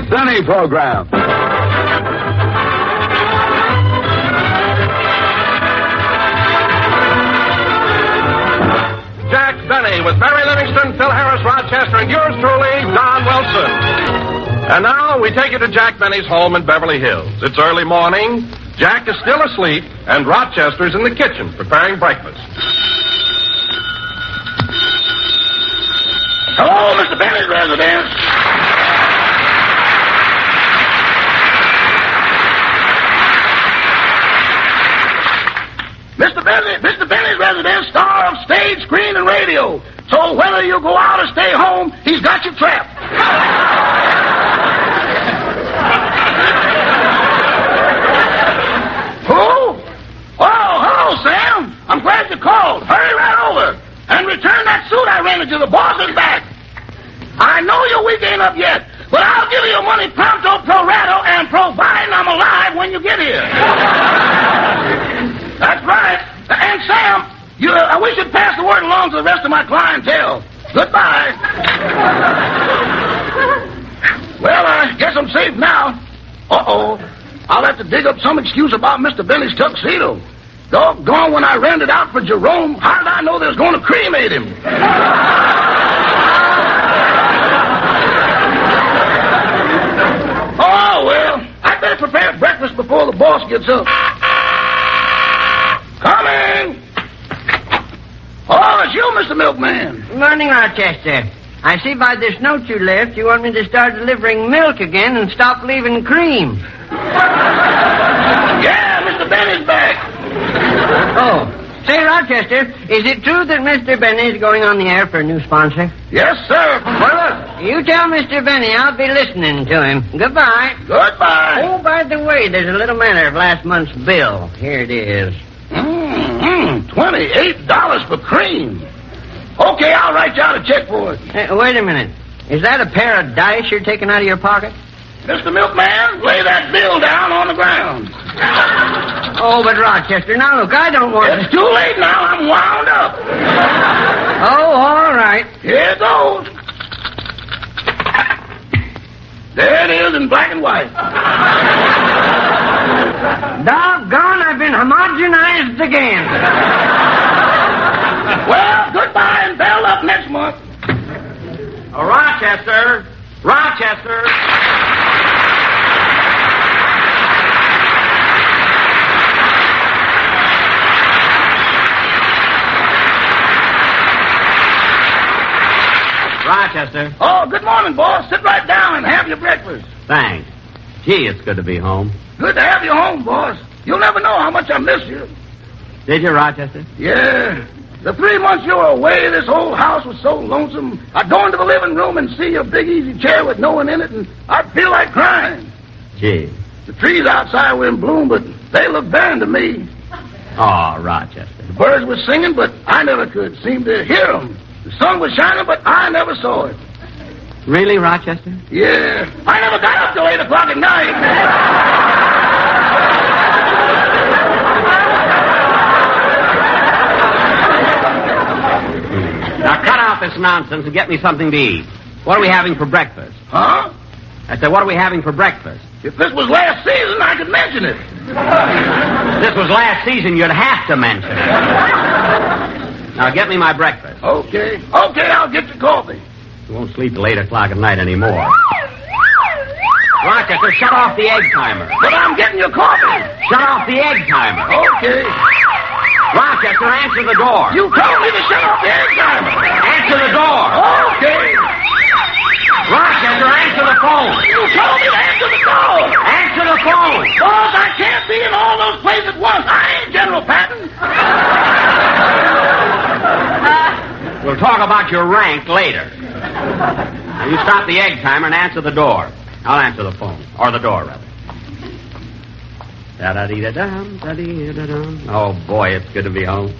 Benny program. Jack Benny with Barry Livingston, Phil Harris, Rochester, and yours truly, Don Wilson. And now we take you to Jack Benny's home in Beverly Hills. It's early morning. Jack is still asleep, and Rochester's in the kitchen preparing breakfast. Hello, Mr. Benny's residence. Mr. Benny's residence, star of stage, screen, and radio. So whether you go out or stay home, he's got you trapped. Who? Oh, hello, Sam. I'm glad you called. Hurry right over and return that suit I rented you. The boss is back. I know your week ain't up yet, but I'll give you your money pronto, pro rata, and providing I'm alive when you get here. That's right. And Sam, we should pass the word along to the rest of my clientele. Goodbye. Well, I guess I'm safe now. Uh-oh. I'll have to dig up some excuse about Mr. Benny's tuxedo. Doggone, when I rented out for Jerome, how did I know they was going to cremate him? Oh, well, I better prepare breakfast before the boss gets up. Coming! Oh, it's you, Mr. Milkman. Good morning, Rochester. I see by this note you left you want me to start delivering milk again and stop leaving cream. Yeah, Mr. Benny's back. Oh. Say, Rochester, is it true that Mr. Benny is going on the air for a new sponsor? Yes, sir. Brother. You tell Mr. Benny I'll be listening to him. Goodbye. Goodbye. Oh, by the way, there's a little matter of last month's bill. Here it is. $28 for cream. Okay, I'll write you out a check for it. Hey, wait a minute. Is that a pair of dice you're taking out of your pocket? Mr. Milkman, lay that bill down on the ground. Oh, but Rochester, now look, I don't want... It's too late now. I'm wound up. Oh, all right. Here it goes. There it is in black and white. Doggone, I've been homogenized again. Well, goodbye and bell up next month. Rochester! Rochester! Rochester. Oh, good morning, boss. Sit right down and have your breakfast. Thanks. Gee, it's good to be home. Good to have you home, boss. You'll never know how much I miss you. Did you, Rochester? Yeah. The 3 months you were away, this whole house was so lonesome. I'd go into the living room and see your big easy chair with no one in it, and I'd feel like crying. Gee. The trees outside were in bloom, but they looked barren to me. Oh, Rochester. The birds were singing, but I never could seem to hear them. The sun was shining, but I never saw it. Really, Rochester? Yeah. I never got up till 8 o'clock at night. Now, cut out this nonsense and get me something to eat. What are we having for breakfast? Huh? I said, what are we having for breakfast? If this was last season, I could mention it. If this was last season, you'd have to mention it. Now, get me my breakfast. Okay. Okay, I'll get you coffee. You won't sleep till 8 o'clock at night anymore. Rochester, shut off the egg timer. But I'm getting your coffee. Shut off the egg timer. Okay. Rochester, answer the door. You told me to shut off the egg timer. Answer the door. Okay. Rochester, answer the phone. You told me to answer the door. Answer the phone. Boss, I can't be in all those places at once. I ain't General Patton. We'll talk about your rank later. Now, you stop the egg timer and answer the door. I'll answer the phone. Or the door, rather. Da-da-dee-da-dum, da-dee-da-dum. Oh, boy, it's good to be home.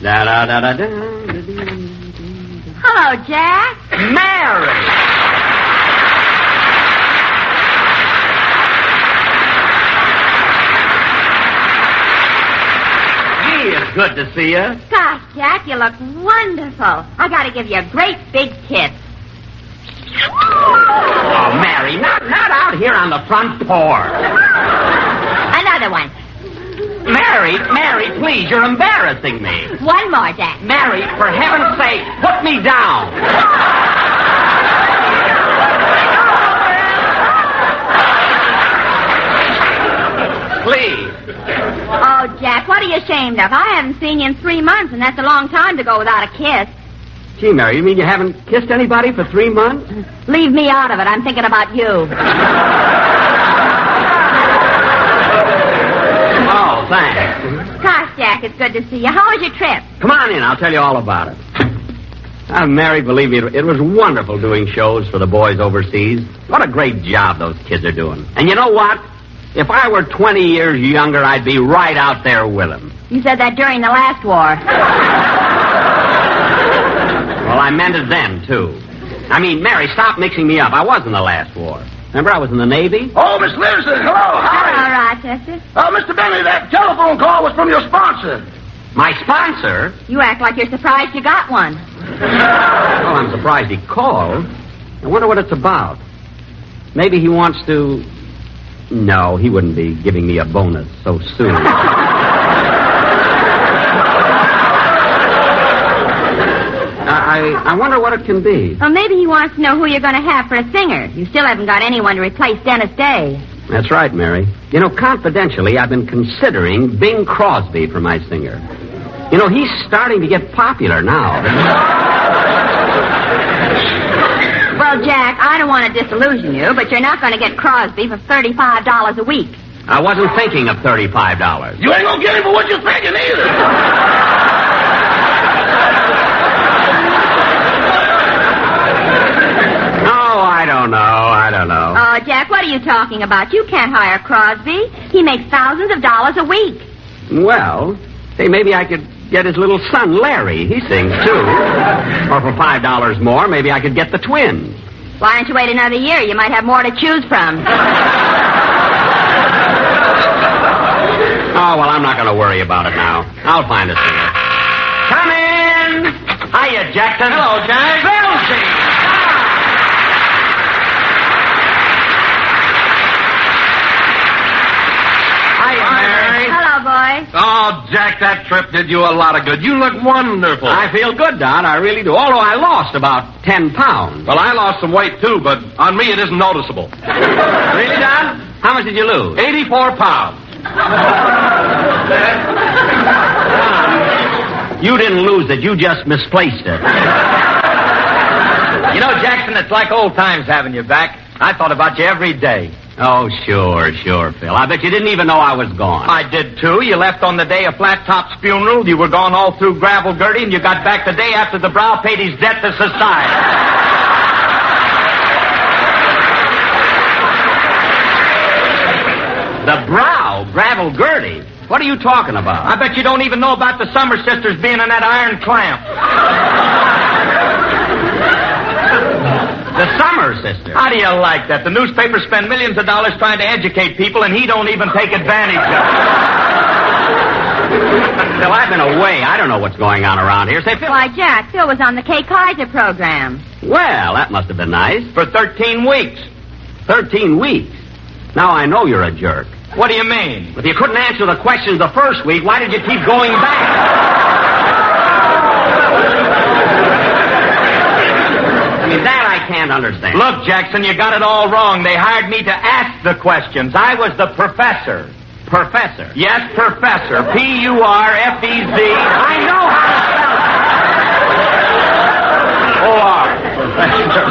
Da-da-da-da-dum, da-dee-da-dum. Hello, Jack. Mary! Gee, it's good to see you. Gosh, Jack, you look wonderful. I got to give you a great big kiss. Oh, Mary, not now. on the front porch. Another one. Mary, please, you're embarrassing me. One more, Jack. Mary, for heaven's sake, put me down. Please. Oh, Jack, what are you ashamed of? I haven't seen you in 3 months, and that's a long time to go without a kiss. Gee, Mary, you mean you haven't kissed anybody for 3 months? Leave me out of it. I'm thinking about you. Oh, thanks. Gosh, Jack, it's good to see you. How was your trip? Come on in. I'll tell you all about it. Mary, believe me, it was wonderful doing shows for the boys overseas. What a great job those kids are doing. And you know what? If I were 20 years younger, I'd be right out there with them. You said that during the last war. Well, I meant it then, too. I mean, Mary, stop mixing me up. I was in the last war. Remember, I was in the Navy? Oh, Miss Livingston, hello. Hi. Hello, Rochester. Oh, Mr. Bentley, that telephone call was from your sponsor. My sponsor? You act like you're surprised you got one. Well, I'm surprised he called. I wonder what it's about. Maybe he wants to... No, he wouldn't be giving me a bonus so soon. I wonder what it can be. Well, maybe he wants to know who you're going to have for a singer. You still haven't got anyone to replace Dennis Day. That's right, Mary. You know, confidentially, I've been considering Bing Crosby for my singer. You know, he's starting to get popular now. Well, Jack, I don't want to disillusion you, but you're not going to get Crosby for $35 a week. I wasn't thinking of $35. You ain't gonna get him for what you're thinking either. I don't know. Oh, Jack, what are you talking about? You can't hire Crosby. He makes thousands of dollars a week. Well, say, maybe I could get his little son, Larry. He sings, too. Or for $5 more, maybe I could get the twins. Why don't you wait another year? You might have more to choose from. Oh, well, I'm not going to worry about it now. I'll find a singer. Come in! Hiya, Jackson. Hello, Jack. Rosie! Hello, boy. Oh, Jack, that trip did you a lot of good. You look wonderful. I feel good, Don. I really do. Although I lost about 10 pounds. Well, I lost some weight, too, but on me it isn't noticeable. Really, Don? How much did you lose? 84 pounds. You didn't lose it. You just misplaced it. You know, Jackson, it's like old times having you back. I thought about you every day. Oh, sure, Phil. I bet you didn't even know I was gone. I did, too. You left on the day of Flat Top's funeral. You were gone all through Gravel Gertie, and you got back the day after the Brow paid his debt to society. The Brow? Gravel Gertie? What are you talking about? I bet you don't even know about the Summer Sisters being in that iron clamp. The Summer Sisters? How do you like that? The newspapers spend millions of dollars trying to educate people, and he don't even take advantage of it. Phil, I've been away. I don't know what's going on around here. Say, Phil. Why, Jack, Phil was on the Kay Kaiser program. Well, that must have been nice. For 13 weeks. 13 weeks? Now I know you're a jerk. What do you mean? If you couldn't answer the questions the first week, why did you keep going back? I mean, that I can't understand. Look, Jackson, you got it all wrong. They hired me to ask the questions. I was the professor. Professor? Yes, professor. P-U-R-F-E-Z. I know how to spell it. O-R. Professor.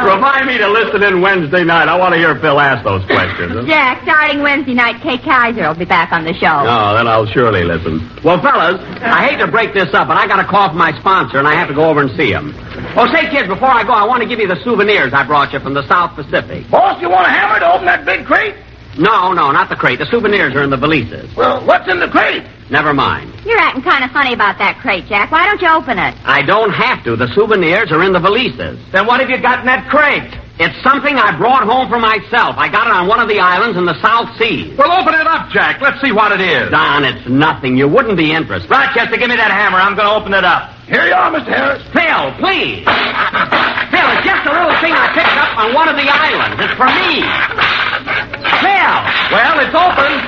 Remind me to listen in Wednesday night. I want to hear Phil ask those questions. Huh? Jack, starting Wednesday night, Kay Kaiser will be back on the show. Oh, then I'll surely listen. Well, fellas, I hate to break this up, but I got a call from my sponsor, and I have to go over and see him. Oh, say, kids, before I go, I want to give you the souvenirs I brought you from the South Pacific. Boss, you want a hammer to open that big crate? No, not the crate. The souvenirs are in the valises. Well, what's in the crate? Never mind. You're acting kind of funny about that crate, Jack. Why don't you open it? I don't have to. The souvenirs are in the valises. Then what have you got in that crate? It's something I brought home for myself. I got it on one of the islands in the South Seas. Well, open it up, Jack. Let's see what it is. Don, it's nothing. You wouldn't be interested. Rochester, give me that hammer. I'm going to open it up. Here you are, Mr. Harris. Phil, please. Phil, it's just a little thing I picked up on one of the islands. It's for me. Phil. Well, it's open.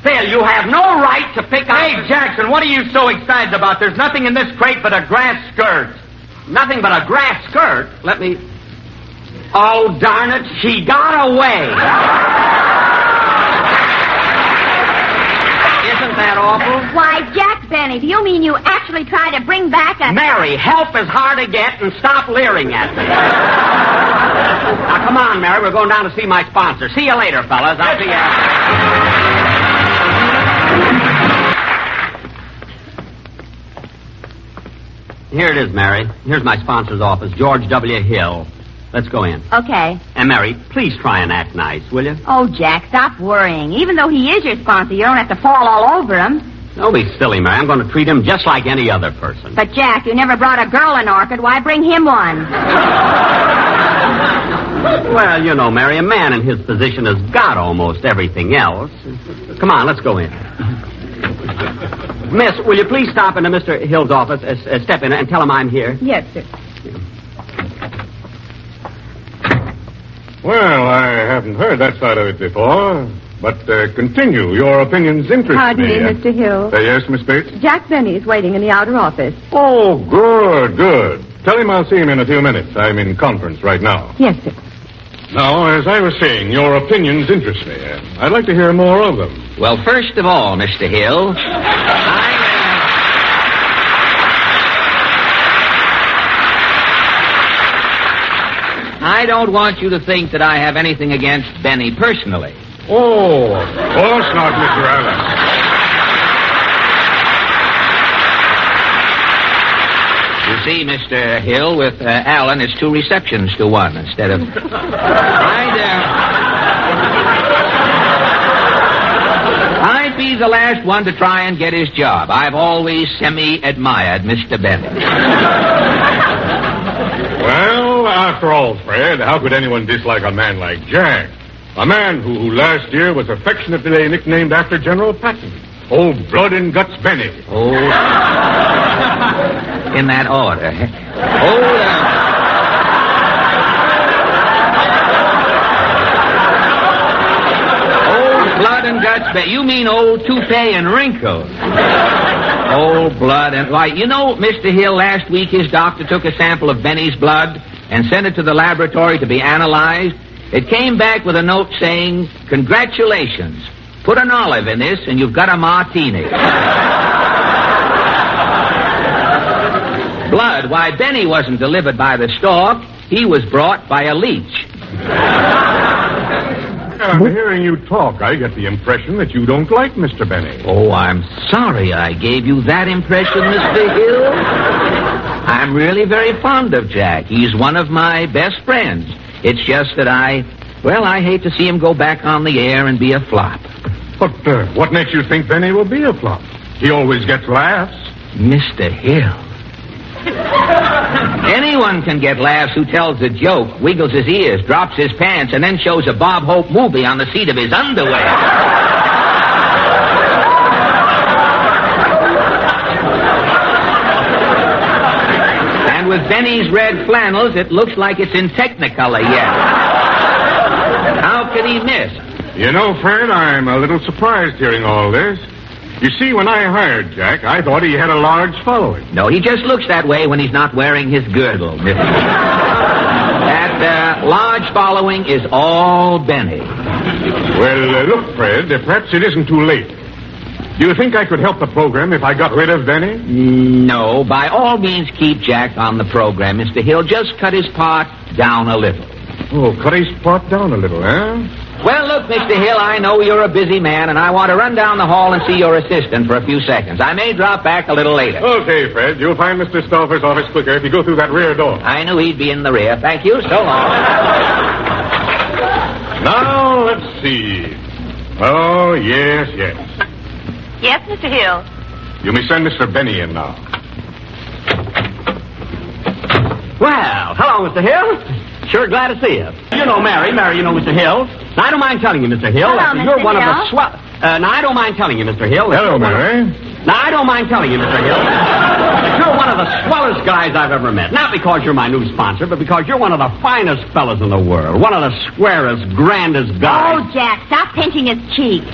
Phil, you have no right to pick up... Hey, Jackson, what are you so excited about? There's nothing in this crate but a grass skirt. Nothing but a grass skirt? Let me... Oh, darn it, she got away. Isn't that awful? Why, Jack Benny, do you mean you actually tried to bring back a... Mary, help is hard to get, and stop leering at me. Now, come on, Mary, we're going down to see my sponsor. See you later, fellas. I'll see you. Here it is, Mary. Here's my sponsor's office, George W. Hill. Let's go in. Okay. And, Mary, please try and act nice, will you? Oh, Jack, stop worrying. Even though he is your sponsor, you don't have to fall all over him. Don't be silly, Mary. I'm going to treat him just like any other person. But, Jack, you never brought a girl an orchid. Why bring him one? Well, you know, Mary, a man in his position has got almost everything else. Come on, let's go in. Miss, will you please stop into Mr. Hill's office, step in and tell him I'm here? Yes, sir. Well, I haven't heard that side of it before. But continue. Your opinions interest Pardon me, me. Mr. Hill. Yes, Miss Bates? Jack Benny is waiting in the outer office. Oh, good. Tell him I'll see him in a few minutes. I'm in conference right now. Yes, sir. Now, as I was saying, your opinions interest me. I'd like to hear more of them. Well, first of all, Mr. Hill, I don't want you to think that I have anything against Benny personally. Oh, of course not, Mr. Allen. You see, Mr. Hill, with Allen, it's 2 receptions to 1 instead of... I'd be the last one to try and get his job. I've always semi-admired Mr. Benny. Well, after all, Fred, how could anyone dislike a man like Jack? A man who last year was affectionately nicknamed after General Patton. Old Blood and Guts Benny. Oh, in that order. Old Blood and Guts Benny. You mean old Toupee and Wrinkles. Old Blood and... Why, you know, Mr. Hill, last week his doctor took a sample of Benny's blood and sent it to the laboratory to be analyzed. It came back with a note saying, "Congratulations. Put an olive in this and you've got a martini." Blood, why, Benny wasn't delivered by the stork. He was brought by a leech. I'm hearing you talk. I get the impression that you don't like Mr. Benny. Oh, I'm sorry I gave you that impression, Mr. Hill. I'm really very fond of Jack. He's one of my best friends. It's just that I hate to see him go back on the air and be a flop. But what makes you think Benny will be a flop? He always gets laughs. Mr. Hill. Anyone can get laughs who tells a joke, wiggles his ears, drops his pants, and then shows a Bob Hope movie on the seat of his underwear. And with Benny's red flannels, it looks like it's in Technicolor yet. How could he miss? You know, Fred, I'm a little surprised hearing all this. You see, when I hired Jack, I thought he had a large following. No, he just looks that way when he's not wearing his girdle. That large following is all Benny. Well, look, Fred, perhaps it isn't too late. Do you think I could help the program if I got rid of Benny? No, by all means keep Jack on the program, Mr. Hill. Just cut his part down a little. Oh, cut his part down a little, huh? Well, look, Mr. Hill, I know you're a busy man, and I want to run down the hall and see your assistant for a few seconds. I may drop back a little later. Okay, Fred. You'll find Mr. Stauffer's office quicker if you go through that rear door. I knew he'd be in the rear. Thank you. So long. Now, let's see. Oh, yes. Yes, Mr. Hill. You may send Mr. Benny in now. Well, hello, Mr. Hill. Sure glad to see you. You know Mary, you know Mr. Hill. Now, I don't mind telling you, Mr. Hill, Hello, that Mr. you're one of Hill. the swell... now, I don't mind telling you, Mr. Hill... that Hello, you're one of- Mary. Now, I don't mind telling you, Mr. Hill, that you're one of the swellest guys I've ever met. Not because you're my new sponsor, but because you're one of the finest fellas in the world. One of the squarest, grandest guys. Oh, Jack, stop pinching his cheek.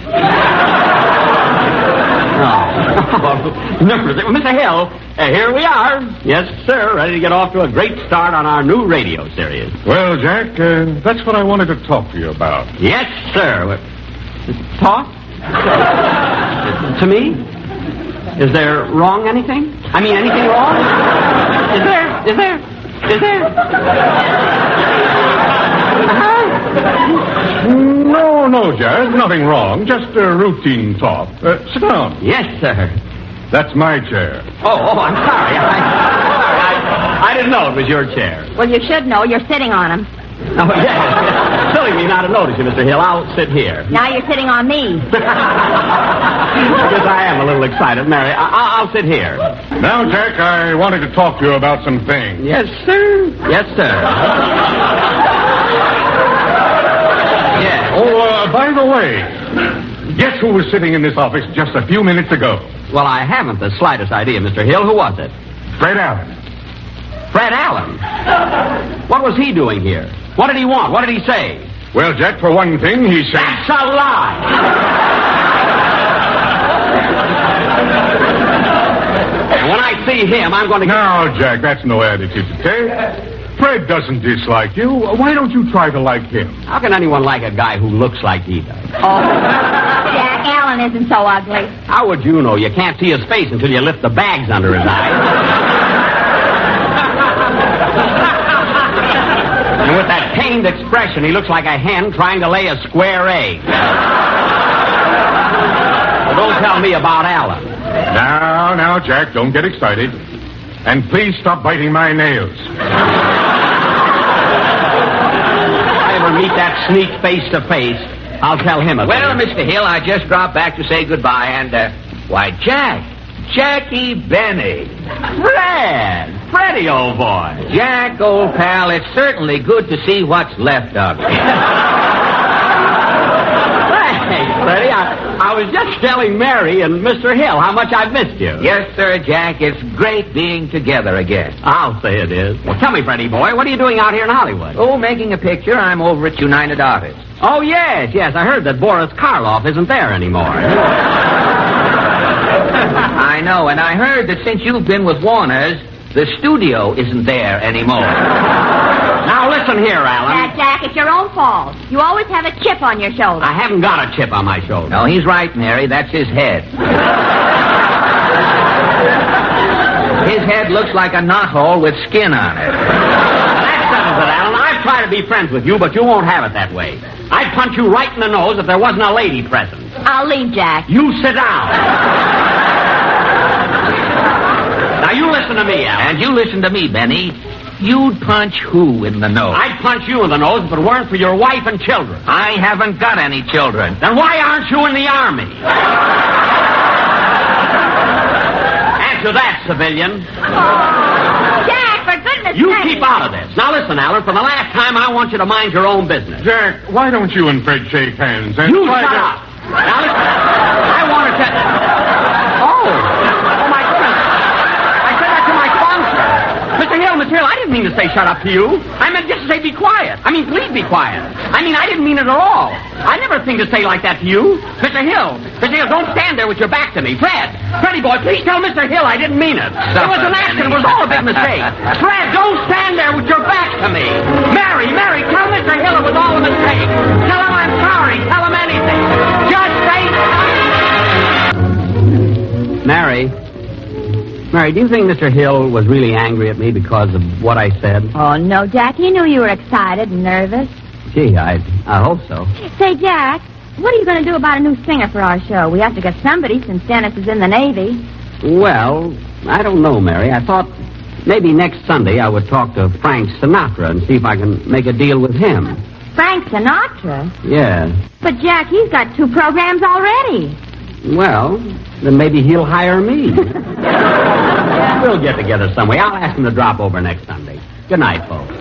No, Mr. Hill, here we are. Yes, sir, ready to get off to a great start on our new radio series. Well, Jack, that's what I wanted to talk to you about. Yes, sir. Talk? To me? Is there wrong anything? I mean, anything wrong? Is there? No, Jack, nothing wrong. Just a routine talk. Sit down. Yes, sir. That's my chair. Oh, I'm sorry. I didn't know it was your chair. Well, you should know. You're sitting on him. Oh, yes. Silly me not to notice you, Mr. Hill. I'll sit here. Now you're sitting on me. I guess I am a little excited, Mary. I'll sit here. Now, Jack, I wanted to talk to you about some things. Yes, sir. Yes, sir. Yeah. Oh, by the way, guess who was sitting in this office just a few minutes ago? Well, I haven't the slightest idea, Mr. Hill. Who was it? Fred Allen. Fred Allen. What was he doing here? What did he want? What did he say? Well, Jack, for one thing, he said... That's a lie! And when I see him, I'm going to... Now, Jack, that's no attitude to take. Fred doesn't dislike you. Why don't you try to like him? How can anyone like a guy who looks like he does? Oh, Jack, Allen isn't so ugly. How would you know? You can't see his face until you lift the bags under his eyes. And with that pained expression, he looks like a hen trying to lay a square egg. Well, don't tell me about Allen. Now, Jack, don't get excited. And please stop biting my nails. If I ever meet that sneak face to face, I'll tell him about Well, it. Mr. Hill, I just dropped back to say goodbye, and, why, Jackie Benny. Freddie, old boy. Jack, old pal, it's certainly good to see what's left of you. Hey, Freddie, I was just telling Mary and Mr. Hill how much I've missed you. Yes, sir, Jack, it's great being together again. I'll say it is. Well, tell me, Freddie boy, what are you doing out here in Hollywood? Oh, making a picture. I'm over at United Artists. Oh, yes. I heard that Boris Karloff isn't there anymore. I know, and I heard that since you've been with Warner's, the studio isn't there anymore. Now, listen here, Alan. Jack, it's your own fault. You always have a chip on your shoulder. I haven't got a chip on my shoulder. No, he's right, Mary. That's his head. His head looks like a knothole with skin on it. That settles it, Alan. I've tried to be friends with you, but you won't have it that way. I'd punch you right in the nose if there wasn't a lady present. I'll leave, Jack. You sit down. Now, you listen to me, Alan. And you listen to me, Benny. You'd punch who in the nose? I'd punch you in the nose if it weren't for your wife and children. I haven't got any children. Then why aren't you in the Army? Answer that, civilian. Jack, for goodness You sake. keep out of this. Now, listen, Alan, for the last time, I want you to mind your own business. Jack, why don't you and Fred shake hands and You try shut to... up. Now, listen, I want to tell... Oh, my goodness. I said that to my sponsor. Mr. Hill, I didn't mean to say shut up to you. I meant just to say be quiet. I mean, please be quiet. I didn't mean it at all. I never think to say like that to you. Mr. Hill, don't stand there with your back to me. Freddie boy, please tell Mr. Hill I didn't mean it. It was an accident. It was all a big mistake. Fred, don't stand there with your back to me. Mary, tell Mr. Hill it was all a mistake. Tell him I'm sorry. Tell him anything. Just say... Mary, do you think Mr. Hill was really angry at me because of what I said? Oh, no, Jack. He knew you were excited and nervous. Gee, I hope so. Say, Jack, what are you going to do about a new singer for our show? We have to get somebody since Dennis is in the Navy. Well, I don't know, Mary. I thought maybe next Sunday I would talk to Frank Sinatra and see if I can make a deal with him. Frank Sinatra? Yeah. But, Jack, he's got 2 programs already. Well, then maybe he'll hire me. We'll get together some way. I'll ask him to drop over next Sunday. Good night, folks.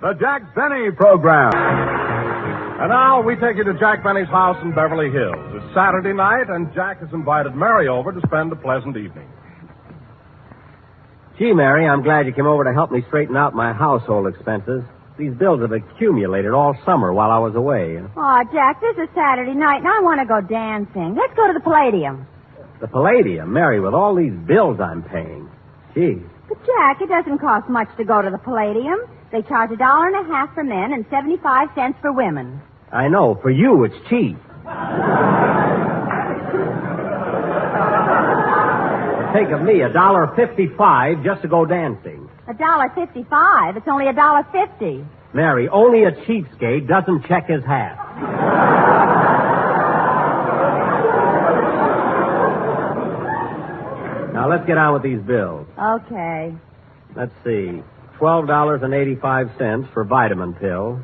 The Jack Benny Program. And now we take you to Jack Benny's house in Beverly Hills. It's Saturday night, and Jack has invited Mary over to spend a pleasant evening. Gee, Mary, I'm glad you came over to help me straighten out my household expenses. These bills have accumulated all summer while I was away. Oh, Jack, this is Saturday night, and I want to go dancing. Let's go to the Palladium. The Palladium? Mary, with all these bills I'm paying. Gee. But, Jack, it doesn't cost much to go to the Palladium. They charge $1.50 for men and 75 cents for women. I know. For you, it's cheap. Take of me $1.55 just to go dancing. $1.55? It's only $1.50. Mary, only a cheapskate doesn't check his hat. Now, let's get on with these bills. Okay. Let's see. $12.85 for vitamin pill.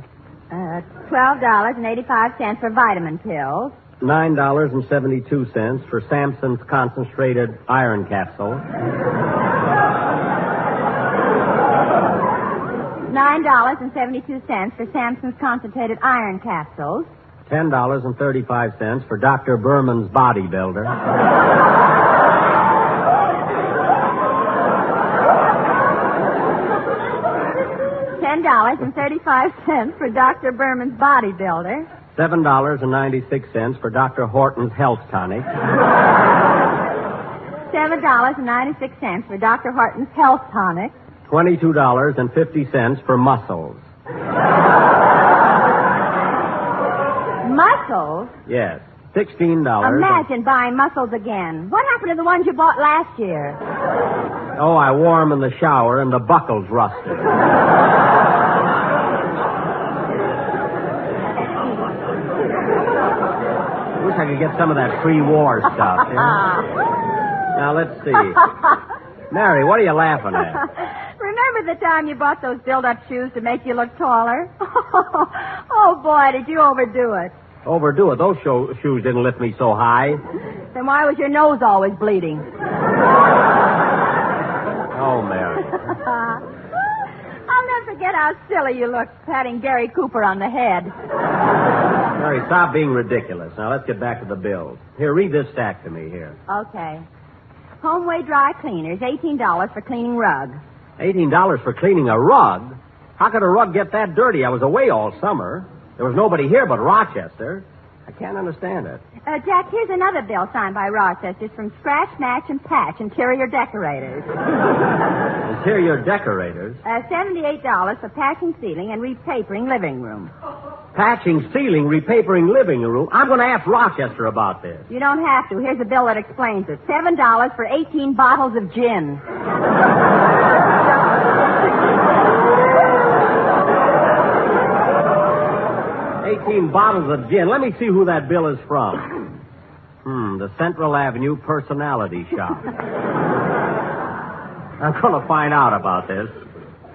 $12.85 for vitamin pills. $9.72 for Samson's concentrated iron capsule. $9.72 for Samson's concentrated iron capsules. $10.35 for Dr. Berman's bodybuilder. $10.35 for Dr. Berman's bodybuilder. $7.96 for Dr. Horton's health tonic. $7.96 for Dr. Horton's health tonic. $22.50 for muscles. Muscles? Yes. $16. Imagine buying muscles again. What happened to the ones you bought last year? Oh, I wore them in the shower and the buckles rusted. Wish I could get some of that pre-war stuff. Now, let's see. Mary, what are you laughing at? Remember the time you bought those build-up shoes to make you look taller? Oh, boy, did you overdo it. Overdo it? Those shoes didn't lift me so high. Then why was your nose always bleeding? Oh, Mary. I'll never forget how silly you looked patting Gary Cooper on the head. Mary, stop being ridiculous. Now, let's get back to the bills. Here, read this stack to me here. Okay. Homeway dry cleaners, $18 for cleaning rug. $18 for cleaning a rug? How could a rug get that dirty? I was away all summer. There was nobody here but Rochester. I can't understand it. Jack, here's another bill signed by Rochester. It's from Scratch, Match, and Patch Interior Decorators. Interior Decorators? $78 for patching ceiling and repapering living room. Patching ceiling, repapering living room? I'm going to ask Rochester about this. You don't have to. Here's a bill that explains it. $7 for 18 bottles of gin. 18 bottles of gin. Let me see who that bill is from. The Central Avenue Personality Shop. I'm going to find out about this.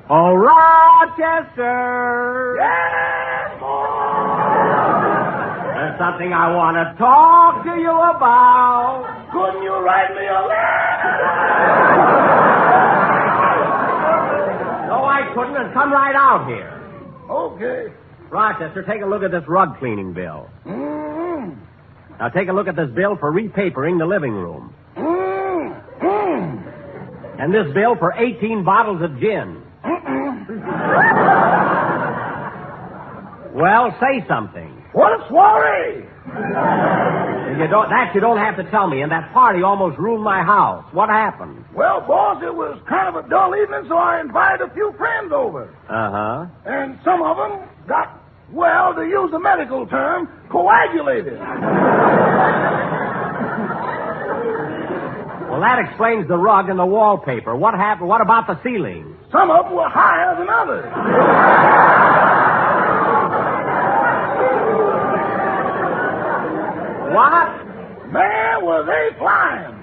Oh, Rochester! Yes, There's something I want to talk to you about. couldn't you write me a letter? No, I couldn't, and come right out here. Okay. Rochester, take a look at this rug cleaning bill. Mm-hmm. Now take a look at this bill for repapering the living room. Mm-hmm. And this bill for 18 bottles of gin. Well, say something. What a soiree! You don't have to tell me. And that party almost ruined my house. What happened? Well, boss, it was kind of a dull evening, so I invited a few friends over. Uh-huh. And some of them got, well, to use the medical term, coagulated. Well, that explains the rug and the wallpaper. What happened? What about the ceiling? Some of them were higher than others. What? Man, were they flying.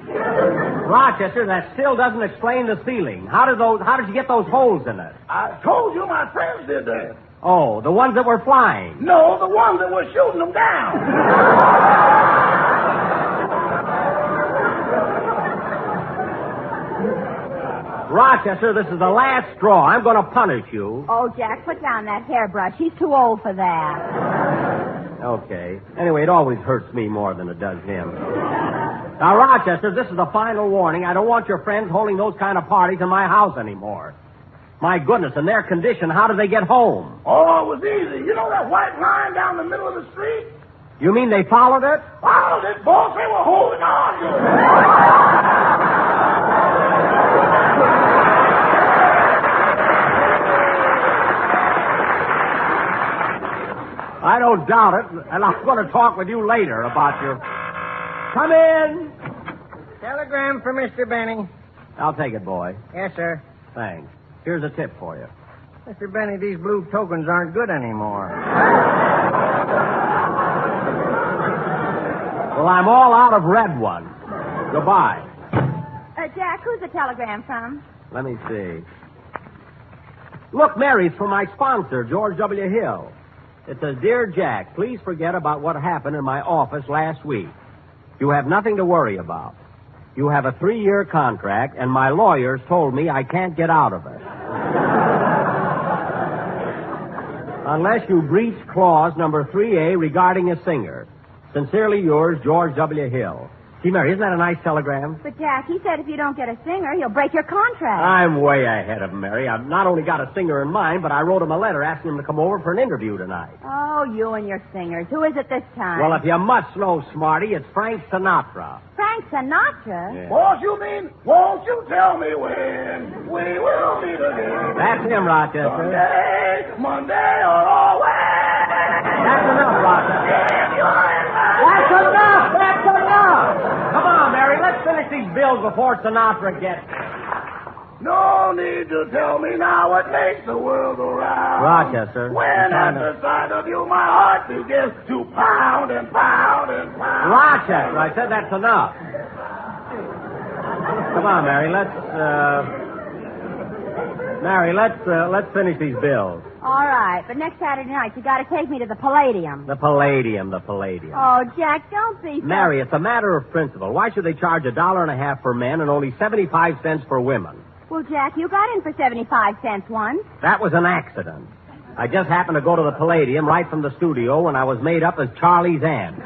Rochester, that still doesn't explain the ceiling. How did you get those holes in it? I told you my friends did that. Oh, the ones that were flying. No, the ones that were shooting them down. Rochester, this is the last straw. I'm going to punish you. Oh, Jack, put down that hairbrush. He's too old for that. Okay. Anyway, it always hurts me more than it does him. Now, Rochester, this is the final warning. I don't want your friends holding those kind of parties in my house anymore. My goodness, in their condition, how do they get home? Oh, it was easy. You know that white line down the middle of the street? You mean they followed it? Followed it, boss. They were holding on to it. I don't doubt it, and I'm going to talk with you later about your... Come in. Telegram for Mr. Benny. I'll take it, boy. Yes, sir. Thanks. Here's a tip for you. Mr. Benny, these blue tokens aren't good anymore. Well, I'm all out of red ones. Goodbye. Jack, who's the telegram from? Let me see. Look, Mary, it's from my sponsor, George W. Hill. It says, Dear Jack, please forget about what happened in my office last week. You have nothing to worry about. You have a 3-year contract, and my lawyers told me I can't get out of it. Unless you breach clause number 3A regarding a singer. Sincerely yours, George W. Hill. See, Mary, isn't that a nice telegram? But, Jack, he said if you don't get a singer, he'll break your contract. I'm way ahead of him, Mary. I've not only got a singer in mind, but I wrote him a letter asking him to come over for an interview tonight. Oh, you and your singers. Who is it this time? Well, if you must know, Smarty, it's Frank Sinatra. Frank Sinatra? Yeah. Boss, you mean, won't you tell me when we will meet again? That's him, Rochester. Monday, or always. That's enough, Rochester. That's enough! That's enough! Come on, Mary, let's finish these bills before Sinatra gets here. No need to tell me now what makes the world go round. Rochester. When at the sight of you, my heart begins to pound and pound and pound. Rochester, I said that's enough. Come on, Mary, let's finish these bills. All right, but next Saturday night, you got to take me to the Palladium. The Palladium. Oh, Jack, don't be so... Mary, it's a matter of principle. Why should they charge $1.50 for men and only 75 cents for women? Well, Jack, you got in for 75 cents once. That was an accident. I just happened to go to the Palladium right from the studio when I was made up as Charlie's aunt.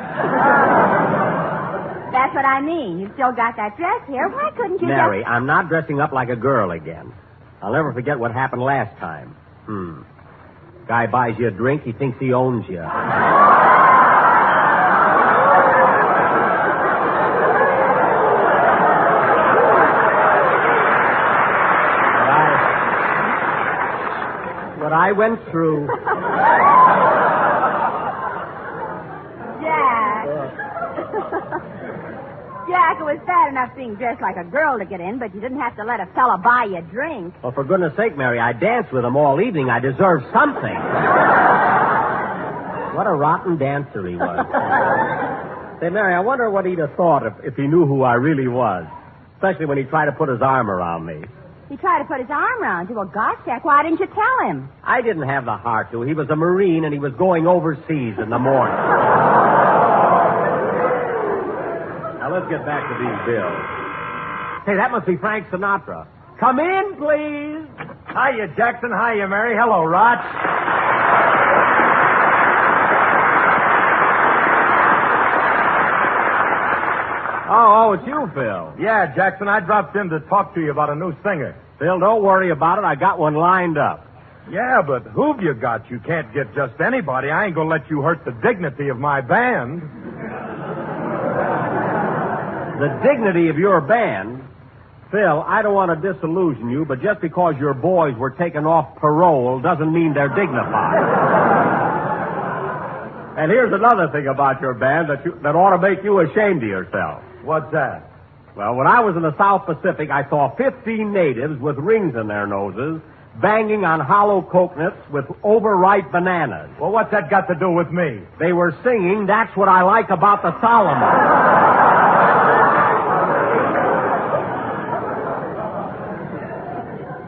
That's what I mean. You've still got that dress here. Why couldn't you Mary, I'm not dressing up like a girl again. I'll never forget what happened last time. Guy buys you a drink, he thinks he owns you. What I went through... Jack. Jack, it was bad enough being dressed like a girl to get in, but you didn't have to let a fella buy you a drink. Well, for goodness sake, Mary, I danced with him all evening. I deserve something. What a rotten dancer he was. Say, Mary, I wonder what he'd have thought if he knew who I really was. Especially when he tried to put his arm around me. He tried to put his arm around you. Well, gosh, Jack, why didn't you tell him? I didn't have the heart to. He was a Marine, and he was going overseas in the morning. Now, let's get back to these bills. Hey, that must be Frank Sinatra. Come in, please. Hiya, Jackson. Hiya, Mary. Hello, Rod. Oh, it's you, Phil. Yeah, Jackson, I dropped in to talk to you about a new singer. Phil, don't worry about it. I got one lined up. Yeah, but who've you got? You can't get just anybody. I ain't gonna let you hurt the dignity of my band. The dignity of your band? Phil, I don't want to disillusion you, but just because your boys were taken off parole doesn't mean they're dignified. And here's another thing about your band that ought to make you ashamed of yourself. What's that? Well, when I was in the South Pacific, I saw 15 natives with rings in their noses banging on hollow coconuts with overripe bananas. Well, what's that got to do with me? They were singing, "That's What I Like About the Solomon."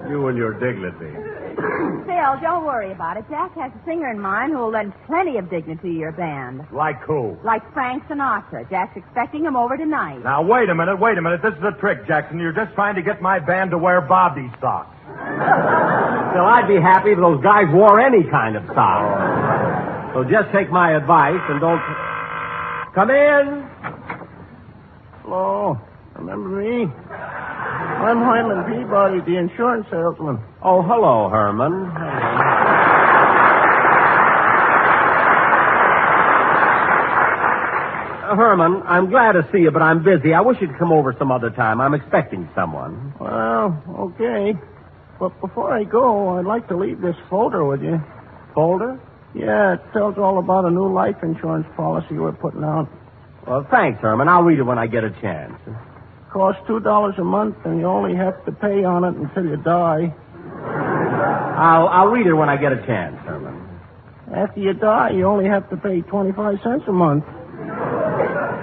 You and your dignity. Phil, don't worry about it. Jack has a singer in mind who will lend plenty of dignity to your band. Like who? Like Frank Sinatra. Jack's expecting him over tonight. Now, wait a minute. This is a trick, Jackson. You're just trying to get my band to wear Bobby socks. Still, I'd be happy if those guys wore any kind of sock. So just take my advice and don't... Come in. Hello. Remember me? I'm Hyman Peabody, the insurance salesman. Oh, hello, Herman. Herman, I'm glad to see you, but I'm busy. I wish you'd come over some other time. I'm expecting someone. Well, okay. But before I go, I'd like to leave this folder with you. Folder? Yeah, it tells all about a new life insurance policy we're putting out. Well, thanks, Herman. I'll read it when I get a chance. Costs $2 a month, and you only have to pay on it until you die. I'll read it when I get a chance, Herman. After you die, you only have to pay 25 cents a month.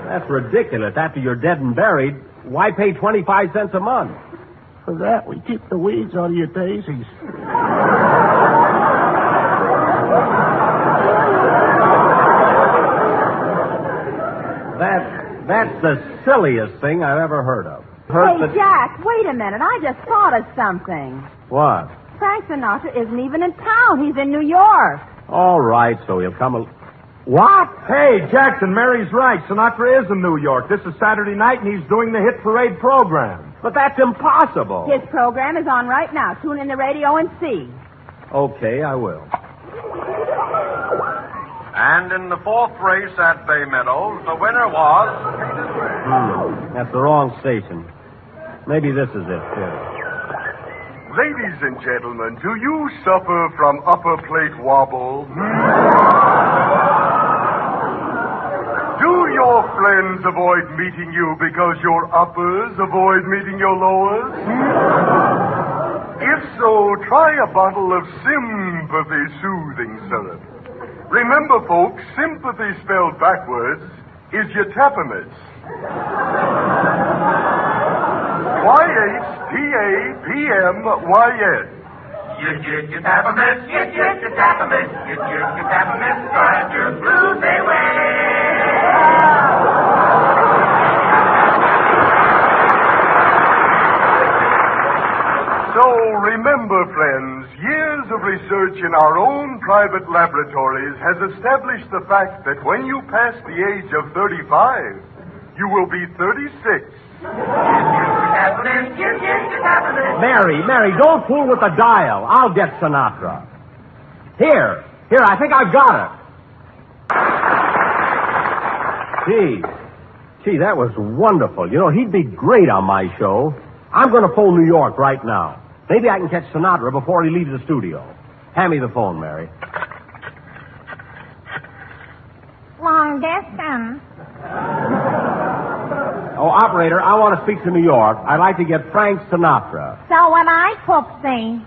That's ridiculous. After you're dead and buried, why pay 25 cents a month? For that, we keep the weeds out of your daisies. That's the silliest thing I've ever heard of. Jack, wait a minute. I just thought of something. What? Frank Sinatra isn't even in town. He's in New York. All right, so he'll come... What? Hey, Jackson, Mary's right. Sinatra is in New York. This is Saturday night, and he's doing the Hit Parade program. But that's impossible. His program is on right now. Tune in the radio and see. Okay, I will. And in the fourth race at Bay Meadows, the winner was... That's the wrong station. Maybe this is it, too. Ladies and gentlemen, do you suffer from upper plate wobble? Do your friends avoid meeting you because your uppers avoid meeting your lowers? If so, try a bottle of Sympathy soothing syrup. Remember, folks, sympathy spelled backwards is your tapamus. YHTAPMYS. Your tapamus, your tapamus, your tapamus, drive your blues away. So remember, friends, years of research in our own private laboratories has established the fact that when you pass the age of 35, you will be 36. Mary, don't fool with the dial. I'll get Sinatra. Here, I think I've got it. Gee, that was wonderful. You know, he'd be great on my show. I'm going to phone New York right now. Maybe I can catch Sinatra before he leaves the studio. Hand me the phone, Mary. Long distance. Oh, operator, I want to speak to New York. I'd like to get Frank Sinatra. So would I, Poopsie.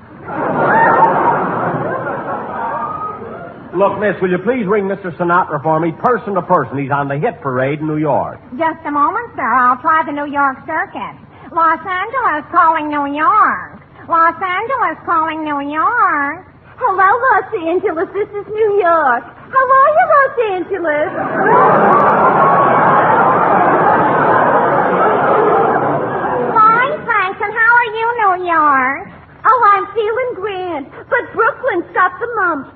Look, miss, will you please ring Mr. Sinatra for me, person to person? He's on the Hit Parade in New York. Just a moment, sir. I'll try the New York circuit. Los Angeles calling New York. Los Angeles calling New York. Hello, Los Angeles. This is New York. How are you, Los Angeles? Fine, thanks. And how are you, New York? Oh, I'm feeling grand. But Brooklyn's got the mumps.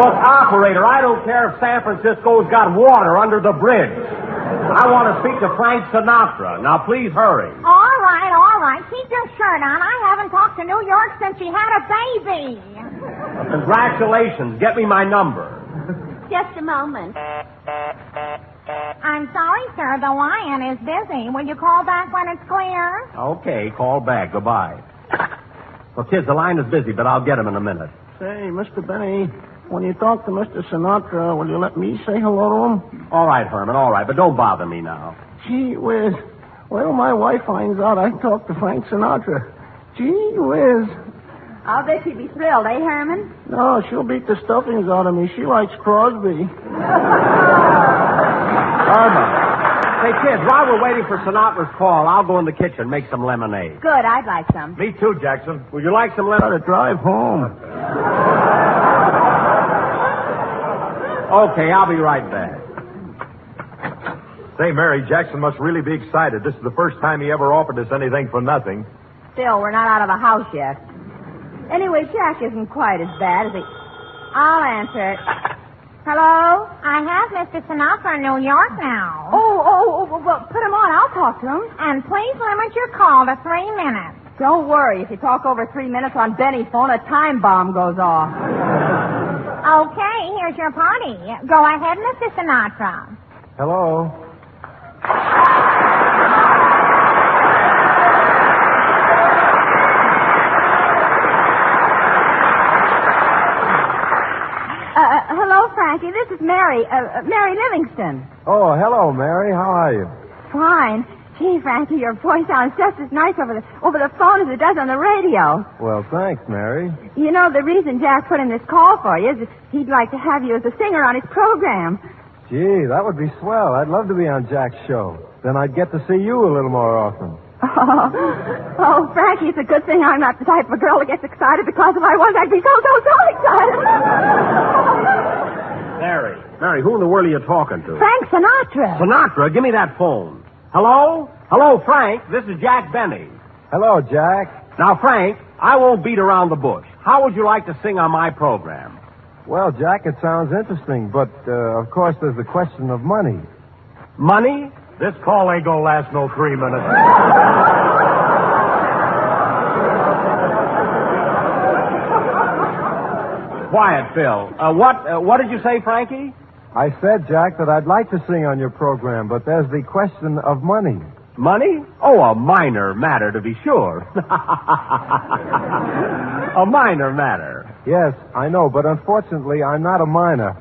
Look, operator, I don't care if San Francisco's got water under the bridge. I want to speak to Frank Sinatra. Now, please hurry. All right. Keep your shirt on. I haven't talked to New York since she had a baby. Congratulations. Get me my number. Just a moment. I'm sorry, sir. The lion is busy. Will you call back when it's clear? Okay, call back. Goodbye. Well, kids, the line is busy, but I'll get him in a minute. Say, Mr. Benny, when you talk to Mr. Sinatra, will you let me say hello to him? All right, Herman, all right, but don't bother me now. Gee whiz. Well, my wife finds out I talked to Frank Sinatra. Gee whiz. I'll bet she'd be thrilled, eh, Herman? No, she'll beat the stuffings out of me. She likes Crosby. Hey, kids, while we're waiting for Sinatra's call, I'll go in the kitchen and make some lemonade. Good, I'd like some. Me too, Jackson. Would you like some lemonade? Drive home. Okay, I'll be right back. Say, Mary, Jackson must really be excited. This is the first time he ever offered us anything for nothing. Still, we're not out of the house yet. Anyway, Jack isn't quite as bad as he... I'll answer it. Hello? I have Mr. Sinatra in New York now. Well, put him on. I'll talk to him. And please limit your call to 3 minutes. Don't worry. If you talk over 3 minutes on Benny's phone, a time bomb goes off. Okay, here's your party. Go ahead, Mr. Sinatra. Hello? Hello, Frankie. This is Mary. Mary Livingston. Oh, hello, Mary. How are you? Fine. Gee, Frankie, your voice sounds just as nice over the phone as it does on the radio. Well, thanks, Mary. You know, the reason Jack put in this call for you is that he'd like to have you as a singer on his program. Gee, that would be swell. I'd love to be on Jack's show. Then I'd get to see you a little more often. Oh, Frankie, it's a good thing I'm not the type of girl that gets excited, because if I was, I'd be so excited. Mary, who in the world are you talking to? Frank Sinatra. Sinatra, give me that phone. Hello? Hello, Frank. This is Jack Benny. Hello, Jack. Now, Frank, I won't beat around the bush. How would you like to sing on my program? Well, Jack, it sounds interesting, but, of course, there's the question of money. Money? This call ain't gonna last no 3 minutes. Quiet, Phil. What did you say, Frankie? I said, Jack, that I'd like to sing on your program, but there's the question of money. Money? Oh, a minor matter, to be sure. A minor matter. Yes, I know, but unfortunately, I'm not a minor.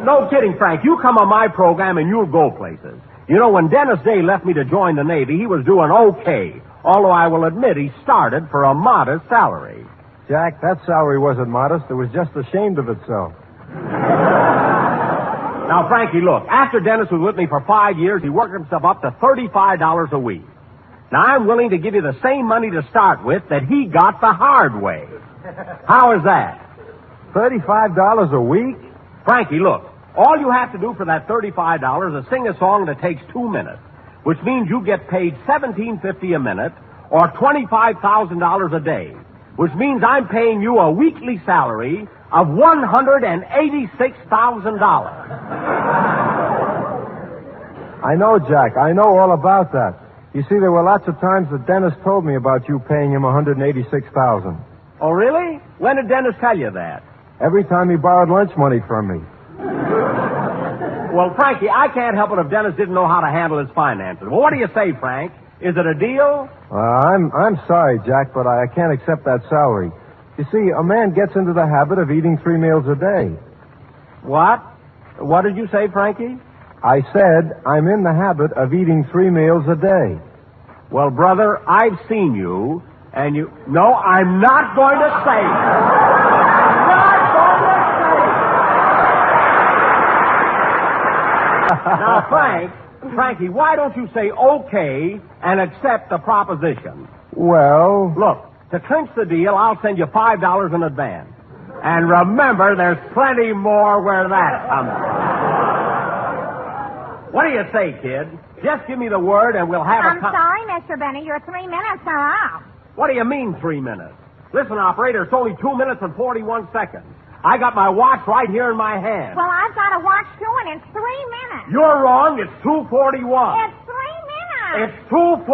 No kidding, Frank. You come on my program and you'll go places. You know, when Dennis Day left me to join the Navy, he was doing okay. Although I will admit he started for a modest salary. Jack, that salary wasn't modest. It was just ashamed of itself. Now, Frankie, look. After Dennis was with me for 5 years, he worked himself up to $35 a week. Now, I'm willing to give you the same money to start with that he got the hard way. How is that? $35 a week? Frankie, look. All you have to do for that $35 is sing a song that takes 2 minutes, which means you get paid $17.50 a minute or $25,000 a day, which means I'm paying you a weekly salary of $186,000. I know, Jack. I know all about that. You see, there were lots of times that Dennis told me about you paying him $186,000. Oh, really? When did Dennis tell you that? Every time he borrowed lunch money from me. Well, Frankie, I can't help it if Dennis didn't know how to handle his finances. Well, what do you say, Frank? Is it a deal? I'm sorry, Jack, but I can't accept that salary. You see, a man gets into the habit of eating 3 meals a day. What? What did you say, Frankie? I said I'm in the habit of eating 3 meals a day. Well, brother, I've seen you, and you... No, I'm not going to say it. Now, Frankie, why don't you say okay and accept the proposition? Well... Look, to clinch the deal, I'll send you $5 in advance. And remember, there's plenty more where that comes from. What do you say, kid? Just give me the word and we'll have I'm sorry, Mr. Benny. Your 3 minutes are up. What do you mean, 3 minutes? Listen, operator, it's only 2 minutes and 41 seconds. I got my watch right here in my hand. Well, I've got a watch, too, and it's 3 minutes. You're wrong. It's 2:41. It's 3 minutes. It's 2:41.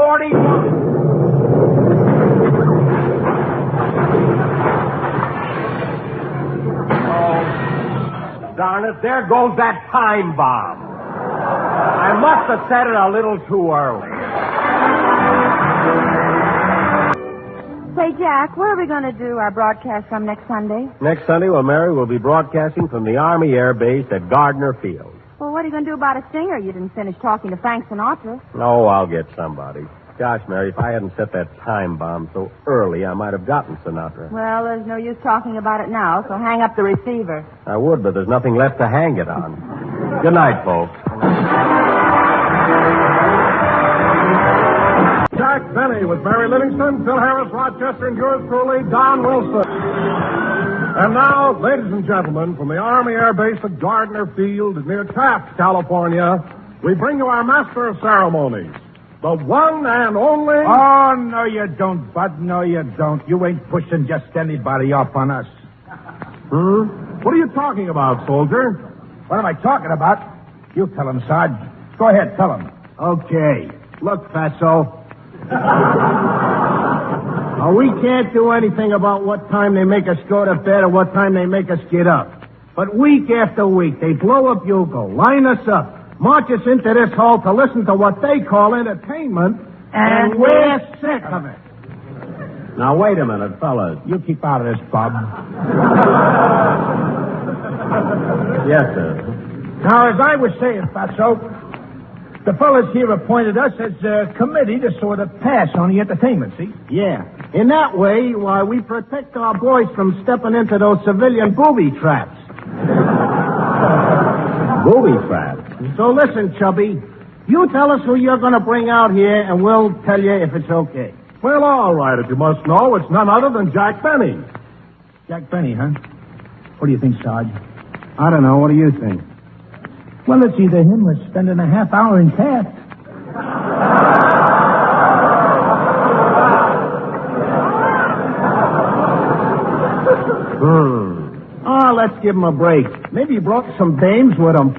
Oh, darn it. There goes that time bomb. I must have said it a little too early. Say, Jack, where are we going to do our broadcast from next Sunday? Next Sunday, well, Mary, we'll be broadcasting from the Army Air Base at Gardner Field. Well, what are you going to do about a singer? You didn't finish talking to Frank Sinatra. Oh, I'll get somebody. Gosh, Mary, if I hadn't set that time bomb so early, I might have gotten Sinatra. Well, there's no use talking about it now, so hang up the receiver. I would, but there's nothing left to hang it on. Good night, folks. Jack Benny with Mary Livingston, Phil Harris, Rochester, and yours truly, Don Wilson. And now, ladies and gentlemen, from the Army Air Base at Gardner Field near Taft, California, we bring you our master of ceremonies, the one and only... Oh, no, you don't, Bud. No, you don't. You ain't pushing just anybody off on us. What are you talking about, soldier? What am I talking about? You tell him, Sarge. Go ahead, tell him. Okay. Look, Fatso. We can't do anything about what time they make us go to bed or what time they make us get up. But week after week, they blow a bugle, line us up, march us into this hall to listen to what they call entertainment, and we're sick of it. Now, wait a minute, fellas. You keep out of this, Bob. Yes, sir. Now, as I was saying, Fatso, the fellas here appointed us as a committee to sort of pass on the entertainment, see? Yeah. In that way, why, we protect our boys from stepping into those civilian booby traps. Booby traps? So listen, Chubby. You tell us who you're going to bring out here, and we'll tell you if it's okay. Well, all right, if you must know, it's none other than Jack Benny. Jack Benny, huh? What do you think, Sarge? I don't know. What do you think? Well, it's either him or spending a half hour in Taft. Oh, let's give him a break. Maybe he brought some dames with him.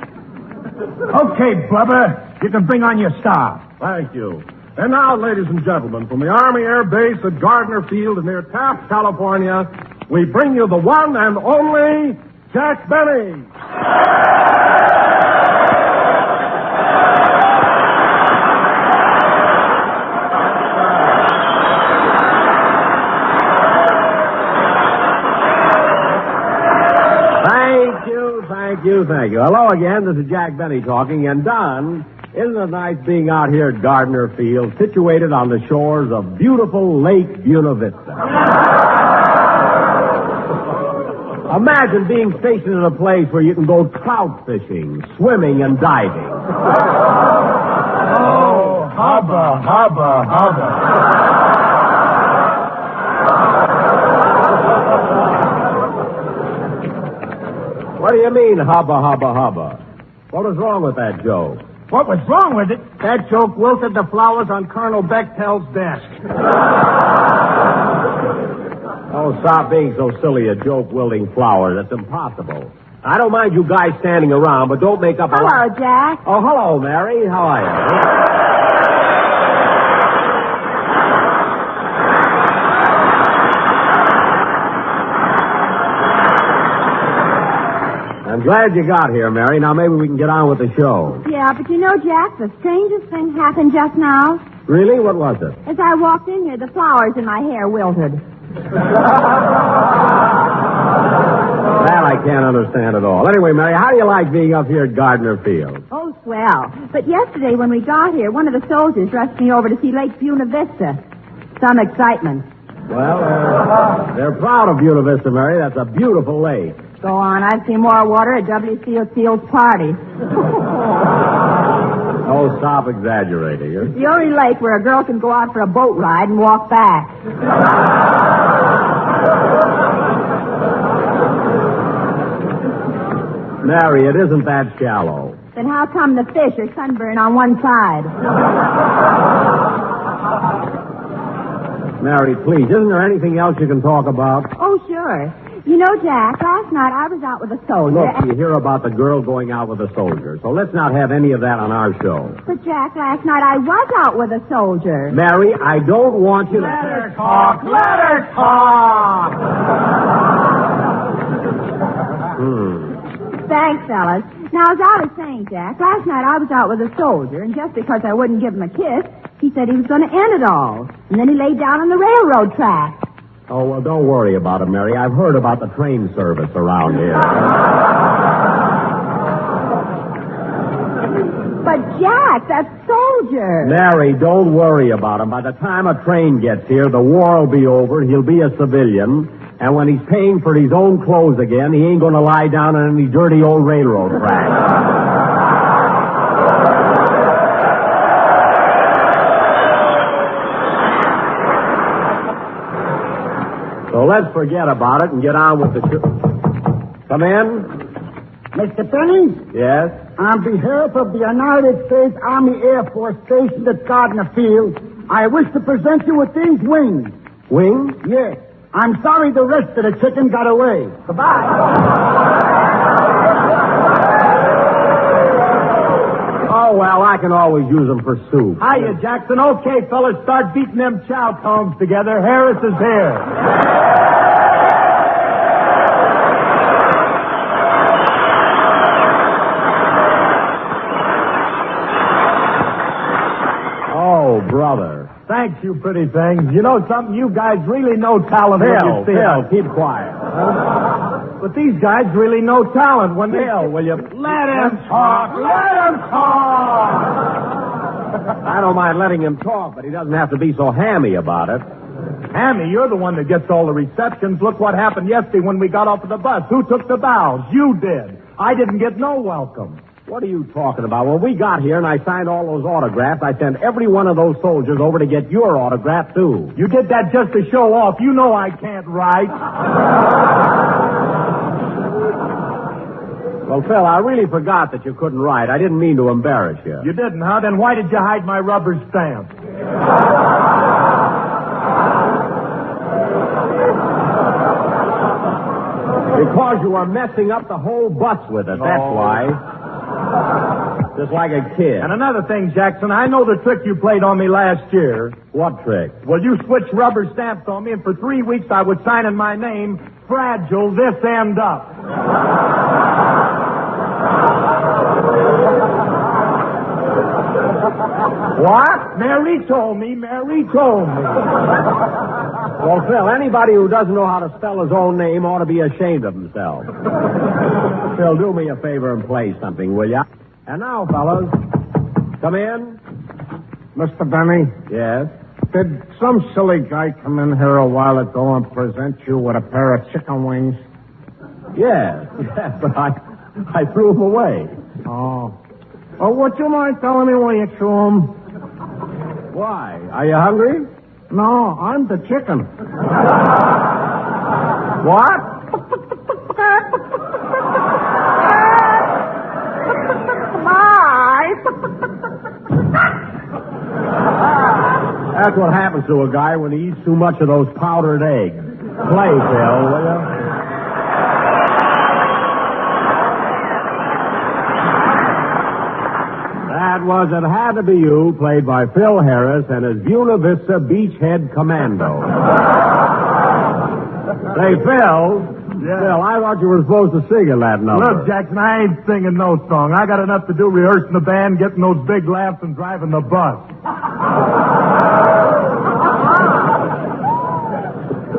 Okay, Blubber, you can bring on your star. Thank you. And now, ladies and gentlemen, from the Army Air Base at Gardner Field near Taft, California, we bring you the one and only Jack Benny. Thank you. Hello again. This is Jack Benny talking. And Don, isn't it nice being out here at Gardner Field, situated on the shores of beautiful Lake Buena Vista? Imagine being stationed in a place where you can go trout fishing, swimming, and diving. Oh, hubba, hubba, hubba. What do you mean, hubba, hubba, hubba? What was wrong with that joke? What was wrong with it? That joke wilted the flowers on Colonel Bechtel's desk. Oh, stop being so silly, a joke wielding flower. That's impossible. I don't mind you guys standing around, but don't make up a... Hello, Jack. Oh, hello, Mary. How are you? I'm glad you got here, Mary. Now maybe we can get on with the show. Yeah, but you know, Jack, the strangest thing happened just now. Really? What was it? As I walked in here, the flowers in my hair wilted. That I can't understand at all. Anyway, Mary, how do you like being up here at Gardner Field? Oh, swell. But yesterday when we got here, one of the soldiers rushed me over to see Lake Buena Vista. Some excitement. Well, they're proud of Buena Vista, Mary. That's a beautiful lake. Go on. I've seen more water at W.C. Field's party. Oh, stop exaggerating. It's the only lake where a girl can go out for a boat ride and walk back. Mary, it isn't that shallow. Then how come the fish are sunburned on one side? Mary, please, isn't there anything else you can talk about? Oh, sure. You know, Jack, last night I was out with a soldier. Look, you hear about the girl going out with a soldier, so let's not have any of that on our show. But, Jack, last night I was out with a soldier. Mary, I don't want you to... Let her talk! Let her talk! Thanks, fellas. Now, as I was saying, Jack, last night I was out with a soldier, and just because I wouldn't give him a kiss, he said he was going to end it all. And then he laid down on the railroad track. Oh, well, don't worry about it, Mary. I've heard about the train service around here. But, Jack, that soldier. Mary, don't worry about him. By the time a train gets here, the war will be over. He'll be a civilian. And when he's paying for his own clothes again, he ain't going to lie down on any dirty old railroad track. So let's forget about it and get on with the show. Come in. Mr. Penny? Yes? On behalf of the United States Army Air Force stationed at Gardner Field, I wish to present you with these wings. Wings? Yes. I'm sorry the rest of the chicken got away. Goodbye. Oh, well, I can always use them for soup. Hiya, Jackson. Okay, fellas, start beating them chow tongs together. Harris is here. Oh, brother. Thanks, you pretty things. You know something? You guys really know talent when you see it. Phil, keep quiet. But these guys really know talent when they... Phil, will you... Let him talk. Let him talk. I don't mind letting him talk, but he doesn't have to be so hammy about it. Hammy, you're the one that gets all the receptions. Look what happened yesterday when we got off of the bus. Who took the bows? You did. I didn't get no welcome. What are you talking about? When we got here and I signed all those autographs, I sent every one of those soldiers over to get your autograph, too. You did that just to show off. You know I can't write. Well, Phil, I really forgot that you couldn't write. I didn't mean to embarrass you. You didn't, huh? Then why did you hide my rubber stamp? Because you were messing up the whole bus with it, that's why. Just like a kid. And another thing, Jackson, I know the trick you played on me last year. What trick? Well, you switched rubber stamps on me, and for 3 weeks I was signing my name, Fragile This End Up. What? Mary told me. Well, Phil, anybody who doesn't know how to spell his own name ought to be ashamed of himself. Phil, do me a favor and play something, will ya? And now, fellas, come in. Mr. Benny? Yes? Did some silly guy come in here a while ago and present you with a pair of chicken wings? Yes, but I threw them away. Oh. Oh, would you mind telling me where you threw them? Why? Are you hungry? No, I'm the chicken. What? That's what happens to a guy when he eats too much of those powdered eggs. Play, Phil, will you? That was It Had to Be You, played by Phil Harris and his Buena Vista Beachhead Commando. Say, Phil. Yeah. Phil, I thought you were supposed to sing in that number. Look, Jackson, I ain't singing no song. I got enough to do rehearsing the band, getting those big laughs, and driving the bus.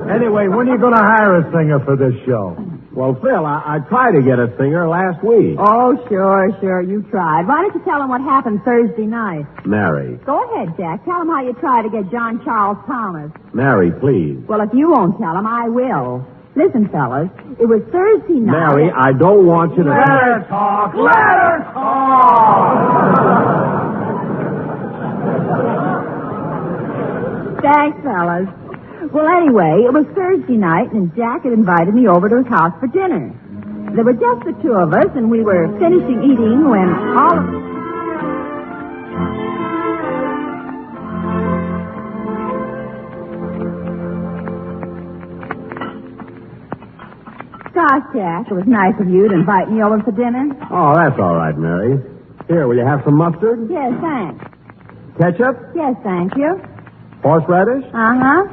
Anyway, when are you going to hire a singer for this show? Well, Phil, I tried to get a singer last week. Oh, sure. You tried. Why don't you tell him what happened Thursday night? Mary. Go ahead, Jack. Tell him how you tried to get John Charles Thomas. Mary, please. Well, if you won't tell him, I will. Listen, fellas, it was Thursday night. Mary, I don't want you to... Let her talk! Let her talk! Thanks, fellas. Well, anyway, it was Thursday night, and Jack had invited me over to his house for dinner. There were just the two of us, and we were finishing eating when all of... Gosh, Jack, it was nice of you to invite me over for dinner. Oh, that's all right, Mary. Here, will you have some mustard? Yes, thanks. Ketchup? Yes, thank you. Horseradish? Uh-huh.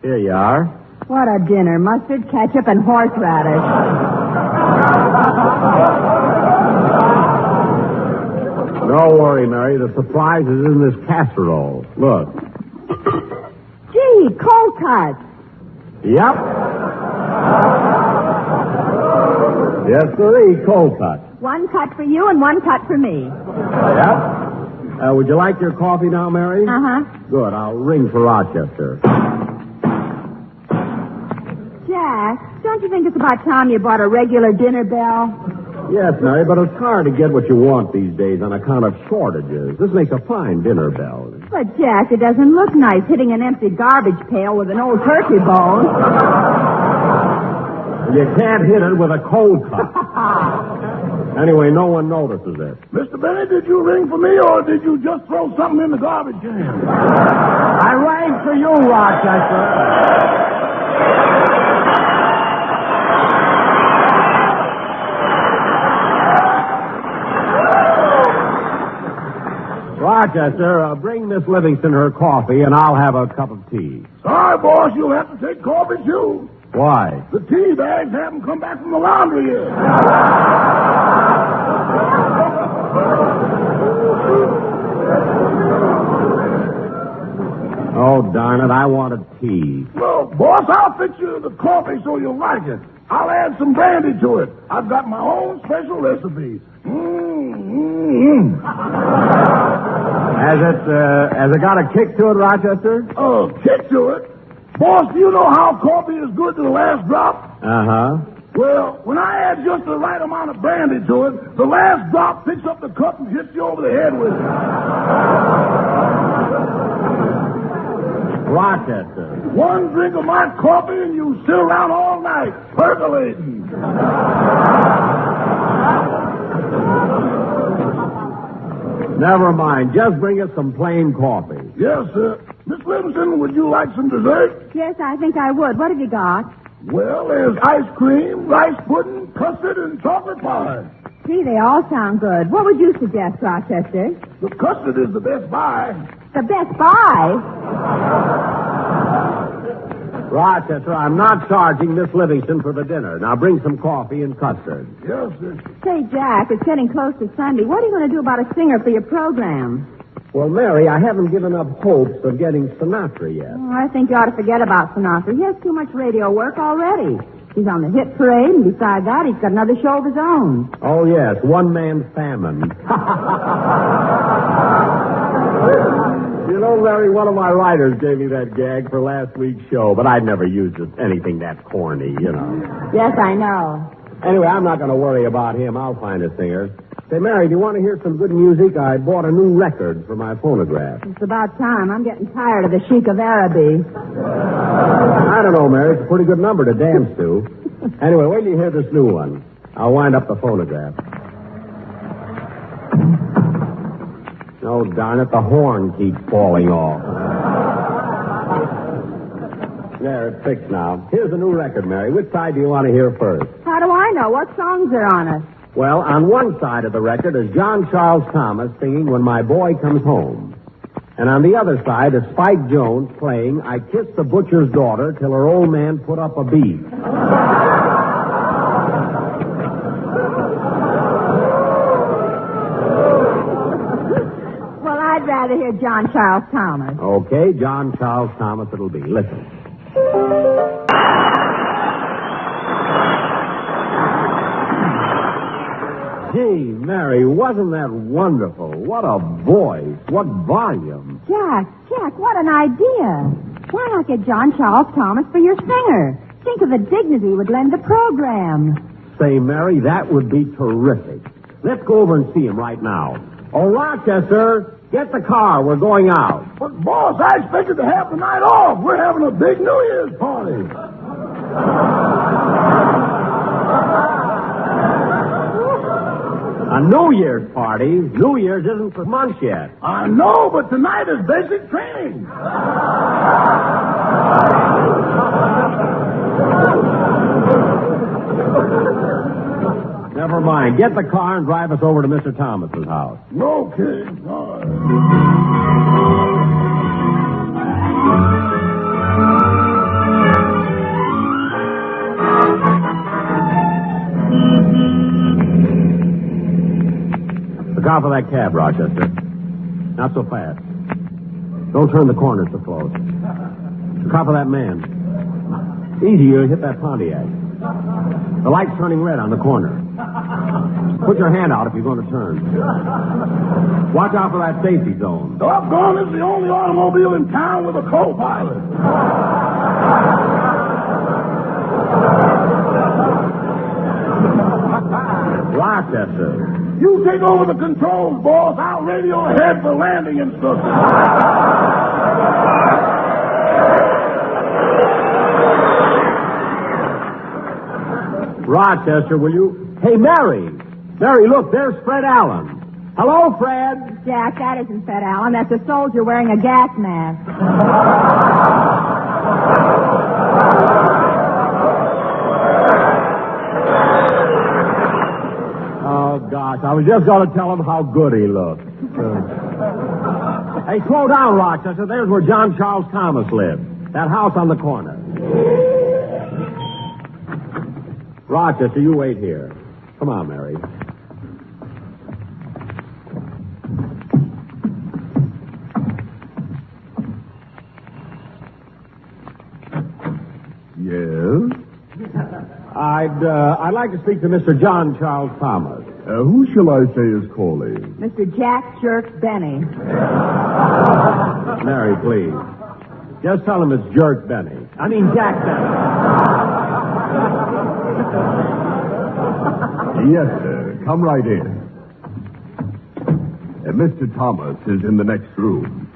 Here you are. What a dinner. Mustard, ketchup, and horseradish. Don't worry, Mary. The surprise is in this casserole. Look. Gee, cold cuts. Yep. Yes, sirree, cold cut. One cut for you and one cut for me. Yeah? Would you like your coffee now, Mary? Uh-huh. Good. I'll ring for Rochester. Jack, don't you think it's about time you bought a regular dinner bell? Yes, Mary, but it's hard to get what you want these days on account of shortages. This makes a fine dinner bell. But, Jack, it doesn't look nice hitting an empty garbage pail with an old turkey bone. You can't hit it with a cold cup. Anyway, no one notices it. Mr. Benny, did you ring for me, or did you just throw something in the garbage can? I rang for you, Rochester. Rochester, bring Miss Livingston her coffee, and I'll have a cup of tea. Sorry, boss, you'll have to take coffee, too. Why? The tea bags haven't come back from the laundry yet. Oh, darn it, I wanted tea. Well, boss, I'll fix you the coffee so you'll like it. I'll add some brandy to it. I've got my own special recipe. Has it got a kick to it, Rochester? Oh, kick to it? Boss, do you know how coffee is good to the last drop? Uh-huh. Well, when I add just the right amount of brandy to it, the last drop picks up the cup and hits you over the head with it. Rochester. One drink of my coffee and you sit around all night, percolating. Never mind. Just bring us some plain coffee. Yes, sir. Miss Livingston, would you like some dessert? Yes, I think I would. What have you got? Well, there's ice cream, rice pudding, custard, and chocolate pie. Gee, they all sound good. What would you suggest, Rochester? The custard is the best buy. The best buy? Rochester, I'm not charging Miss Livingston for the dinner. Now bring some coffee and custard. Yes, sir. Say, Jack, it's getting close to Sunday. What are you going to do about a singer for your program? Well, Mary, I haven't given up hopes of getting Sinatra yet. Oh, I think you ought to forget about Sinatra. He has too much radio work already. He's on the hit parade, and besides that, he's got another show of his own. Oh, yes, one man famine. You know, Larry, one of my writers gave me that gag for last week's show, but I'd never used anything that corny, you know. Yes, I know. Anyway, I'm not going to worry about him. I'll find a singer. Say, Mary, do you want to hear some good music? I bought a new record for my phonograph. It's about time. I'm getting tired of the Sheik of Araby. I don't know, Mary. It's a pretty good number to dance to. Anyway, wait till you hear this new one. I'll wind up the phonograph. Oh, darn it, the horn keeps falling off. There, it's fixed now. Here's a new record, Mary. Which side do you want to hear first? How do I know? What songs are on it? Well, on one side of the record is John Charles Thomas singing When My Boy Comes Home. And on the other side is Spike Jones playing I Kissed the Butcher's Daughter Till Her Old Man Put Up a Beef. Well, I'd rather hear John Charles Thomas. Okay, John Charles Thomas it'll be. Listen. Gee, Mary, wasn't that wonderful? What a voice. What volume. Jack, what an idea. Why not get John Charles Thomas for your singer? Think of the dignity it would lend the program. Say, Mary, that would be terrific. Let's go over and see him right now. Oh, Rochester, get the car. We're going out. But, boss, I expected to have the night off. We're having a big New Year's party. A New Year's party? New Year's isn't for months yet. I know, but tonight is basic training. Never mind. Get the car and drive us over to Mr. Thomas's house. Okay. All right. Look out for that cab, Rochester. Not so fast. Don't turn the corners so close. Look out for that man. Easy, you'll hit that Pontiac. The light's turning red on the corner. Put your hand out if you're going to turn. Watch out for that safety zone. Doggone, it's the only automobile in town with a co-pilot. Rochester. You take over the controls, boss. I'll radio ahead for landing instructions. Rochester, will you? Hey, Mary. Mary, look, there's Fred Allen. Hello, Fred. Jack, that isn't Fred Allen. That's a soldier wearing a gas mask. Oh, gosh, I was just going to tell him how good he looked. Hey, slow down, Rochester. There's where John Charles Thomas lived. That house on the corner. Rochester, you wait here. Come on, Mary. Yes? I'd like to speak to Mr. John Charles Thomas. Who shall I say is calling? Mr. Jack Jerk Benny. Mary, please. Just tell him it's Jerk Benny. I mean, Jack Benny. Yes, sir. Come right in. Mr. Thomas is in the next room.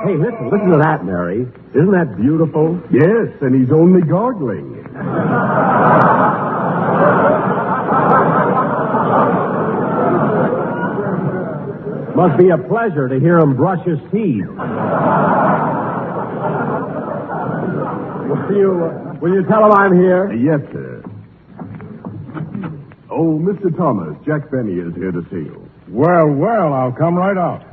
Hey, listen to that, Mary. Isn't that beautiful? Yes, and he's only gargling. Must be a pleasure to hear him brush his teeth. Will you tell him I'm here? Yes, sir. Oh, Mr. Thomas, Jack Benny is here to see you. Well, I'll come right out.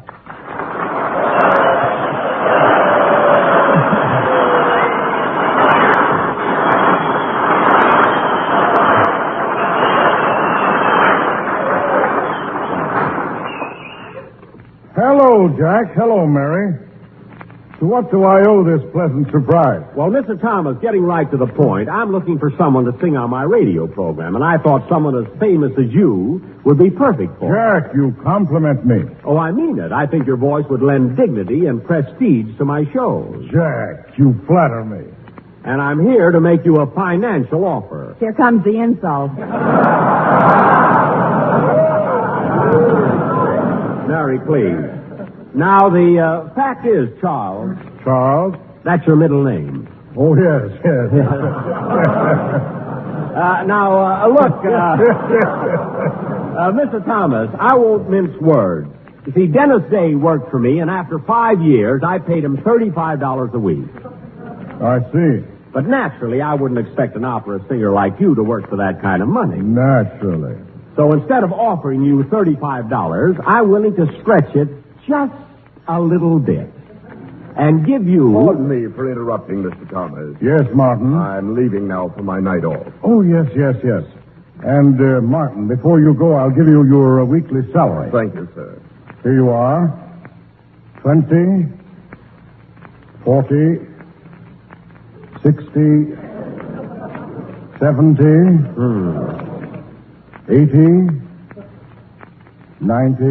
Hello, Jack. Hello, Mary. To what do I owe this pleasant surprise? Well, Mr. Thomas, getting right to the point, I'm looking for someone to sing on my radio program, and I thought someone as famous as you would be perfect for it. Jack, you compliment me. Oh, I mean it. I think your voice would lend dignity and prestige to my shows. Jack, you flatter me. And I'm here to make you a financial offer. Here comes the insult. Mary, please. Now, the fact is, Charles. Charles? That's your middle name. Oh, yes. Look, Mr. Thomas, I won't mince words. You see, Dennis Day worked for me, and after 5 years, I paid him $35 a week. I see. But naturally, I wouldn't expect an opera singer like you to work for that kind of money. Naturally. So instead of offering you $35, I'm willing to stretch it just a little bit and give you... Pardon me for interrupting, Mr. Thomas. Yes, Martin? I'm leaving now for my night off. Oh, yes. And, Martin, before you go, I'll give you your weekly salary. Thank you, sir. Here you are. 20, 40, 60, 70, 80, 90,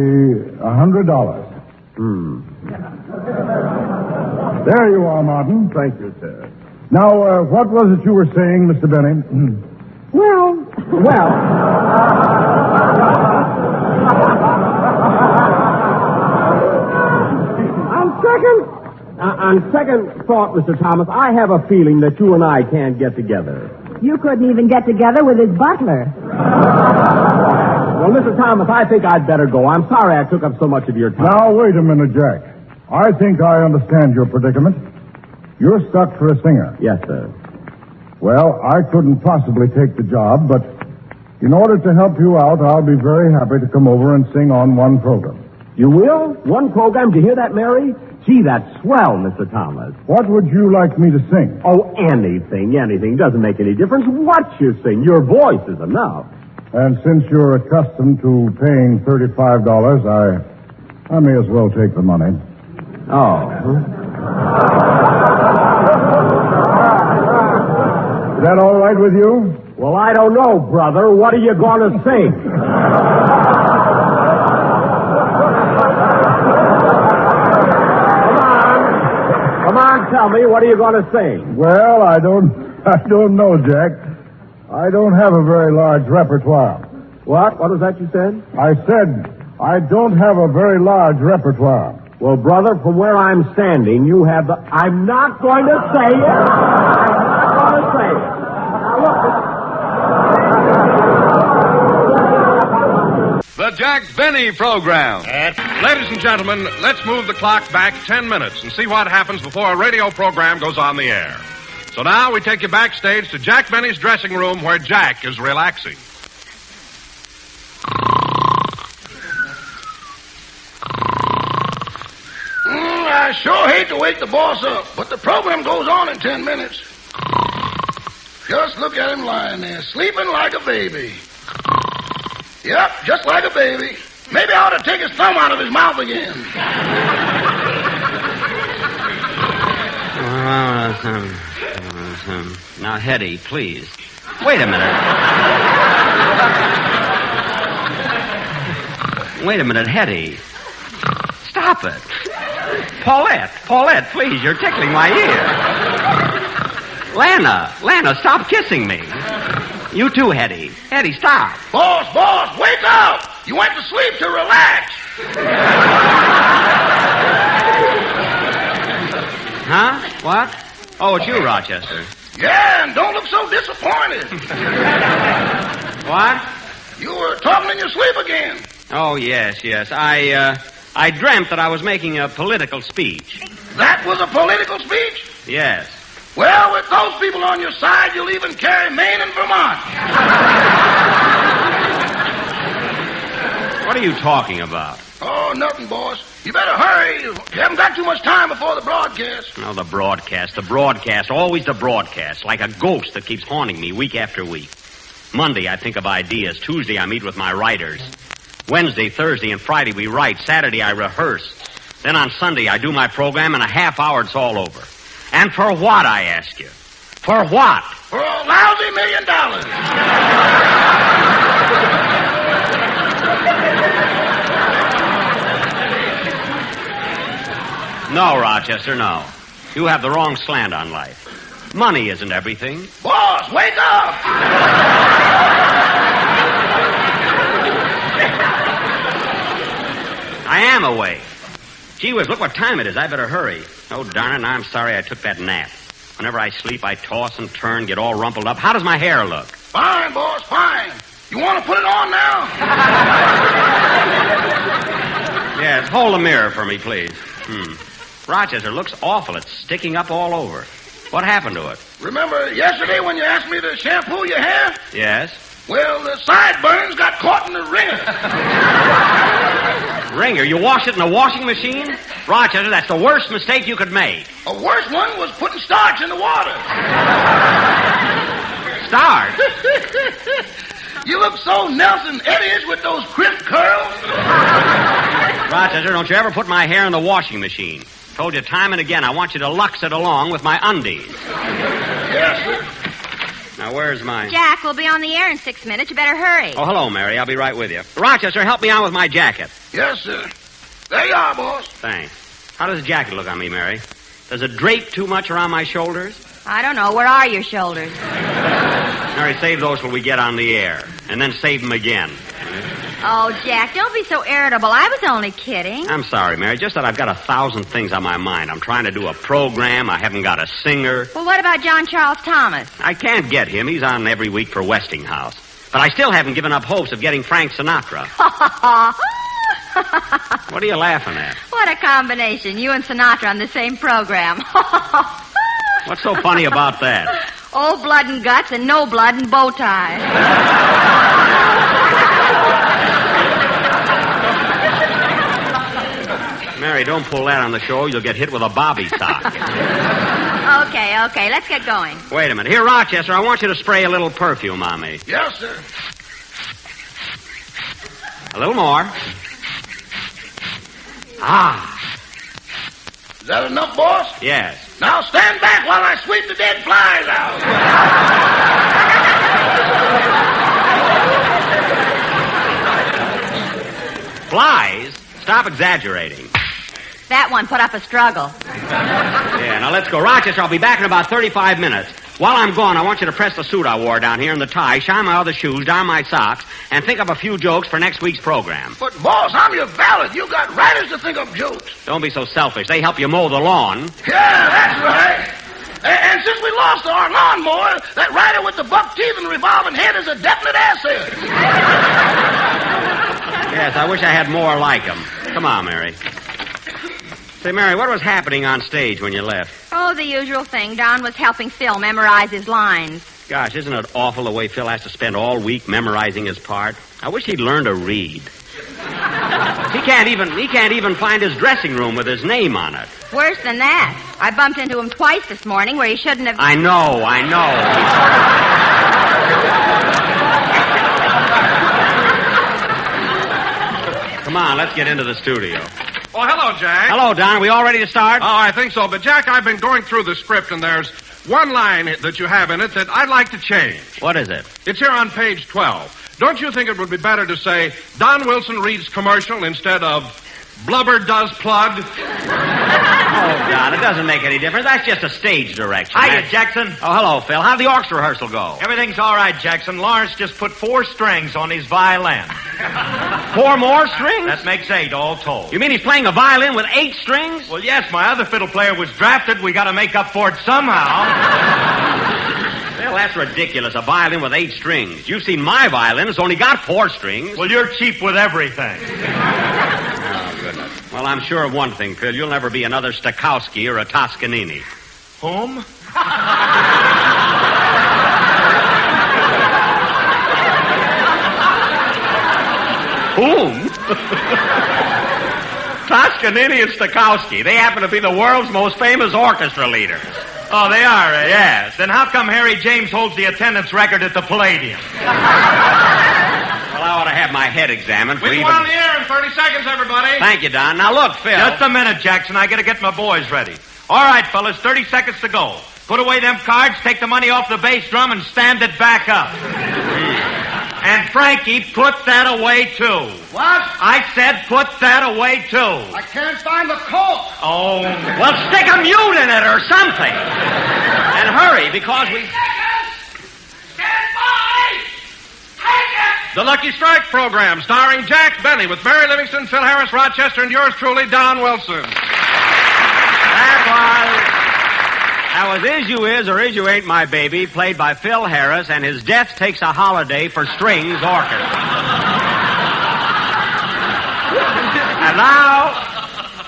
$100. There you are, Martin. Thank you, sir. Now, what was it you were saying, Mr. Benny? Well. On second thought, Mr. Thomas, I have a feeling that you and I can't get together. You couldn't even get together with his butler. Well, Mr. Thomas, I think I'd better go. I'm sorry I took up so much of your time. Now, wait a minute, Jack. I think I understand your predicament. You're stuck for a singer. Yes, sir. Well, I couldn't possibly take the job, but in order to help you out, I'll be very happy to come over and sing on one program. You will? One program? Did you hear that, Mary? Gee, that's swell, Mr. Thomas. What would you like me to sing? Oh, anything. Doesn't make any difference what you sing. Your voice is enough. And since you're accustomed to paying $35, I may as well take the money. Oh. that all right with you? Well, I don't know, brother. What are you going to sing? Come on, tell me, what are you going to sing? Well, I don't know, Jack. I don't have a very large repertoire. What? What was that you said? I said I don't have a very large repertoire. Well, brother, from where I'm standing, you have the... I'm not going to say it. I'm not going to say it. Now, look. The Jack Benny Program. Ladies and gentlemen, let's move the clock back 10 minutes and see what happens before a radio program goes on the air. So now we take you backstage to Jack Benny's dressing room where Jack is relaxing. I sure hate to wake the boss up, but the program goes on in 10 minutes. Just look at him lying there, sleeping like a baby. Yep, just like a baby. Maybe I ought to take his thumb out of his mouth again. Now, Hetty, please. Wait a minute. Wait a minute, Hetty. Stop it. Paulette, please, you're tickling my ear. Lana, stop kissing me. You too, Hetty. Hetty, stop. Boss, wake up! You went to sleep to relax. Huh? What? Oh, it's you, Rochester. Yeah, and don't look so disappointed. What? You were talking in your sleep again. Oh, yes. I dreamt that I was making a political speech. That was a political speech? Yes. Well, with those people on your side, you'll even carry Maine and Vermont. What are you talking about? Oh, nothing, boss. You better hurry. You haven't got too much time before the broadcast. No, the broadcast, always the broadcast, like a ghost that keeps haunting me week after week. Monday, I think of ideas. Tuesday, I meet with my writers. Wednesday, Thursday, and Friday, we write. Saturday, I rehearse. Then on Sunday, I do my program. In a half hour, it's all over. And for what, I ask you? For what? For a lousy $1 million. No, Rochester, no. You have the wrong slant on life. Money isn't everything. Boss, wake up! I am awake. Gee whiz, look what time it is. I better hurry. Oh, darn it, I'm sorry I took that nap. Whenever I sleep, I toss and turn, get all rumpled up. How does my hair look? Fine, boss, fine. You want to put it on now? Yes, hold the mirror for me, please. Rochester, looks awful. It's sticking up all over. What happened to it? Remember yesterday when you asked me to shampoo your hair? Yes. Well, the sideburns got caught in the wringer. Wringer? You wash it in a washing machine? Rochester, that's the worst mistake you could make. A worse one was putting starch in the water. Starch? You look so Nelson Eddish with those crisp curls. Rochester, don't you ever put my hair in the washing machine. Told you time and again, I want you to lux it along with my undies. Yes, sir. Now, where's mine? Jack, we'll be on the air in 6 minutes. You better hurry. Oh, hello, Mary. I'll be right with you. Rochester, help me out with my jacket. Yes, sir. There you are, boss. Thanks. How does the jacket look on me, Mary? Does it drape too much around my shoulders? I don't know. Where are your shoulders? Mary, save those till we get on the air. And then save them again. Oh, Jack, don't be so irritable. I was only kidding. I'm sorry, Mary. Just that I've got 1,000 things on my mind. I'm trying to do a program. I haven't got a singer. Well, what about John Charles Thomas? I can't get him. He's on every week for Westinghouse. But I still haven't given up hopes of getting Frank Sinatra. What are you laughing at? What a combination. You and Sinatra on the same program. What's so funny about that? Old blood and guts and no blood and bow tie. Mary, don't pull that on the show. You'll get hit with a bobby sock. Okay. Let's get going. Wait a minute. Here, Rochester, I want you to spray a little perfume on me. Yes, sir. A little more. Ah. Is that enough, boss? Yes. Now stand back while I sweep the dead flies out. Flies? Stop exaggerating. That one put up a struggle. Yeah, now let's go. Rochester, I'll be back in about 35 minutes. While I'm gone, I want you to press the suit I wore down here and the tie, shine my other shoes, darn my socks, and think up a few jokes for next week's program. But, boss, I'm your valet. You got writers to think up jokes. Don't be so selfish. They help you mow the lawn. Yeah, that's right. And since we lost our lawnmower, that rider with the buck teeth and revolving head is a definite asset. Yes, I wish I had more like him. Come on, Mary. Say, Mary, what was happening on stage when you left? Oh, the usual thing. Don was helping Phil memorize his lines. Gosh, isn't it awful the way Phil has to spend all week memorizing his part? I wish he'd learn to read. He can't even find his dressing room with his name on it. Worse than that. I bumped into him twice this morning where he shouldn't have... I know. Come on, let's get into the studio. Oh, hello, Jack. Hello, Don. Are we all ready to start? Oh, I think so. But, Jack, I've been going through the script, and there's one line that you have in it that I'd like to change. What is it? It's here on page 12. Don't you think it would be better to say, Don Wilson reads commercial instead of blubber does plug? Oh, Don, it doesn't make any difference. That's just a stage direction. Hiya, Jackson. Oh, hello, Phil. How'd the orchestra rehearsal go? Everything's all right, Jackson. Lawrence just put 4 strings on his violin. 4 more strings? That makes 8 all told. You mean he's playing a violin with 8 strings? Well, yes, my other fiddle player was drafted. We got to make up for it somehow. Well, that's ridiculous. A violin with 8 strings. You've seen my violin. It's only got 4 strings. Well, you're cheap with everything. Oh, goodness. Well, I'm sure of one thing, Phil. You'll never be another Stokowski or a Toscanini. Whom? Whom? Toscanini and Stokowski. They happen to be the world's most famous orchestra leaders. Oh, they are, eh? Yes. Then how come Harry James holds the attendance record at the Palladium? Well, I ought to have my head examined for We even... go on the air in 30 seconds, everybody. Thank you, Don. Now, look, Phil. Just a minute, Jackson. I got to get my boys ready. All right, fellas, 30 seconds to go. Put away them cards, take the money off the bass drum, and stand it back up. And Frankie, put that away, too. What? I said put that away, too. I can't find the Colt. Oh. Well, stick a mute in it or something. And hurry, because we... Stand by! Take it! The Lucky Strike program, starring Jack Benny with Mary Livingston, Phil Harris, Rochester, and yours truly, Don Wilson. That was Is You Is or Is You Ain't My Baby, played by Phil Harris, and his Death Takes a Holiday for Strings Orchestra.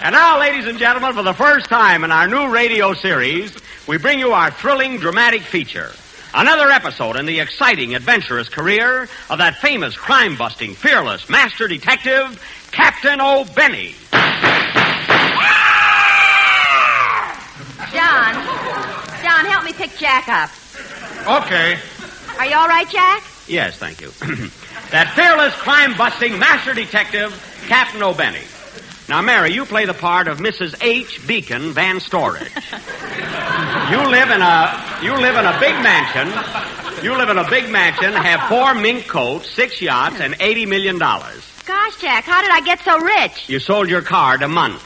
And now, ladies and gentlemen, for the first time in our new radio series, we bring you our thrilling, dramatic feature. Another episode in the exciting, adventurous career of that famous crime-busting, fearless master detective, Captain O'Benny. John, help me pick Jack up. Okay. Are you all right, Jack? Yes, thank you. That fearless, crime-busting master detective, Captain O'Benny. Now, Mary, you play the part of Mrs. H. Beacon Van Storage. You live in a big mansion. Have 4 mink coats, 6 yachts, and $80 million. Gosh, Jack, how did I get so rich? You sold your car to Muntz.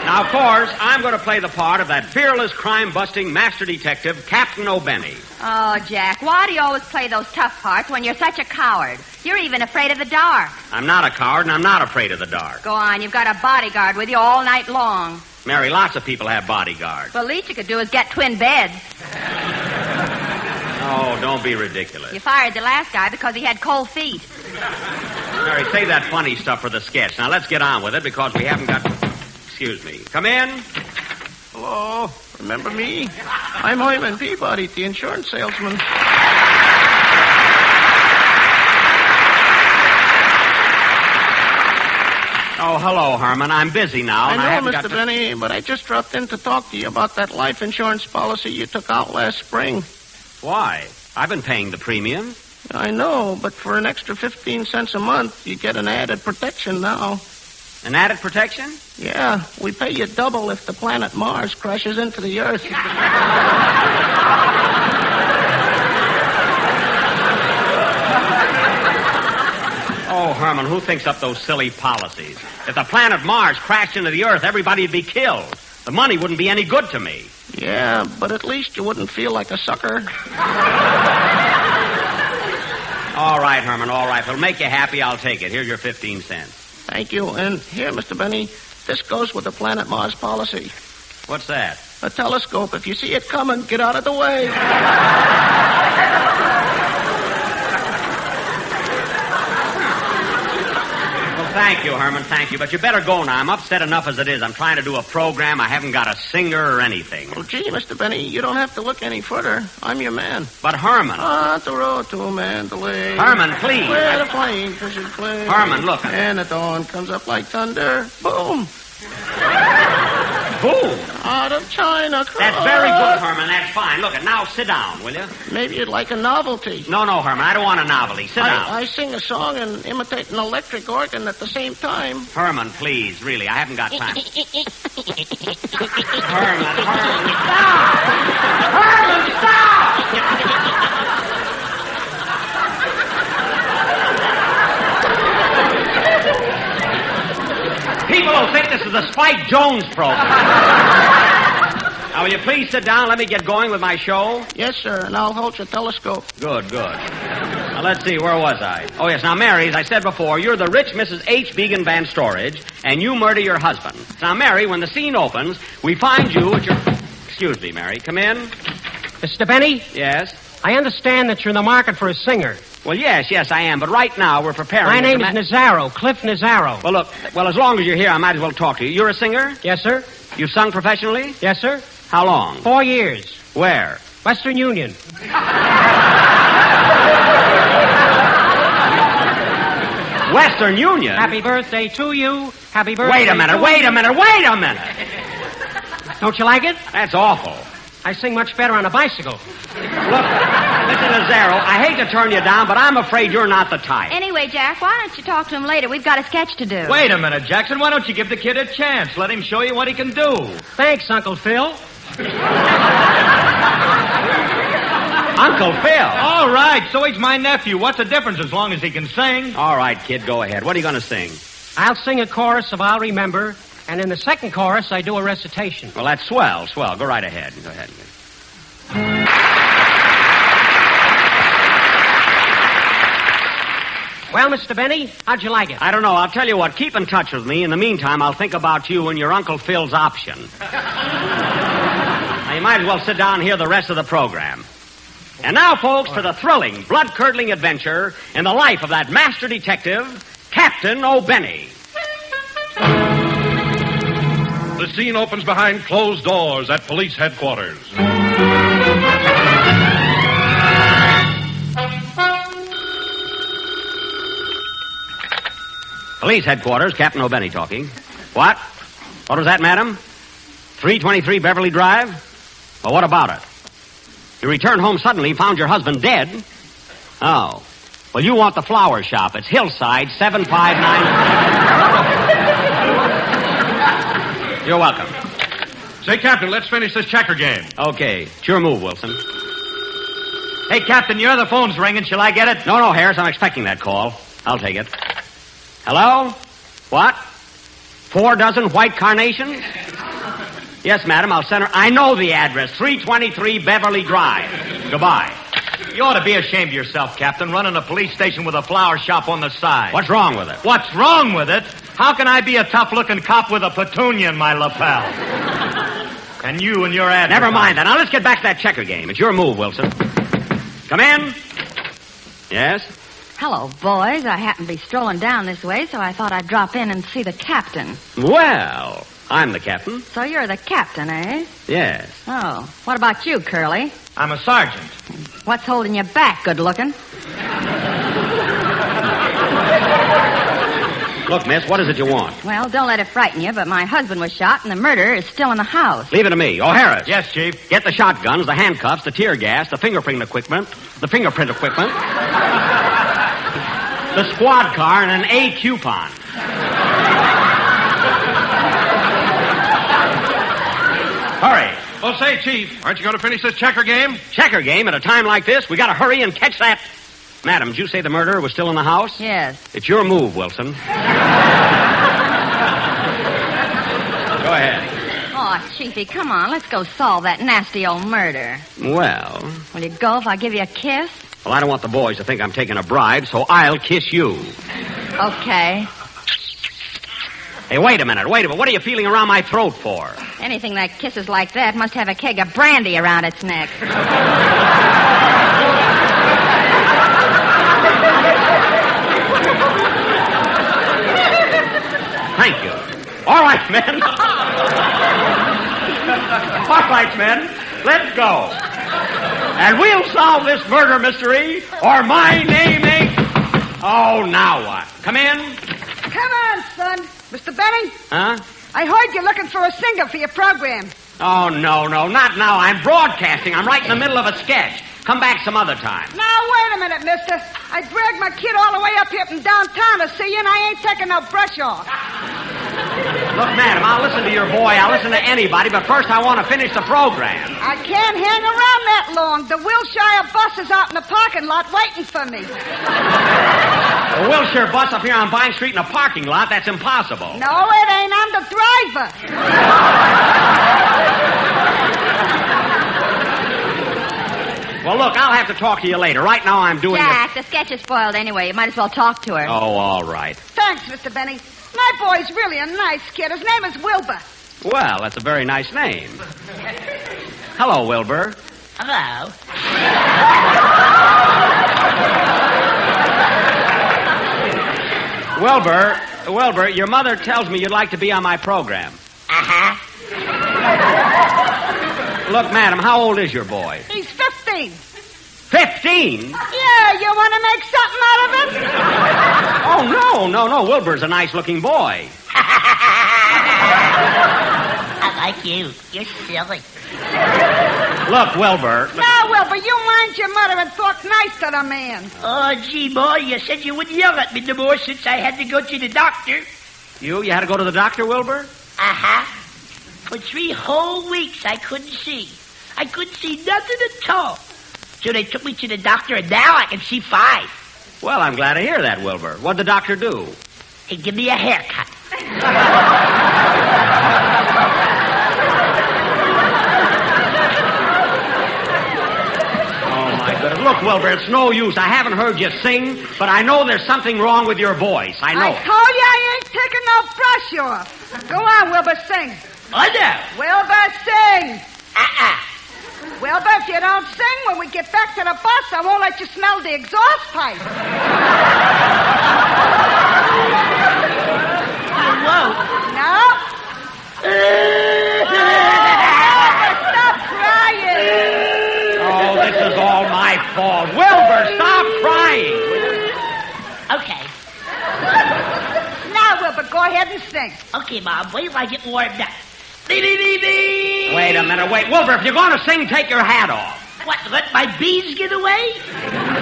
Now, of course, I'm going to play the part of that fearless, crime-busting master detective, Captain O'Benny. Oh, Jack, why do you always play those tough parts when you're such a coward? You're even afraid of the dark. I'm not a coward, and I'm not afraid of the dark. Go on, you've got a bodyguard with you all night long. Mary, lots of people have bodyguards. Well, the least you could do is get twin beds. Oh, don't be ridiculous. You fired the last guy because he had cold feet. Mary, save that funny stuff for the sketch. Now, let's get on with it because we haven't got... Excuse me. Come in. Hello. Remember me? I'm Hyman Peabody, the insurance salesman. Oh, hello, Herman. I'm busy now. And I know, Mr. Benny, but I just dropped in to talk to you about that life insurance policy you took out last spring. Why? I've been paying the premium. I know, but for an extra 15 cents a month, you get an added protection now. An added protection? Yeah, we pay you double if the planet Mars crashes into the Earth. Oh, Herman, who thinks up those silly policies? If the planet Mars crashed into the Earth, everybody'd be killed. The money wouldn't be any good to me. Yeah, but at least you wouldn't feel like a sucker. All right, Herman, all right. If it'll make you happy, I'll take it. Here's your 15 cents. Thank you. And here, Mr. Benny, this goes with the Planet Mars policy. What's that? A telescope. If you see it coming, get out of the way. Well, thank you, Herman, thank you. But you better go now. I'm upset enough as it is. I'm trying to do a program. I haven't got a singer or anything. Well, gee, Mr. Benny, you don't have to look any further. I'm your man. But Herman... On the road to Mandalay. Herman, please. Where the plane pushes play. Herman, look. And the dawn comes up like thunder. Boom. Boom. Out of China. That's very good, Herman. That's fine. Look, now sit down, will you? Maybe you'd like a novelty. No, Herman. I don't want a novelty. Sit down. I sing a song and imitate an electric organ at the same time. Herman, please. Really, I haven't got time. Herman, stop! People will think this is the Spike Jones program. Now, will you please sit down? Let me get going with my show. Yes, sir, and I'll hold your telescope. Good. Now, let's see. Where was I? Oh, yes. Now, Mary, as I said before, you're the rich Mrs. H. Began Van Storage, and you murder your husband. Now, Mary, when the scene opens, we find you at your... Excuse me, Mary. Come in. Mr. Benny? Yes? I understand that you're in the market for a singer. Well, yes, I am. But right now, we're preparing... My name is Nazaro, Cliff Nazaro. Well, look, as long as you're here, I might as well talk to you. You're a singer? Yes, sir. You've sung professionally? Yes, sir. How long? 4 years. Where? Western Union. Western Union? Happy birthday to you. Happy birthday. Wait a minute. Don't you like it? That's awful. I sing much better on a bicycle. Look, Mr. Nazaro, I hate to turn you down, but I'm afraid you're not the type. Anyway, Jack, why don't you talk to him later? We've got a sketch to do. Wait a minute, Jackson. Why don't you give the kid a chance? Let him show you what he can do. Thanks, Uncle Phil. Uncle Phil? All right, so he's my nephew. What's the difference as long as he can sing? All right, kid, go ahead. What are you going to sing? I'll sing a chorus of I'll Remember, and in the second chorus, I do a recitation. Well, that's swell. Go right ahead. Go ahead. Well, Mr. Benny, how'd you like it? I don't know. I'll tell you what. Keep in touch with me. In the meantime, I'll think about you and your Uncle Phil's option. Now, you might as well sit down and hear the rest of the program. And now, folks, for the thrilling, blood-curdling adventure in the life of that master detective, Captain O'Benny. The scene opens behind closed doors at police headquarters. Police headquarters, Captain O'Benny talking. What? What was that, madam? 323 Beverly Drive? Well, what about it? You returned home suddenly, found your husband dead? Oh. Well, you want the flower shop. It's Hillside, 759... You're welcome. Say, Captain, let's finish this checker game. Okay. It's your move, Wilson. Hey, Captain, your other phone's ringing. Shall I get it? No, Harris. I'm expecting that call. I'll take it. Hello? What? 4 dozen white carnations? Yes, madam, I'll send her. I know the address. 323 Beverly Drive. Goodbye. You ought to be ashamed of yourself, Captain, running a police station with a flower shop on the side. What's wrong with it? What's wrong with it? How can I be a tough-looking cop with a petunia in my lapel? And you and your address. Never mind that. Now, let's get back to that checker game. It's your move, Wilson. Come in. Yes? Hello, boys. I happen to be strolling down this way, so I thought I'd drop in and see the captain. Well, I'm the captain. So you're the captain, eh? Yes. Oh. What about you, Curly? I'm a sergeant. What's holding you back, good looking? Look, miss, what is it you want? Well, don't let it frighten you, but my husband was shot and the murderer is still in the house. Leave it to me. Oh, Harris. Yes, Chief. Get the shotguns, the handcuffs, the tear gas, the fingerprint equipment, the squad car, and an A coupon. Hurry. Well, say, Chief, aren't you going to finish this checker game? Checker game at a time like this? We got to hurry and catch that. Madam, did you say the murderer was still in the house? Yes. It's your move, Wilson. Go ahead. Oh, Chiefy, come on. Let's go solve that nasty old murder. Well. Will you go if I give you a kiss? Well, I don't want the boys to think I'm taking a bribe, so I'll kiss you. Okay. Hey, wait a minute. What are you feeling around my throat for? Anything that kisses like that must have a keg of brandy around its neck. Thank you. All right, men. All right, men. Let's go. And we'll solve this murder mystery, or my name ain't... Oh, now what? Come in. Come on, son. Mr. Benny? Huh? I heard you're looking for a singer for your program. Oh, no, not now. I'm broadcasting. I'm right in the middle of a sketch. Come back some other time. Now, wait a minute, mister. I dragged my kid all the way up here from downtown to see you, and I ain't taking no brush off. Look, madam, I'll listen to your boy. I'll listen to anybody, but first I want to finish the program. I can't hang around that long. The Wilshire bus is out in the parking lot waiting for me. A Wilshire bus up here on Vine Street in a parking lot? That's impossible. No, it ain't. I'm the driver. Well, look, I'll have to talk to you later. Right now I'm doing Jack, the sketch is spoiled anyway. You might as well talk to her. Oh, all right. Thanks, Mr. Benny. My boy's really a nice kid. His name is Wilbur. Well, that's a very nice name. Hello, Wilbur. Hello. Wilbur, your mother tells me you'd like to be on my program. Uh-huh. Look, madam, how old is your boy? He's 15. 15? Yeah, you want to make something out of it? Oh, no. Wilbur's a nice-looking boy. I like you. You're silly. Look, Wilbur. Now, Wilbur, you mind your mother and talk nice to the man. Oh, gee, boy, you said you wouldn't yell at me no more since I had to go to the doctor. You had to go to the doctor, Wilbur? Uh-huh. For 3 whole weeks, I couldn't see. I couldn't see nothing at all. So they took me to the doctor, and now I can see 5. Well, I'm glad to hear that, Wilbur. What'd the doctor do? He gave me a haircut. Oh, my goodness. Look, Wilbur, it's no use. I haven't heard you sing, but I know there's something wrong with your voice. I know. I told you I ain't taking no brush off. Go on, Wilbur, sing. Oh, no. Wilbur, sing. Uh-uh. Wilbur, if you don't sing, when we get back to the bus, I won't let you smell the exhaust pipe. You won't? No. Wilbur, stop crying. Oh, this is all my fault. Wilbur, stop crying. Okay. Now, Wilbur, go ahead and sing. Okay, Mom, wait till I get warmed up. Bee-bee-bee-bee! Wait a minute, Wilbur, if you're going to sing, take your hat off. What, let my bees get away?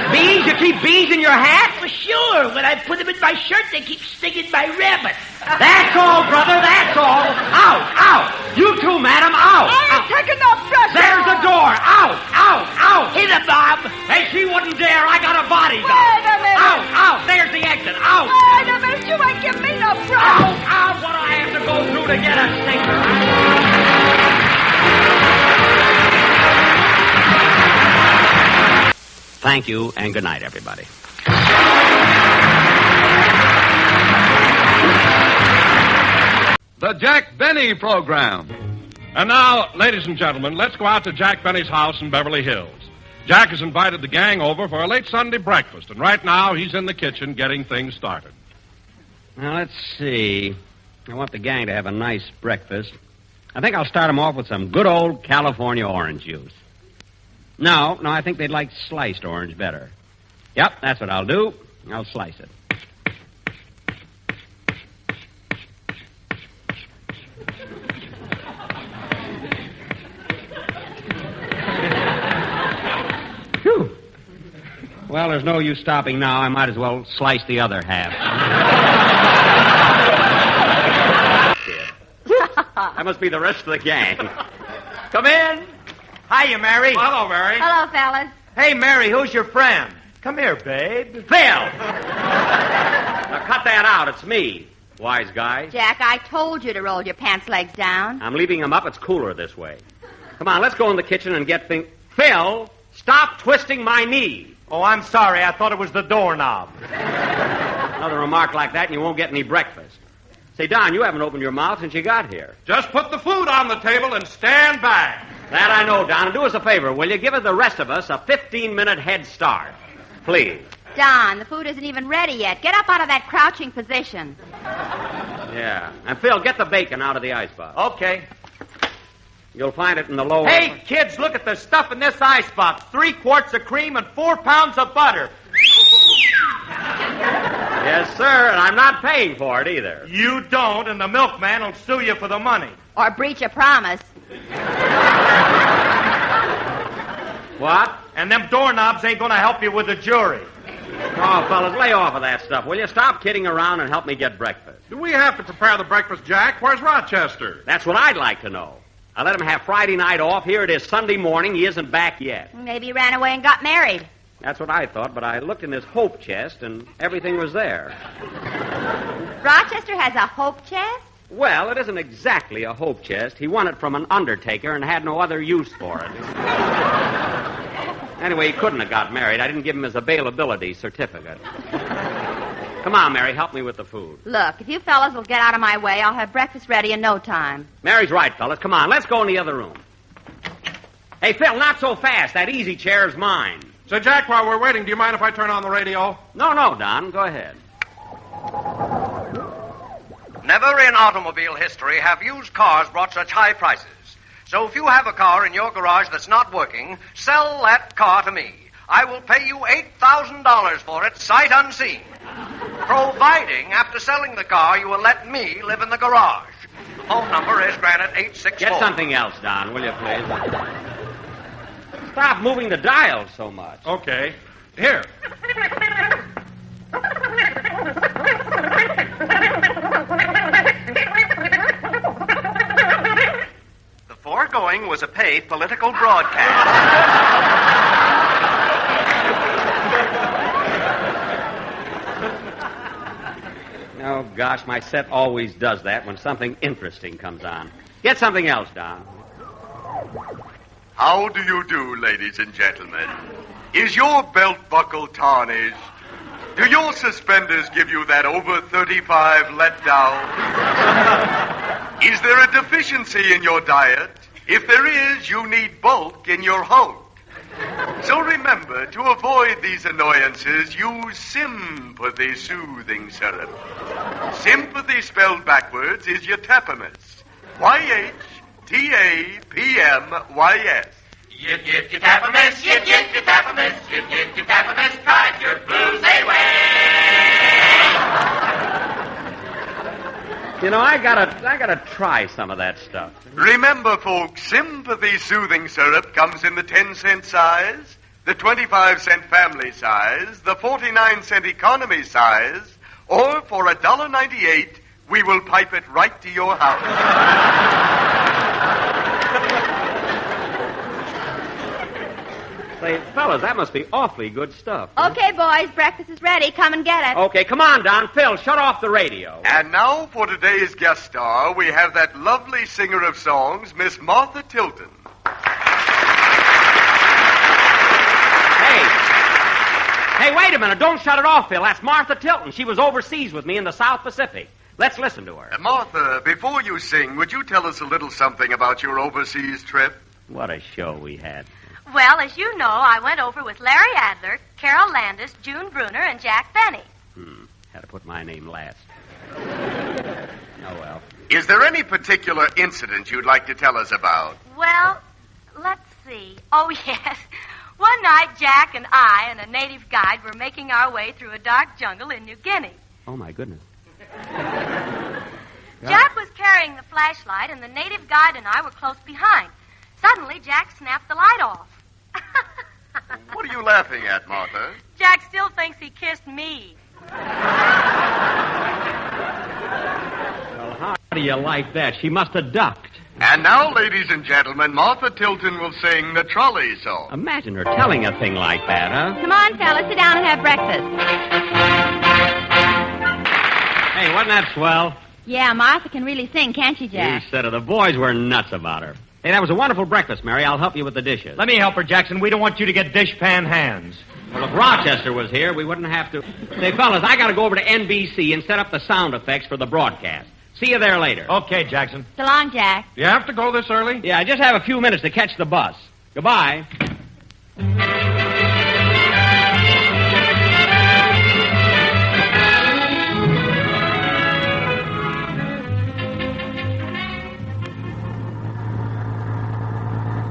Bees? You keep bees in your hat? For sure. When I put them in my shirt, they keep stinging my rabbit. That's all, brother, that's all. Out. You too, madam, out. I ain't taking no brush. There's the door. Out. Hit him, Bob. Hey, she wouldn't dare. I got a bodyguard. Wait a minute. Out. There's the exit. Out. Wait a minute. You ain't give me no brush. Out. What do I have to go through to get a singer? Thank you, and good night, everybody. The Jack Benny Program. And now, ladies and gentlemen, let's go out to Jack Benny's house in Beverly Hills. Jack has invited the gang over for a late Sunday breakfast, and right now he's in the kitchen getting things started. Now, let's see. I want the gang to have a nice breakfast. I think I'll start them off with some good old California orange juice. No, I think they'd like sliced orange better. Yep, that's what I'll do. I'll slice it. Well, there's no use stopping now. I might as well slice the other half. That must be the rest of the gang. Come in. Hiya, Mary. Well, hello, Mary. Hello, fellas. Hey, Mary, who's your friend? Come here, babe. Phil! Now cut that out. It's me, wise guy. Jack, I told you to roll your pants legs down. I'm leaving them up. It's cooler this way. Come on, let's go in the kitchen and get things... Phil, stop twisting my knee. Oh, I'm sorry. I thought it was the doorknob. Another remark like that and you won't get any breakfast. Say, Don, you haven't opened your mouth since you got here. Just put the food on the table and stand back. That I know, Don. Do us a favor, will you? Give the rest of us a 15-minute head start. Please. Don, the food isn't even ready yet. Get up out of that crouching position. Yeah. And, Phil, get the bacon out of the icebox. Okay. You'll find it in the lower... Hey, kids, look at the stuff in this icebox. 3 quarts of cream and 4 pounds of butter. Yes, sir, and I'm not paying for it either. You don't, and the milkman will sue you for the money. Or breach a promise. What? And them doorknobs ain't going to help you with the jury. Oh, fellas, lay off of that stuff, will you? Stop kidding around and help me get breakfast. Do we have to prepare the breakfast, Jack? Where's Rochester? That's what I'd like to know. I let him have Friday night off. Here it is Sunday morning. He isn't back yet. Maybe he ran away and got married. That's what I thought, but I looked in his hope chest, and everything was there. Rochester has a hope chest? Well, it isn't exactly a hope chest. He won it from an undertaker and had no other use for it. Anyway, he couldn't have got married. I didn't give him his availability certificate. Come on, Mary, help me with the food. Look, if you fellas will get out of my way, I'll have breakfast ready in no time. Mary's right, fellas. Come on, let's go in the other room. Hey, Phil, not so fast. That easy chair is mine. So, Jack, while we're waiting, do you mind if I turn on the radio? No, Don. Go ahead. Never in automobile history have used cars brought such high prices. So if you have a car in your garage that's not working, sell that car to me. I will pay you $8,000 for it, sight unseen. Providing, after selling the car, you will let me live in the garage. Phone number is Granite 864. Get something else, Don, will you, please? Stop moving the dial so much. Okay. Here. The foregoing was a paid political broadcast. Oh, gosh, my set always does that when something interesting comes on. Get something else, Don. How do you do, ladies and gentlemen? Is your belt buckle tarnished? Do your suspenders give you that over 35 letdown? Is there a deficiency in your diet? If there is, you need bulk in your hunk. So remember, to avoid these annoyances, use Sympathy soothing syrup. Sympathy spelled backwards is Ytapamus. Y-H-T-A-P-M-Y-S. Ytapamus, Ytapamus, Ytapamus, drive your blues away. You know, I gotta try some of that stuff. Remember, folks, Sympathy soothing syrup comes in the 10-cent size, the 25-cent family size, the 49-cent economy size, or for $1.98, we will pipe it right to your house. Say, fellas, that must be awfully good stuff. Okay, boys, breakfast is ready. Come and get it. Okay, come on, Don. Phil, shut off the radio. And now for today's guest star, we have that lovely singer of songs, Miss Martha Tilton. Hey, wait a minute. Don't shut it off, Phil. That's Martha Tilton. She was overseas with me in the South Pacific. Let's listen to her. Martha, before you sing, would you tell us a little something about your overseas trip? What a show we had. Well, as you know, I went over with Larry Adler, Carol Landis, June Bruner, and Jack Benny. Had to put my name last. Oh, well. Is there any particular incident you'd like to tell us about? Well, let's see. Oh, yes. One night, Jack and I and a native guide were making our way through a dark jungle in New Guinea. Oh, my goodness. Jack was carrying the flashlight, and the native guide and I were close behind. Suddenly, Jack snapped the light off. What are you laughing at, Martha? Jack still thinks he kissed me. Well, how do you like that? She must have ducked. And now, ladies and gentlemen, Martha Tilton will sing the trolley song. Imagine her telling a thing like that, huh? Come on, fellas, sit down and have breakfast. Hey, wasn't that swell? Yeah, Martha can really sing, can't she, Jack? You said it. The boys were nuts about her. Hey, that was a wonderful breakfast, Mary. I'll help you with the dishes. Let me help her, Jackson. We don't want you to get dishpan hands. Well, if Rochester was here, we wouldn't have to. Say, fellas, I got to go over to NBC and set up the sound effects for the broadcast. See you there later. Okay, Jackson. So long, Jack. You have to go this early? Yeah, I just have a few minutes to catch the bus. Goodbye.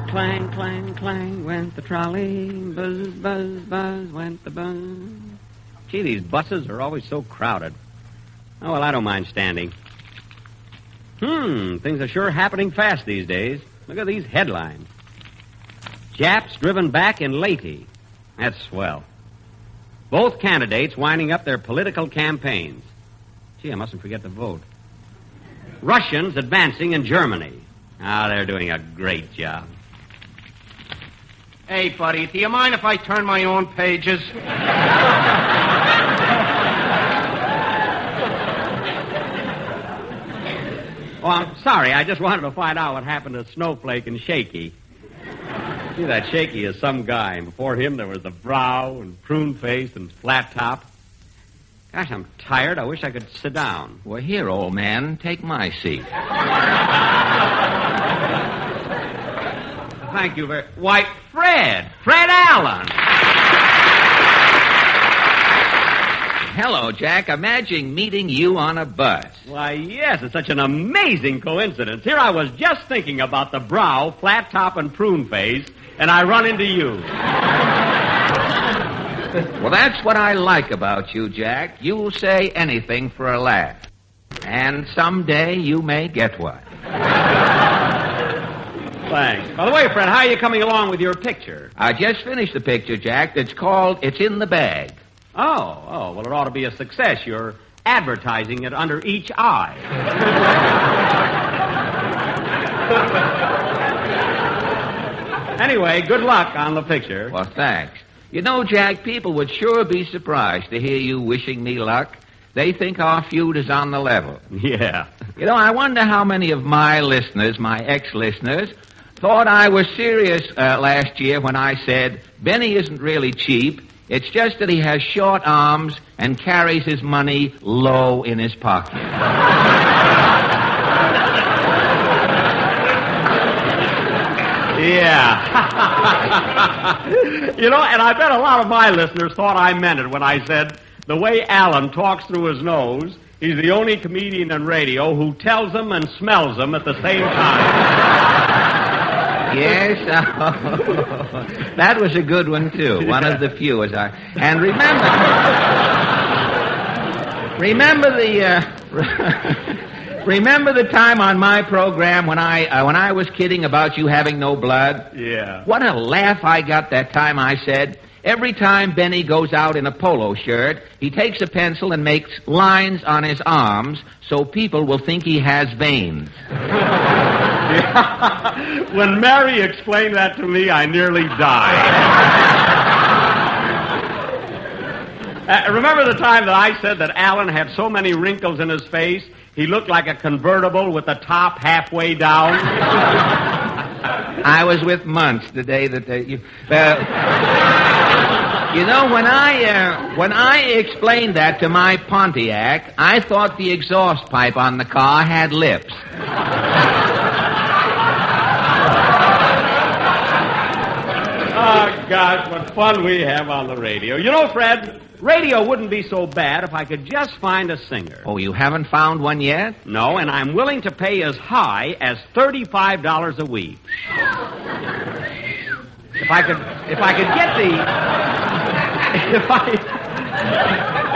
Clang, clang, clang went the trolley. Buzz, buzz, buzz went the buzz. Gee, these buses are always so crowded. Oh, well, I don't mind standing. Things are sure happening fast these days. Look at these headlines. Japs driven back in Leyte. That's swell. Both candidates winding up their political campaigns. Gee, I mustn't forget to vote. Russians advancing in Germany. Ah, they're doing a great job. Hey, buddy, do you mind if I turn my own pages? Oh, I'm sorry. I just wanted to find out what happened to Snowflake and Shaky. See, that Shaky is some guy, and before him there was the Brow and Prune Face and Flat Top. Gosh, I'm tired. I wish I could sit down. Well, here, old man, take my seat. Thank you very... Why, Fred Allen. Hello, Jack. Imagine meeting you on a bus. Why, yes, it's such an amazing coincidence. Here I was just thinking about the Brow, Flat Top, and Prune Face, and I run into you. Well, that's what I like about you, Jack. You'll say anything for a laugh. And someday you may get one. Thanks. By the way, Fred, how are you coming along with your picture? I just finished the picture, Jack. It's called It's in the Bag. Oh, well, it ought to be a success. You're advertising it under each eye. Anyway, good luck on the picture. Well, thanks. You know, Jack, people would sure be surprised to hear you wishing me luck. They think our feud is on the level. Yeah. You know, I wonder how many of my listeners, my ex-listeners, thought I was serious last year when I said, Benny isn't really cheap. It's just that he has short arms and carries his money low in his pocket. Yeah. You know, and I bet a lot of my listeners thought I meant it when I said, the way Alan talks through his nose, he's the only comedian on radio who tells them and smells them at the same time. Yes, that was a good one, too. One of the few. And remember the time on my program when I was kidding about you having no blood? Yeah. What a laugh I got that time I said, every time Benny goes out in a polo shirt, he takes a pencil and makes lines on his arms so people will think he has veins. When Mary explained that to me, I nearly died. Remember the time that I said that Alan had so many wrinkles in his face, he looked like a convertible with the top halfway down? I was with Muntz the day that you know, when I explained that to my Pontiac, I thought the exhaust pipe on the car had lips. Oh, gosh, what fun we have on the radio. You know, Fred, radio wouldn't be so bad if I could just find a singer. Oh, you haven't found one yet? No, and I'm willing to pay as high as $35 a week. If I could get the...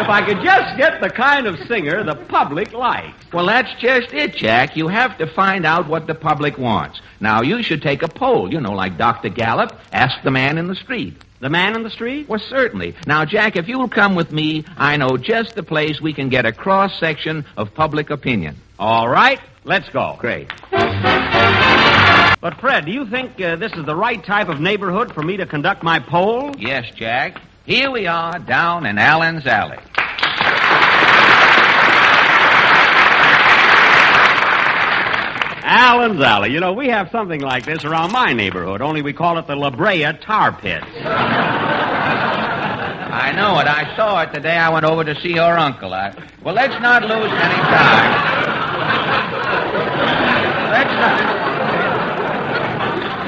If I could just get the kind of singer the public likes. Well, that's just it, Jack. You have to find out what the public wants. Now, you should take a poll, like Dr. Gallup. Ask the man in the street. The man in the street? Well, certainly. Now, Jack, if you'll come with me, I know just the place we can get a cross-section of public opinion. All right, let's go. Great. But, Fred, do you think this is the right type of neighborhood for me to conduct my poll? Yes, Jack. Here we are, down in Allen's Alley. Allen's Alley. We have something like this around my neighborhood, only we call it the La Brea Tar Pits. I know it. I saw it the day I went over to see your uncle. Well, let's not lose any time.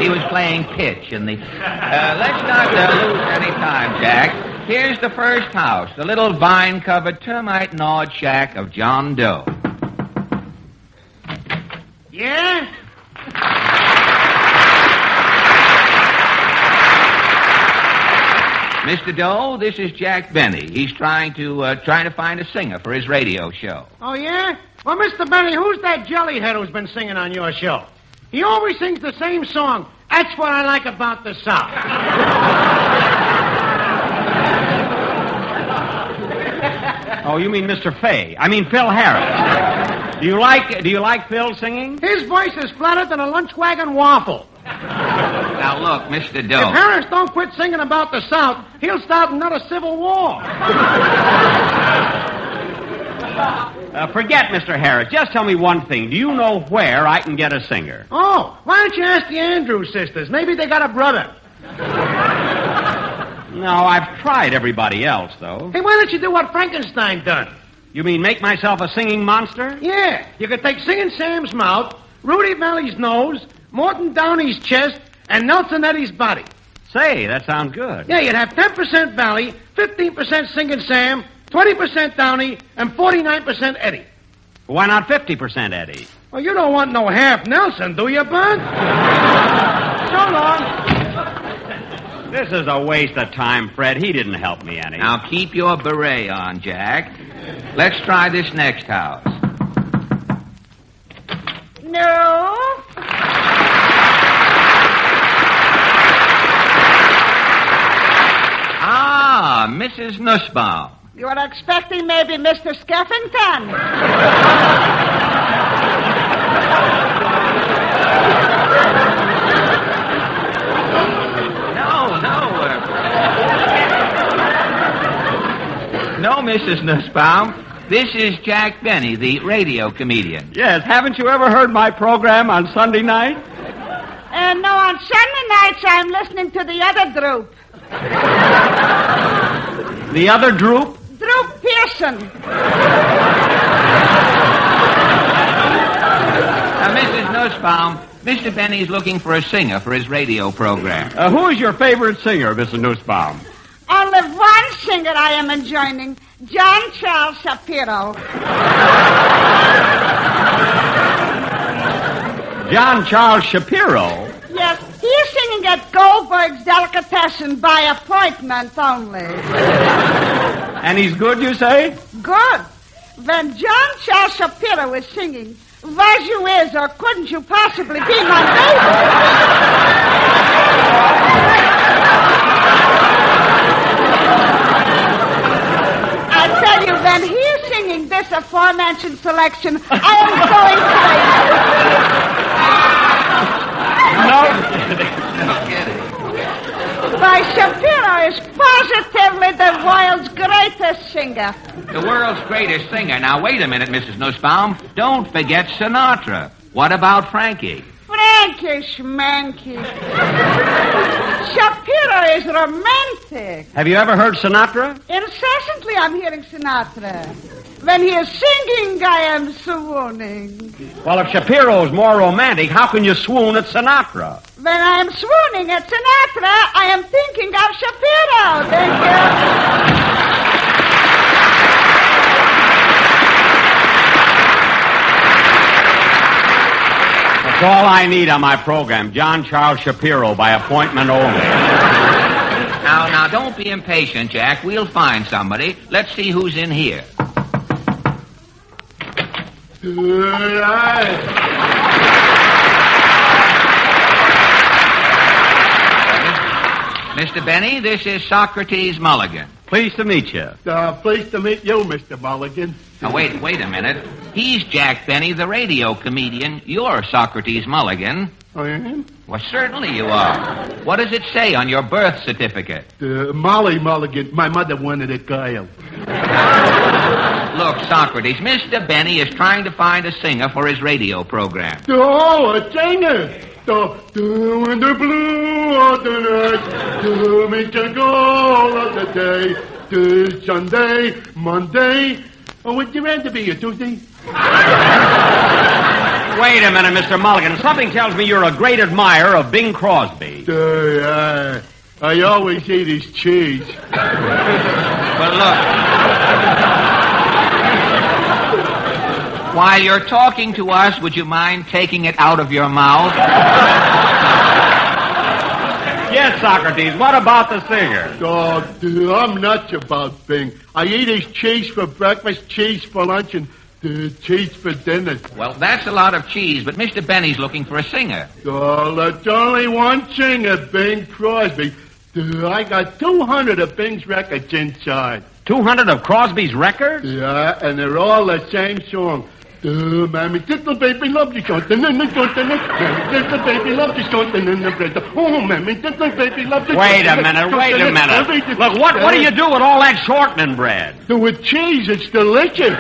He was playing pitch in the... let's not lose any time, Jack. Here's the first house, the little vine-covered, termite-gnawed shack of John Doe. Yeah? Mr. Doe, this is Jack Benny. He's trying to find a singer for his radio show. Oh, yeah? Well, Mr. Benny, who's that jellyhead who's been singing on your show? He always sings the same song. That's what I like about the South. Oh, you mean Mr. Fay. I mean Phil Harris. Do you like Phil singing? His voice is flatter than a lunch wagon waffle. Now, look, Mr. Doe. If Harris don't quit singing about the South, he'll start another civil war. Forget Mr. Harris. Just tell me one thing. Do you know where I can get a singer? Oh, why don't you ask the Andrews sisters? Maybe they got a brother. No, I've tried everybody else, though. Hey, why don't you do what Frankenstein done? You mean make myself a singing monster? Yeah. You could take Singing Sam's mouth, Rudy Valley's nose, Morton Downey's chest, and Nelson Eddy's body. Say, that sounds good. Yeah, you'd have 10% Valley, 15% Singing Sam, 20% Downey, and 49% Eddie. Why not 50% Eddie? Well, you don't want no half Nelson, do you, Bud? So long. This is a waste of time, Fred. He didn't help me any. Now, keep your beret on, Jack. Let's try this next house. No. Ah, Mrs. Nussbaum. You were expecting maybe Mr. Skeffington. No, Mrs. Nussbaum. This is Jack Benny, the radio comedian. Yes, haven't you ever heard my program on Sunday night? No, on Sunday nights I'm listening to the other Droop. The other Droop? Droop Pearson. Now, Mrs. Nussbaum, Mr. Benny's looking for a singer for his radio program. Who is your favorite singer, Mrs. Nussbaum? Only one singer I am enjoying, John Charles Shapiro. John Charles Shapiro? Yes, he's singing at Goldberg's Delicatessen by appointment only. And he's good, you say? Good. When John Charles Shapiro is singing, was you is or couldn't you possibly be my neighbor? I tell you, when he's singing this aforementioned selection, I am going crazy. No. Why, Shapiro is positively the world's greatest singer. The world's greatest singer. Now, wait a minute, Mrs. Nussbaum. Don't forget Sinatra. What about Frankie? Frankie Schmanky. Shapiro is romantic. Have you ever heard Sinatra? Incessantly I'm hearing Sinatra. When he is singing, I am swooning. Well, if Shapiro's more romantic, how can you swoon at Sinatra? When I am swooning at Sinatra, I am thinking of Shapiro. Thank you. That's all I need on my program. John Charles Shapiro by appointment only. Now, don't be impatient, Jack. We'll find somebody. Let's see who's in here. Mr. Benny, this is Socrates Mulligan. Pleased to meet you. Pleased to meet you, Mr. Mulligan. Now, wait a minute. He's Jack Benny, the radio comedian. You're Socrates Mulligan. I am? Well, certainly you are. What does it say on your birth certificate? Molly Mulligan. My mother wanted a girl. Look, Socrates, Mr. Benny is trying to find a singer for his radio program. Oh, a singer! In the blue of the night, to make a goal of the day, to Sunday, Monday. Oh, would you rather be a Tuesday? Wait a minute, Mr. Mulligan. Something tells me you're a great admirer of Bing Crosby. I always eat his cheese. But look, while you're talking to us, would you mind taking it out of your mouth? Yes, Socrates. What about the singer? Oh, I'm nuts about Bing. I eat his cheese for breakfast, cheese for lunch, and cheese for dinner. Well, that's a lot of cheese, but Mr. Benny's looking for a singer. Oh, there's only one singer, Bing Crosby. I got 200 of Bing's records inside. 200 of Crosby's records? Yeah, and they're all the same song. Mammy, little baby loves you something, and little baby loves you something, and the bread. Oh, mammy, little baby loves you. Wait a minute. Look, what do you do with all that shortening bread? With cheese, it's delicious.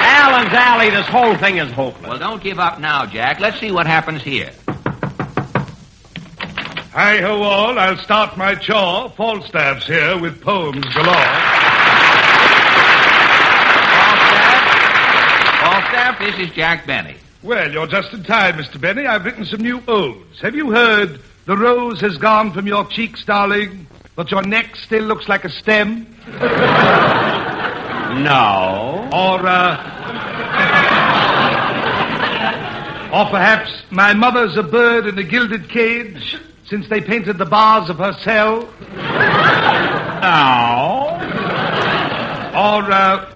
Allen's Alley, this whole thing is hopeless. Well, don't give up now, Jack. Let's see what happens here. Hi-ho all, I'll start my chore. Falstaff's here with poems galore. Falstaff, this is Jack Benny. Well, you're just in time, Mr. Benny. I've written some new odes. Have you heard, the rose has gone from your cheeks, darling, but your neck still looks like a stem? No. Or perhaps my mother's a bird in a gilded cage, since they painted the bars of her cell. No. Or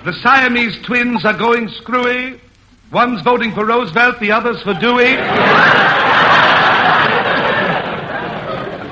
the Siamese twins are going screwy. One's voting for Roosevelt, the other's for Dewey.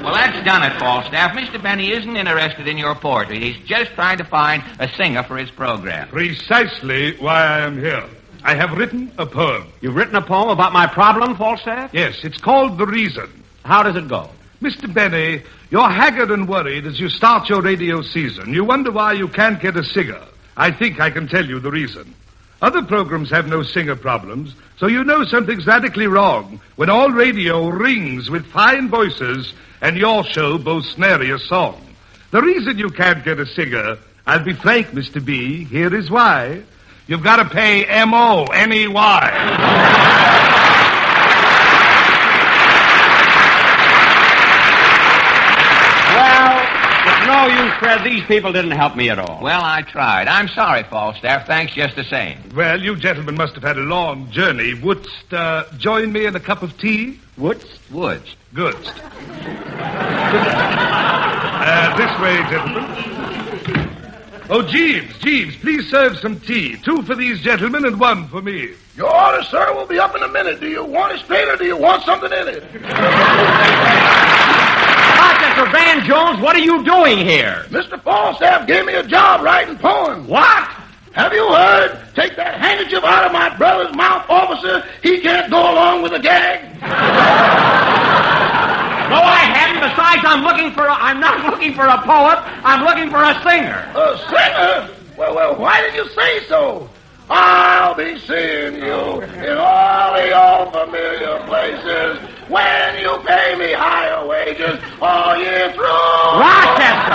Well, that's done it, Falstaff. Mr. Benny isn't interested in your poetry. He's just trying to find a singer for his program. Precisely why I am here. I have written a poem. You've written a poem about my problem, Falstaff? Yes, it's called The Reason. How does it go? Mr. Benny, you're haggard and worried as you start your radio season. You wonder why you can't get a singer. I think I can tell you the reason. Other programs have no singer problems, so you know something's radically wrong when all radio rings with fine voices and your show boasts nary a song. The reason you can't get a singer, I'll be frank, Mr. B, here is why. You've got to pay M-O-N-E-Y. No use, Fred. These people didn't help me at all. Well, I tried. I'm sorry, Falstaff. Thanks just the same. Well, you gentlemen must have had a long journey. Wouldst join me in a cup of tea? Wouldst? Good. This way, gentlemen. Oh, Jeeves, please serve some tea. 2 for these gentlemen and 1 for me. Your order, sir, will be up in a minute. Do you want it straight or do you want something in it? Rochester Van Jones, what are you doing here? Mr. Falstaff gave me a job writing poems. What? Have you heard? Take that handkerchief out of my brother's mouth, officer. He can't go along with a gag. No, I haven't. Besides, I'm not looking for a poet. I'm looking for a singer. A singer? Well, why did you say so? I'll be seeing you in all the old familiar places when you pay me higher wages all year through. Rochester!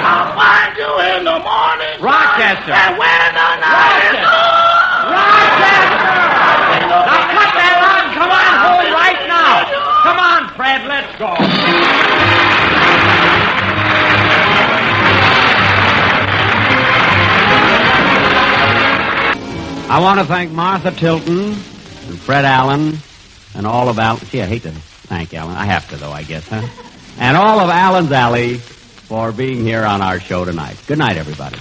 I'll find you in the morning. Rochester! And when the night is through. Rochester! Now cut that out and come on home right now. Come on, Fred, let's go. I want to thank Martha Tilton, and Fred Allen, and all of Al... Gee, I hate to thank Alan. I have to, though, I guess, huh? And all of Allen's Alley for being here on our show tonight. Good night, everybody.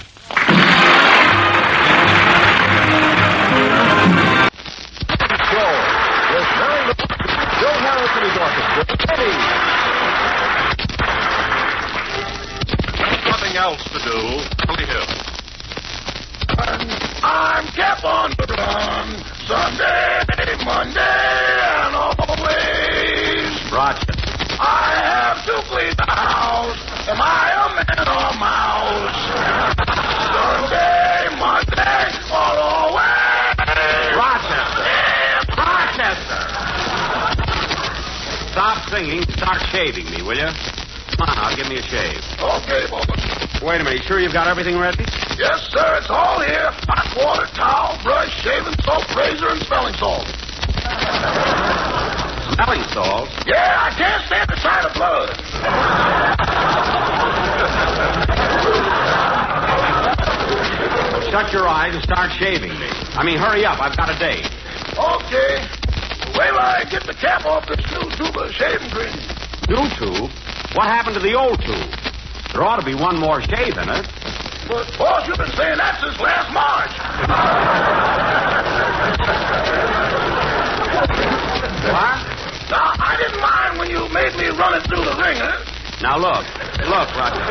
Nothing else to do. Beverly Hills. I'm kept on the run. Sunday, Monday, and always. Rochester. I have to clean the house. Am I a man or mouse? Sunday, Monday, or always. Rochester. Rochester. Stop singing. Start shaving me, will you? Come on, now, give me a shave. Okay, boy. Wait a minute. You sure you've got everything ready? Yes, sir. It's all here. Hot water, towel, brush, shaving soap, razor, and smelling salt. Smelling salt? Yeah, I can't stand the sight of blood. Well, shut your eyes and start shaving me. I mean, hurry up. I've got a date. Okay. Wait till I get the cap off this new tube of shaving cream. New tube? What happened to the old tube? There ought to be one more shave in it. But, boss, you've been saying that since last March. What? Now, I didn't mind when you made me run it through the ringer. Now, look, Roger.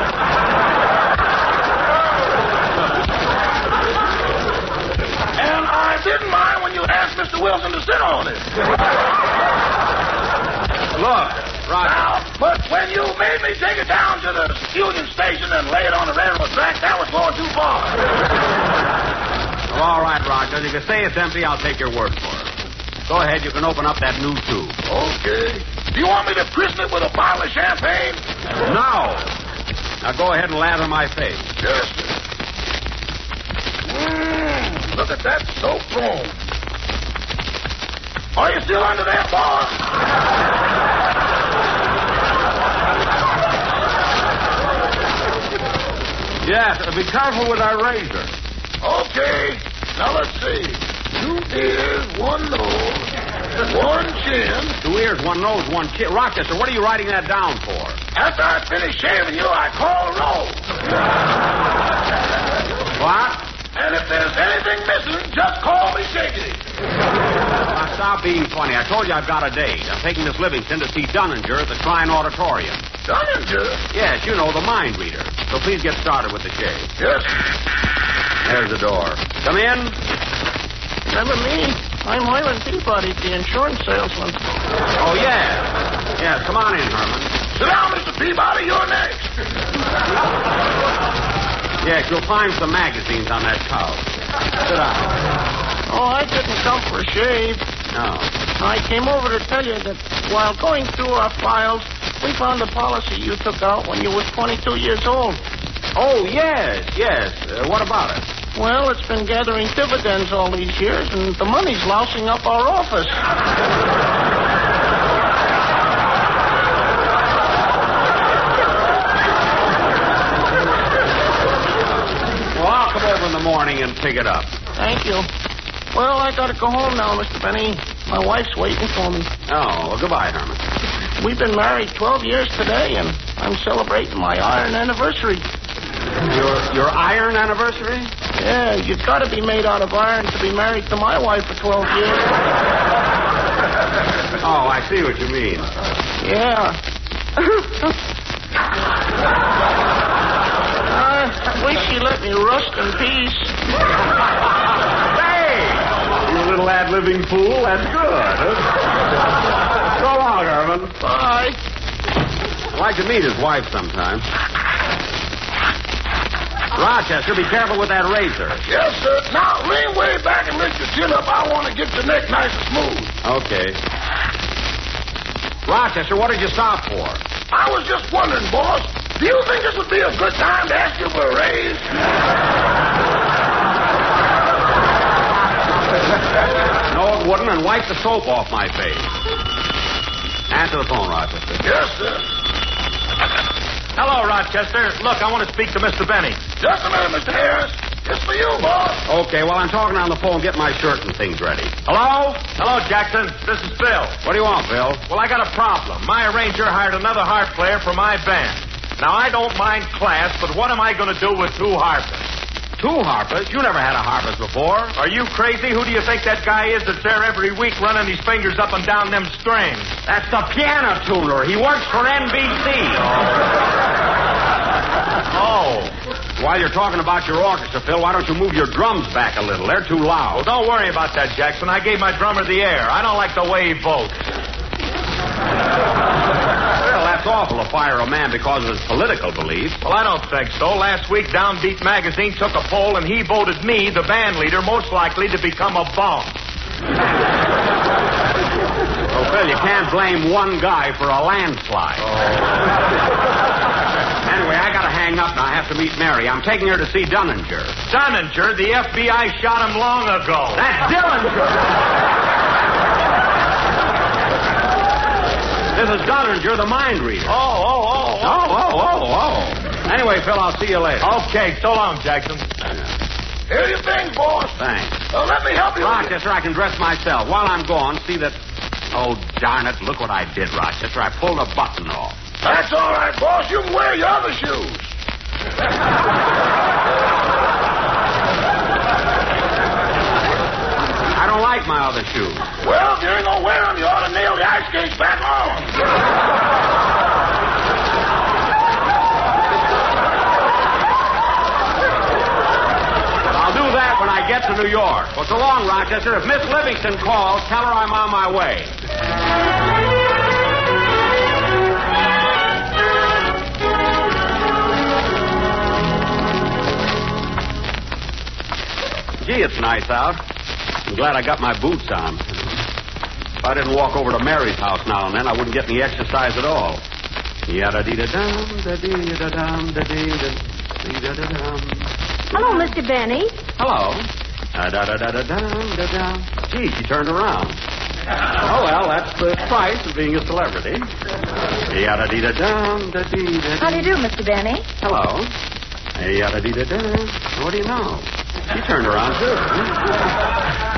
And I didn't mind when you asked Mr. Wilson to sit on it. Look, Roger. Now, but when you made me take it down to the Union Station and lay it on the railroad track, that was going too far. Well, all right, Roger. If you say it's empty, I'll take your word for it. Go ahead, you can open up that new tube. Okay. Do you want me to christen it with a bottle of champagne? No. Now go ahead and lather my face. Yes, sir. Look at that soap room. Are you still under there, boss? Yes, be careful with our razor. Okay. Now let's see. 2 ears, 1 nose, 1 chin. 2 ears, 1 nose, 1 chin. Rochester, what are you writing that down for? After I finish shaving you, I call roll. What? And if there's anything missing, just call me Shaky. Now, stop being funny. I told you I've got a date. I'm taking Miss Livingston to see Dunninger at the Shrine Auditorium. Dunninger? Yes, you know, the mind reader. So please get started with the shave. Yes. There's the door. Come in. Remember me? I'm Hiram Peabody, the insurance salesman. Oh, yes. Yes, come on in, Herman. Sit down, Mr. Peabody. You're next. Yes, you'll find some magazines on that couch. Sit down. Oh, I didn't come for a shave. No. I came over to tell you that while going through our files, we found a policy you took out when you were 22 years old. Oh, yes. What about it? Well, it's been gathering dividends all these years, and the money's lousing up our office. Well, I'll come over in the morning and pick it up. Thank you. Well, I gotta go home now, Mr. Benny. My wife's waiting for me. Oh, well, goodbye, Herman. We've been married 12 years today, and I'm celebrating my iron anniversary. Your iron anniversary? Yeah, you've got to be made out of iron to be married to my wife for 12 years. Oh, I see what you mean. Yeah. I wish she let me rust in peace. Hey! You little ad-libbing fool. That's good. Huh? So long, Herman. Bye. I'd like to meet his wife sometime. Rochester, be careful with that razor. Yes, sir. Now, lean way back and lift your chin up. I want to get your neck nice and smooth. Okay. Rochester, what did you stop for? I was just wondering, boss, do you think this would be a good time to ask you for a raise? No, it wouldn't, and wipe the soap off my face. Answer the phone, Rochester. Yes, sir. Hello, Rochester. Look, I want to speak to Mr. Benny. Just a minute, Mr. Harris. Just for you, boss. Okay, well, I'm talking on the phone. Get my shirt and things ready. Hello? Hello, Jackson. This is Bill. What do you want, Bill? Well, I got a problem. My arranger hired another harp player for my band. Now, I don't mind class, but what am I going to do with two harpists? Two harpists? You never had a harpist before. Are you crazy? Who do you think that guy is that's there every week running his fingers up and down them strings? That's the piano tuner. He works for NBC. Oh. While you're talking about your orchestra, Phil, why don't you move your drums back a little? They're too loud. Well, don't worry about that, Jackson. I gave my drummer the air. I don't like the way he votes. Well, that's awful to fire a man because of his political beliefs. Well, I don't think so. Last week, Downbeat Magazine took a poll, and he voted me, the band leader, most likely to become a bum. Well, Phil, you can't blame one guy for a landslide. Anyway, I gotta hang up now. I have to meet Mary. I'm taking her to see Dunninger. Dunninger? The FBI shot him long ago. That's Dillinger. This is Gardner, the mind reader. Oh. Anyway, Phil, I'll see you later. Okay, so long, Jackson. Here you things, boss. Thanks. Well, let me help you. Rochester, I can dress myself. While I'm gone, see that... Oh, darn it, look what I did, Rochester. I pulled a button off. That's all right, boss. You can wear your other shoes. I don't like my other shoes. Well, if you ain't gonna wear them, you ought to nail the ice skates back on. I'll do that when I get to New York. Well, so long, Rochester. If Miss Livingston calls, tell her I'm on my way. Gee, it's nice out. I'm glad I got my boots on. If I didn't walk over to Mary's house now and then, I wouldn't get any exercise at all. Yada-dee-da-dum, da-dee-da-dum, da-dee-da-dee-da-dum. Hello, Mr. Benny. Hello. Da-da-da-da-dum, da-dum. Gee, she turned around. Oh, well, that's the price of being a celebrity. Yada-dee-da-dum, da-dee-da-dum. How do you do, Mr. Benny? Hello. Yada-dee-da-dum. What do you know? She turned around, too.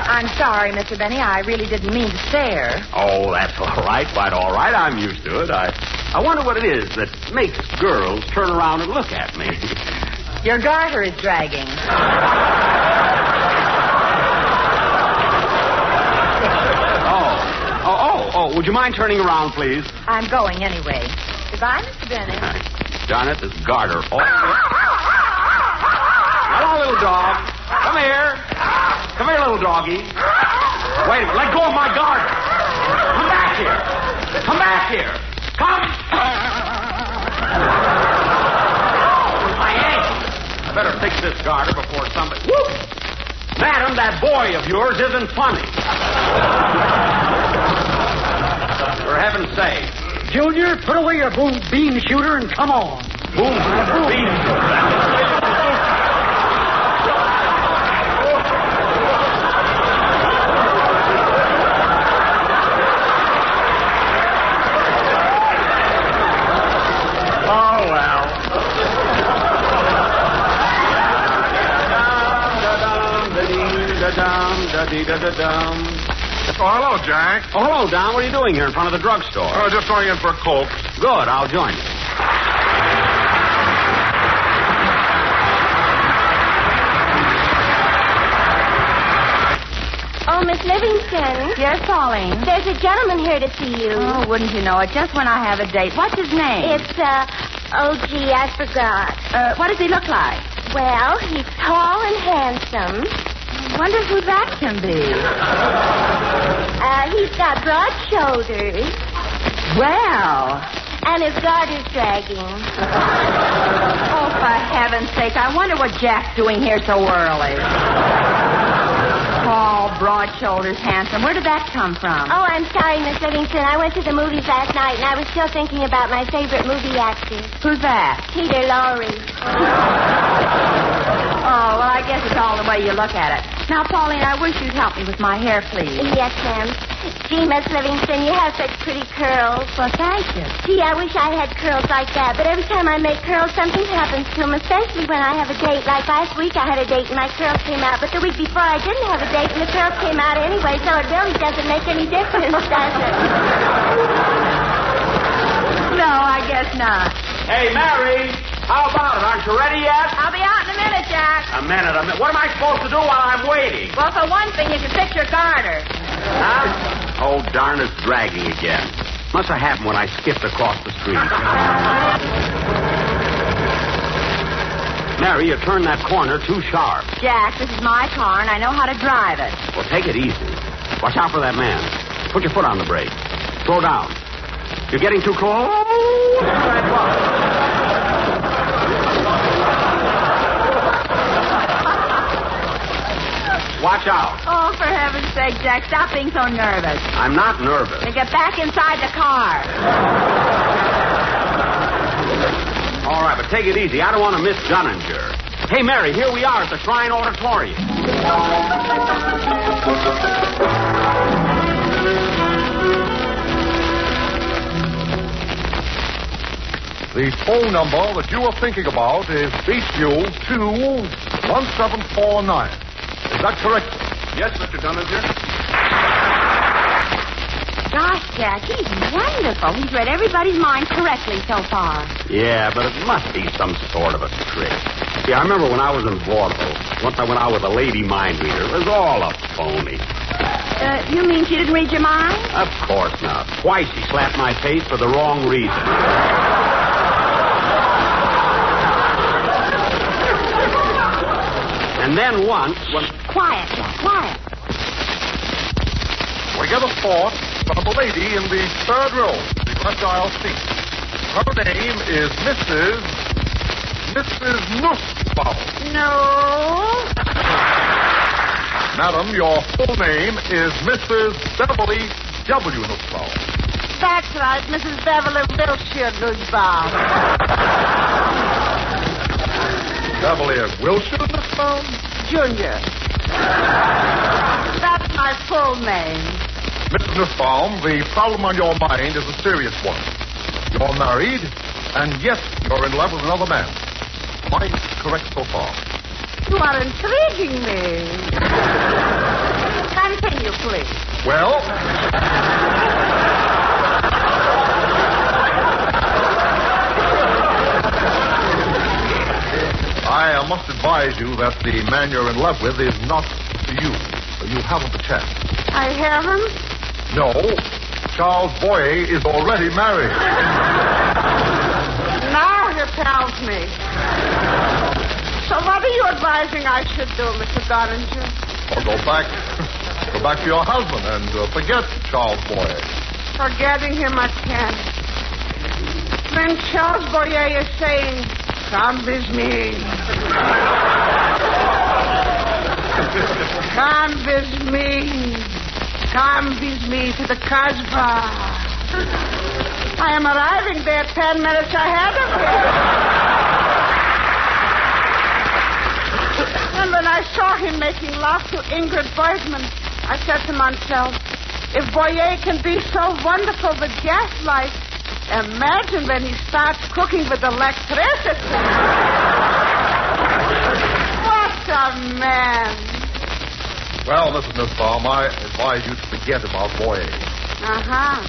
I'm sorry, Mr. Benny. I really didn't mean to stare. Oh, that's all right. Quite all right. I'm used to it. I wonder what it is that makes girls turn around and look at me. Your garter is dragging. Oh, would you mind turning around, please? I'm going anyway. Goodbye, Mr. Benny. Darn it, this garter. Oh. Hello, little dog. Come here. Come here, little doggy. Wait a minute. Let go of my garter. Come back here. Come back here. Come. My ankle. I better fix this garter before somebody... Whoop! Madam, that boy of yours isn't funny. For heaven's sake. Junior, put away your bean shooter and come on. Bean shooter. Oh, hello, Jack. Oh, hello, Don. What are you doing here in front of the drugstore? Oh, just going in for a Coke. Good. I'll join you. Oh, Miss Livingston. Yes, Pauline. There's a gentleman here to see you. Oh, wouldn't you know it? Just when I have a date. What's his name? It's, oh, gee, I forgot. What does he look like? Well, he's tall and handsome. I wonder who that can be. He's got broad shoulders. Well. And his garter's dragging. Oh, for heaven's sake. I wonder what Jack's doing here so early. Tall, broad shoulders, handsome. Where did that come from? Oh, I'm sorry, Miss Livingston. I went to the movies last night, and I was still thinking about my favorite movie actor. Who's that? Peter Lorre. Oh, well, I guess it's all the way you look at it. Now, Pauline, I wish you'd help me with my hair, please. Yes, ma'am. Gee, Miss Livingston, you have such pretty curls. Well, thank you. Gee, I wish I had curls like that, but every time I make curls, something happens to them, especially when I have a date. Like last week, I had a date and my curls came out, but the week before I didn't have a date and the curls came out anyway, so it really doesn't make any difference, does it? No, I guess not. Hey, Mary, how about it? Aren't you ready yet? I'll be out in a minute, Jack. A minute. What am I supposed to do while I'm waiting? Well, for one thing, you can fix your garter. Huh? Oh, darn, it's dragging again. Must have happened when I skipped across the street. Mary, you turned that corner too sharp. Jack, this is my car, and I know how to drive it. Well, take it easy. Watch out for that man. Put your foot on the brake. Slow down. You're getting too close. Watch out. Oh, for heaven's sake, Jack, stop being so nervous. I'm not nervous. Now get back inside the car. All right, but take it easy. I don't want to miss Gunninger. Hey, Mary, here we are at the Shrine Auditorium. The phone number that you are thinking about is Beachview 21749. Is that correct? Yes, Mr. Gunninger. Gosh, Jack, he's wonderful. He's read everybody's mind correctly so far. Yeah, but it must be some sort of a trick. See, I remember when I was in vaudeville, once I went out with a lady mind reader. It was all a phony. You mean she didn't read your mind? Of course not. Twice she slapped my face for the wrong reason. And then once, when... Quiet, Jack, quiet. We get a thought from a lady in the third row, the left aisle seat. Her name is Mrs. Nussbaum. No. Madam, your full name is Mrs. Beverly W. Nussbaum. That's right, Mrs. Beverly Wilshire Nussbaum. Beverly Wilshire Nussbaum? Junior. That's my full name. Mrs. Nussbaum, the problem on your mind is a serious one. You're married, and yes, you're in love with another man. Mine is correct so far. You are intriguing me. Continue, please. Well... I must advise you that the man you're in love with is not you. You haven't the chance. I haven't? No. Charles Boyer is already married. Now he tells me. So what are you advising I should do, Mr. Gardner? Well, go back to your husband and forget Charles Boyer. Forgetting him I can't. When Charles Boyer is saying, "Come with me. Come with me. Come with me to the Casbah. I am arriving there 10 minutes ahead of him." And when I saw him making love to Ingrid Bergman, I said to myself, if Boyer can be so wonderful with gaslight, imagine when he starts cooking with electricity. What a man. Well, Mrs. Nussbaum, I advise you to forget about Boyer. Uh-huh.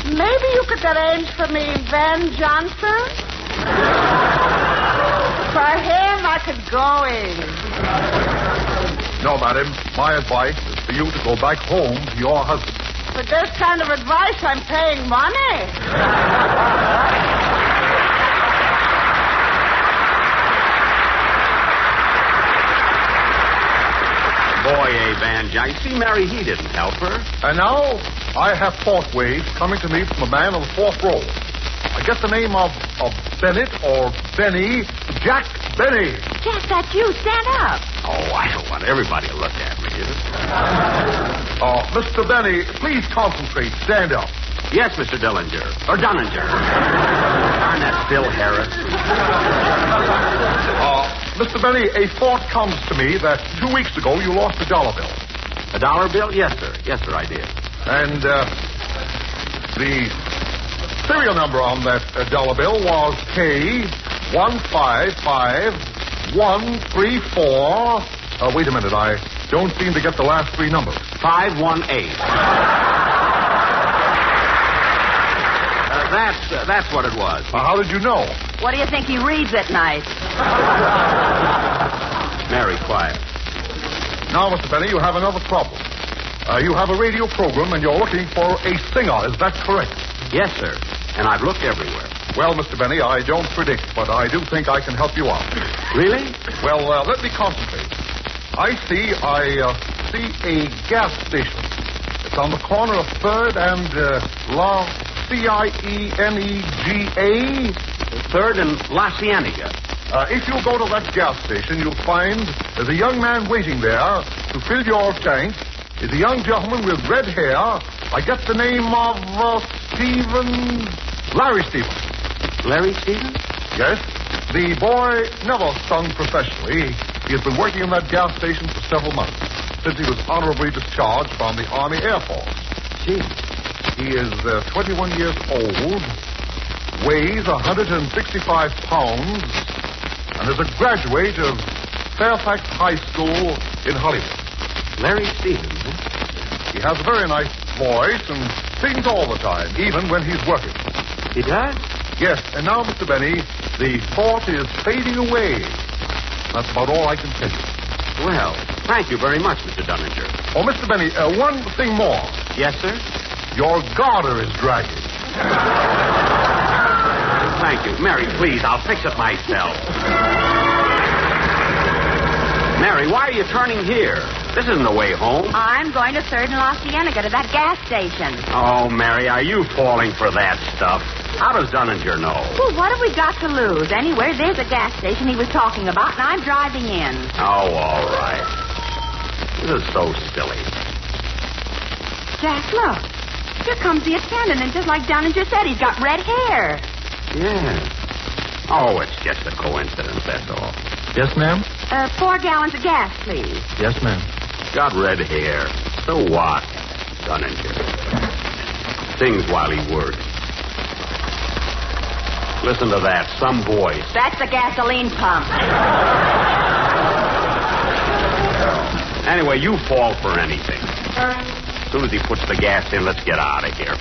Maybe you could arrange for me Van Johnson? For him, I could go in. No, madam. My advice is for you to go back home to your husband. For this kind of advice, I'm paying money. Boy, Van John. See, Mary, he didn't help her. And now, I have fourth wage coming to me from a man on the fourth row. I get the name of Bennett or Benny. Jack Benny. Jack, that's you. Stand up. Oh, I don't want everybody to look at me. Mr. Benny, please concentrate. Stand up. Yes, Mr. Dillinger. Or Dunninger. Darn that Phil Harris. Mr. Benny, a thought comes to me that 2 weeks ago you lost a dollar bill. A dollar bill? Yes, sir. Yes, sir, I did. And the serial number on that dollar bill was K155134. Wait a minute, I don't seem to get the last three numbers. 518. That's what it was. How did you know? What do you think he reads at night? Mary, quiet. Now, Mr. Benny, you have another problem. You have a radio program and you're looking for a singer. Is that correct? Yes, sir. And I've looked everywhere. Well, Mr. Benny, I don't predict, but I do think I can help you out. Really? Well, let me concentrate. I see a gas station. It's on the corner of 3rd and La Cienega. 3rd and La Cienega. If you go to that gas station, you'll find there's a young man waiting there to fill your tank. Is a young gentleman with red hair. I get the name of Larry Stevens. Larry Stevens? Yes. The boy never sung professionally. He has been working in that gas station for several months, since he was honorably discharged from the Army Air Force. Gee. He is 21 years old, weighs 165 pounds, and is a graduate of Fairfax High School in Hollywood. Larry Stevens, huh? He has a very nice voice and sings all the time, even when he's working. He does? Yes, and now, Mr. Benny, the thought is fading away. That's about all I can tell you. Well, thank you very much, Mr. Dunninger. Oh, Mr. Benny, one thing more. Yes, sir? Your garter is dragging. Thank you. Mary, please, I'll fix it myself. Mary, why are you turning here? This isn't the way home. I'm going to 3rd and La Cienega to that gas station. Oh, Mary, are you falling for that stuff? How does Dunninger know? Well, what have we got to lose? Anyway, there's a gas station he was talking about, and I'm driving in. Oh, all right. This is so silly. Jack, look. Here comes the attendant, and just like Dunninger said, he's got red hair. Yeah. Oh, it's just a coincidence, that's all. Yes, ma'am? 4 gallons of gas, please. Yes, ma'am. Got red hair. So what? Dunninger. Sings while he works. Listen to that. Some voice. That's the gasoline pump. Anyway, you fall for anything. As soon as he puts the gas in, let's get out of here.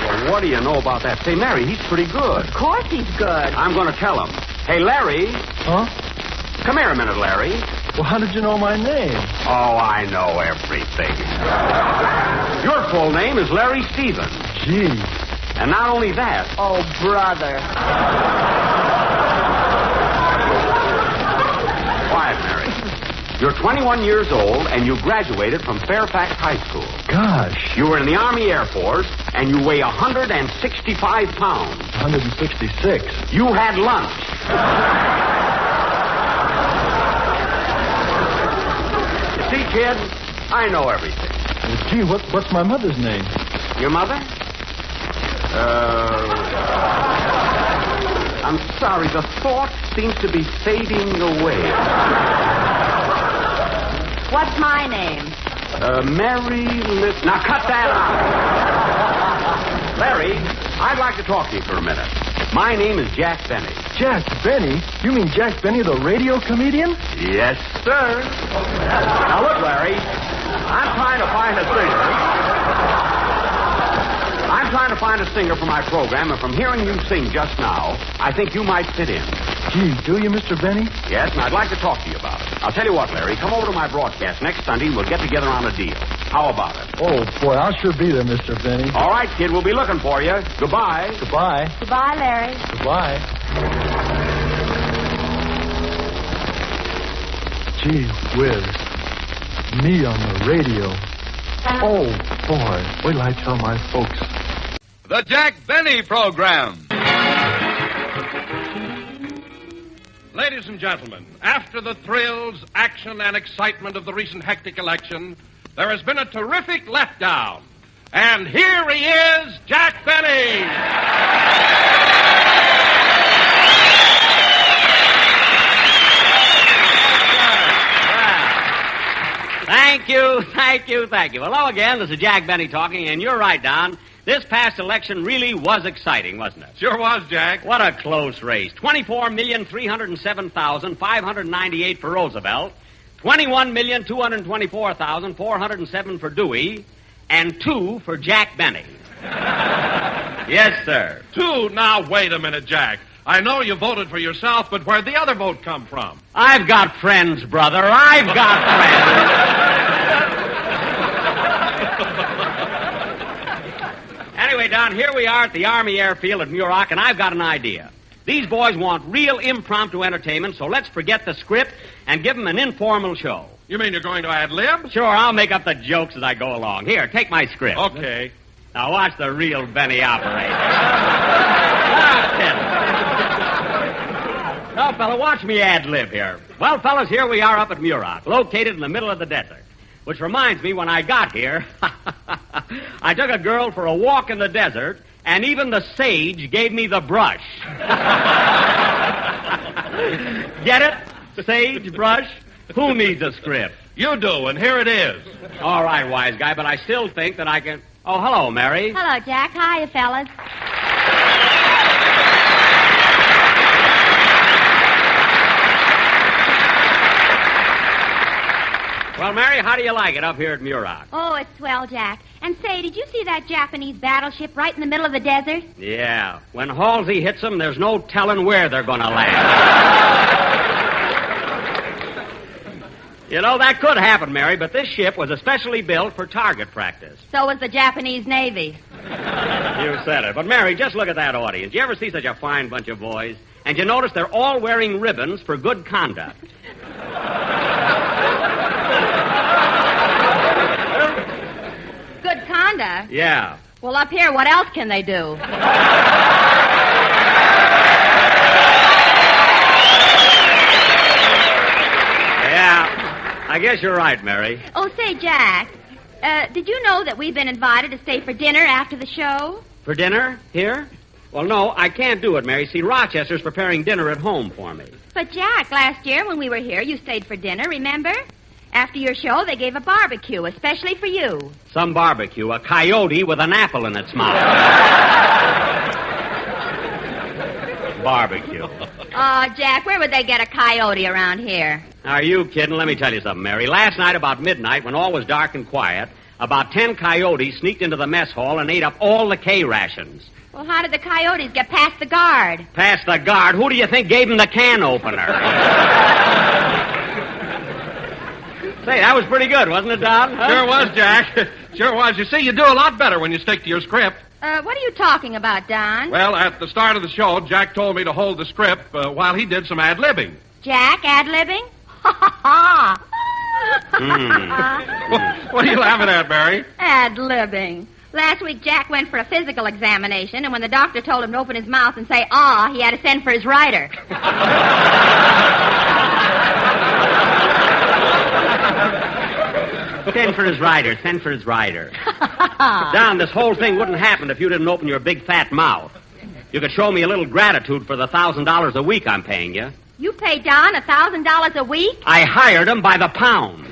Well, what do you know about that? Say, Mary, he's pretty good. Of course he's good. I'm going to tell him. Hey, Larry. Huh? Come here a minute, Larry. Well, how did you know my name? Oh, I know everything. Your full name is Larry Stevens. Gee. And not only that. Oh, brother. Quiet, Mary. You're 21 years old, and you graduated from Fairfax High School. Gosh. You were in the Army Air Force, and you weigh 165 pounds. 166. You had lunch. You see, kid, I know everything. Gee, what's my mother's name? Your mother? I'm sorry, the thought seems to be fading away. What's my name? Mary Now, cut that out. Larry, I'd like to talk to you for a minute. My name is Jack Benny. Jack Benny? You mean Jack Benny, the radio comedian? Yes, sir. Now, look, Larry, I'm trying to find a singer for my program, and from hearing you sing just now, I think you might fit in. Gee, do you, Mr. Benny? Yes, and I'd like to talk to you about it. I'll tell you what, Larry, come over to my broadcast next Sunday, and we'll get together on a deal. How about it? Oh, boy, I'll sure be there, Mr. Benny. All right, kid, we'll be looking for you. Goodbye. Goodbye. Goodbye, Larry. Goodbye. Gee whiz. Me on the radio. Oh, boy. Wait till I tell my folks. The Jack Benny Program. Ladies and gentlemen, after the thrills, action, and excitement of the recent hectic election, there has been a terrific letdown. And here he is, Jack Benny. Thank you. Hello again. This is Jack Benny talking, and you're right, Don. This past election really was exciting, wasn't it? Sure was, Jack. What a close race. 24,307,598 for Roosevelt, 21,224,407 for Dewey, and 2 for Jack Benny. Yes, sir. 2? Now, wait a minute, Jack. I know you voted for yourself, but where'd the other vote come from? I've got friends, brother. I've got friends. Anyway, Don, here we are at the Army Airfield at Muroc, and I've got an idea. These boys want real impromptu entertainment, so let's forget the script and give them an informal show. You mean you're going to ad-lib? Sure, I'll make up the jokes as I go along. Here, take my script. Okay. Now watch the real Benny operate. Now, fella, watch me ad-lib here. Well, fellas, here we are up at Muroc, located in the middle of the desert. Which reminds me, when I got here, I took a girl for a walk in the desert, and even the sage gave me the brush. Get it? Sage, brush? Who needs a script? You do, and here it is. All right, wise guy, but I still think that I can... Oh, hello, Mary. Hello, Jack. Hiya, fellas. Well, Mary, how do you like it up here at Muroc? Oh, it's swell, Jack. And say, did you see that Japanese battleship right in the middle of the desert? Yeah. When Halsey hits them, there's no telling where they're going to land. You know, that could happen, Mary, but this ship was especially built for target practice. So was the Japanese Navy. You said it. But, Mary, just look at that audience. You ever see such a fine bunch of boys? And you notice they're all wearing ribbons for good conduct. Good conduct? Yeah. Well, up here, what else can they do? Yeah. I guess you're right, Mary. Oh, say, Jack, did you know that we've been invited to stay for dinner after the show? For dinner? Here? Well, no, I can't do it, Mary. See, Rochester's preparing dinner at home for me. But, Jack, last year when we were here, you stayed for dinner, remember? After your show, they gave a barbecue, especially for you. Some barbecue, a coyote with an apple in its mouth. Barbecue. Oh, Jack, where would they get a coyote around here? Are you kidding? Let me tell you something, Mary. Last night about midnight, when all was dark and quiet, about 10 coyotes sneaked into the mess hall and ate up all the K rations. Well, how did the coyotes get past the guard? Past the guard? Who do you think gave them the can opener? Say, that was pretty good, wasn't it, Don? Huh? Sure was, Jack. Sure was. You see, you do a lot better when you stick to your script. What are you talking about, Don? Well, at the start of the show, Jack told me to hold the script while he did some ad-libbing. Jack, ad-libbing? Ha, ha, ha. What are you laughing at, Mary? Ad-libbing. Last week, Jack went for a physical examination, and when the doctor told him to open his mouth and say, he had to send for his writer. Send for his rider. Send for his rider. Don, this whole thing wouldn't happen if you didn't open your big fat mouth. You could show me a little gratitude for the $1,000 a week I'm paying you. You pay Don $1,000 a week? I hired him by the pound.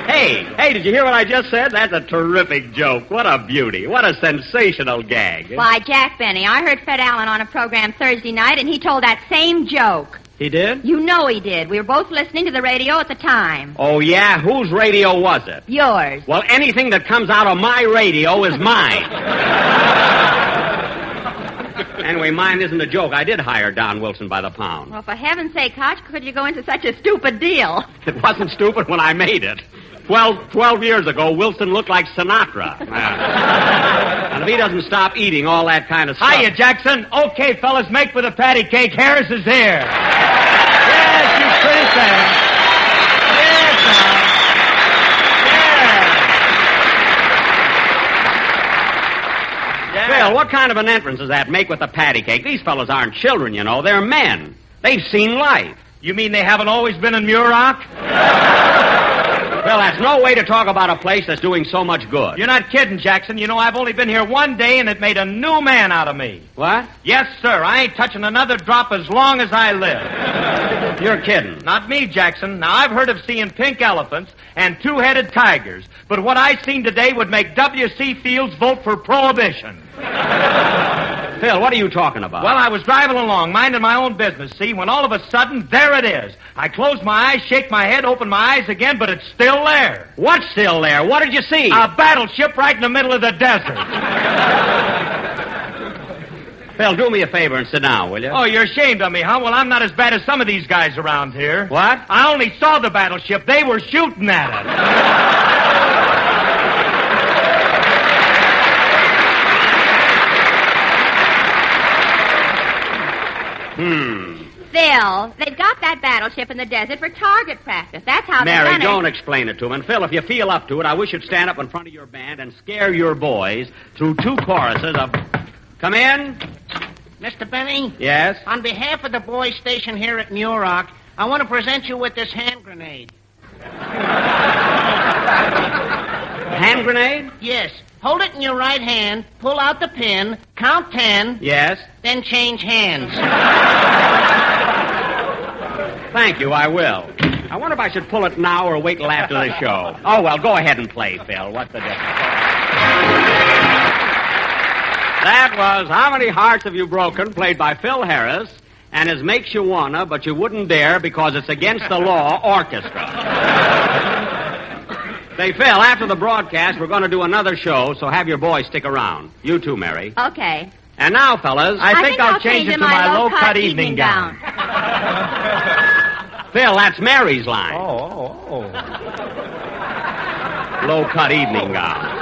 Hey, did you hear what I just said? That's a terrific joke. What a beauty. What a sensational gag. Why, Jack Benny, I heard Fred Allen on a program Thursday night, and he told that same joke. He did? You know he did. We were both listening to the radio at the time. Oh, yeah? Whose radio was it? Yours. Well, anything that comes out of my radio is mine. Anyway, mine isn't a joke. I did hire Don Wilson by the pound. Well, for heaven's sake, how could you go into such a stupid deal? It wasn't stupid when I made it. 12 years ago, Wilson looked like Sinatra. And if he doesn't stop eating all that kind of stuff... Hiya, Jackson. Okay, fellas, make for the patty cake. Harris is here. Yes, you pretty fast. Yes, Bill, what kind of an entrance does that make with the patty cake? These fellas aren't children, you know. They're men. They've seen life. You mean they haven't always been in Muroc? Phil, that's no way to talk about a place that's doing so much good. You're not kidding, Jackson. You know, I've only been here one day, and it made a new man out of me. What? Yes, sir. I ain't touching another drop as long as I live. You're kidding. Not me, Jackson. Now, I've heard of seeing pink elephants and two-headed tigers, but what I seen today would make W.C. Fields vote for prohibition. Phil, what are you talking about? Well, I was driving along, minding my own business, see, when all of a sudden, there it is. I close my eyes, shake my head, open my eyes again, but it's still there. What's still there? What did you see? A battleship right in the middle of the desert. Phil, do me a favor and sit down, will you? Oh, you're ashamed of me, huh? Well, I'm not as bad as some of these guys around here. What? I only saw the battleship. They were shooting at it. Phil, they've got that battleship in the desert for target practice. That's how they've Mary, done it. don't explain it to him. And Phil, if you feel up to it, I wish you'd stand up in front of your band and scare your boys through 2 choruses of... Come in. Mr. Benny? Yes? On behalf of the boys stationed here at Muroc, I want to present you with this hand grenade. Hand grenade? Yes. Hold it in your right hand, pull out the pin, count 10. Yes? Then change hands. Thank you, I will. I wonder if I should pull it now or wait till after the show. Oh, well, go ahead and play, Phil. What's the difference? That was How Many Hearts Have You Broken, played by Phil Harris, and his Makes You Wanna, But You Wouldn't Dare Because It's Against the Law orchestra. Say, Phil, after the broadcast, we're going to do another show, so have your boys stick around. You too, Mary. Okay. And now, fellas... I think I'll change it to my low-cut evening gown. Phil, that's Mary's line. Oh. Low-cut evening gown.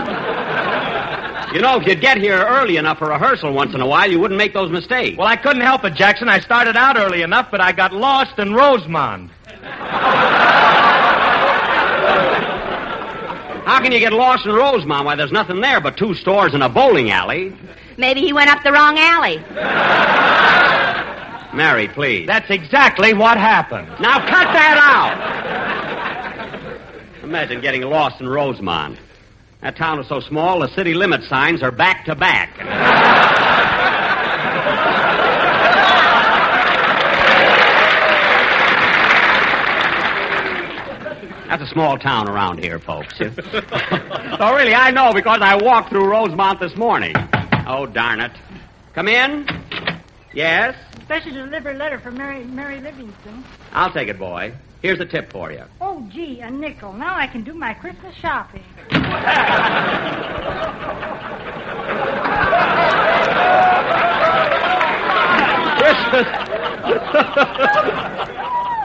You know, if you'd get here early enough for rehearsal once in a while, you wouldn't make those mistakes. Well, I couldn't help it, Jackson. I started out early enough, but I got lost in Rosemont. How can you get lost in Rosemont? Why, there's nothing there but 2 stores and a bowling alley. Maybe he went up the wrong alley. Mary, please. That's exactly what happened. Now cut that out! Imagine getting lost in Rosemont. That town is so small, the city limit signs are back to back. That's a small town around here, folks. Oh, really, I know, because I walked through Rosemont this morning. Oh, darn it. Come in. Yes? Special delivery letter for Mary Livingston. I'll take it, boy. Here's a tip for you. Oh, gee, a nickel. Now I can do my Christmas shopping.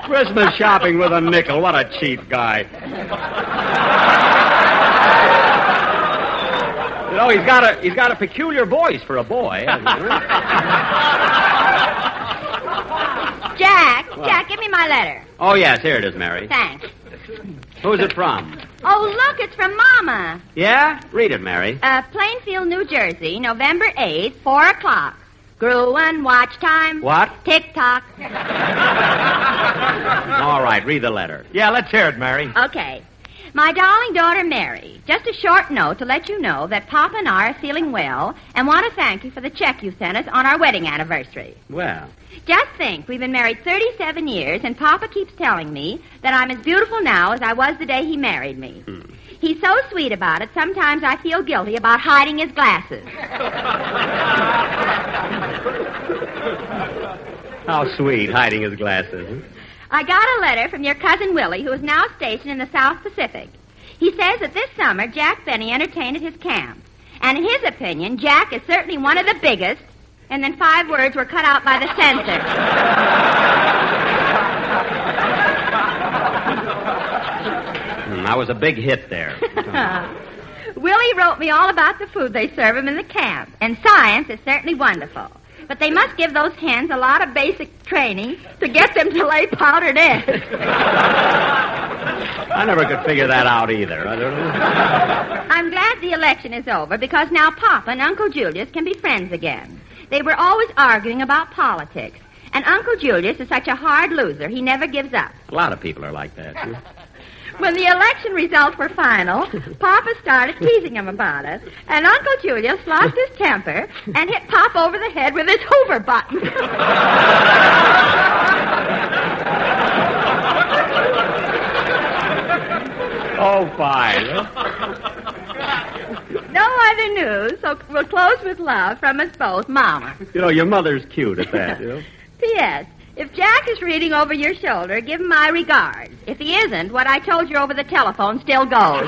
Christmas shopping with a nickel. What a cheap guy. You know, he's got a peculiar voice for a boy, hasn't he? Jack, give me my letter. Oh, yes, here it is, Mary. Thanks. Who's it from? Oh, look, it's from Mama. Yeah? Read it, Mary. Plainfield, New Jersey, November 8th, 4 o'clock. Gruen watch time. What? Tick-tock. All right, read the letter. Yeah, let's hear it, Mary. Okay. My darling daughter, Mary, just a short note to let you know that Papa and I are feeling well and want to thank you for the check you sent us on our wedding anniversary. Well. Just think, we've been married 37 years, and Papa keeps telling me that I'm as beautiful now as I was the day he married me. He's so sweet about it, sometimes I feel guilty about hiding his glasses. How sweet, hiding his glasses. I got a letter from your cousin Willie, who is now stationed in the South Pacific. He says that this summer Jack Benny entertained at his camp. And in his opinion, Jack is certainly one of the biggest. And then 5 words were cut out by the censor. That was a big hit there. Willie wrote me all about the food they serve him in the camp. And science is certainly wonderful. But they must give those hens a lot of basic training to get them to lay powdered eggs. I never could figure that out either. I'm glad the election is over because now Papa and Uncle Julius can be friends again. They were always arguing about politics. And Uncle Julius is such a hard loser, he never gives up. A lot of people are like that. When the election results were final, Papa started teasing him about it, and Uncle Julius lost his temper and hit Pop over the head with his Hoover button. Oh, fine. No other news, so we'll close with love from us both, Mama. You know, your mother's cute at that, you know. P.S. If Jack is reading over your shoulder, give him my regards. If he isn't, what I told you over the telephone still goes.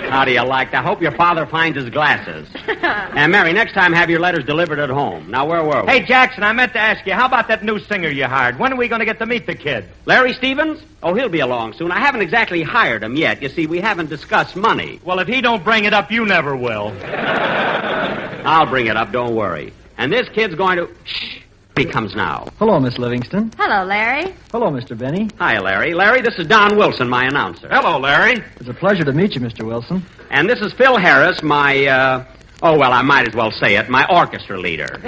How do you like that? I hope your father finds his glasses. And, Mary, next time have your letters delivered at home. Now, where were we? Hey, Jackson, I meant to ask you, how about that new singer you hired? When are we going to get to meet the kid? Larry Stevens? Oh, he'll be along soon. I haven't exactly hired him yet. You see, we haven't discussed money. Well, if he don't bring it up, you never will. I'll bring it up, don't worry. And this kid's going to... Shh. He comes now. Hello, Miss Livingston. Hello, Larry. Hello, Mr. Benny. Hi, Larry. Larry, this is Don Wilson, my announcer. Hello, Larry. It's a pleasure to meet you, Mr. Wilson. And this is Phil Harris, my, I might as well say it, my orchestra leader.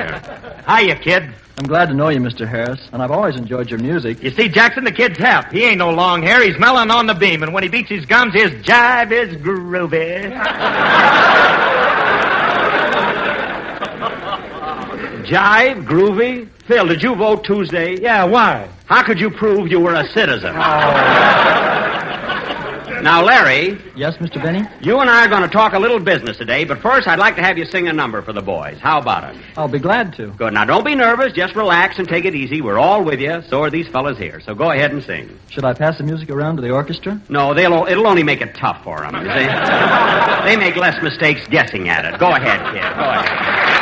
Hiya, kid. I'm glad to know you, Mr. Harris, and I've always enjoyed your music. You see, Jackson, the kid's hep. He ain't no long hair. He's melon on the beam, and when he beats his gums, his jive is groovy. Jive? Groovy? Phil, did you vote Tuesday? Yeah, why? How could you prove you were a citizen? Now, Larry. Yes, Mr. Benny? You and I are going to talk a little business today, but first I'd like to have you sing a number for the boys. How about it? I'll be glad to. Good. Now, don't be nervous. Just relax and take it easy. We're all with you. So are these fellas here. So go ahead and sing. Should I pass the music around to the orchestra? No, it'll only make it tough for them, you see. They make less mistakes guessing at it. Go ahead, kid. Go ahead.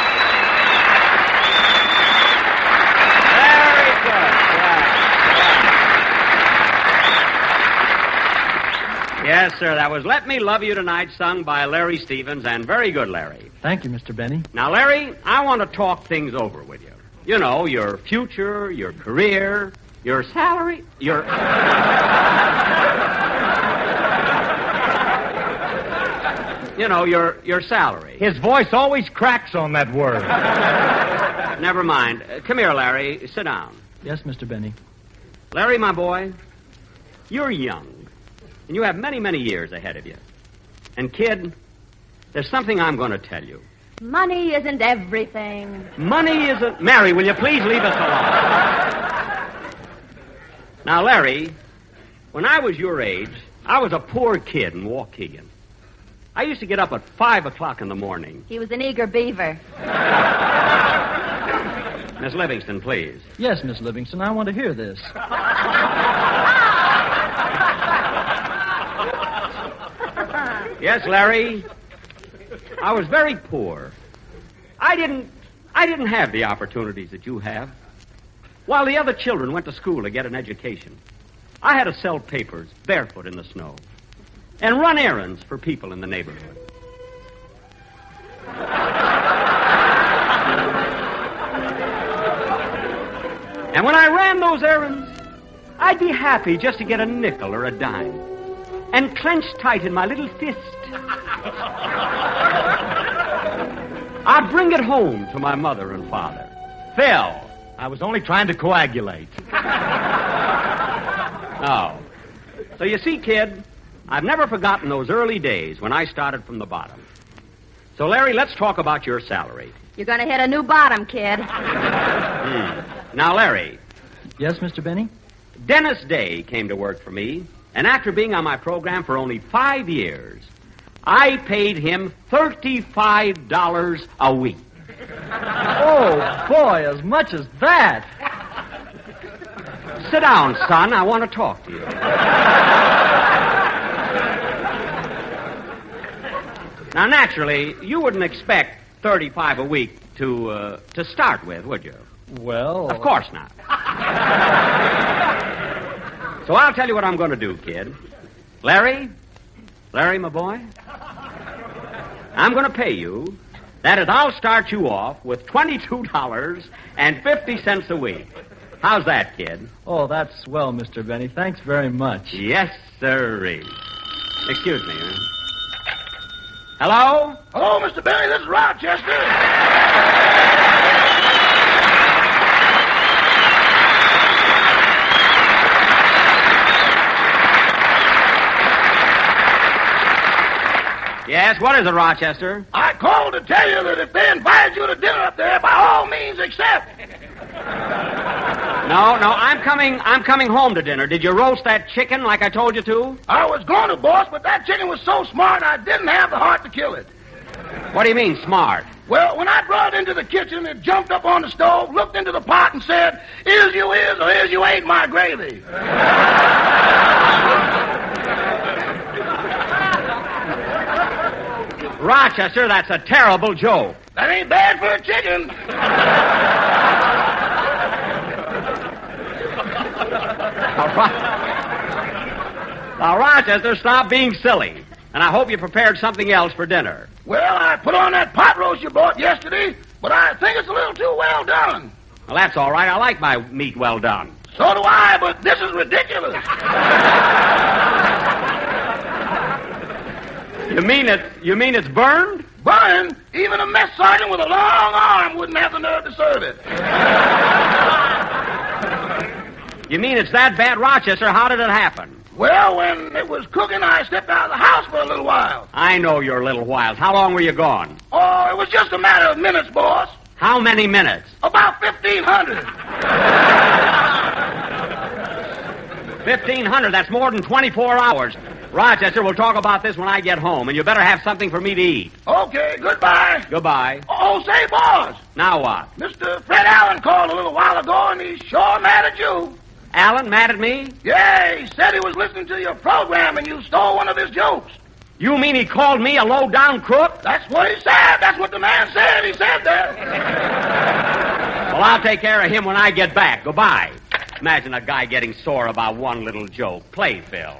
Yes, sir. That was Let Me Love You Tonight, sung by Larry Stevens, and very good, Larry. Thank you, Mr. Benny. Now, Larry, I want to talk things over with you. You know, your future, your career, your salary, your... You know, your salary. His voice always cracks on that word. Never mind. Come here, Larry. Sit down. Yes, Mr. Benny. Larry, my boy, you're young. And you have many, many years ahead of you. And, kid, there's something I'm going to tell you. Money isn't everything. Money isn't... Mary, will you please leave us alone? Now, Larry, when I was your age, I was a poor kid in Waukegan. I used to get up at 5 o'clock in the morning. He was an eager beaver. Miss Livingston, please. Yes, Miss Livingston, I want to hear this. Yes, Larry. I was very poor. I didn't have the opportunities that you have. While the other children went to school to get an education, I had to sell papers barefoot in the snow and run errands for people in the neighborhood. And when I ran those errands, I'd be happy just to get a nickel or a dime and clench tight in my little fist. I'd bring it home to my mother and father. Phil, I was only trying to coagulate. Oh. So you see, kid, I've never forgotten those early days when I started from the bottom. So, Larry, let's talk about your salary. You're going to hit a new bottom, kid. Now, Larry. Yes, Mr. Benny? Dennis Day came to work for me, and after being on my program for only 5 years, I paid him $35 a week. Oh, boy, as much as that. Sit down, son. I want to talk to you. Now, naturally, you wouldn't expect $35 a week to start with, would you? Well... Of course not. So I'll tell you what I'm going to do, kid. Larry, my boy, I'm going to pay you. That is, I'll start you off with $22.50 a week. How's that, kid? Oh, that's swell, Mr. Benny. Thanks very much. Yes, sirree. Excuse me. Hello? Hello, Mr. Benny. This is Rochester. Yes, what is it, Rochester? I called to tell you that if they invited you to dinner up there, by all means accept. No, I'm coming home to dinner. Did you roast that chicken like I told you to? I was going to, boss, but that chicken was so smart I didn't have the heart to kill it. What do you mean, smart? Well, when I brought it into the kitchen, it jumped up on the stove, looked into the pot, and said, "Is you is or is you ain't my gravy." Rochester, that's a terrible joke. That ain't bad for a chicken. Now, Rochester, stop being silly. And I hope you prepared something else for dinner. Well, I put on that pot roast you bought yesterday, but I think it's a little too well done. Well, that's all right. I like my meat well done. So do I, but this is ridiculous. You mean it's burned? Burned? Even a mess sergeant with a long arm wouldn't have the nerve to serve it. You mean it's that bad, Rochester? How did it happen? Well, when it was cooking, I stepped out of the house for a little while. I know your little whiles. How long were you gone? Oh, it was just a matter of minutes, boss. How many minutes? About 1,500. 1,500? That's more than 24 hours. Rochester, we'll talk about this when I get home, and you better have something for me to eat. Okay, goodbye. Goodbye. Oh, say, boss. Now what? Mr. Fred Allen called a little while ago, and he's sure mad at you. Allen mad at me? Yeah, he said he was listening to your program and you stole one of his jokes. You mean he called me a low-down crook? That's what he said. That's what the man said. He said that. Well, I'll take care of him when I get back. Goodbye. Imagine a guy getting sore about one little joke. Play, Phil.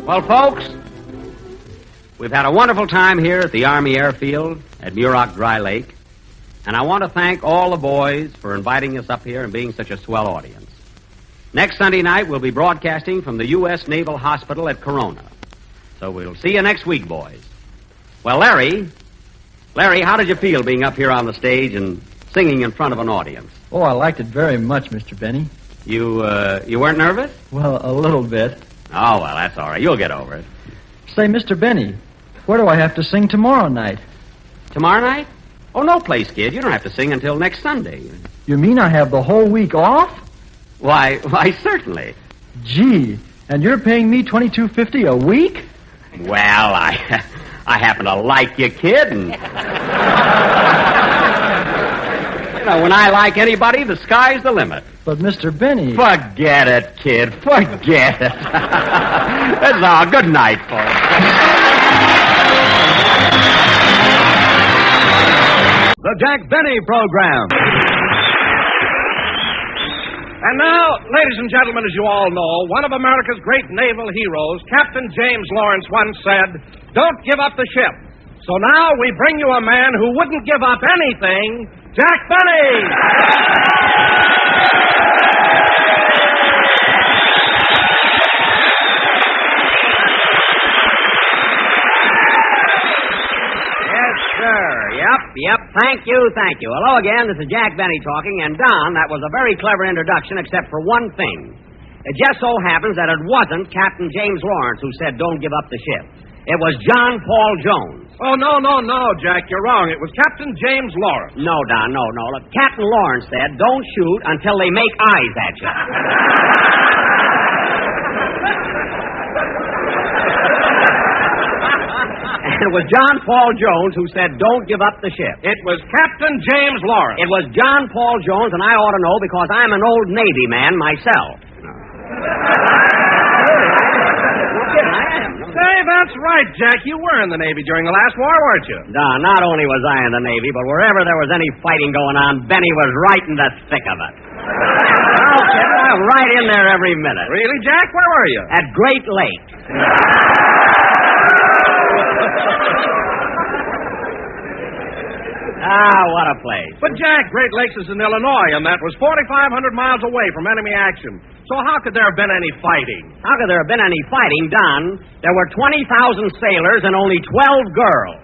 Well, folks, we've had a wonderful time here at the Army Airfield at Muroc Dry Lake, and I want to thank all the boys for inviting us up here and being such a swell audience. Next Sunday night, we'll be broadcasting from the U.S. Naval Hospital at Corona. So we'll see you next week, boys. Well, Larry, how did you feel being up here on the stage and singing in front of an audience? Oh, I liked it very much, Mr. Benny. You weren't nervous? Well, a little bit. Oh, well, that's all right. You'll get over it. Say, Mr. Benny, where do I have to sing tomorrow night? Tomorrow night? Oh, no place, kid. You don't have to sing until next Sunday. You mean I have the whole week off? Why, certainly. Gee, and you're paying me $22.50 a week? Well, I happen to like you, kid, and... You know, when I like anybody, the sky's the limit. But, Mr. Benny... Forget it, kid. Forget it. That's all. Good night, folks. The Jack Benny Program. And now, ladies and gentlemen, as you all know, one of America's great naval heroes, Captain James Lawrence, once said, "Don't give up the ship." So now we bring you a man who wouldn't give up anything, Jack Benny! Yep. Thank you. Hello again. This is Jack Benny talking. And, Don, that was a very clever introduction, except for one thing. It just so happens that it wasn't Captain James Lawrence who said, "Don't give up the ship." It was John Paul Jones. Oh, no, Jack. You're wrong. It was Captain James Lawrence. No, Don, no. Look, Captain Lawrence said, "Don't shoot until they make eyes at you." It was John Paul Jones who said, "Don't give up the ship." It was Captain James Lawrence. It was John Paul Jones, and I ought to know because I'm an old Navy man myself. Say, that's right, Jack. You were in the Navy during the last war, weren't you? Don, not only was I in the Navy, but wherever there was any fighting going on, Benny was right in the thick of it. Okay, I'm right in there every minute. Really, Jack? Where were you? At Great Lake. What a place. But, Jack, Great Lakes is in Illinois, and that was 4,500 miles away from enemy action. So how could there have been any fighting? How could there have been any fighting, Don? There were 20,000 sailors and only 12 girls.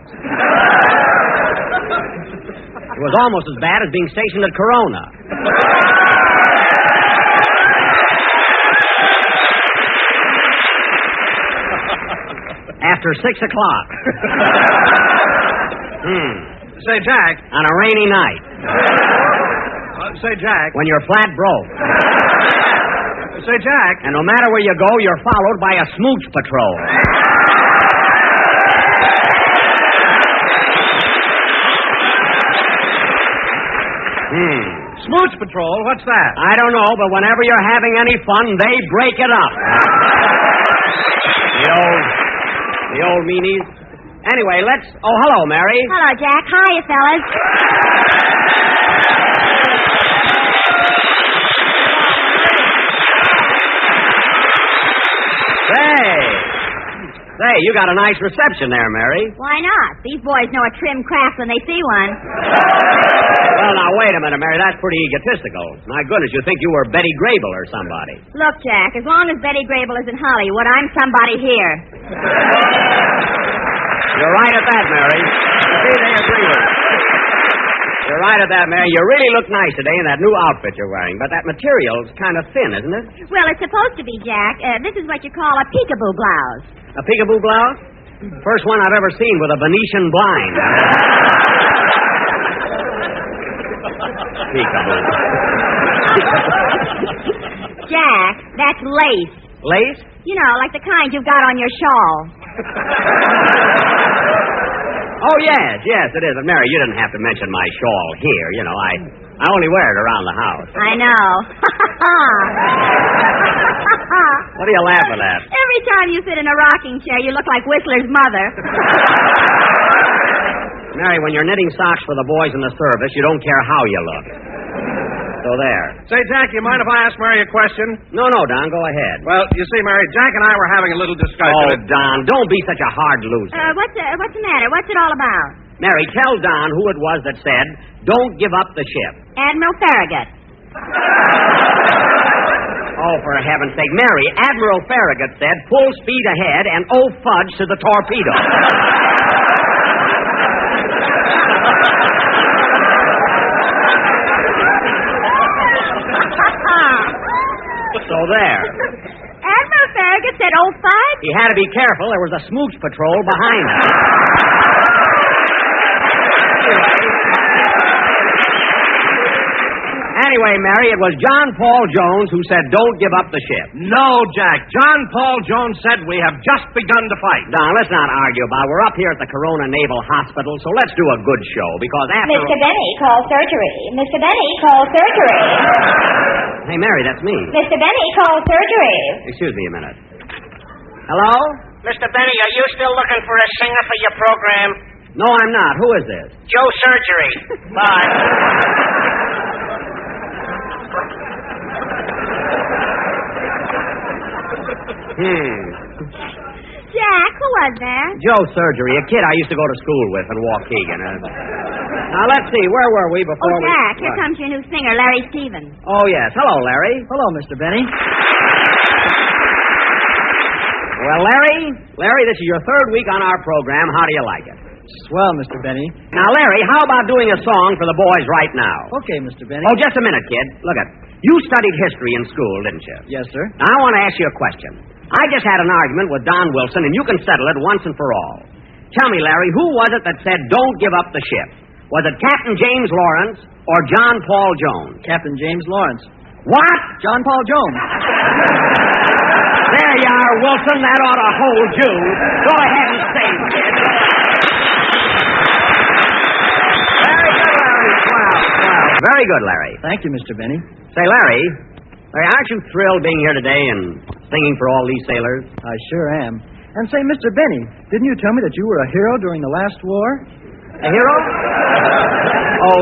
It was almost as bad as being stationed at Corona. after 6 o'clock. Say, Jack. On a rainy night. Say, Jack. When you're flat broke. Say, Jack. And no matter where you go, you're followed by a smooch patrol. Smooch patrol? What's that? I don't know, but whenever you're having any fun, they break it up. The old meanies. Anyway, let's... Oh, hello, Mary. Hello, Jack. Hiya, fellas. Say, you got a nice reception there, Mary. Why not? These boys know a trim craft when they see one. Well, now, wait a minute, Mary. That's pretty egotistical. My goodness, you think you were Betty Grable or somebody. Look, Jack, as long as Betty Grable is in Hollywood, I'm somebody here. You're right at that, Mary. See, they agree with you. You're right at that, Mary. You really look nice today in that new outfit you're wearing, but that material's kind of thin, isn't it? Well, it's supposed to be, Jack. This is what you call a peekaboo blouse. A peekaboo blouse? First one I've ever seen with a Venetian blind. Peekaboo. Jack, that's lace. Lace? You know, like the kind you've got on your shawl. Oh, yes, it is. But, Mary, you didn't have to mention my shawl here. You know, I only wear it around the house. I know. What are you laughing at? Every time you sit in a rocking chair, you look like Whistler's mother. Mary, when you're knitting socks for the boys in the service, you don't care how you look. So there. Say, Jack, you mind if I ask Mary a question? No, Don, go ahead. Well, you see, Mary, Jack and I were having a little discussion. Oh, Don, don't be such a hard loser. What's the matter? What's it all about? Mary, tell Don who it was that said, don't give up the ship. Admiral Farragut. Oh, for heaven's sake. Mary, Admiral Farragut said, full speed ahead and oh fudge to the torpedo. So there. Admiral Farragut said, oh, fudge? He had to be careful. There was a smooch patrol behind him. Anyway, Mary, it was John Paul Jones who said, don't give up the ship. No, Jack. John Paul Jones said we have just begun to fight. Don, let's not argue about it. We're up here at the Corona Naval Hospital, so let's do a good show, because after... Mr. Benny, call surgery. Mr. Benny, call surgery. Hey, Mary, that's me. Mr. Benny, call surgery. Excuse me a minute. Hello? Mr. Benny, are you still looking for a singer for your program? No, I'm not. Who is this? Joe Surgery. Bye. Jack, who was that? Joe Surgery, a kid I used to go to school with in Waukegan. Now, let's see. Where were we before we... Jack, here comes your new singer, Larry Stevens. Oh, yes. Hello, Larry. Hello, Mr. Benny. Well, Larry, this is your third week on our program. How do you like it? Swell, Mr. Benny. Now, Larry, how about doing a song for the boys right now? Okay, Mr. Benny. Oh, just a minute, kid. Look it. You studied history in school, didn't you? Yes, sir. Now, I want to ask you a question. I just had an argument with Don Wilson, and you can settle it once and for all. Tell me, Larry, who was it that said, don't give up the ship? Was it Captain James Lawrence or John Paul Jones? Captain James Lawrence. What? John Paul Jones. There you are, Wilson. That ought to hold you. Go ahead and sing, kid. Very good, Larry. Wow. Very good, Larry. Thank you, Mr. Benny. Say, Larry, aren't you thrilled being here today and singing for all these sailors? I sure am. And say, Mr. Benny, didn't you tell me that you were a hero during the last war? A hero? Oh,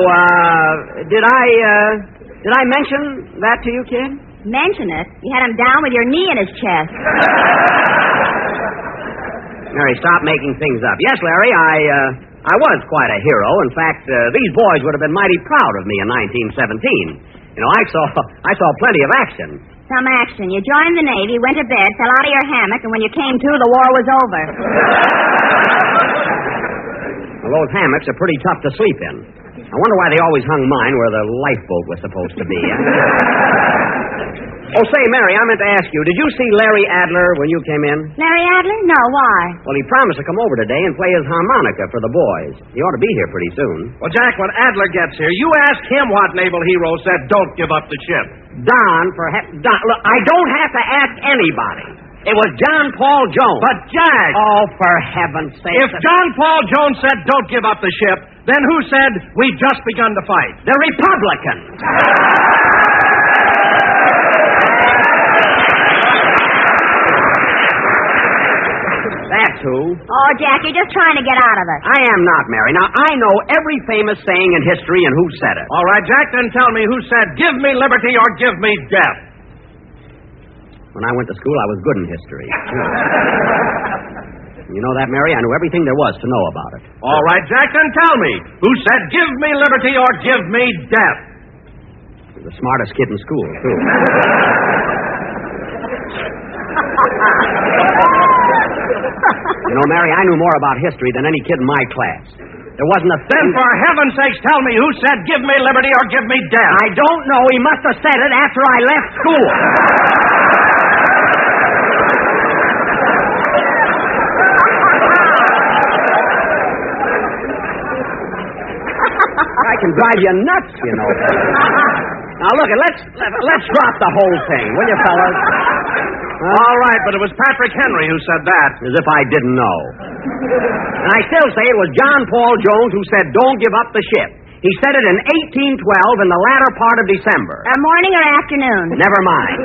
did I mention that to you, kid? Mention it? You had him down with your knee in his chest. Mary, stop making things up. Yes, Larry, I was quite a hero. In fact, these boys would have been mighty proud of me in 1917. You know, I saw plenty of action. Some action. You joined the Navy, went to bed, fell out of your hammock, and when you came to, the war was over. Well, those hammocks are pretty tough to sleep in. I wonder why they always hung mine where the lifeboat was supposed to be. Oh, say, Mary, I meant to ask you, did you see Larry Adler when you came in? Larry Adler? No, why? Well, he promised to come over today and play his harmonica for the boys. He ought to be here pretty soon. Well, Jack, when Adler gets here, you ask him what naval hero said, don't give up the ship. Don, look, I don't have to ask anybody. It was John Paul Jones. But, Jack... Oh, for heaven's sake. If John Paul Jones said, don't give up the ship, then who said, we've just begun to fight? The Republicans. That's who. Oh, Jack, you're just trying to get out of it. I am not, Mary. Now, I know every famous saying in history and who said it. All right, Jack, then tell me who said, give me liberty or give me death. When I went to school, I was good in history. You know that, Mary? I knew everything there was to know about it. All right, Jack, then tell me who said, give me liberty or give me death. He was the smartest kid in school, too. You know, Mary, I knew more about history than any kid in my class. There wasn't a thing... Then for heaven's sakes, tell me who said, give me liberty or give me death. I don't know. He must have said it after I left school. I can drive you nuts, you know. Now, look, let's drop the whole thing, will you, fellas? All right, but it was Patrick Henry who said that. As if I didn't know. And I still say it was John Paul Jones who said, don't give up the ship. He said it in 1812 in the latter part of December. Morning or afternoon? Never mind.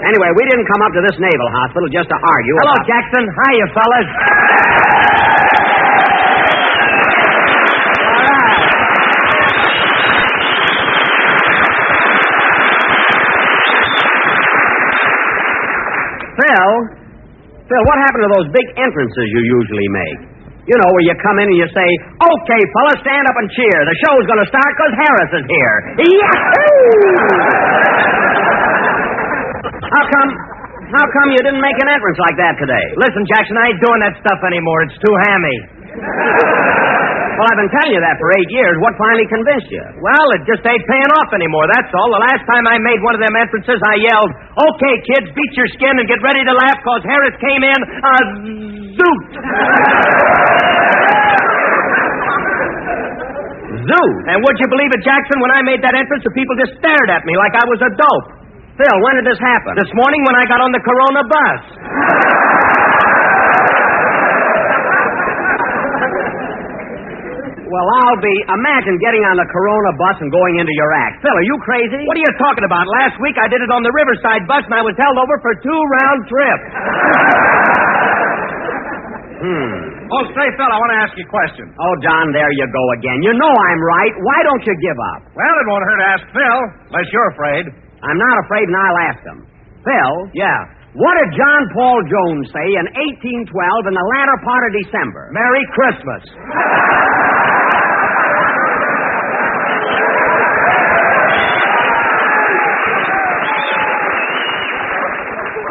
Anyway, we didn't come up to this naval hospital just to argue. Hello, Jackson. Hiya, fellas. Phil, what happened to those big entrances you usually make? You know, where you come in and you say, okay, fellas, stand up and cheer. The show's going to start because Harris is here. Yahoo! How come you didn't make an entrance like that today? Listen, Jackson, I ain't doing that stuff anymore. It's too hammy. Well, I've been telling you that for 8 years. What finally convinced you? Well, it just ain't paying off anymore, that's all. The last time I made one of them entrances, I yelled, okay, kids, beat your skin and get ready to laugh because Harris came in a zoot. Zoot? And would you believe it, Jackson, when I made that entrance, the people just stared at me like I was a dope. Phil, when did this happen? This morning when I got on the Corona bus. Well, imagine getting on the Corona bus and going into your act. Phil, are you crazy? What are you talking about? Last week I did it on the Riverside bus and I was held over for 2 round trips. Oh, say, Phil, I want to ask you a question. Oh, John, there you go again. You know I'm right. Why don't you give up? Well, it won't hurt to ask Phil, unless you're afraid. I'm not afraid, and I'll ask him. Phil? Yeah? What did John Paul Jones say in 1812 in the latter part of December? Merry Christmas.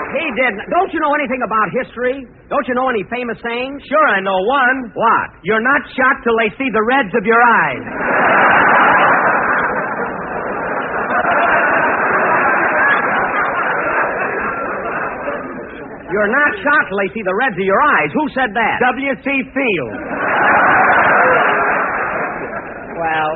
He didn't. Don't you know anything about history? Don't you know any famous sayings? Sure, I know one. What? You're not shot till they see the reds of your eyes. You're not shot till they see the reds of your eyes. Who said that? W.C. Field. Well,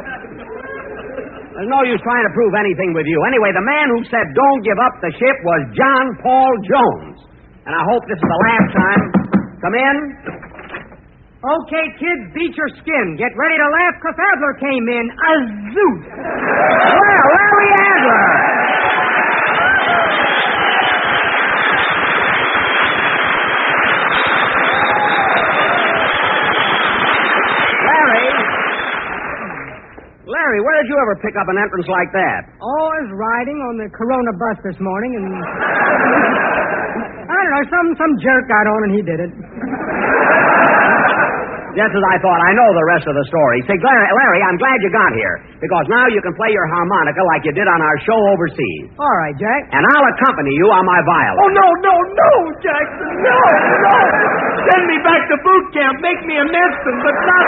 there's no use trying to prove anything with you. Anyway, the man who said don't give up the ship was John Paul Jones. And I hope this is the last time. Come in. Okay, kids, beat your skin. Get ready to laugh because Adler came in a zoot. Well, Larry Adler. Larry, where did you ever pick up an entrance like that? Oh, I was riding on the Corona bus this morning, and I don't know, some jerk got on and he did it. Just as I thought. I know the rest of the story. Say, Larry, I'm glad you got here, because now you can play your harmonica like you did on our show overseas. All right, Jack. And I'll accompany you on my violin. Oh, no, Jackson, no. Send me back to boot camp. Make me a medicine, but not...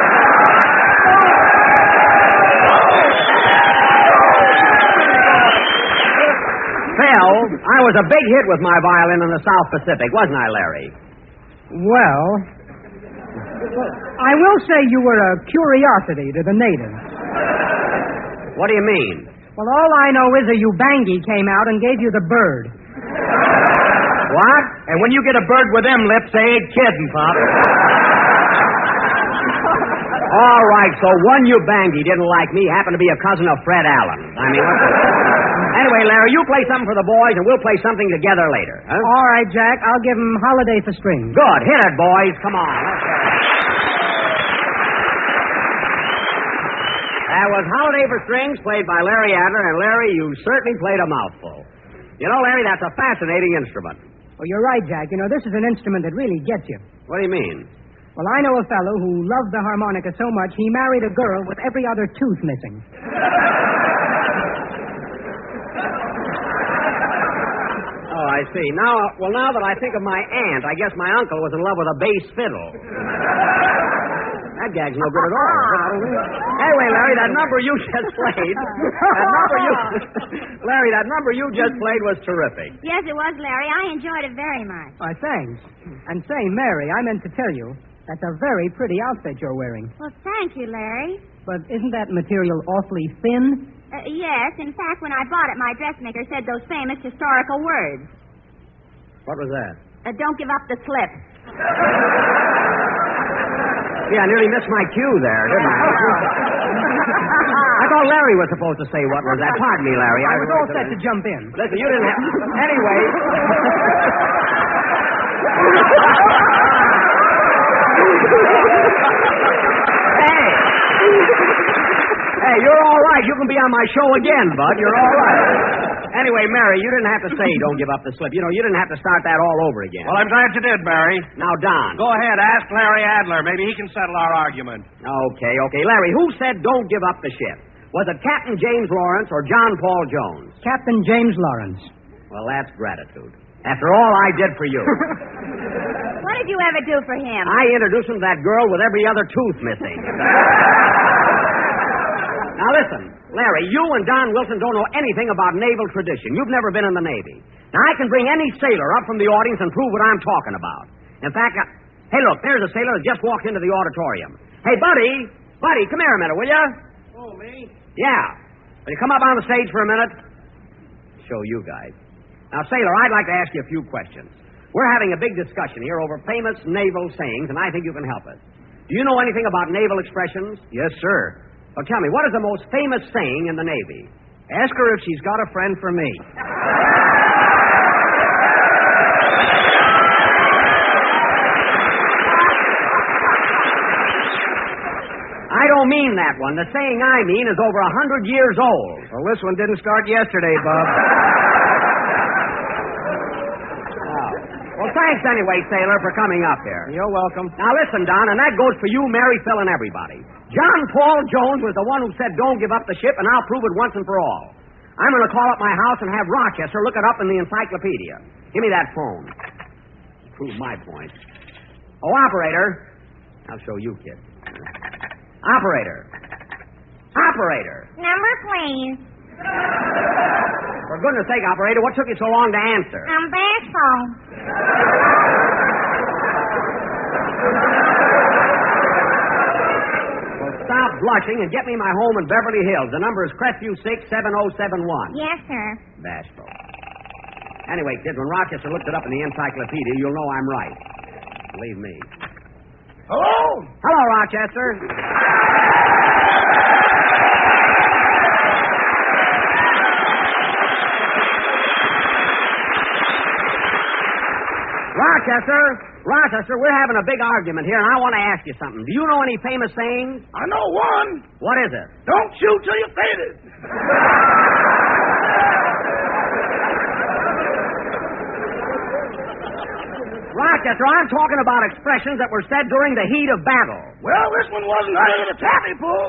Phil, I was a big hit with my violin in the South Pacific, wasn't I, Larry? Well, I will say you were a curiosity to the natives. What do you mean? Well, all I know is a Ubangi came out and gave you the bird. What? And when you get a bird with them lips, they ain't kidding, Pop. All right, so one Ubangi didn't like me, happened to be a cousin of Fred Allen. I mean, anyway, Larry, you play something for the boys, and we'll play something together later. Huh? All right, Jack, I'll give 'em Holiday for Strings. Good. Hit it, boys. Come on. Let's go. That was Holiday for Strings, played by Larry Adler, and Larry, you certainly played a mouthful. You know, Larry, that's a fascinating instrument. Well, you're right, Jack. You know, this is an instrument that really gets you. What do you mean? Well, I know a fellow who loved the harmonica so much he married a girl with every other tooth missing. Oh, I see. Now that I think of my aunt, I guess my uncle was in love with a bass fiddle. That gag's no good at all. Anyway, Larry, that number you just played, Larry, that number you just played was terrific. Yes, it was, Larry. I enjoyed it very much. Why, thanks. And say, Mary, I meant to tell you, that's a very pretty outfit you're wearing. Well, thank you, Larry. But isn't that material awfully thin? Yes. In fact, when I bought it, my dressmaker said those famous historical words. What was that? Don't give up the slip. Yeah, I nearly missed my cue there, didn't I? I thought Larry was supposed to say what was that. Pardon me, Larry. I was all set to jump in. Listen, you didn't have... Anyway... Hey, you're all right. You can be on my show again, Bud. You're all right. Anyway, Mary, you didn't have to say don't give up the slip. You know, you didn't have to start that all over again. Well, I'm glad you did, Barry. Now, Don. Go ahead, ask Larry Adler. Maybe he can settle our argument. Okay. Larry, who said don't give up the ship? Was it Captain James Lawrence or John Paul Jones? Captain James Lawrence. Well, that's gratitude. After all I did for you. What did you ever do for him? I introduced him to that girl with every other tooth missing. Now, listen, Larry, you and Don Wilson don't know anything about naval tradition. You've never been in the Navy. Now, I can bring any sailor up from the audience and prove what I'm talking about. In fact, hey, look, there's a sailor that just walked into the auditorium. Hey, Buddy, come here a minute, will you? Oh, me? Yeah. Will you come up on the stage for a minute? Show you guys. Now, sailor, I'd like to ask you a few questions. We're having a big discussion here over famous naval sayings, and I think you can help us. Do you know anything about naval expressions? Yes, sir. Well, tell me, what is the most famous saying in the Navy? Ask her if she's got a friend for me. I don't mean that one. The saying I mean is over 100 years old. Well, this one didn't start yesterday, Bob. Well, thanks anyway, sailor, for coming up here. You're welcome. Now, listen, Don, and that goes for you, Mary, Phil, and everybody. John Paul Jones was the one who said don't give up the ship, and I'll prove it once and for all. I'm going to call up my house and have Rochester look it up in the encyclopedia. Give me that phone. Prove my point. Oh, operator. I'll show you, kid. Operator. Number, please. For goodness sake, operator, what took you so long to answer? I'm bashful. Well, stop blushing and get me my home in Beverly Hills. The number is Crestview 67071. Yes, sir. Bashful. Anyway, kids, when Rochester looked it up in the encyclopedia, you'll know I'm right. Believe me. Hello? Hello, Rochester. Rochester, we're having a big argument here, and I want to ask you something. Do you know any famous sayings? I know one. What is it? Don't shoot till you're faded. Rochester, I'm talking about expressions that were said during the heat of battle. Well, this one wasn't out of the taffy pull.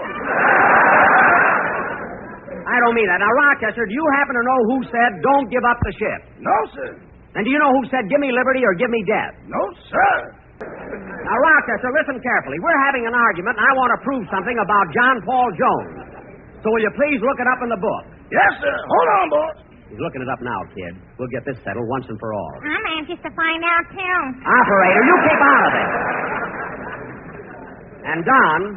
I don't mean that. Now, Rochester, do you happen to know who said don't give up the ship? No, sir. And do you know who said give me liberty or give me death? No, sir. Now, Rochester, listen carefully. We're having an argument, and I want to prove something about John Paul Jones. So will you please look it up in the book? Yes, sir. Hold on, boss. He's looking it up now, kid. We'll get this settled once and for all. I'm anxious to find out, too. Operator, you keep out of it. And Don,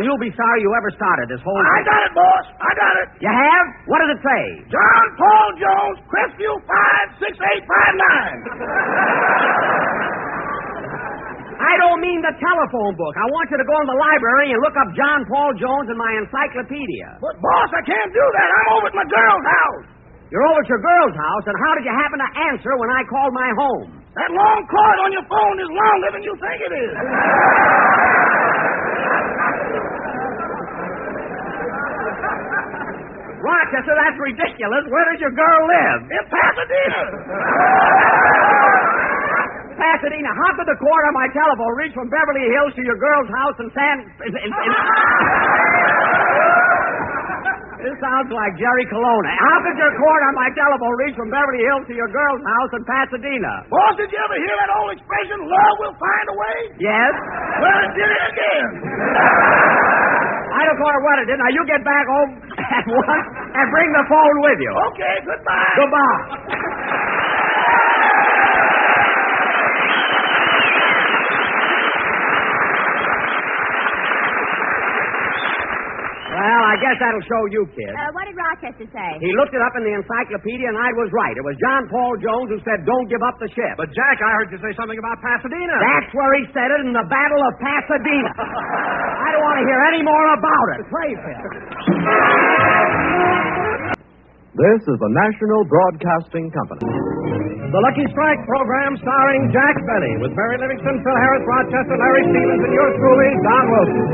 you'll be sorry you ever started this whole I got it, boss. I got it. You have? What does it say? John Paul Jones, Crestview 56859. I don't mean the telephone book. I want you to go in the library and look up John Paul Jones in my encyclopedia. But, boss, I can't do that. I'm over at my girl's house. You're over at your girl's house, and how did you happen to answer when I called my home? That long cord on your phone is longer than you think it is. Rochester, that's ridiculous. Where does your girl live? In Pasadena. Pasadena, how could the cord on my telephone reach from Beverly Hills to your girl's house in This sounds like Jerry Colonna. How could your cord on my telephone reach from Beverly Hills to your girl's house in Pasadena? Boss, did you ever hear that old expression, love will find a way? Yes. Well, it did it again. I don't care what it did. Now, you get back home at once and bring the phone with you. Okay, goodbye. Goodbye. Well, I guess that'll show you, kid. What did Rochester say? He looked it up in the encyclopedia, and I was right. It was John Paul Jones who said, don't give up the ship. But, Jack, I heard you say something about Pasadena. That's where he said it in the Battle of Pasadena. I don't want to hear any more about it. This is the National Broadcasting Company. The Lucky Strike program starring Jack Benny with Barry Livingston, Phil Harris, Rochester, Larry Stevens, and yours truly, Don Wilson.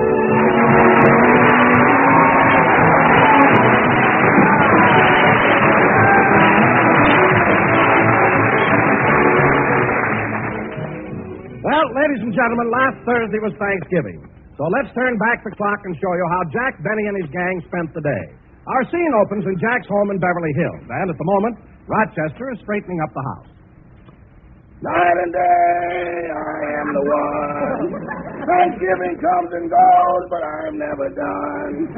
Well, ladies and gentlemen, last Thursday was Thanksgiving. So let's turn back the clock and show you how Jack Benny and his gang spent the day. Our scene opens in Jack's home in Beverly Hills, and at the moment, Rochester is straightening up the house. Night and day, I am the one. Thanksgiving comes and goes, but I'm never done.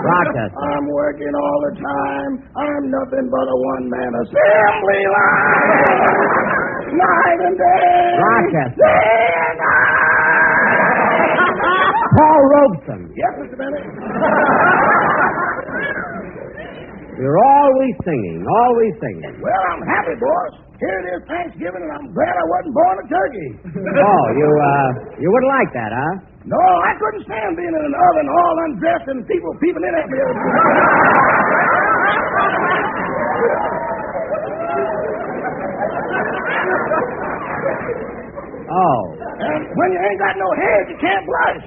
Rochester. I'm working all the time. I'm nothing but a one-man assembly line. Night and day. Rochester. Day and night. Paul Robeson. Yes, Mr. Bennett. You're always singing, always singing. Well, I'm happy, boss. Here it is Thanksgiving, and I'm glad I wasn't born a turkey. Oh, you wouldn't like that, huh? No, I couldn't stand being in an oven all undressed and people peeping in at me. Oh. And when you ain't got no head, you can't blush.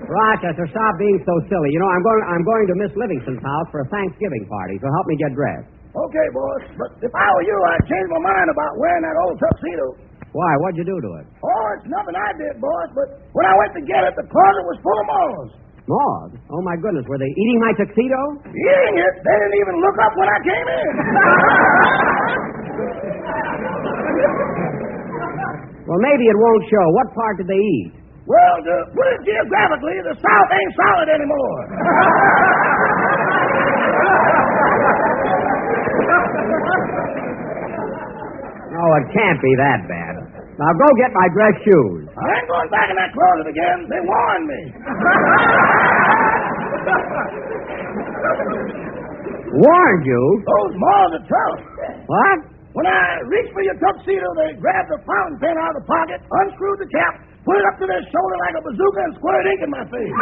Rochester, stop being so silly. You know, I'm going to Miss Livingston's house for a Thanksgiving party, so help me get dressed. Okay, boss. But if I were you, I'd change my mind about wearing that old tuxedo. Why? What'd you do to it? Oh, it's nothing I did, boss. But when I went to get it, the closet was full of moths. Moths? Oh, my goodness. Were they eating my tuxedo? Eating it? They didn't even look up when I came in. Well, maybe it won't show. What part did they eat? Well, to put it geographically, the South ain't solid anymore. Oh, it can't be that bad. Now go get my dress shoes. I ain't going back in that closet again. They warned me. Warned you? Those moths are tough. What? When I reached for your tuxedo, they grabbed the fountain pen out of the pocket, unscrewed the cap, put it up to their shoulder like a bazooka, and squirted ink in my face.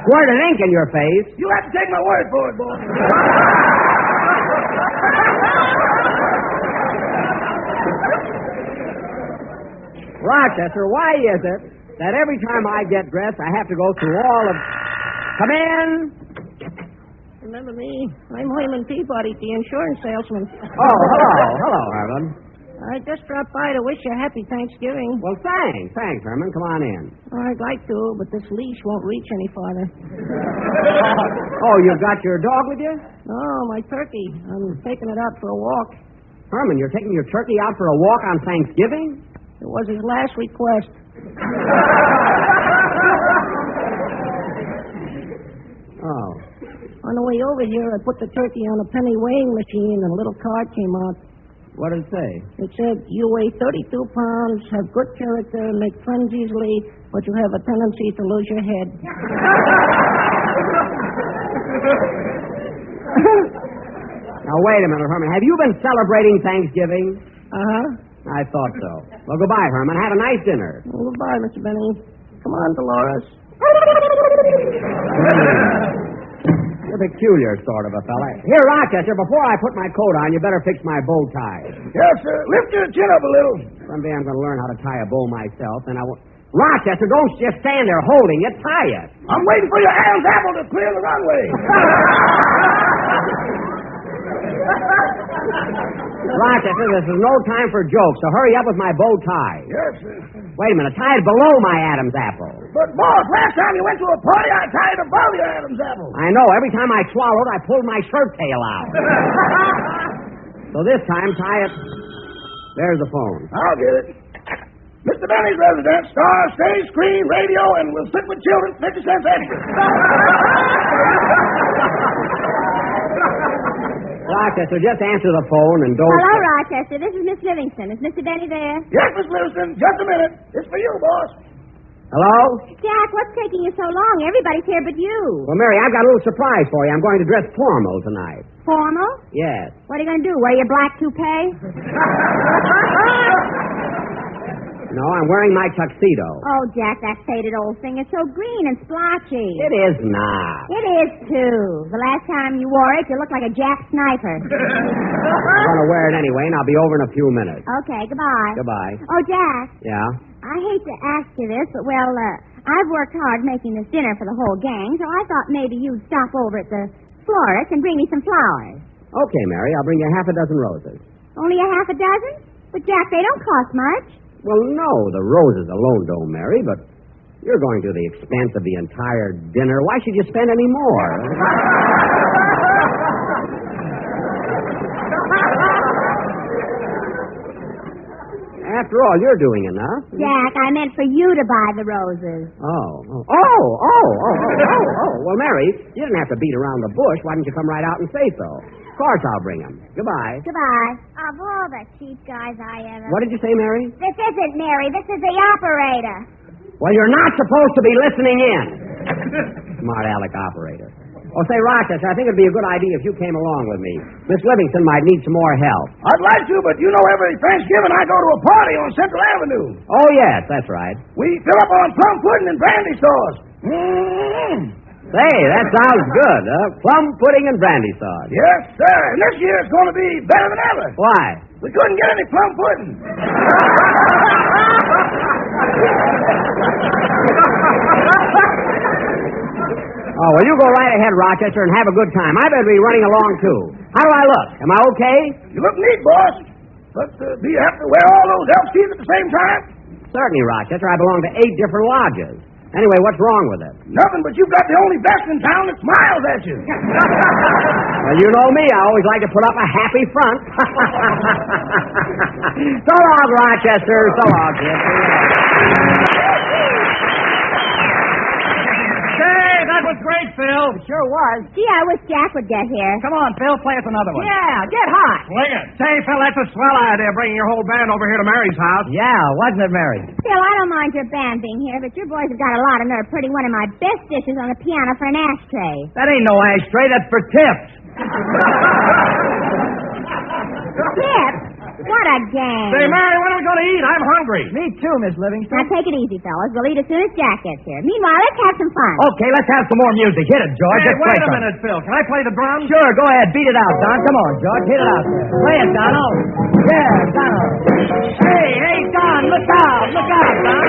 Squirted ink in your face? You have to take my word for it, boy. Rochester, why is it that every time I get dressed, I have to go through all of... Come in. Remember me? I'm Hyman Peabody, the insurance salesman. Oh, hello. Hello, Herman. I just dropped by to wish you a happy Thanksgiving. Well, thanks. Thanks, Herman. Come on in. I'd like to, but this leash won't reach any farther. Oh, you've got your dog with you? No, my turkey. I'm taking it out for a walk. Herman, you're taking your turkey out for a walk on Thanksgiving? It was his last request. Oh. On the way over here, I put the turkey on a penny weighing machine, and a little card came out. What did it say? It said, you weigh 32 pounds, have good character, make friends easily, but you have a tendency to lose your head. Now, wait a minute, Herman. Have you been celebrating Thanksgiving? Uh-huh. I thought so. Well, goodbye, Herman. Have a nice dinner. Well, goodbye, Mr. Benny. Come on, Dolores. You're a peculiar sort of a fella. Here, Rochester, before I put my coat on, you better fix my bow tie. Yes, sir. Lift your chin up a little. Someday I'm going to learn how to tie a bow myself, and I won't... Rochester, don't just stand there holding it. Tie it. I'm waiting for your Adam's apple to clear the runway. Rochester, this is no time for jokes, so hurry up with my bow tie. Yes, sir. Wait a minute. Tie it below my Adam's apple. But, boss, last time you went to a party, I tied it above your Adam's apple. I know. Every time I swallowed, I pulled my shirt tail out. So this time, tie it... There's the phone. I'll get it. Mr. Benny's residence, star, stage, screen, radio, and we'll sit with children 50 cents extra. Rochester, just answer the phone and don't... Hello, Rochester. This is Miss Livingston. Is Mr. Benny there? Yes, Miss Livingston. Just a minute. It's for you, boss. Hello? Jack, what's taking you so long? Everybody's here but you. Well, Mary, I've got a little surprise for you. I'm going to dress formal tonight. Formal? Yes. What are you going to do, wear your black toupee? No, I'm wearing my tuxedo. Oh, Jack, that faded old thing is so green and splotchy. It is not. It is, too. The last time you wore it, you looked like a Jack sniper. I'm going to wear it anyway, and I'll be over in a few minutes. Okay, goodbye. Goodbye. Oh, Jack. Yeah? I hate to ask you this, but, well, I've worked hard making this dinner for the whole gang, so I thought maybe you'd stop over at the florist and bring me some flowers. Okay, Mary, I'll bring you half a dozen roses. Only a half a dozen? But, Jack, they don't cost much. Well, no, the roses alone don't, Mary, but you're going to the expense of the entire dinner. Why should you spend any more? After all, you're doing enough. Jack, I meant for you to buy the roses. Oh. Well, Mary, you didn't have to beat around the bush. Why didn't you come right out and say so? Of course I'll bring them. Goodbye. Goodbye. Of all the cheap guys I ever... What did you say, Mary? This isn't Mary. This is the operator. Well, you're not supposed to be listening in. Smart aleck operator. Oh, say, Rochester, I think it'd be a good idea if you came along with me. Miss Livingston might need some more help. I'd like to, but you know every Thanksgiving I go to a party on Central Avenue. Oh, yes, that's right. We fill up on plum pudding and brandy sauce. Mm-hmm. Say, that sounds good, huh? Plum pudding and brandy sauce. Yes, sir. And this year it's going to be better than ever. Why? We couldn't get any plum pudding. Oh, well, you go right ahead, Rochester, and have a good time. I better be running along, too. How do I look? Am I okay? You look neat, boss. But do you have to wear all those elf teeth at the same time? Certainly, Rochester. I belong to 8 different lodges. Anyway, what's wrong with it? Nothing, but you've got the only vest in town that smiles at you. Well, you know me. I always like to put up a happy front. So long, Rochester. So long, kid. Hey, that was great, Phil. It sure was. Gee, I wish Jack would get here. Come on, Phil, play us another one. Yeah, get hot. Swing it. Say, Phil, that's a swell idea, bringing your whole band over here to Mary's house. Yeah, wasn't it, Mary? Phil, I don't mind your band being here, but your boys have got a lot of nerve putting one of my best dishes on the piano for an ashtray. That ain't no ashtray, that's for tips. Tips? What a game. Say, Mary, when are we going to eat? I'm hungry. Me too, Miss Livingston. Now, take it easy, fellas. We'll eat as soon as Jack gets here. Meanwhile, let's have some fun. Okay, let's have some more music. Hit it, George. Hey, Let's wait play a some. minute, Phil. Can I play the drums? Sure, go ahead. Beat it out, Don. Come on, George. Hit it out there. Play it, Donald. Yeah, Donald. Hey, Don, look out. Look out, Don.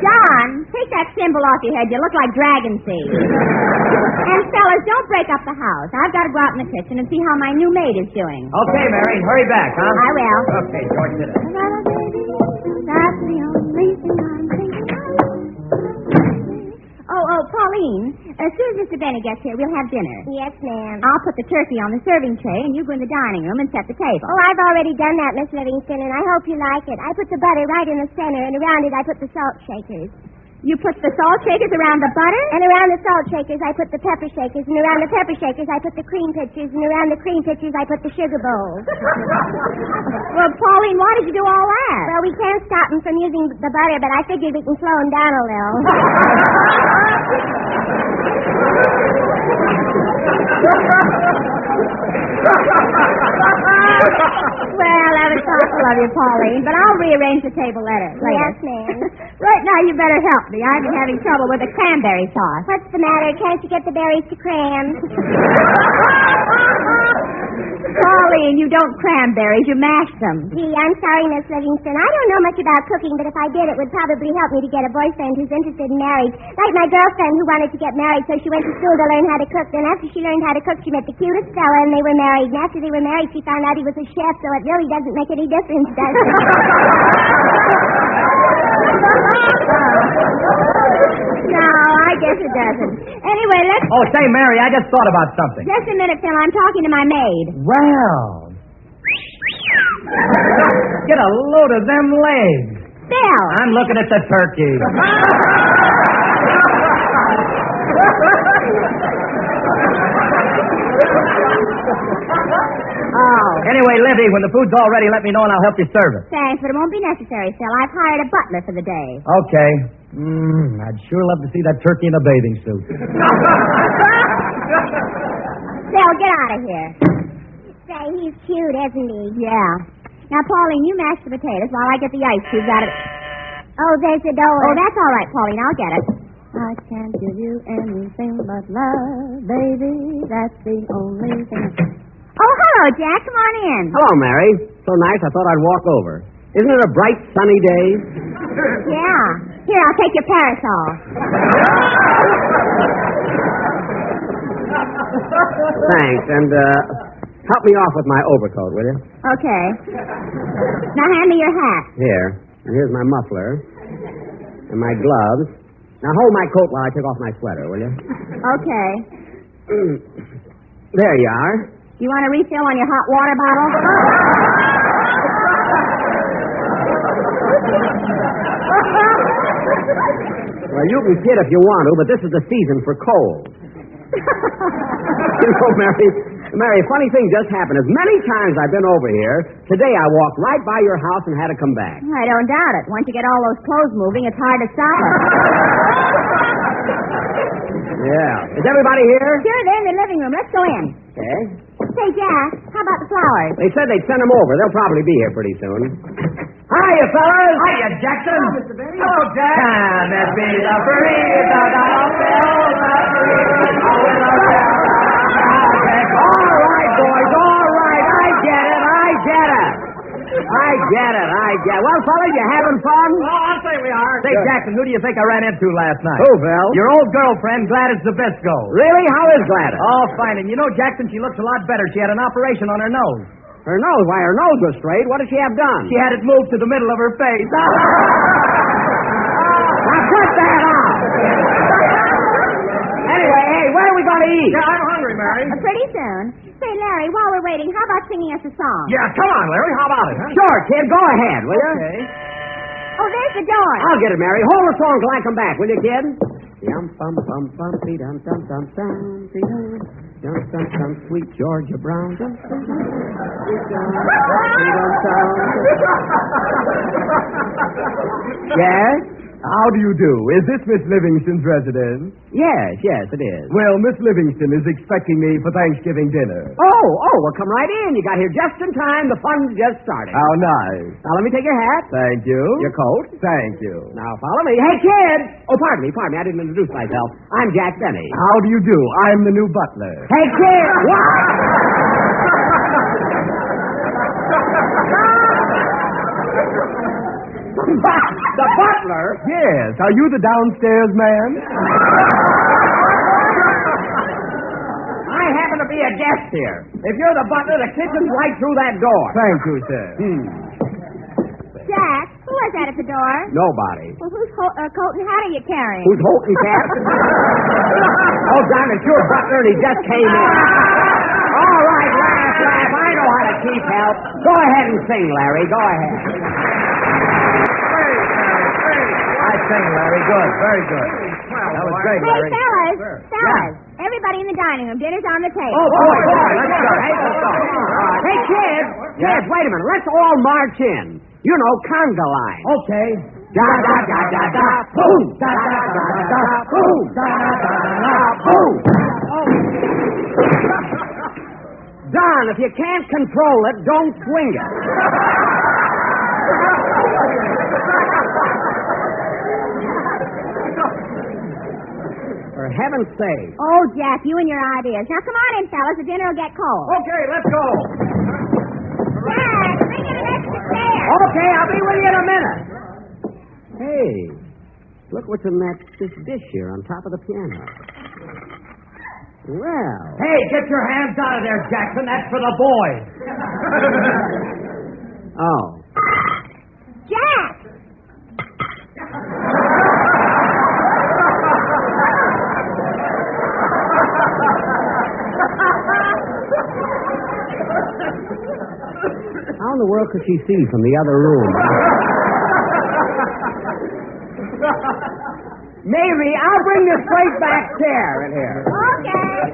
John, take that symbol off your head. You look like dragon seed. And fellas, don't break up the house. I've got to go out in the kitchen and see how my new maid is doing. Okay, Mary. Hurry back, huh? I will. Okay, George, hit it. That's the only thing I'm thinking of. Oh, Pauline, As soon as Mr. Benny gets here, we'll have dinner. Yes, ma'am. I'll put the turkey on the serving tray, and you go in the dining room and set the table. Oh, I've already done that, Miss Livingston, and I hope you like it. I put the butter right in the center, and around it I put the salt shakers. You put the salt shakers around the butter? And around the salt shakers I put the pepper shakers, and around the pepper shakers I put the cream pitchers, and around the cream pitchers I put the sugar bowls. Well, Pauline, why did you do all that? Well, we can't stop them from using the butter, but I figured we can slow them down a little. Well, that was thoughtful of you, Pauline, but I'll rearrange the table later. Yes, ma'am. Right now, you better help me. I've been having trouble with the cranberry sauce. What's the matter? Can't you get the berries to cram? Pauline, you don't cranberries, you mash them. Gee, I'm sorry, Miss Livingston. I don't know much about cooking, but if I did, it would probably help me to get a boyfriend who's interested in marriage. Like my girlfriend who wanted to get married, so she went to school to learn how to cook. Then after she learned how to cook, she met the cutest fella, and they were married. And after they were married, she found out he was a chef, so it really doesn't make any difference, does it? No, I guess it doesn't. Anyway, let's... Oh, say, Mary, I just thought about something. Just a minute, Phil. I'm talking to my maid. Well. Get a load of them legs. Phil! I'm looking at the turkey. Oh. Anyway, Livy, when the food's all ready, let me know and I'll help you serve it. Thanks, but it won't be necessary, Phil. I've hired a butler for the day. Okay. I'd sure love to see that turkey in a bathing suit. Phil, get out of here. Say, he's cute, isn't he? Yeah. Now, Pauline, you mash the potatoes while I get the ice cubes out of it. Oh, there's the door. Oh, that's all right, Pauline. I'll get it. I can't give you anything but love, baby. That's the only thing. Oh, hello, Jack. Come on in. Hello, Mary. So nice, I thought I'd walk over. Isn't it a bright, sunny day? Yeah. Here, I'll take your parasol. Thanks, and help me off with my overcoat, will you? Okay. Now hand me your hat. Here. And here's my muffler. And my gloves. Now hold my coat while I take off my sweater, will you? Okay. There you are. You want a refill on your hot water bottle? Well, you can kid if you want to, but this is the season for cold. You know, Mary, a funny thing just happened. As many times I've been over here, today I walked right by your house and had to come back. I don't doubt it. Once you get all those clothes moving, it's hard to stop it. Yeah. Is everybody here? Sure, they're in the living room. Let's go in. Okay. Say, Jack, how about the flowers? They said they'd send them over. They'll probably be here pretty soon. Hiya, fellas. Hiya, Jackson. Hello, Mr. Benny. Hello, Jack. Can it be the burrito? All right, boys, all right. I get it. Well, fellas, you having fun? Oh, I'll say we are. Say, Sure. Jackson, who do you think I ran into last night? Who, Phil? Your old girlfriend, Gladys Zabisco. Really? How is Gladys? Oh, fine. And you know, Jackson, she looks a lot better. She had an operation on her nose. Her nose? Why, her nose was straight. What did she have done? She had it moved to the middle of her face. Now cut that off. Anyway, hey, where are we going to eat? Yeah, I'm hungry, Mary. Pretty soon. Say, Larry, while we're waiting, how about singing us a song? Yeah, come on, Larry. How about it, huh? Sure, kid. Go ahead, will you? Okay. Oh, there's the door. I'll get it, Mary. Hold the song till I come back, will you, kid? Yum, bum, bum, bum, dee, dum, dum, dum, dum, dee, dum. Dum, dum, dum, sweet Georgia Brown. Dum, dum, dum, sweet dum, dum, dum. Yes? How do you do? Is this Miss Livingston's residence? Yes, it is. Well, Miss Livingston is expecting me for Thanksgiving dinner. Oh, well, come right in. You got here just in time. The fun's just started. How nice. Now, let me take your hat. Thank you. Your coat. Thank you. Now, follow me. Hey, kid! Oh, pardon me. I didn't introduce myself. I'm Jack Benny. How do you do? I'm the new butler. Hey, kid! What? The butler? Yes. Are you the downstairs man? I happen to be a guest here. If you're the butler, the kitchen's right through that door. Thank you, sir. Jack, who has was that at the door? Nobody. Well, whose coat and hat are you carrying? Who's holding cat? Oh, Don, it's your butler, and he just came in. All right, laugh. I know how to keep help. Go ahead and sing, Larry. Go ahead. I sing, Larry. Good. Very good. That was great, Larry. Hey, fellas. Everybody in the dining room. Dinner's on the table. Oh, boy. Let's go. Hey, kids. Kids, wait a minute. Let's all march in. You know, conga line. Okay. Da, da, da, da, da, boom. Da, da, da, da, da, boom. Da, da, da, da, da, boom. Don, if you can't control it, don't swing it. For heaven's sake. Oh, Jack, you and your ideas. Now, come on in, fellas. The dinner will get cold. Okay, let's go. Jack, bring in an extra chair. Okay, I'll be with you in a minute. Hey, look what's in this dish here on top of the piano. Well. Hey, get your hands out of there, Jackson. That's for the boys. Oh. Jack! How in the world could she see from the other room? Mary, I'll bring this straight back chair in here. Okay.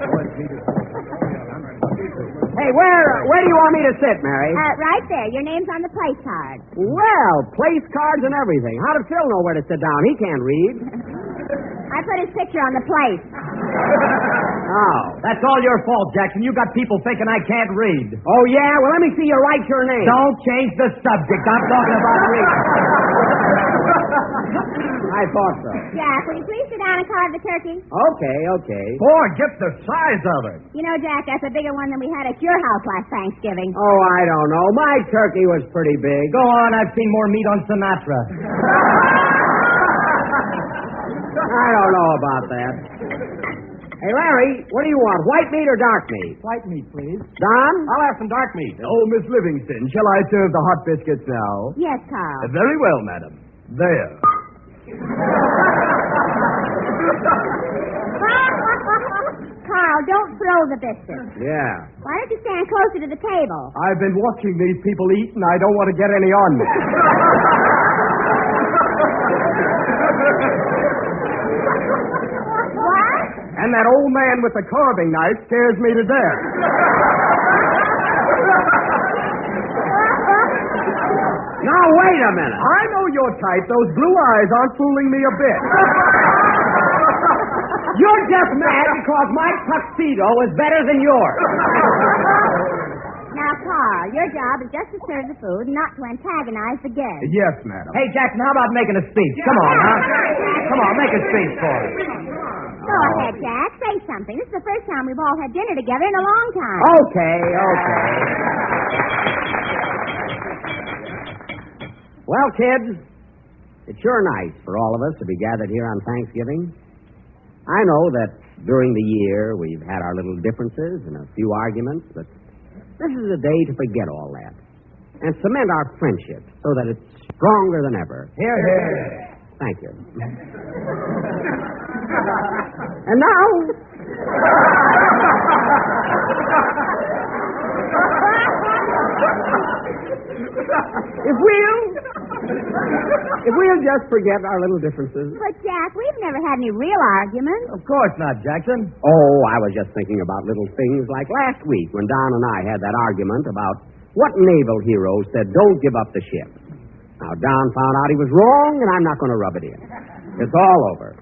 Hey, where do you want me to sit, Mary? Right there. Your name's on the place card. Well, place cards and everything. How does Phil know where to sit down? He can't read. I put his picture on the plate. Oh. That's all your fault, Jackson. You got people thinking I can't read. Oh, yeah? Well, let me see you write your name. Don't change the subject. I'm talking about reading. I thought so. Jack, will you please sit down and carve the turkey? Okay. Boy, get the size of it. You know, Jack, that's a bigger one than we had at your house last Thanksgiving. Oh, I don't know. My turkey was pretty big. Go on, I've seen more meat on Sinatra. I don't know about that. Hey, Larry, what do you want, white meat or dark meat? White meat, please. Don? I'll have some dark meat. Oh, Miss Livingston, shall I serve the hot biscuits now? Yes, Carl. Very well, madam. There. Carl, don't throw the biscuits. Yeah. Why don't you stand closer to the table? I've been watching these people eat, and I don't want to get any on me. What? And that old man with the carving knife scares me to death. Now, wait a minute. I know your type. Those blue eyes aren't fooling me a bit. You're just mad because my tuxedo is better than yours. Now, Carl, your job is just to serve the food and not to antagonize the guests. Yes, madam. Hey, Jackson, how about making a speech? Come on, huh? Come on, make a speech for us. Go ahead, Jack. Say something. This is the first time we've all had dinner together in a long time. Okay. Well, kids, it's sure nice for all of us to be gathered here on Thanksgiving. I know that during the year we've had our little differences and a few arguments, but this is a day to forget all that and cement our friendship so that it's stronger than ever. Here, here. Thank you. And now... If we'll just forget our little differences. But, Jack, we've never had any real arguments. Of course not, Jackson. Oh, I was just thinking about little things like last week when Don and I had that argument about what naval hero said, don't give up the ship. Now, Don found out he was wrong, and I'm not going to rub it in. It's all over.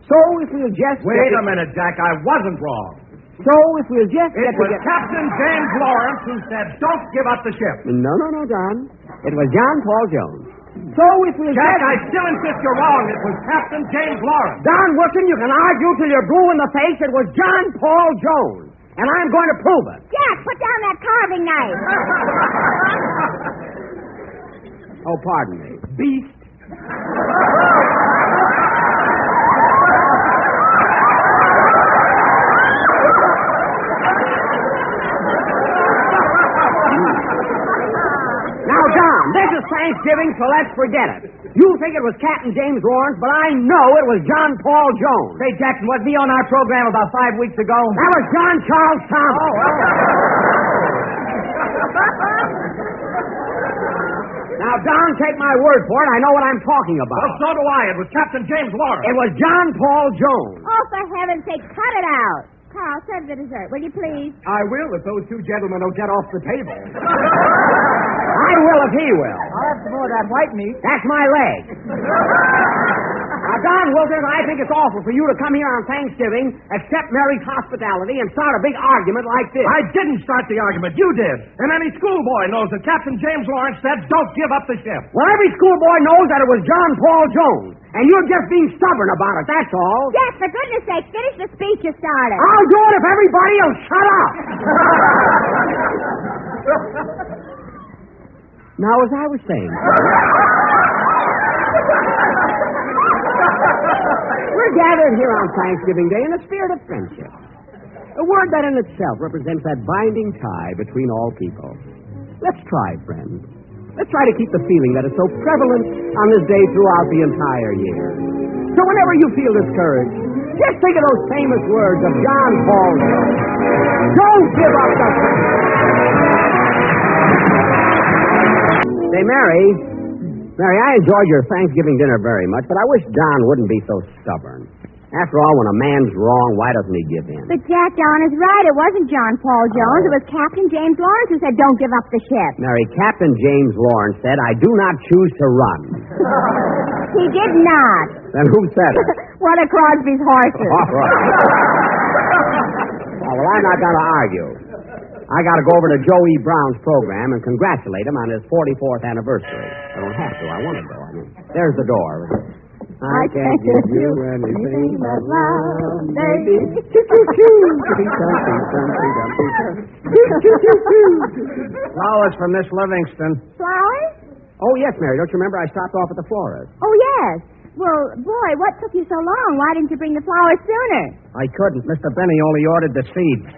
So if we'll just... Wait a minute, Jack. I wasn't wrong. So if we'll just It was Captain James Lawrence who said, don't give up the ship. No, Don. It was John Paul Jones. So if we'll Jack, just... I still insist you're wrong. It was Captain James Lawrence. Don Wilson, you can argue till you're blue in the face. It was John Paul Jones. And I'm going to prove it. Jack, put down that carving knife. Oh, pardon me. Beast. Now, Don, this is Thanksgiving, so let's forget it. You think it was Captain James Lawrence, but I know it was John Paul Jones. Say, Jackson, wasn't he on our program about 5 weeks ago? That was John Charles Thomas. Now, Don, take my word for it. I know what I'm talking about. Well, so do I. It was Captain James Lawrence. It was John Paul Jones. Oh, for heaven's sake, cut it out. Carl, serve the dessert, will you please? I will if those two gentlemen don't get off the table. I will if he will. I'll have some more of that white meat. That's my leg. Now, Don Wilkins, I think it's awful for you to come here on Thanksgiving, accept Mary's hospitality, and start a big argument like this. I didn't start the argument. You did. And any schoolboy knows that Captain James Lawrence said, don't give up the ship. Well, every schoolboy knows that it was John Paul Jones. And you're just being stubborn about it, that's all. Yes, for goodness sake, finish the speech you started. I'll do it if everybody will shut up. Now, as I was saying, we're gathered here on Thanksgiving Day in a spirit of friendship. A word that in itself represents that binding tie between all people. Let's try, friends. Let's try to keep the feeling that is so prevalent on this day throughout the entire year. So whenever you feel discouraged, just think of those famous words of John Paul Jones. Don't give up the fight. Say, Mary, I enjoyed your Thanksgiving dinner very much, but I wish Don wouldn't be so stubborn. After all, when a man's wrong, why doesn't he give in? But Jack, Don is right. It wasn't John Paul Jones. It was Captain James Lawrence who said, don't give up the ship. Mary, Captain James Lawrence said, I do not choose to run. He did not. Then who said it? One of Crosby's horses. All right. Well, I'm not going to argue. I got to go over to Joe E. Brown's program and congratulate him on his 44th anniversary. I don't have to. I want to go. There's the door. I can't give you anything but love, baby. Flowers from Miss Livingston. Flowers? Oh, yes, Mary. Don't you remember I stopped off at the florist? Oh, yes. Well, boy, what took you so long? Why didn't you bring the flowers sooner? I couldn't. Mr. Benny only ordered the seeds.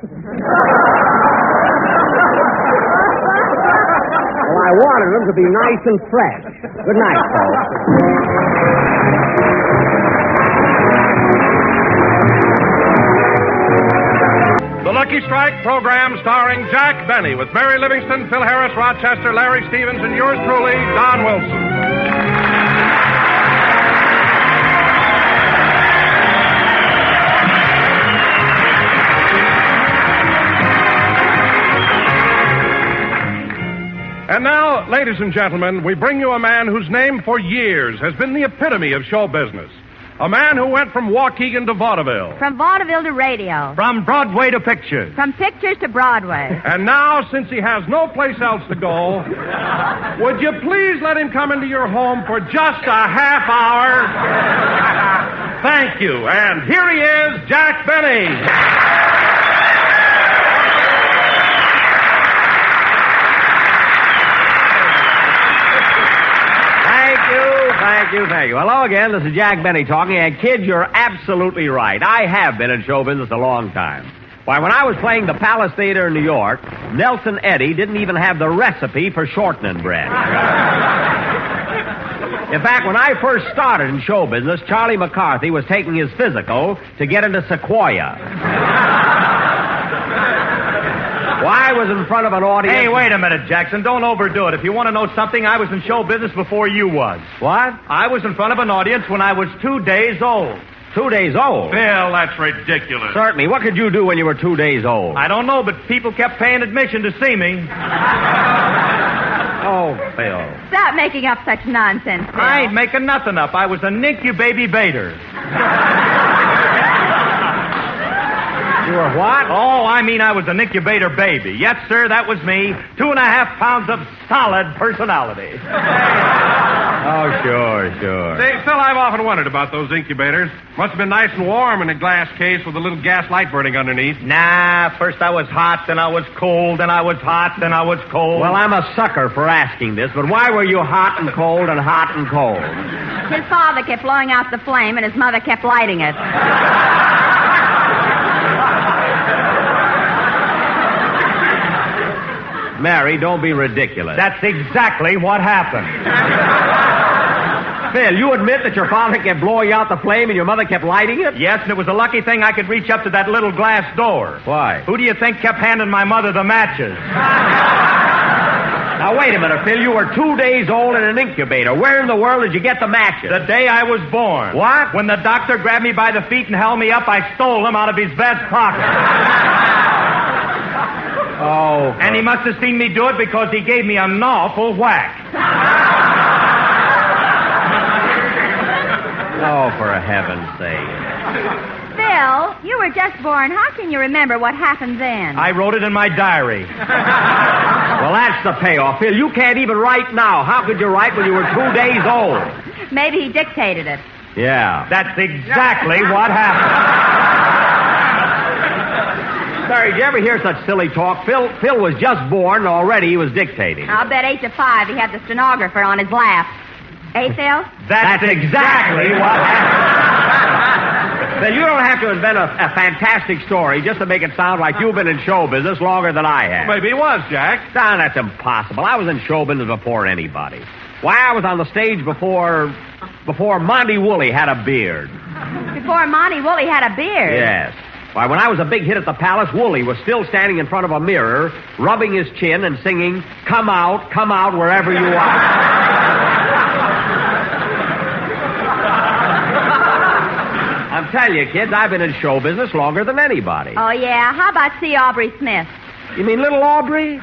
Well, I wanted them to be nice and fresh. Good night, folks. The Lucky Strike program starring Jack Benny with Mary Livingston, Phil Harris, Rochester, Larry Stevens, and yours truly, Don Wilson. And now, ladies and gentlemen, we bring you a man whose name for years has been the epitome of show business. A man who went from Waukegan to vaudeville. From vaudeville to radio. From Broadway to pictures. From pictures to Broadway. And now, since he has no place else to go, would you please let him come into your home for just a half hour? Thank you. And here he is, Jack Benny. Thank you. Hello again. This is Jack Benny talking. And, kid, you're absolutely right. I have been in show business a long time. Why, when I was playing the Palace Theater in New York, Nelson Eddy didn't even have the recipe for shortening bread. In fact, when I first started in show business, Charlie McCarthy was taking his physical to get into Sequoia. I was in front of an audience. Hey, wait a minute, Jackson. Don't overdo it. If you want to know something, I was in show business before you was. What? I was in front of an audience when I was 2 days old. 2 days old? Bill, that's ridiculous. Certainly. What could you do when you were 2 days old? I don't know, but people kept paying admission to see me. Oh, Bill. Stop making up such nonsense, Bill. I ain't making nothing up. I was a nincubaby baiter. You were what? Oh, I mean I was an incubator baby. Yes, sir, that was me. 2.5 pounds of solid personality. Oh, sure. Say, Phil, I've often wondered about those incubators. Must have been nice and warm in a glass case with a little gas light burning underneath. Nah, first I was hot, then I was cold, then I was hot, then I was cold. Well, I'm a sucker for asking this, but why were you hot and cold and hot and cold? His father kept blowing out the flame, and his mother kept lighting it. Mary, don't be ridiculous. That's exactly what happened. Phil, you admit that your father kept blowing out the flame and your mother kept lighting it? Yes, and it was a lucky thing I could reach up to that little glass door. Why? Who do you think kept handing my mother the matches? Now, wait a minute, Phil. You were 2 days old in an incubator. Where in the world did you get the matches? The day I was born. What? When the doctor grabbed me by the feet and held me up, I stole them out of his vest pocket. Oh. And he must have seen me do it because he gave me an awful whack. Oh, for heaven's sake. Phil, you were just born. How can you remember what happened then? I wrote it in my diary. Well, that's the payoff. Phil, you can't even write now. How could you write when you were 2 days old? Maybe he dictated it. Yeah. That's exactly what happened. Sorry, did you ever hear such silly talk? Phil was just born and already he was dictating. I'll bet 8 to 5 he had the stenographer on his lap. Hey, Phil? That's exactly what happened. Then you don't have to invent a fantastic story just to make it sound like you've been in show business longer than I have. Maybe it was, Jack. Now, that's impossible. I was in show business before anybody. Why, I was on the stage before Monty Woolley had a beard. Before Monty Woolley had a beard? Yes. Why, when I was a big hit at the Palace, Woolley was still standing in front of a mirror, rubbing his chin and singing, come out, wherever you are. I'm telling you, kids, I've been in show business longer than anybody. Oh, yeah? How about C. Aubrey Smith? You mean little Aubrey?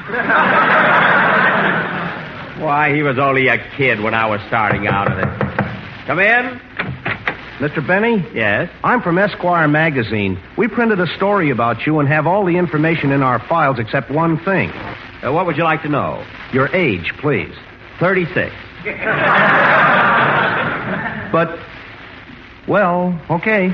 Why, he was only a kid when I was starting out in it. Come in. Mr. Benny? Yes? I'm from Esquire magazine. We printed a story about you and have all the information in our files except one thing. What would you like to know? Your age, please. 36. But, well, okay.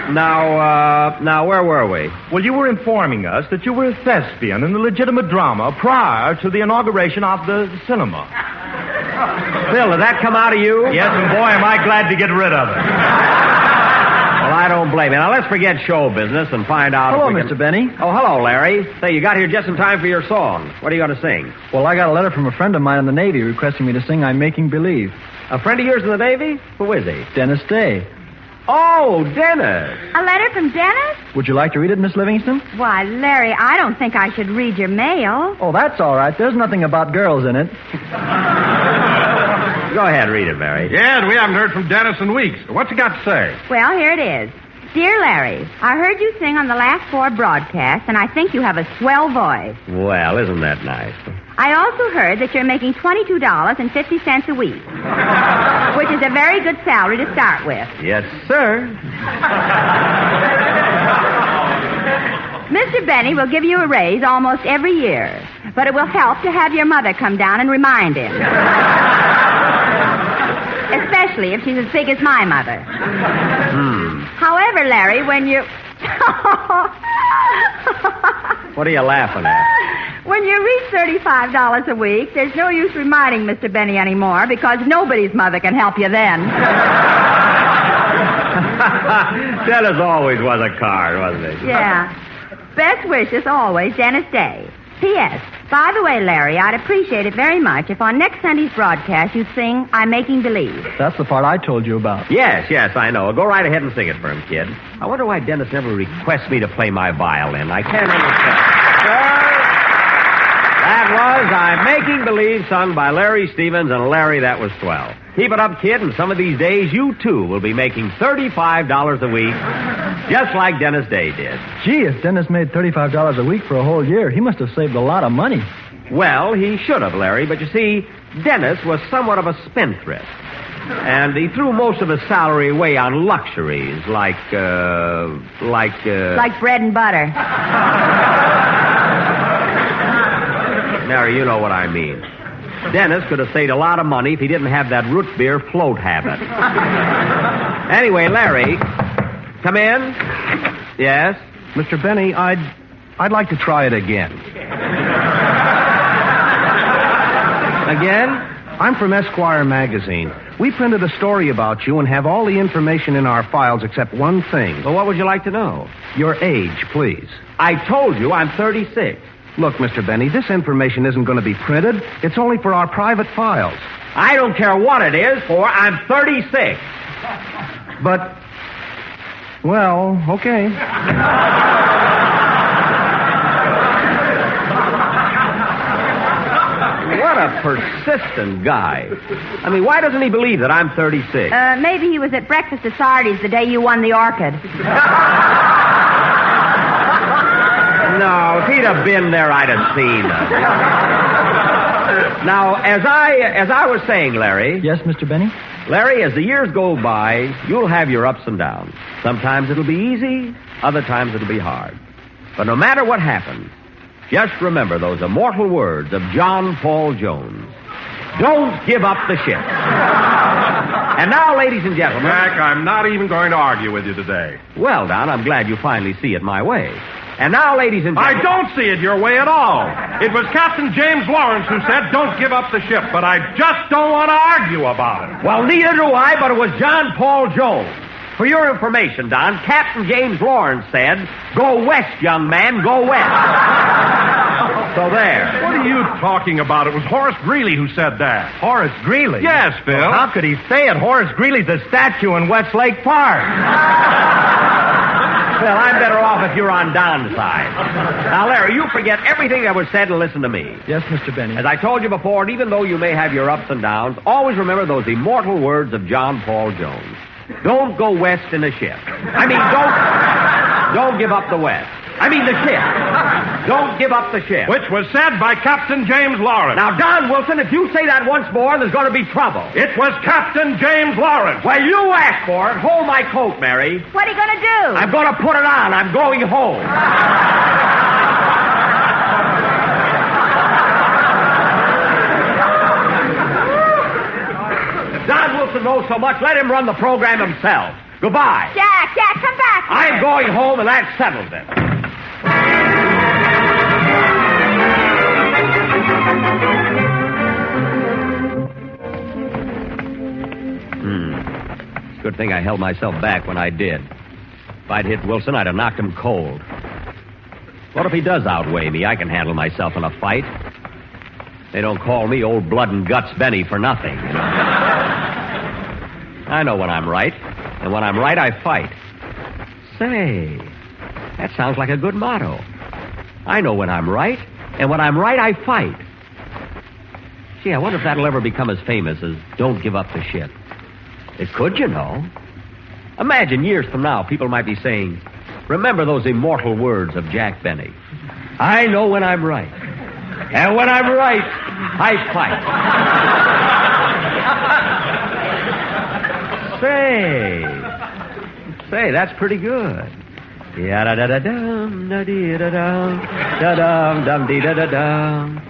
Now, where were we? Well, you were informing us that you were a thespian in the legitimate drama prior to the inauguration of the cinema. Phil, did that come out of you? Yes, and boy, am I glad to get rid of it. Well, I don't blame you. Now, let's forget show business and find out... Hello, Mr. Benny. Oh, hello, Larry. Say, you got here just in time for your song. What are you going to sing? Well, I got a letter from a friend of mine in the Navy requesting me to sing I'm Making Believe. A friend of yours in the Navy? Who is he? Dennis Day. Oh, Dennis. A letter from Dennis? Would you like to read it, Miss Livingston? Why, Larry, I don't think I should read your mail. Oh, that's all right. There's nothing about girls in it. Go ahead, read it, Mary. Yeah, and we haven't heard from Dennis in weeks. What's he got to say? Well, here it is. Dear Larry, I heard you sing on the last 4 broadcasts, and I think you have a swell voice. Well, isn't that nice? I also heard that you're making $22.50 a week, which is a very good salary to start with. Yes, sir. Mr. Benny will give you a raise almost every year, but it will help to have your mother come down and remind him. Especially if she's as big as my mother. However, Larry, when you... What are you laughing at? When you reach $35 a week, there's no use reminding Mr. Benny anymore because nobody's mother can help you then. Dennis always was a card, wasn't he? Yeah. Best wishes always, Dennis Day. P.S. By the way, Larry, I'd appreciate it very much if on next Sunday's broadcast you'd sing I'm Making Believe. That's the part I told you about. Yes, I know. Go right ahead and sing it for him, kid. I wonder why Dennis never requests me to play my violin. I can't understand. That was I'm Making Believe, sung by Larry Stevens, and Larry, that was swell. Keep it up, kid, and some of these days you, too, will be making $35 a week, just like Dennis Day did. Gee, if Dennis made $35 a week for a whole year, he must have saved a lot of money. Well, he should have, Larry, but you see, Dennis was somewhat of a spendthrift. And he threw most of his salary away on luxuries, like bread and butter. Mary, you know what I mean. Dennis could have saved a lot of money if he didn't have that root beer float habit. Anyway, Larry, come in. Yes? Mr. Benny, I'd like to try it again. Again? I'm from Esquire magazine. We printed a story about you and have all the information in our files except one thing. Well, what would you like to know? Your age, please. I told you I'm 36. Look, Mr. Benny, this information isn't going to be printed. It's only for our private files. I don't care what it is for. I'm 36. But, well, okay. What a persistent guy. I mean, why doesn't he believe that I'm 36? Maybe he was at breakfast at Sardi's the day you won the orchid. No, if he'd have been there, I'd have seen him. Now, as I was saying, Larry. Yes, Mr. Benny? Larry, as the years go by, you'll have your ups and downs. Sometimes it'll be easy, other times it'll be hard. But no matter what happens, just remember those immortal words of John Paul Jones. Don't give up the ship. And now, ladies and gentlemen... Jack, I'm not even going to argue with you today. Well, Don, I'm glad you finally see it my way. And now, ladies and gentlemen... I don't see it your way at all. It was Captain James Lawrence who said, don't give up the ship, but I just don't want to argue about it. Well, neither do I, but it was John Paul Jones. For your information, Don, Captain James Lawrence said, go west, young man, go west. So there. What are you talking about? It was Horace Greeley who said that. Horace Greeley? Yes, Phil. Well, how could he say it? Horace Greeley's a statue in Westlake Park. Well, I'm better off if you're on Don's side. Now, Larry, you forget everything that was said and listen to me. Yes, Mr. Benny. As I told you before, and even though you may have your ups and downs, always remember those immortal words of John Paul Jones. Don't go west in a ship. I mean, don't give up the west. I mean, the ship. Don't give up the ship. Which was said by Captain James Lawrence. Now, Don Wilson, if you say that once more, there's going to be trouble. It was Captain James Lawrence. Well, you asked for it. Hold my coat, Mary. What are you going to do? I'm going to put it on. I'm going home. Don Wilson knows so much. Let him run the program himself. Goodbye. Jack, come back here. I'm going home, and that settles it. It's a good thing I held myself back when I did. If I'd hit Wilson, I'd have knocked him cold. What if he does outweigh me? I can handle myself in a fight. They don't call me Old Blood and Guts Benny for nothing, you know. I know when I'm right, and when I'm right, I fight. Say, that sounds like a good motto. I know when I'm right, and when I'm right, I fight. Gee, I wonder if that'll ever become as famous as Don't Give Up the Ship. It could, you know. Imagine years from now, people might be saying, remember those immortal words of Jack Benny. I know when I'm right. And when I'm right, I fight. Say, that's pretty good. Ya-da-da-da-dum-da-dee-da-dum,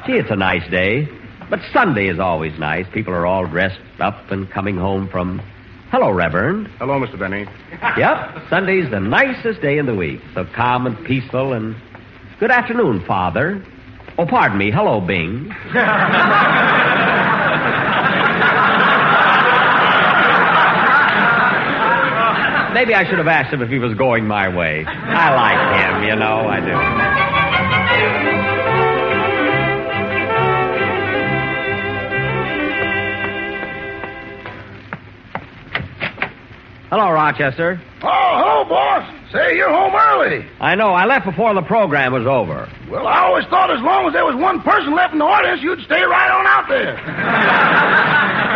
Gee, it's a nice day. But Sunday is always nice. People are all dressed up and coming home from... Hello, Reverend. Hello, Mr. Benny. Yep, Sunday's the nicest day in the week. So calm and peaceful and... Good afternoon, Father. Oh, pardon me. Hello, Bing. Maybe I should have asked him if he was going my way. I like him, you know, I do. Hello, Rochester. Oh, hello, boss. Say, you're home early. I know. I left before the program was over. Well, I always thought as long as there was one person left in the audience, you'd stay right on out there.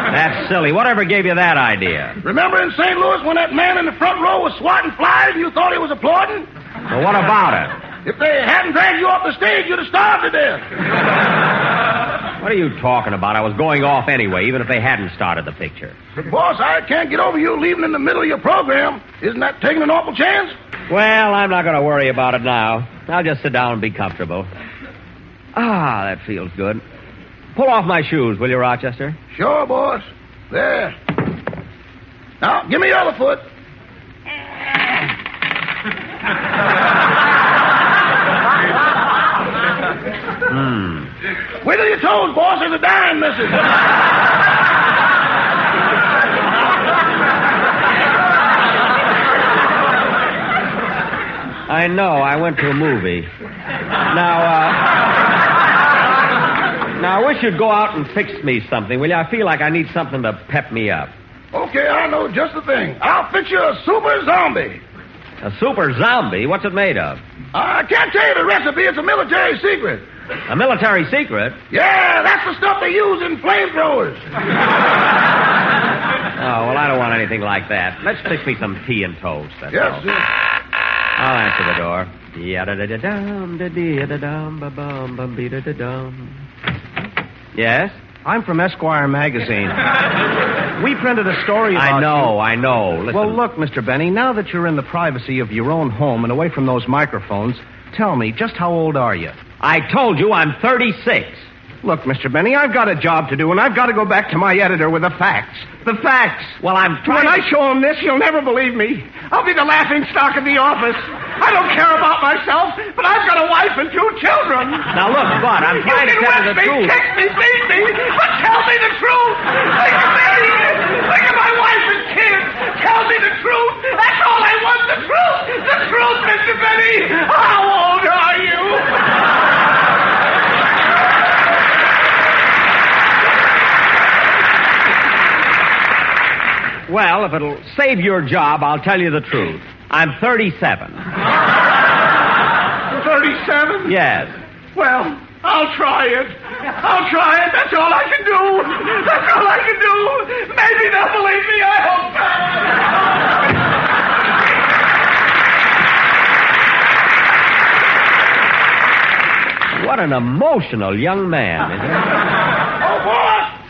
That's silly. Whatever gave you that idea? Remember in St. Louis when that man in the front row was swatting flies and you thought he was applauding? Well, what about it? If they hadn't dragged you off the stage, you'd have starved to death. What are you talking about? I was going off anyway, even if they hadn't started the picture. But, boss, I can't get over you leaving in the middle of your program. Isn't that taking an awful chance? Well, I'm not going to worry about it now. I'll just sit down and be comfortable. Ah, that feels good. Pull off my shoes, will you, Rochester? Sure, boss. There. Now, give me your other foot. Wiggle your toes, boss. There's a dime missing. I know. I went to a movie. Now, I wish you'd go out and fix me something, will you? I feel like I need something to pep me up. Okay, I know just the thing. I'll fix you a super zombie. A super zombie? What's it made of? I can't tell you the recipe. It's a military secret. A military secret? Yeah, that's the stuff they use in flamethrowers. Oh, well, I don't want anything like that. Let's fix me some tea and toast. That's Yes, all. sir. I'll answer the door. Yada-da-da-dum-da-dee-da-dum-ba-bum-bum-bee-da-da-dum. Yes? I'm from Esquire magazine. We printed a story about I know. Listen. Well, look, Mr. Benny, now that you're in the privacy of your own home and away from those microphones, tell me, just how old are you? I told you I'm 36. Look, Mr. Benny, I've got a job to do, and I've got to go back to my editor with the facts. The facts. Well, I'm trying When I show him this, you'll never believe me. I'll be the laughing stock of the office. I don't care about myself, but I've got a wife and 2 children. Now, look, Bud, I'm trying to tell you the truth. Kick me, beat me, but tell me the truth. Think of me. Think of my wife and kids. Tell me the truth. That's all I want, the truth. The truth, Mr. Benny. How old are you? Well, if it'll save your job, I'll tell you the truth. I'm 37. 37? Yes. Well, I'll try it. That's all I can do. Maybe they'll believe me. I hope so. What an emotional young man, isn't he? Oh,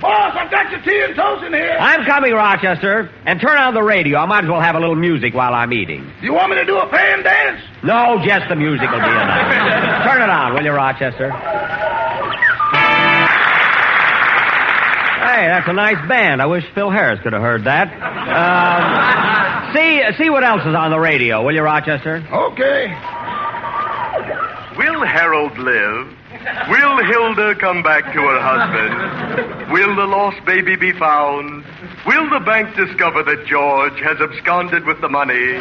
boss, I've got your tea and toast in here. I'm coming, Rochester. And turn on the radio. I might as well have a little music while I'm eating. Do you want me to do a fan dance? No, just the music will be enough. Turn it on, will you, Rochester? Hey, that's a nice band. I wish Phil Harris could have heard that. See what else is on the radio, will you, Rochester? Okay. Will Harold live? Will Hilda come back to her husband? Will the lost baby be found? Will the bank discover that George has absconded with the money?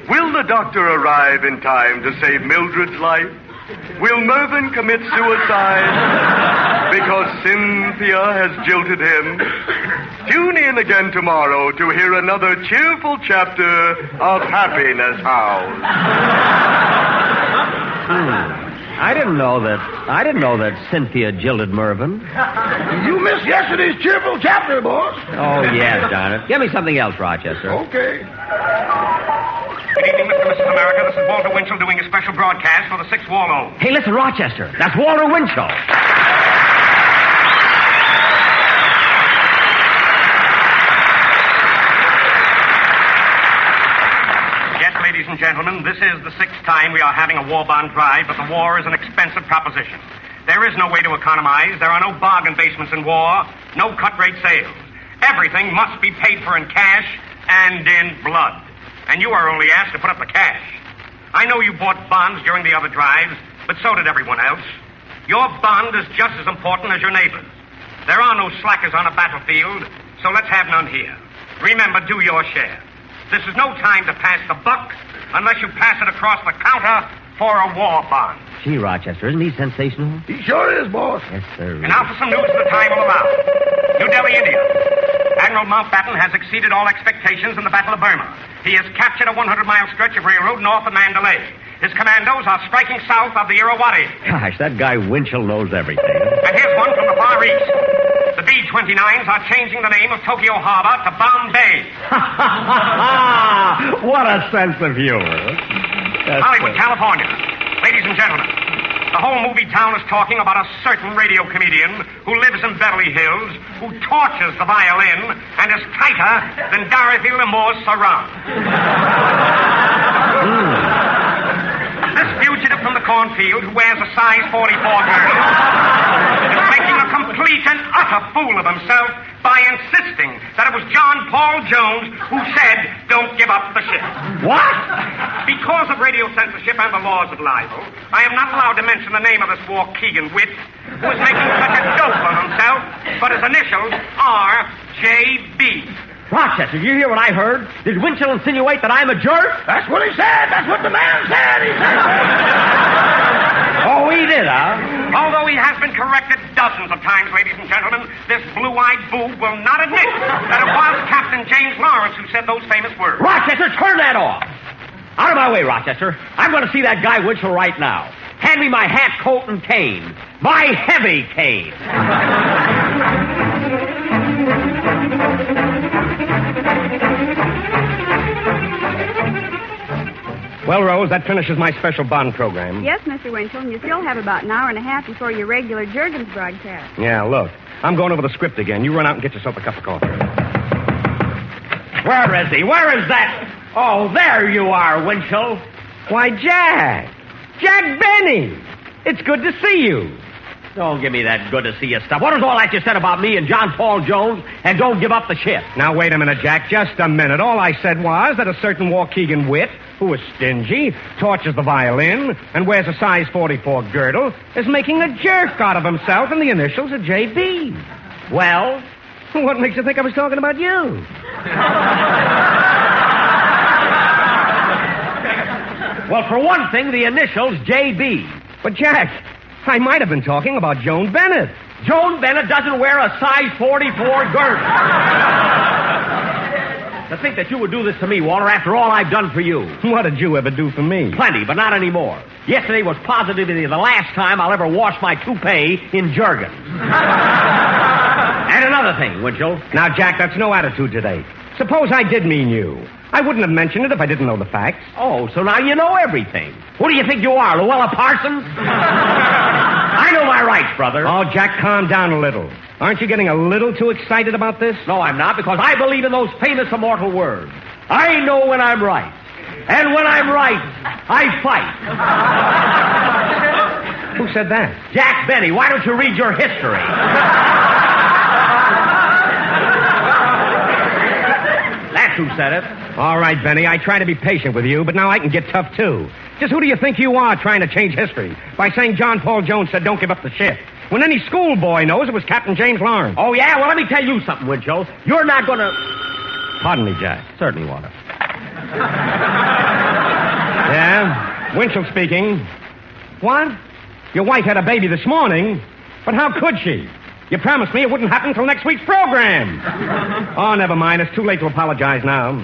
Will the doctor arrive in time to save Mildred's life? Will Mervyn commit suicide because Cynthia has jilted him? Tune in again tomorrow to hear another cheerful chapter of Happiness House. I didn't know that Cynthia jilted Mervyn. You missed yesterday's cheerful chapter, boss. Oh, yes, darn it. Give me something else, Rochester. Okay. Good evening, Mr. and Mrs. America. This is Walter Winchell doing a special broadcast for the 6th War Loan. Hey, listen, Rochester. That's Walter Winchell. Ladies and gentlemen, this is the 6th time we are having a war bond drive, but the war is an expensive proposition. There is no way to economize. There are no bargain basements in war, no cut-rate sales. Everything must be paid for in cash and in blood. And you are only asked to put up the cash. I know you bought bonds during the other drives, but so did everyone else. Your bond is just as important as your neighbor's. There are no slackers on a battlefield, so let's have none here. Remember, do your share. This is no time to pass the buck unless you pass it across the counter for a war bond. Gee, Rochester, isn't he sensational? He sure is, boss. Yes, sir. And now for some news the time will allow. New Delhi, India. Admiral Mountbatten has exceeded all expectations in the Battle of Burma. He has captured a 100-mile stretch of railroad north of Mandalay. His commandos are striking south of the Irrawaddy. Gosh, that guy Winchell knows everything. And here's one from the Far East. The B-29s are changing the name of Tokyo Harbor to Bombay. What a sense of humor. Hollywood, California. Ladies and gentlemen, the whole movie town is talking about a certain radio comedian who lives in Beverly Hills, who tortures the violin and is tighter than Dorothy Lamour's sarong. This fugitive from the cornfield who wears a size 44 girdle is making a complete and utter fool of himself by insisting that it was John Paul Jones who said, "Don't give up the ship." What? Because of radio censorship and the laws of libel, I am not allowed to mention the name of this Waukegan wit who is making such a dope on himself, but his initials are J.B. Rochester, you hear what I heard? Did Winchell insinuate that I'm a jerk? That's what he said. That's what the man said. He said. Oh, he did, huh? Although he has been corrected dozens of times, ladies and gentlemen, this blue-eyed boob will not admit that it was Captain James Lawrence who said those famous words. Rochester, turn that off. Out of my way, Rochester. I'm going to see that guy Winchell right now. Hand me my hat, coat, and cane. My heavy cane. Well, Rose, that finishes my special bond program. Yes, Mr. Winchell, and you still have about an hour and a half before your regular Jurgens broadcast. Yeah, look. I'm going over the script again. You run out and get yourself a cup of coffee. Where is he? Where is that? Oh, there you are, Winchell. Why, Jack. Jack Benny. It's good to see you. Don't give me that good to see you stuff. What was all that you said about me and John Paul Jones and don't give up the ship? Now, wait a minute, Jack. Just a minute. All I said was that a certain Waukegan wit, who is stingy, tortures the violin, and wears a size 44 girdle, is making a jerk out of himself in the initials of J.B. Well? What makes you think I was talking about you? Well, for one thing, the initials J.B. But, Jack, I might have been talking about Joan Bennett. Joan Bennett doesn't wear a size 44 girdle. To think that you would do this to me, Walter, after all I've done for you. What did you ever do for me? Plenty, but not anymore. Yesterday was positively the last time I'll ever wash my toupee in Jurgens. And another thing, Winchell. Now, Jack, that's no attitude today. Suppose I did mean you. I wouldn't have mentioned it if I didn't know the facts. Oh, so now you know everything. Who do you think you are, Luella Parsons? I know my rights, brother. Oh, Jack, calm down a little. Aren't you getting a little too excited about this? No, I'm not, because I believe in those famous immortal words. I know when I'm right. And when I'm right, I fight. Who said that? Jack Benny. Why don't you read your history? That's who said it. All right, Benny, I try to be patient with you, but now I can get tough, too. Just who do you think you are trying to change history by saying John Paul Jones said don't give up the ship, when any schoolboy knows it was Captain James Lawrence? Oh, yeah? Well, let me tell you something, Winchell. You're not going to... Pardon me, Jack. Certainly, Walter. Yeah? Winchell speaking. What? Your wife had a baby this morning? But how could she? You promised me it wouldn't happen until next week's program. Oh, never mind. It's too late to apologize now.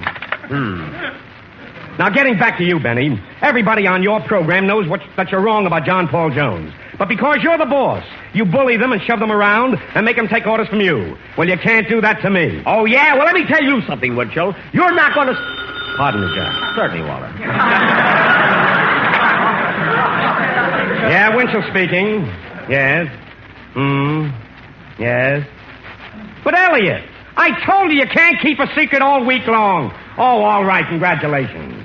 Now, getting back to you, Benny, everybody on your program knows that you're wrong about John Paul Jones. But because you're the boss, you bully them and shove them around and make them take orders from you. Well, you can't do that to me. Oh, yeah? Well, let me tell you something, Winchell. You're not going to... Pardon me, Jack. Certainly, Walter. Yeah, Winchell speaking. Yes. Yes. But, Elliot, I told you can't keep a secret all week long. Oh, all right. Congratulations.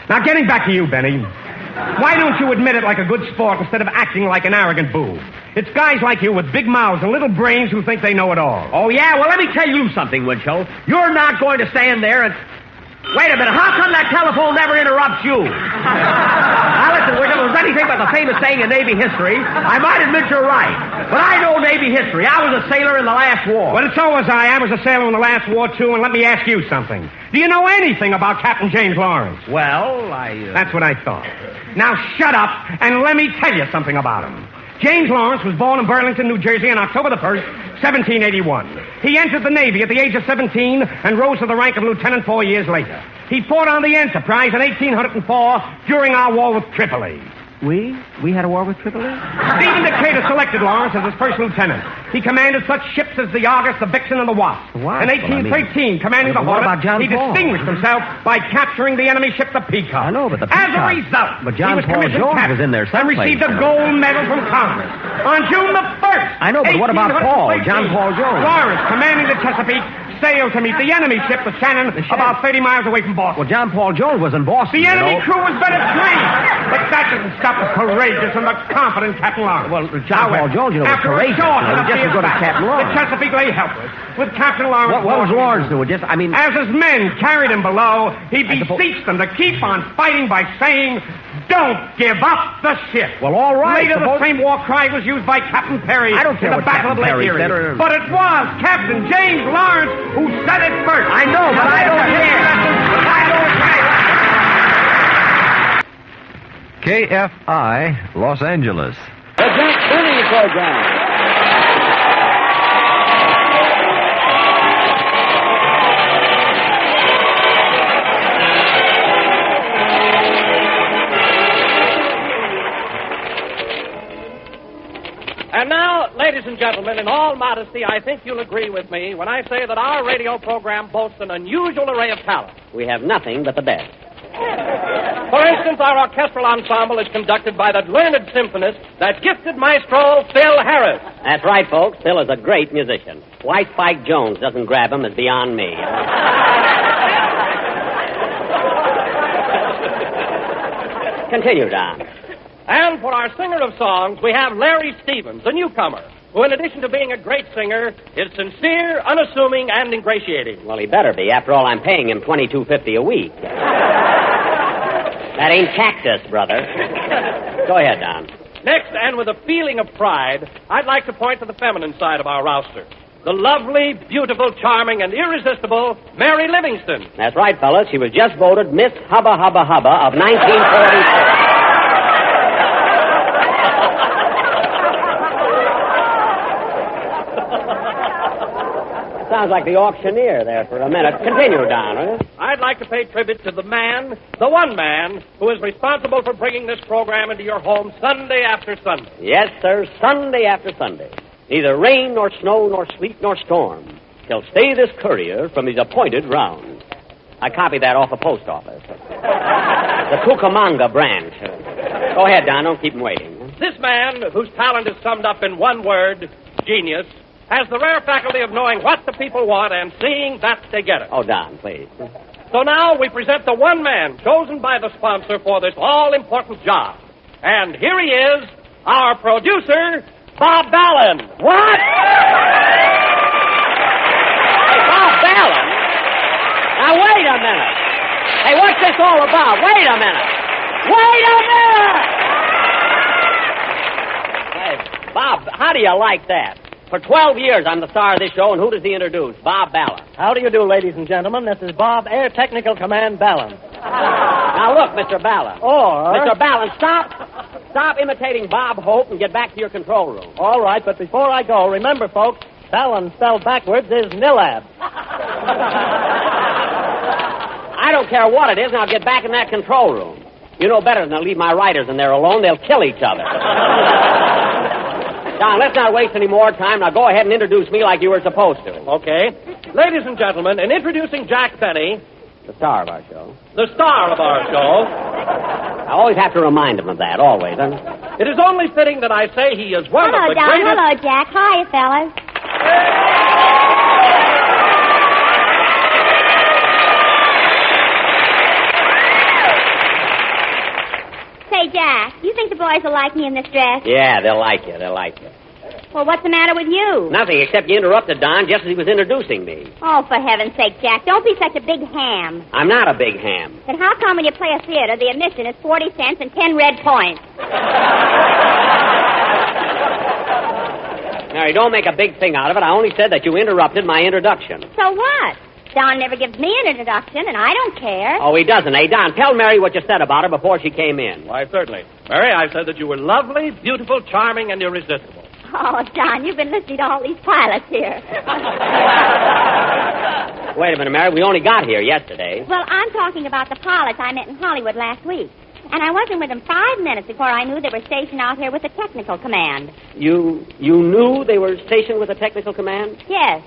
Now, getting back to you, Benny. Why don't you admit it like a good sport instead of acting like an arrogant boob? It's guys like you with big mouths and little brains who think they know it all. Oh, yeah? Well, let me tell you something, Winchell. You're not going to stand there and... Wait a minute. How come that telephone never interrupts you? Now, listen, Winchell, if it was anything but the famous saying in Navy history, I might admit you're right. But I know Navy history. I was a sailor in the last war. Well, so was I. I was a sailor in the last war, too, and let me ask you something. Do you know anything about Captain James Lawrence? Well, That's what I thought. Now, shut up and let me tell you something about him. James Lawrence was born in Burlington, New Jersey on October the 1st, 1781. He entered the Navy at the age of 17 and rose to the rank of lieutenant 4 years later. He fought on the Enterprise in 1804 during our war with Tripoli. We had a war with Tripoli? Stephen Decatur selected Lawrence as his first lieutenant. He commanded such ships as the Argus, the Vixen, and the Wasp. In 1813, commanding the Hornet, he distinguished himself by capturing the enemy ship, the Peacock. I know, but the Peacock... As a result, but John he was Paul commissioned Jones captain was in there and someplace. received a gold medal from Congress. On June the 1st... I know, but what about Paul? John Paul Jones? Lawrence, commanding the Chesapeake, sailed to meet the enemy ship, the Shannon, about 30 miles away from Boston. Well, John Paul Jones was in Boston, The enemy you know. crew was better trained, but that didn't stop the courageous and the confident Captain Lawrence. Well, John Paul Jones, you know, was courageous. Just as good as Captain Lawrence. The Chesapeake lay helpless. With Captain Lawrence... What was Lawrence doing? As his men carried him below, he beseeched them to keep on fighting by saying, Don't give up the ship. Well, all right. Later, the same war cry was used by Captain Perry I don't care in the what Battle of Captain Lake Perry Erie. said. But it was Captain James Lawrence who said it first. I know, but I don't care. KFI, Los Angeles. The Jack Benny Program. And now, ladies and gentlemen, in all modesty, I think you'll agree with me when I say that our radio program boasts an unusual array of talent. We have nothing but the best. For instance, our orchestral ensemble is conducted by that learned symphonist, that gifted maestro, Phil Harris. That's right, folks. Phil is a great musician. Why Spike Jones doesn't grab him is beyond me. Continue, Don. And for our singer of songs, we have Larry Stevens, a newcomer, who, in addition to being a great singer, is sincere, unassuming, and ingratiating. Well, he better be. After all, I'm paying him $22.50 a week. That ain't cactus, brother. Go ahead, Don. Next, and with a feeling of pride, I'd like to point to the feminine side of our roster. The lovely, beautiful, charming, and irresistible Mary Livingston. That's right, fellas. She was just voted Miss Hubba Hubba Hubba of 1946. Sounds like the auctioneer there for a minute. Continue, Don, will you? I'd like to pay tribute to the man, the one man, who is responsible for bringing this program into your home Sunday after Sunday. Yes, sir, Sunday after Sunday. Neither rain, nor snow, nor sleet, nor storm shall stay this courier from his appointed round. I copied that off the post office. The Cucamonga branch. Go ahead, Don. Don't keep him waiting. This man, whose talent is summed up in one word, genius, has the rare faculty of knowing what the people want and seeing that they get it. Oh, Don, please. So now we present the one man chosen by the sponsor for this all-important job. And here he is, our producer, Bob Ballin. What? Hey, Bob Ballin? Now, wait a minute. Hey, what's this all about? Wait a minute. Wait a minute! Hey, Bob, how do you like that? For 12 years, I'm the star of this show, and who does he introduce? Bob Ballin. How do you do, ladies and gentlemen? This is Bob, Air Technical Command Ballin. Now, look, Mr. Ballin. Mr. Ballin, stop imitating Bob Hope and get back to your control room. All right, but before I go, remember, folks, Ballin spelled backwards is Nilab. I don't care what it is, now get back in that control room. You know better than to leave my writers in there alone. They'll kill each other. Don, let's not waste any more time. Now go ahead and introduce me like you were supposed to. Okay. Ladies and gentlemen, in introducing Jack Benny, the star of our show. The star of our show. I always have to remind him of that, always. Huh? It is only fitting that I say he is one Hello, of the Don. greatest... Hello, Jack. Hi, fellas. Say, Jack, you think the boys will like me in this dress? Yeah, they'll like you. They'll like you. Well, what's the matter with you? Nothing, except you interrupted Don just as he was introducing me. Oh, for heaven's sake, Jack, don't be such a big ham. I'm not a big ham. Then how come when you play a theater, the admission is 40 cents and 10 red points? Mary, don't make a big thing out of it. I only said that you interrupted my introduction. So what? Don never gives me an introduction, and I don't care. Oh, he doesn't, eh? Don, tell Mary what you said about her before she came in. Why, certainly. Mary, I said that you were lovely, beautiful, charming, and irresistible. Oh, Don, you've been listening to all these pilots here. Wait a minute, Mary. We only got here yesterday. Well, I'm talking about the pilots I met in Hollywood last week. And I wasn't with them 5 minutes before I knew they were stationed out here with the technical command. You knew they were stationed with the technical command? Yes.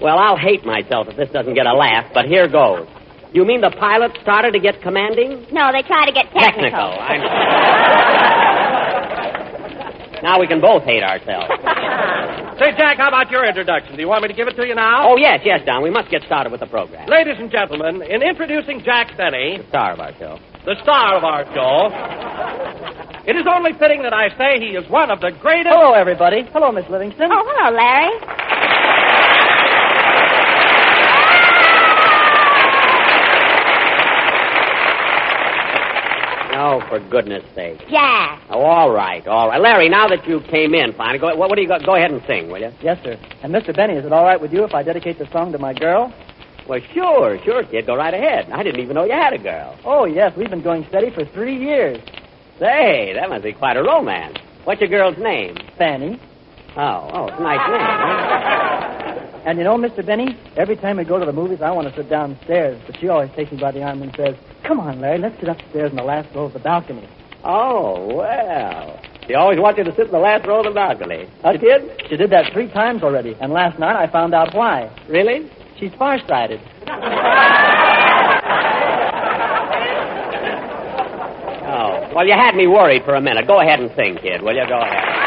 Well, I'll hate myself if this doesn't get a laugh, but here goes. You mean the pilots started to get commanding? No, they try to get technical. Now we can both hate ourselves. Say, Jack, how about your introduction? Do you want me to give it to you now? Oh, yes, Don. We must get started with the program. Ladies and gentlemen, in introducing Jack Benny... The star of our show. The star of our show... It is only fitting that I say he is one of the greatest... Hello, everybody. Hello, Miss Livingston. Oh, hello, Larry. Oh, for goodness sake. Jack. Oh, all right. Larry, now that you came in, finally, what do you go ahead and sing, will you? Yes, sir. And Mr. Benny, is it all right with you if I dedicate the song to my girl? Well, sure, kid. Go right ahead. I didn't even know you had a girl. Oh, yes. We've been going steady for 3 years. Say, that must be quite a romance. What's your girl's name? Fanny. Oh, it's a nice name, huh? And you know, Mr. Benny, every time we go to the movies, I want to sit downstairs, but she always takes me by the arm and says, "Come on, Larry, let's sit upstairs in the last row of the balcony." Oh, well. She always wants you to sit in the last row of the balcony. Huh, kid? She did that 3 times already, and last night I found out why. Really? She's farsighted. Oh, well, you had me worried for a minute. Go ahead and sing, kid, will you? Go ahead.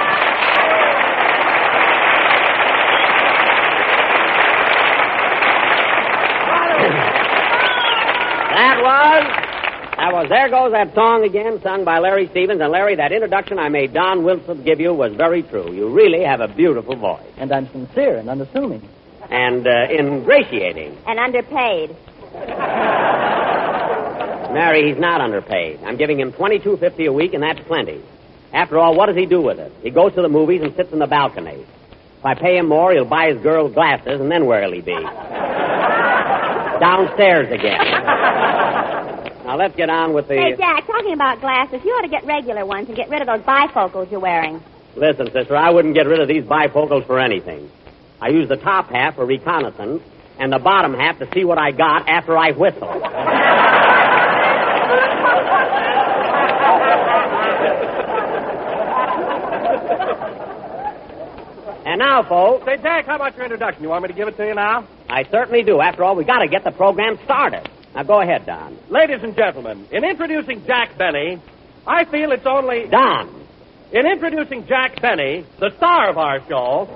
That was There Goes That Song Again, sung by Larry Stevens. And, Larry, that introduction I made Don Wilson give you was very true. You really have a beautiful voice. And I'm sincere and unassuming. And ingratiating. And underpaid. Mary, he's not underpaid. I'm giving him $22.50 a week, and that's plenty. After all, what does he do with it? He goes to the movies and sits in the balcony. If I pay him more, he'll buy his girl glasses, and then where'll he be? Downstairs again. Now, let's get on with the... Hey, Jack, talking about glasses, you ought to get regular ones and get rid of those bifocals you're wearing. Listen, sister, I wouldn't get rid of these bifocals for anything. I use the top half for reconnaissance and the bottom half to see what I got after I whistle. And now, folks... Say, Jack, how about your introduction? You want me to give it to you now? I certainly do. After all, we got to get the program started. Now, go ahead, Don. Ladies and gentlemen, in introducing Jack Benny, I feel it's only... Don. In introducing Jack Benny, the star of our show,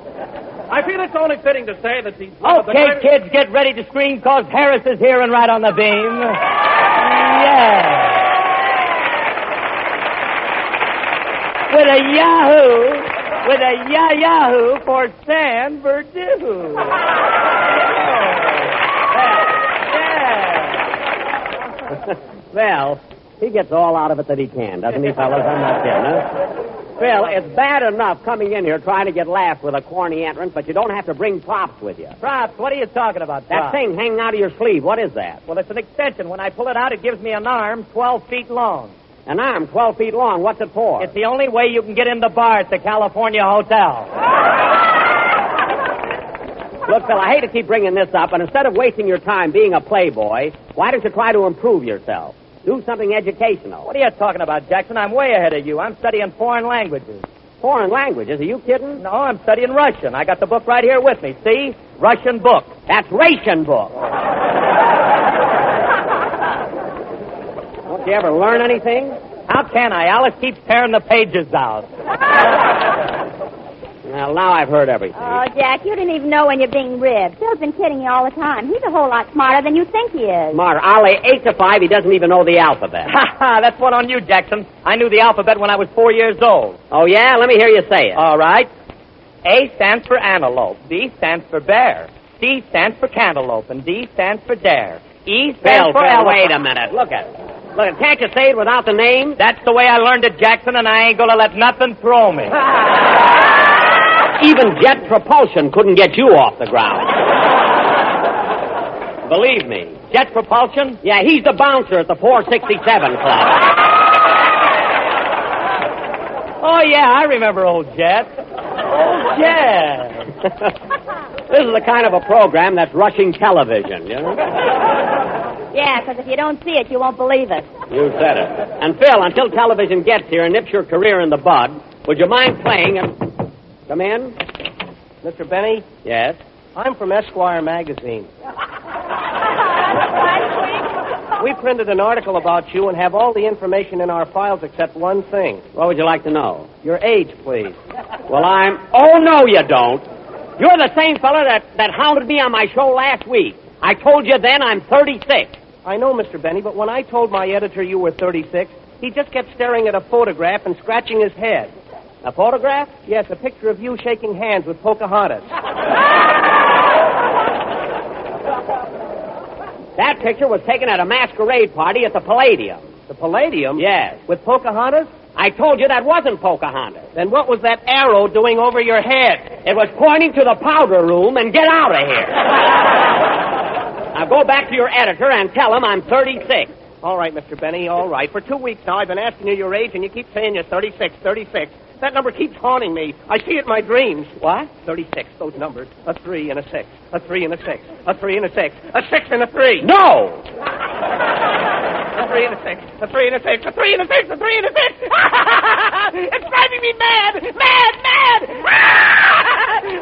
I feel it's only fitting to say that he's... Okay, kids, get ready to scream, because Harris is here and right on the beam. Yeah. With a yahoo... With a yahoo for San Berdoo. Well, he gets all out of it that he can, doesn't he, fellas? I'm not kidding, huh? Phil, it's bad enough coming in here trying to get laughed with a corny entrance, but you don't have to bring props with you. Props? What are you talking about, That thing hanging out of your sleeve, what is that? Well, it's an extension. When I pull it out, it gives me an arm 12 feet long. An arm 12 feet long? What's it for? It's the only way you can get in the bar at the California Hotel. Look, Phil, I hate to keep bringing this up, but instead of wasting your time being a playboy, why don't you try to improve yourself? Do something educational. What are you talking about, Jackson? I'm way ahead of you. I'm studying foreign languages. Foreign languages? Are you kidding? No, I'm studying Russian. I got the book right here with me. See? Russian book. That's ration book. Don't you ever learn anything? How can I? Alice keeps tearing the pages out. Well, now I've heard everything. Oh, Jack, you didn't even know when you're being ribbed. Phil's been kidding you all the time. He's a whole lot smarter than you think he is. Smarter. I'll lay 8 to 5. He doesn't even know the alphabet. Ha ha! That's one on you, Jackson. I knew the alphabet when I was 4 years old. Oh, yeah? Let me hear you say it. All right. A stands for antelope. B stands for bear. C stands for cantaloupe. And D stands for dare. E stands for elephant. Wait a minute. Look at it. Look, can't you say it without the name? That's the way I learned it, Jackson, and I ain't gonna let nothing throw me. Even jet propulsion couldn't get you off the ground. Believe me. Jet propulsion? Yeah, he's the bouncer at the 467 Club. Oh, yeah, I remember old Jet. Old Jet. This is the kind of a program that's rushing television, you know? Yeah, because if you don't see it, you won't believe it. You said it. And, Phil, until television gets here and nips your career in the bud, would you mind playing and... Come in. Mr. Benny? Yes? I'm from Esquire magazine. We printed an article about you and have all the information in our files except one thing. What would you like to know? Your age, please. Well, Oh, no, you don't. You're the same fella that hounded me on my show last week. I told you then I'm 36. I know, Mr. Benny, but when I told my editor you were 36, he just kept staring at a photograph and scratching his head. A photograph? Yes, a picture of you shaking hands with Pocahontas. That picture was taken at a masquerade party at the Palladium. The Palladium? Yes. With Pocahontas? I told you that wasn't Pocahontas. Then what was that arrow doing over your head? It was pointing to the powder room and get out of here. Now go back to your editor and tell him I'm 36. All right, Mr. Benny, all right. For 2 weeks now, I've been asking you your age, and you keep saying you're 36, 36. That number keeps haunting me. I see it in my dreams. What? 36, those numbers. A 3 and a 6. A 3 and a 6. A 3 and a 6. A 6 and a 3. No! A 3 and a 6. A 3 and a 6. A 3 and a 6. A 3 and a 6. It's driving me mad. Mad, mad.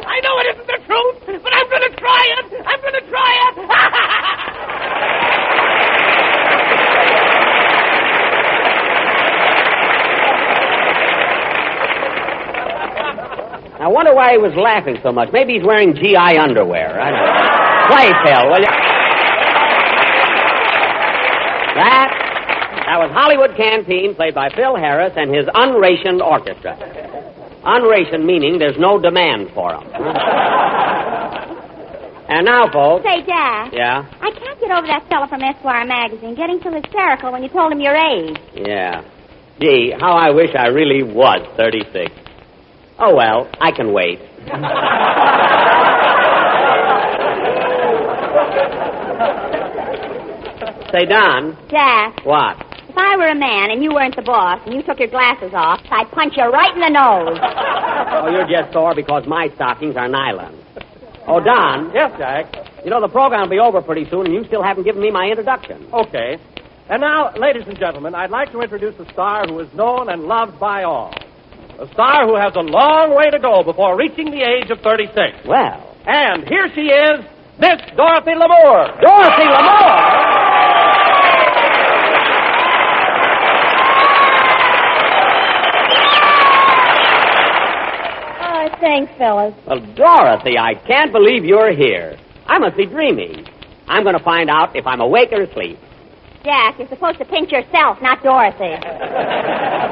I know it isn't the truth, but I'm going to try it. I'm going to try it. I wonder why he was laughing so much. Maybe he's wearing GI underwear. I don't know. Play, Phil, will you? That was Hollywood Canteen, played by Phil Harris and his unrationed orchestra. Unrationed meaning there's no demand for them. And now, folks. Say, Jack. Yeah? I can't get over that fella from Esquire magazine getting so hysterical when you told him your age. Yeah. Gee, how I wish I really was 36. Oh, well, I can wait. Say, Don. Jack. What? If I were a man and you weren't the boss and you took your glasses off, I'd punch you right in the nose. Oh, you're just sore because my stockings are nylon. Oh, Don. Yes, Jack. You know, the program will be over pretty soon, and you still haven't given me my introduction. Okay. And now, ladies and gentlemen, I'd like to introduce a star who is known and loved by all. A star who has a long way to go before reaching the age of 36. Well. And here she is, Miss Dorothy Lamour. Dorothy Lamour? Oh, thanks, fellas. Well, Dorothy, I can't believe you're here. I must be dreaming. I'm going to find out if I'm awake or asleep. Jack, you're supposed to pinch yourself, not Dorothy.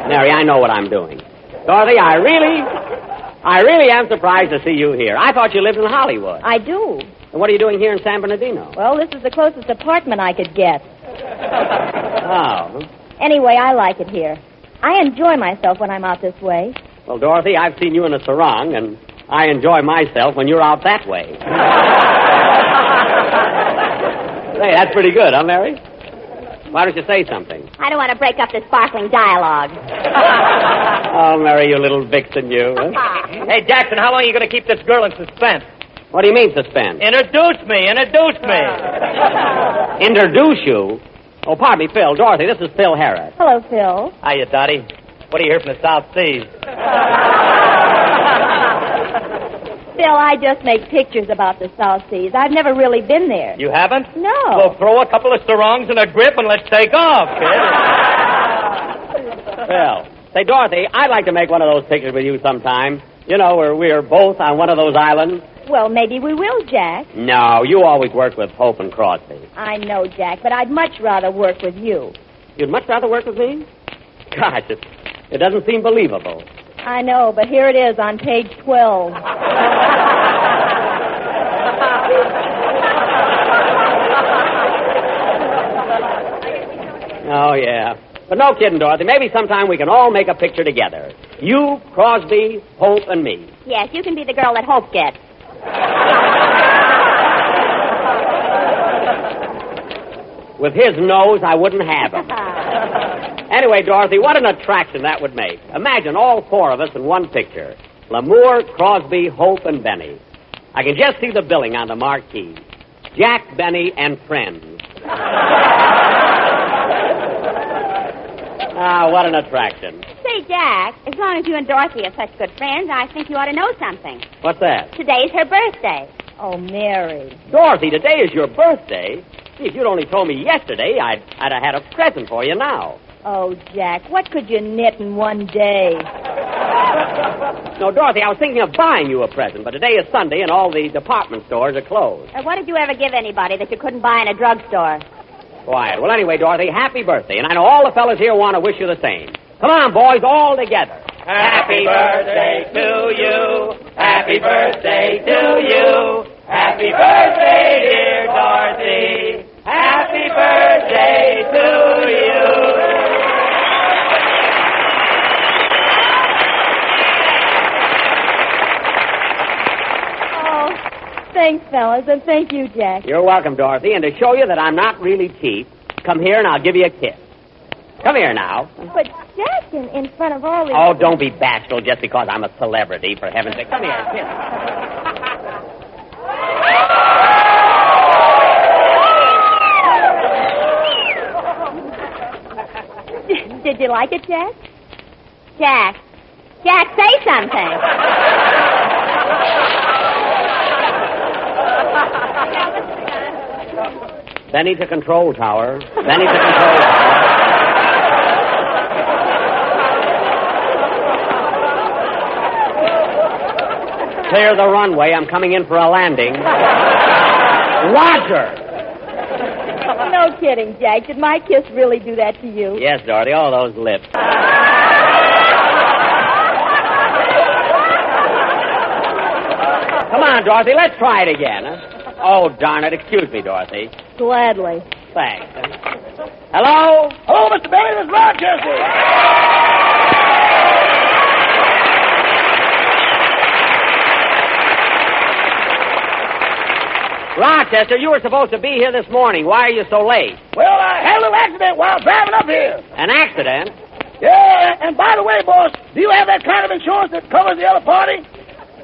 Mary, I know what I'm doing. Dorothy, I really am surprised to see you here. I thought you lived in Hollywood. I do. And what are you doing here in San Bernardino? Well, this is the closest apartment I could get. Oh. Anyway, I like it here. I enjoy myself when I'm out this way. Well, Dorothy, I've seen you in a sarong, and I enjoy myself when you're out that way. Hey, that's pretty good, huh, Mary? Why don't you say something? I don't want to break up this sparkling dialogue. Oh, Mary, you little vixen, you. Huh? Hey, Jackson, how long are you going to keep this girl in suspense? What do you mean, suspense? Introduce me. Introduce you? Oh, pardon me, Phil. Dorothy, this is Phil Harris. Hello, Phil. Hiya, Dottie. What do you hear from the South Seas? Phil, I just make pictures about the South Seas. I've never really been there. You haven't? No. Well, throw a couple of sarongs and a grip and let's take off, kid. Well, say, Dorothy, I'd like to make one of those pictures with you sometime. You know, where we're both on one of those islands. Well, maybe we will, Jack. No, you always work with Hope and Crosby. I know, Jack, but I'd much rather work with you. You'd much rather work with me? Gosh, it doesn't seem believable. I know, but here it is on page 12. Oh, yeah. But no kidding, Dorothy. Maybe sometime we can all make a picture together. You, Crosby, Hope, and me. Yes, you can be the girl that Hope gets. With his nose, I wouldn't have him. Anyway, Dorothy, what an attraction that would make. Imagine all four of us in one picture. Lamour, Crosby, Hope, and Benny. I can just see the billing on the marquee. Jack, Benny, and friends. Ah, what an attraction. Say, Jack, as long as you and Dorothy are such good friends, I think you ought to know something. What's that? Today's her birthday. Oh, Mary. Dorothy, today is your birthday. Gee, if you'd only told me yesterday, I'd have had a present for you now. Oh, Jack, what could you knit in one day? No, Dorothy, I was thinking of buying you a present, but today is Sunday and all the department stores are closed. What did you ever give anybody that you couldn't buy in a drugstore? Quiet. Well, anyway, Dorothy, happy birthday. And I know all the fellas here want to wish you the same. Come on, boys, all together. Happy birthday to you. Happy birthday to you. Happy birthday, dear Dorothy. Happy birthday to you. Thanks, fellas, and thank you, Jack. You're welcome, Dorothy. And to show you that I'm not really cheap, come here and I'll give you a kiss. Come here now. But Jack, in front of all these... Oh, don't be bashful just because I'm a celebrity, for heaven's sake. Come here, kiss. Did you like it, Jack? Jack, say something. Benny to control tower. Benny to control tower. Clear the runway. I'm coming in for a landing. Roger! No kidding, Jack. Did my kiss really do that to you? Yes, Dorothy. All those lips. Come on, Dorothy. Let's try it again. Huh? Oh, darn it. Excuse me, Dorothy. Gladly. Thanks. Hello? Hello, Mr. Benny. This is Rochester. Rochester, you were supposed to be here this morning. Why are you so late? Well, I had a little accident while driving up here. An accident? Yeah, and by the way, boss, do you have that kind of insurance that covers the other party?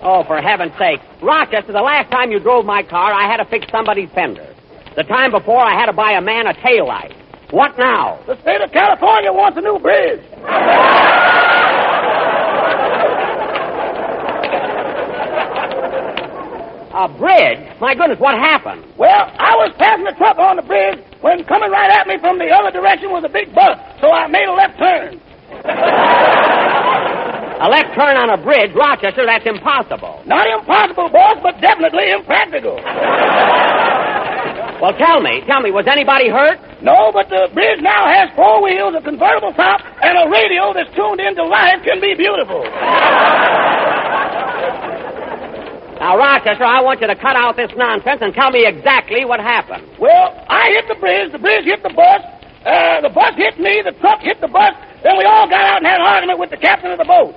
Oh, for heaven's sake. Rochester, the last time you drove my car, I had to fix somebody's fender. The time before, I had to buy a man a taillight. What now? The state of California wants a new bridge. A bridge? My goodness, what happened? Well, I was passing a truck on the bridge when coming right at me from the other direction was a big bus, so I made a left turn. A left turn on a bridge? Rochester, that's impossible. Not impossible, boss, but definitely impractical. Well, tell me, was anybody hurt? No, but the bridge now has 4 wheels, a convertible top, and a radio that's tuned into Life Can Be Beautiful. Now, Rochester, I want you to cut out this nonsense and tell me exactly what happened. Well, I hit the bridge hit the bus hit me, the truck hit the bus, then we all got out and had an argument with the captain of the boat.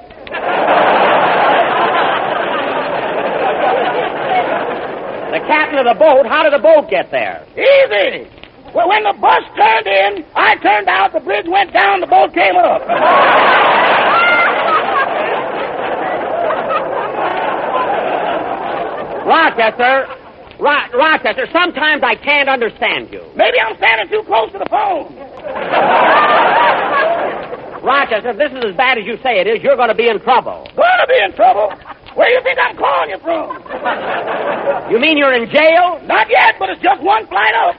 The captain of the boat? How did the boat get there? Easy. Well, when the bus turned in, I turned out, the bridge went down, the boat came up. Rochester, sometimes I can't understand you. Maybe I'm standing too close to the phone. Rochester, if this is as bad as you say it is, you're going to be in trouble. Going to be in trouble? Where do you think I'm calling you from? You mean you're in jail? Not yet, but it's just one flight up.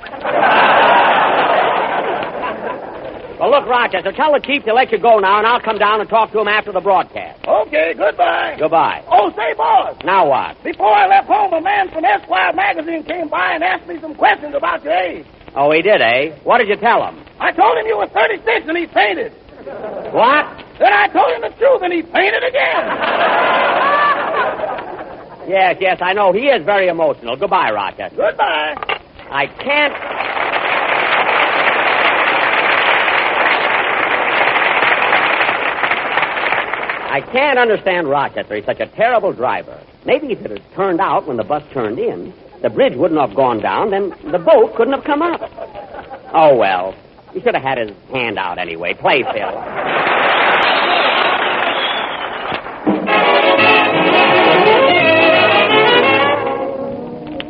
Well, look, Rochester, tell the chief to let you go now, and I'll come down and talk to him after the broadcast. Okay, goodbye. Goodbye. Oh, say, boss. Now what? Before I left home, a man from Esquire magazine came by and asked me some questions about your age. Oh, he did, eh? What did you tell him? I told him you were 36 and he fainted. What? Then I told him the truth and he fainted again. Yes, I know. He is very emotional. Goodbye, Rochester. Goodbye. I can't... I can't understand Rochester. He's such a terrible driver. Maybe if it had turned out when the bus turned in, the bridge wouldn't have gone down, then the boat couldn't have come up. Oh, well. He should have had his hand out anyway. Play, Phil.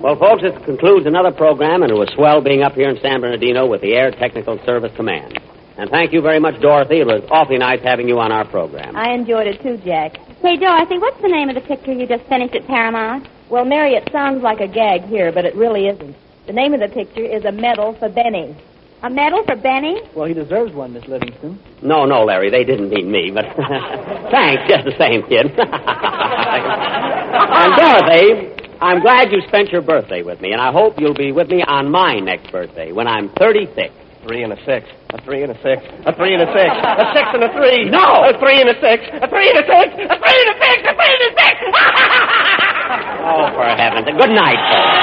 Well, folks, this concludes another program, and it was swell being up here in San Bernardino with the Air Technical Service Command. And thank you very much, Dorothy. It was awfully nice having you on our program. I enjoyed it too, Jack. Hey, Dorothy, what's the name of the picture you just finished at Paramount? Well, Mary, it sounds like a gag here, but it really isn't. The name of the picture is A Medal for Benny. A medal for Benny? Well, he deserves one, Miss Livingston. No, Larry, they didn't mean me, but thanks, just the same, kid. And Dorothy, I'm glad you spent your birthday with me, and I hope you'll be with me on my next birthday, when I'm 36. 3 and a 6. A 3 and a 6. A 3 and a 6. A 6 and a 3. No! A 3 and a 6. A 3 and a 6. A 3 and a 6. A 3 and a 6. Oh, for heaven's sake. Good night, folks.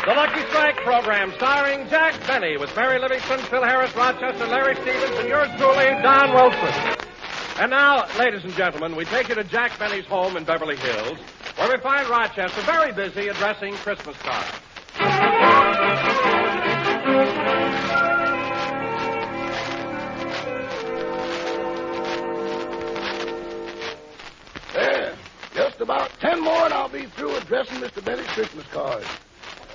The Lucky Strike program starring Jack Benny with Mary Livingston, Phil Harris, Rochester, Larry Stevens, and yours truly, Don Wilson. And now, ladies and gentlemen, we take you to Jack Benny's home in Beverly Hills, where we find Rochester very busy addressing Christmas cards. There. Just about 10 more and I'll be through addressing Mr. Benny's Christmas cards.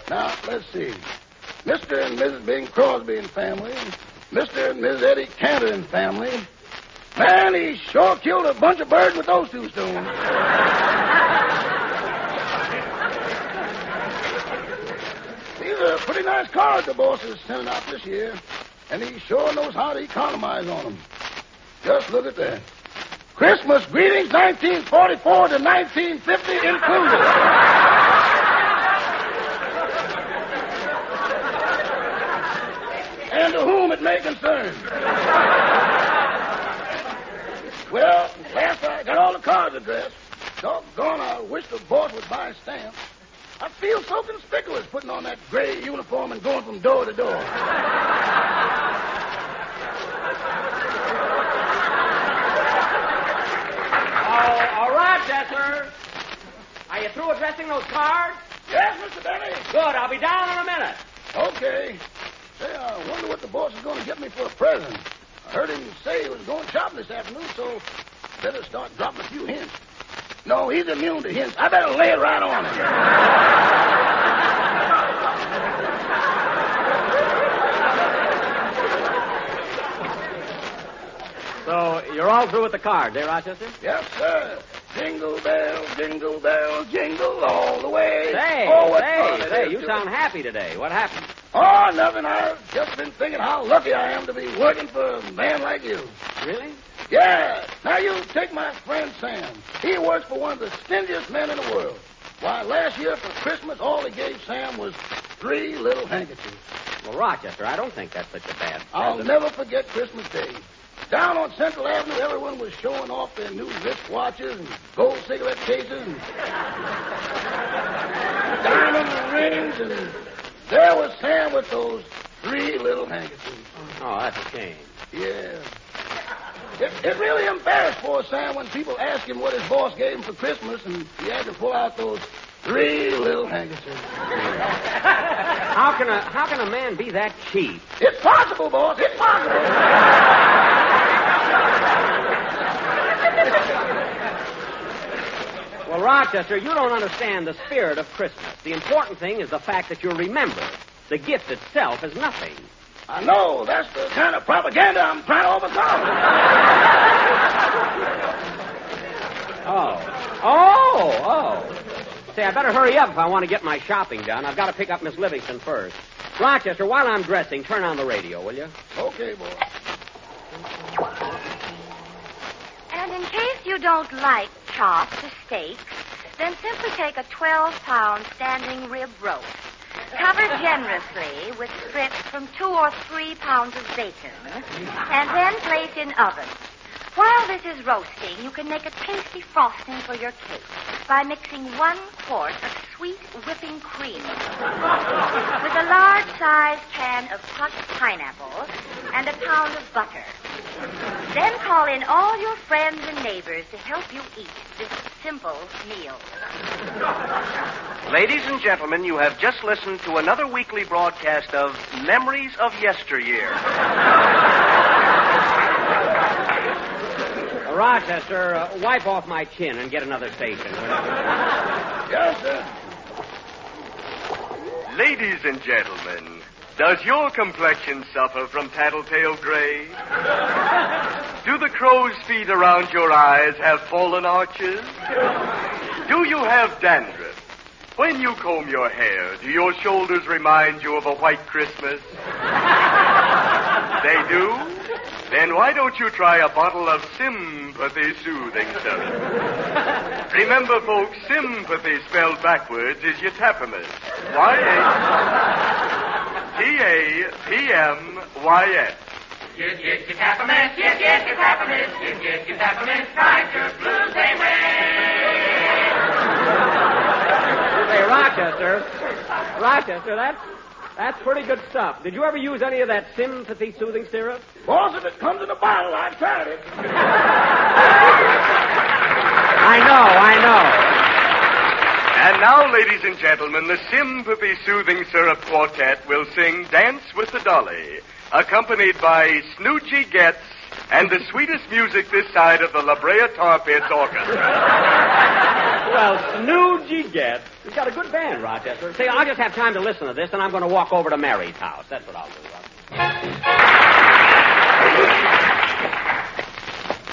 Now, let's see. Mr. and Mrs. Bing Crosby and family. Mr. and Mrs. Eddie Cantor and family. Man, he sure killed a bunch of birds with those two stones. These are pretty nice cards the boss is sending out this year, and he sure knows how to economize on them. Just look at that. Christmas greetings 1944 to 1950 included. And to whom it may concern. Well, last I got all the cards addressed. Doggone, I wish the boss would buy stamps. I feel so conspicuous putting on that gray uniform and going from door to door. Oh, Rochester. Are you through addressing those cards? Yes, Mr. Benny. Good. I'll be down in a minute. Okay. Say, I wonder what the boss is going to get me for a present. I heard him say he was going shopping this afternoon, so better start dropping a few hints. No, he's immune to hints. I better lay it right on him. So you're all through with the cards, eh, Rochester? Yes, sir. Jingle bells, jingle all the way. Say, you sound happy today. What happened? Oh, nothing. I've just been thinking how lucky I am to be working for a man like you. Really? Yeah. Now, you take my friend Sam. He works for one of the stingiest men in the world. Why, last year for Christmas, all he gave Sam was 3 little handkerchiefs. Well, Rochester, I don't think that's such a bad... I'll never forget Christmas Day. Down on Central Avenue, everyone was showing off their new wristwatches and gold cigarette cases and diamond rings, and there was Sam with those 3 little handkerchiefs. Oh, that's a shame. Yeah. It really embarrassed poor Sam when people asked him what his boss gave him for Christmas, and he had to pull out those 3 little handkerchiefs. How can a man be that cheap? It's possible, boss. It's possible. Well, Rochester, you don't understand the spirit of Christmas. The important thing is the fact that you'll remember. The gift itself is nothing. I know. That's the kind of propaganda I'm trying to overcome. Oh. Say, I better hurry up if I want to get my shopping done. I've got to pick up Miss Livingston first. Rochester, while I'm dressing, turn on the radio, will you? Okay, boy. And in case you don't like chops or steaks, then simply take a 12-pound standing rib roast. Cover generously with strips from 2 or 3 pounds of bacon, and then place in oven. While this is roasting, you can make a tasty frosting for your cake by mixing 1 quart of sweet whipping cream with a large-sized can of crushed pineapple and a pound of butter. Then call in all your friends and neighbors to help you eat this simple meal. Ladies and gentlemen, you have just listened to another weekly broadcast of Memories of Yesteryear. Rochester, wipe off my chin and get another station. Yes, sir. Ladies and gentlemen, does your complexion suffer from tattletale gray? Do the crow's feet around your eyes have fallen arches? Do you have dandruff? When you comb your hair, do your shoulders remind you of a white Christmas? They do? Then why don't you try a bottle of Sympathy soothing syrup? Remember, folks, sympathy spelled backwards is yatapamys. Y-A-T-A-P-M-Y-S. Yes, yatapamys, yes, yatapamys, yes, yatapamys, fight your blues away. Hey, Rochester, That's pretty good stuff. Did you ever use any of that Sympathy soothing syrup? Boss, if it comes in a bottle, I've tried it. I know. And now, ladies and gentlemen, the Sympathy Soothing Syrup Quartet will sing Dance with the Dolly, accompanied by Snoochie Getz and the sweetest music this side of the La Brea Tar Pits Orchestra. Well, Snoochie Getz. You've got a good band, Rochester. See, I'll just have time to listen to this, and I'm going to walk over to Mary's house. That's what I'll do.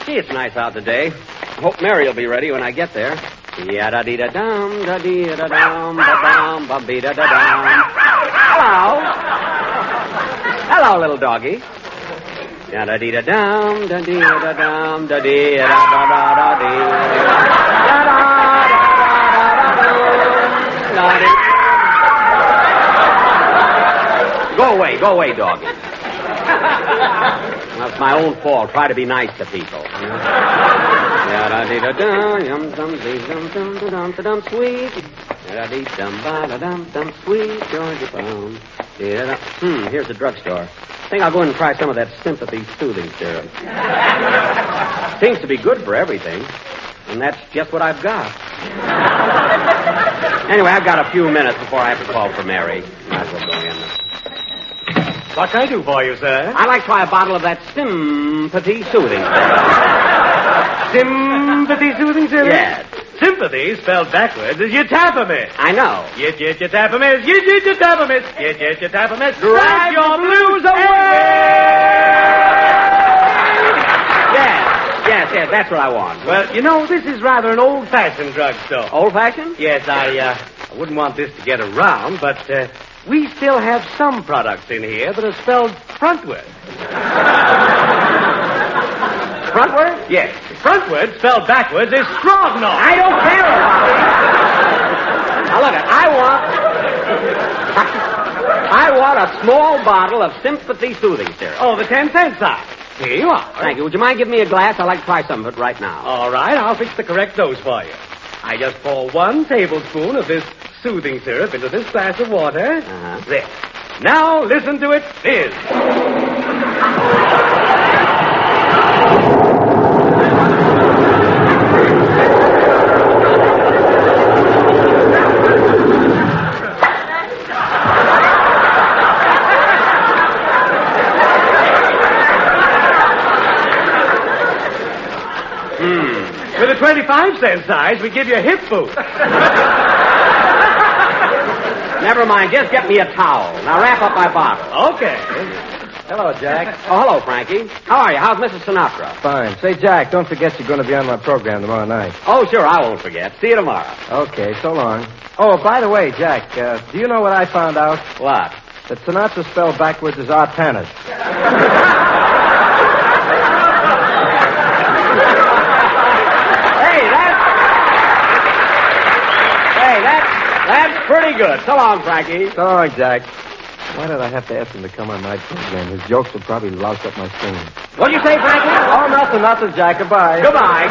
Gee, it's nice out today. I hope Mary will be ready when I get there. Ya-da-dee-da-dum, da-dee-da-dum, ba-dum, ba-bee-da-da-dum. Hello. Hello, little doggy. Ya-da-dee-da-dum, da-dee-da-dum, da-dee-da-da-da-da-dee. Da-da-da-da-da-dum. Go away, doggy. That's my own fault. Try to be nice to people. Yum-dum-dum-dum-dum-dum, sweet. Yum-dum-ba-da-dum-dum, sweet Georgia Brown. Here's the drugstore. I think I'll go in and try some of that Sympathy soothing syrup. Seems to be good for everything. And that's just what I've got. Anyway, I've got a few minutes before I have to call for Mary. Might as well go in. What can I do for you, sir? I'd like to try a bottle of that Sympathy soothing syrup. Sympathy soothing syrup? Yes. Sympathy, spelled backwards, is yet-tapamiss. I know. Yet-tapamiss, yet-tapamiss, yet-tapamiss. Drive your blues Yes, that's what I want. Well, you know, this is rather an old-fashioned drugstore. Old-fashioned? Yes, I wouldn't want this to get around, but we still have some products in here that are spelled frontward. Frontward? Yes. Frontward, spelled backwards, is Stroganoff. I don't care about it. Now, look, I want a small bottle of Sympathy soothing syrup. Oh, the 10-cent size. Here you are. Thank you. Would you mind giving me a glass? I'd like to try some of it right now. All right, I'll fix the correct dose for you. I just pour 1 tablespoon of this soothing syrup into this glass of water. Uh-huh. There. Now, listen to it. Fizz. With a 25-cent size, we give you a hip boost. Never mind. Just get me a towel. Now wrap up my bottle. Okay. Hello, Jack. Oh, hello, Frankie. How are you? How's Mrs. Sinatra? Fine. Say, Jack, don't forget you're going to be on my program tomorrow night. Oh, sure. I won't forget. See you tomorrow. Okay, so long. Oh, by the way, Jack, do you know what I found out? What? That Sinatra spelled backwards is our Tenant. That's pretty good. So long, Frankie. So long, Jack. Why did I have to ask him to come on my program? His jokes will probably louse up my singing. What'd you say, Frankie? Oh, nothing, Jack. Goodbye. Goodbye.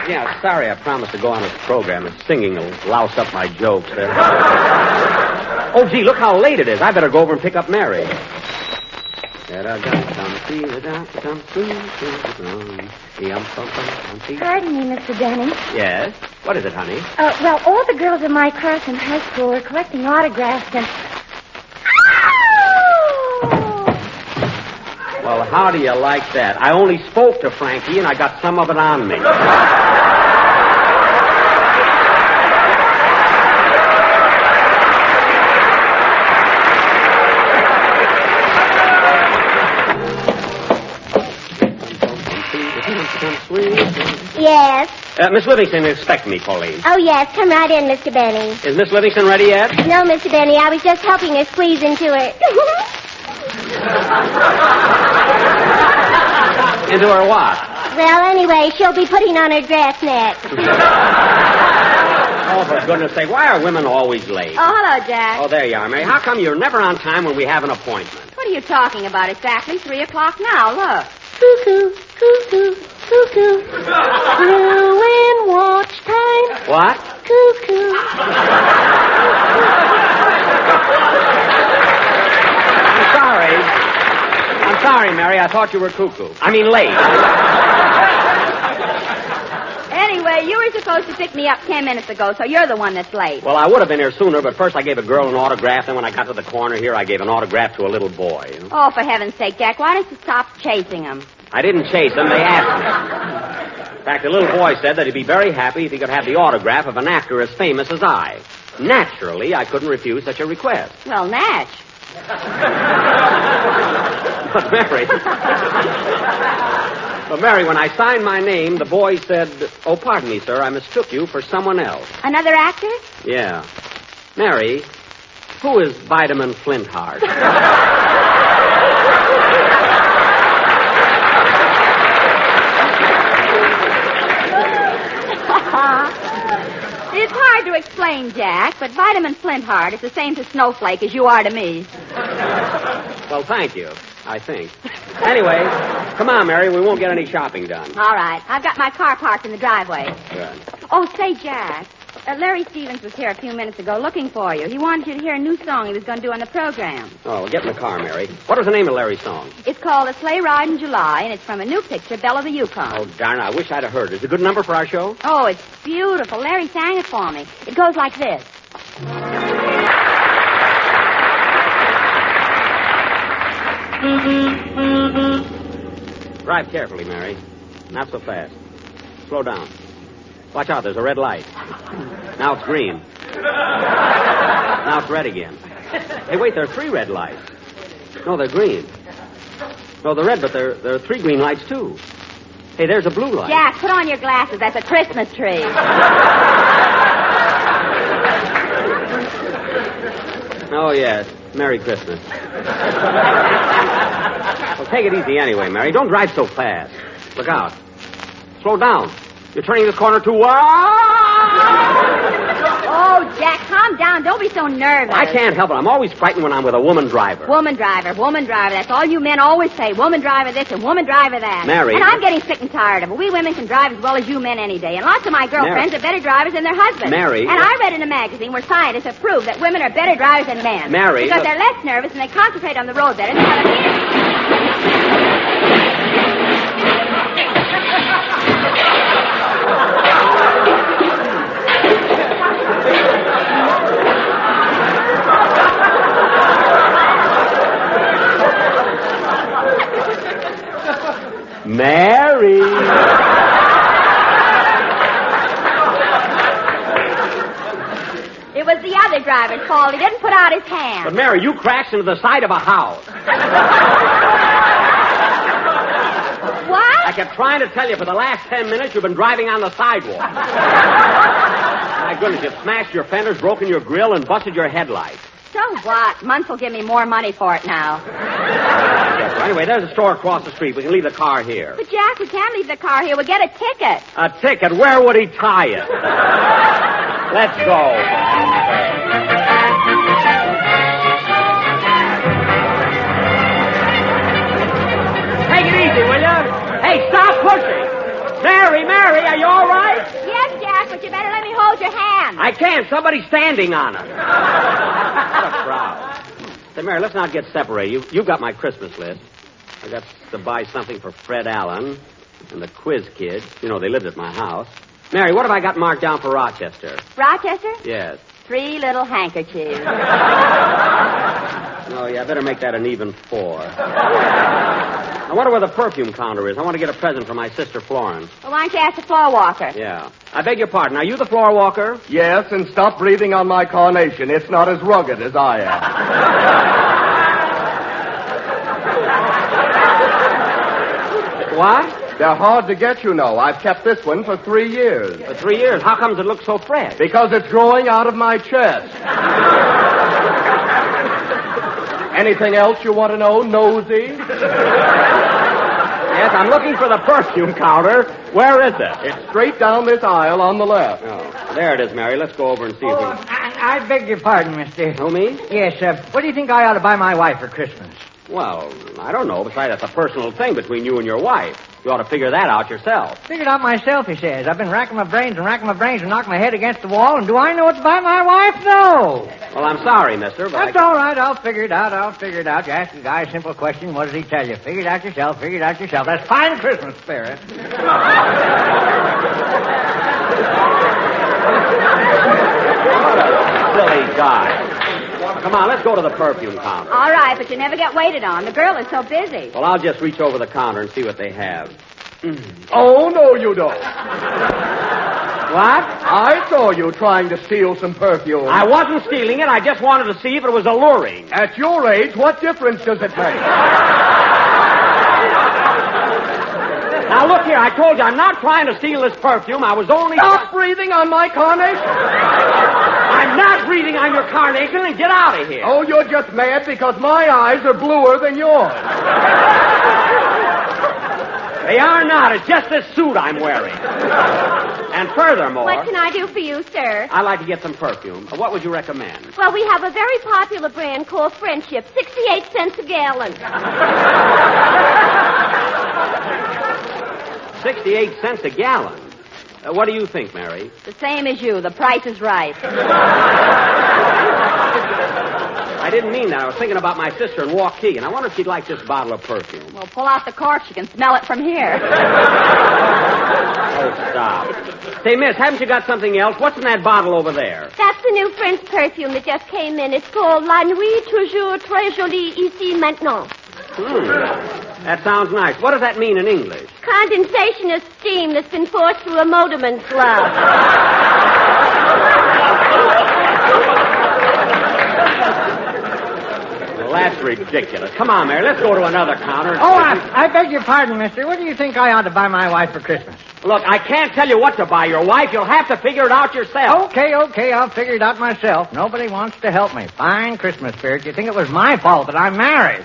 Yeah, sorry I promised to go on his program, and singing will louse up my jokes there. Oh, gee, look how late it is. I better go over and pick up Mary. Pardon me, Mr. Denning. Yes? What is it, honey? Well, all the girls in my class in high school are collecting autographs and... Well, how do you like that? I only spoke to Frankie, and I got some of it on me. Yes? Miss Livingston, expect me, Pauline. Oh, yes. Come right in, Mr. Benny. Is Miss Livingston ready yet? No, Mr. Benny. I was just helping her squeeze into it. Into her what? Well, anyway, she'll be putting on her dress next. Oh, for goodness sake, why are women always late? Oh, hello, Jack. Oh, there you are, Mary. How come you're never on time when we have an appointment? What are you talking about? Exactly 3 o'clock now. Look. Cuckoo, cuckoo, cuckoo. Ruin watch time. What? Cuckoo. I'm sorry, Mary. I thought you were cuckoo. I mean late. Anyway, you were supposed to pick me up 10 minutes ago, so you're the one that's late. Well, I would have been here sooner, but first I gave a girl an autograph, then when I got to the corner here, I gave an autograph to a little boy. You know? Oh, for heaven's sake, Jack, why don't you stop chasing him? I didn't chase him. They asked me. In fact, the little boy said that he'd be very happy if he could have the autograph of an actor as famous as I. Naturally, I couldn't refuse such a request. Well, Natch. But Mary, when I signed my name, the boy said, "Oh, pardon me, sir, I mistook you for someone else." Another actor? Yeah. Mary, who is Vitamin Flintheart? It's hard to explain, Jack, but Vitamin Flintheart is the same to Snowflake as you are to me. Well, thank you, I think. Anyway, come on, Mary, we won't get any shopping done. All right. I've got my car parked in the driveway. Good. Oh, say, Jack, Larry Stevens was here a few minutes ago looking for you. He wanted you to hear a new song he was going to do on the program. Oh, well, get in the car, Mary. What was the name of Larry's song? It's called A Sleigh Ride in July, and it's from a new picture, Belle of the Yukon. Oh, darn, I wish I'd have heard it. Is it a good number for our show? Oh, it's beautiful. Larry sang it for me. It goes like this. Drive carefully, Mary. Not so fast. Slow down. Watch out, there's a red light. Now it's green. Now it's red again. Hey, wait, there are 3 red lights. No, they're green. No, they're red, but there are 3 green lights, too. Hey, there's a blue light. Jack, put on your glasses. That's a Christmas tree. Oh, yes. Merry Christmas. Well, take it easy anyway, Mary. Don't drive so fast. Look out. Slow down. You're turning this corner too Oh, Jack, calm down. Don't be so nervous. I can't help it. I'm always frightened when I'm with a woman driver. Woman driver, woman driver. That's all you men always say. Woman driver this and woman driver that. Mary. And I'm getting sick and tired of it. We women can drive as well as you men any day. And lots of my girlfriends are better drivers than their husbands. Mary. And I read in a magazine where scientists have proved that women are better drivers than men. Mary. Because they're less nervous and they concentrate on the road better. They have a Mary. It was the other driver's fault. He didn't put out his hand. But, Mary, you crashed into the side of a house. What? I kept trying to tell you for the last 10 minutes you've been driving on the sidewalk. My goodness, you've smashed your fenders, broken your grill, and busted your headlights. So what? Munce will give me more money for it now. Yes, well, anyway, there's a store across the street. We can leave the car here. But, Jack, we can't leave the car here. We'll get a ticket. A ticket? Where would he tie it? Let's go. Take it easy, will you? Hey, stop pushing. Mary, are you all right? Yes, Jack, but you better let me hold your hand. I can't. Somebody's standing on it. What a crowd. Say, Mary, let's not get separated. You've got my Christmas list. I got to buy something for Fred Allen and the Quiz Kid. You know, they lived at my house. Mary, what have I got marked down for Rochester? Rochester? Yes. 3 little handkerchiefs. Oh, yeah, I better make that an even 4. I wonder where the perfume counter is. I want to get a present for my sister Florence. Well, why don't you ask the floor walker? Yeah. I beg your pardon. Are you the floor walker? Yes, and stop breathing on my carnation. It's not as rugged as I am. What? They're hard to get, you know. I've kept this one for 3 years. For 3 years? How comes it looks so fresh? Because it's growing out of my chest. Anything else you want to know, nosy? Yes, I'm looking for the perfume counter. Where is it? It's straight down this aisle on the left. Oh, there it is, Mary. Let's go over and see I beg your pardon, mister. Who, me? Yes, what do you think I ought to buy my wife for Christmas? Well, I don't know. Besides, that's a personal thing between you and your wife. You ought to figure that out yourself. Figured out myself, he says. I've been racking my brains and knocking my head against the wall, and do I know what to buy my wife? No. Well, I'm sorry, mister, but That's all right. I'll figure it out. You ask the guy a simple question, what does he tell you? Figure it out yourself. That's fine Christmas spirit. Silly guy. Come on, let's go to the perfume counter. All right, but you never get waited on. The girl is so busy. Well, I'll just reach over the counter and see what they have. Oh, no, you don't. What? I saw you trying to steal some perfume. I wasn't stealing it. I just wanted to see if it was alluring. At your age, what difference does it make? Now, look here. I told you I'm not trying to steal this perfume. I was only... Stop breathing on my carnation. I'm not breathing on your carnation, and get out of here. Oh, you're just mad because my eyes are bluer than yours. They are not. It's just this suit I'm wearing. And furthermore... What can I do for you, sir? I'd like to get some perfume. What would you recommend? Well, we have a very popular brand called Friendship, 68 cents a gallon. 68 cents a gallon. What do you think, Mary? The same as you. The price is right. I didn't mean that. I was thinking about my sister in Waukee, and I wonder if she'd like this bottle of perfume. Well, pull out the cork. You can smell it from here. Oh, stop. Say, miss, haven't you got something else? What's in that bottle over there? That's the new French perfume that just came in. It's called La Nuit Toujours Très Jolie Ici Maintenant. That sounds nice. What does that mean in English? Condensation of steam that's been forced through a motorman's glove. Well, that's ridiculous. Come on, Mary. Let's go to another counter. Oh, I beg your pardon, mister. What do you think I ought to buy my wife for Christmas? Look, I can't tell you what to buy your wife. You'll have to figure it out yourself. Okay. I'll figure it out myself. Nobody wants to help me. Fine Christmas spirit. You think it was my fault that I'm married?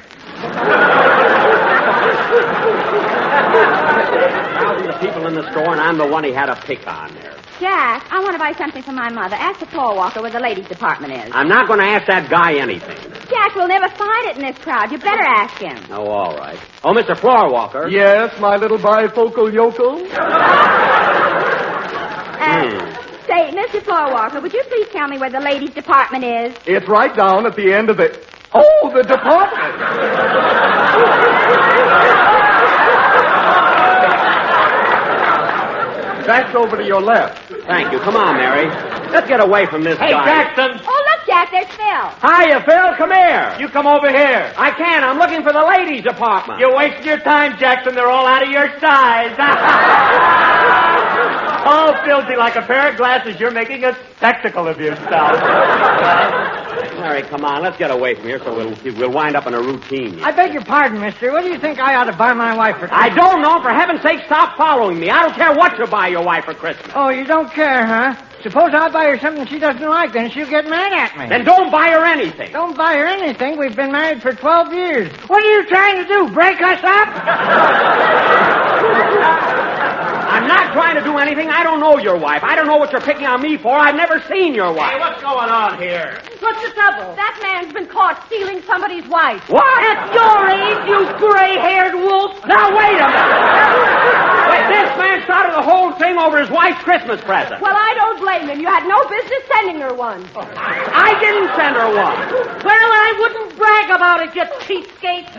Thousands of people in the store, and I'm the one he had a pick on there. Jack, I want to buy something for my mother. Ask the floor walker where the ladies' department is. I'm not going to ask that guy anything. Jack, we'll never find it in this crowd. You better ask him. Oh, all right. Oh, Mr. Floor Walker. Yes, my little bifocal yokel. Say, Mr. Floor Walker, would you please tell me where the ladies' department is? It's right down at the end of the... Oh, the department. That's over to your left. Thank you. Come on, Mary. Let's get away from this guy. Hey, Jackson. Oh, look, Jack, there's Phil. Hiya, Phil. Come here. You come over here. I can't. I'm looking for the ladies' department. You're wasting your time, Jackson. They're all out of your size. Oh, filthy like a pair of glasses. You're making a spectacle of yourself. Mary, come on. Let's get away from here so we'll wind up in a routine. I beg your pardon, mister. What do you think I ought to buy my wife for Christmas? I don't know. For heaven's sake, stop following me. I don't care what you buy your wife for Christmas. Oh, you don't care, huh? Suppose I buy her something she doesn't like, then she'll get mad at me. Then don't buy her anything. Don't buy her anything. We've been married for 12 years. What are you trying to do, break us up? I'm not trying to do anything. I don't know your wife. I don't know what you're picking on me for. I've never seen your wife. Hey, what's going on here? What's the trouble? That man's been caught stealing somebody's wife. What? At your age, you gray-haired wolf. Now, wait a minute. Wait, this man started the whole thing over his wife's Christmas present. Well, I don't blame him. You had no business sending her one. I didn't send her one. Well, I wouldn't brag about it, you cheapskate.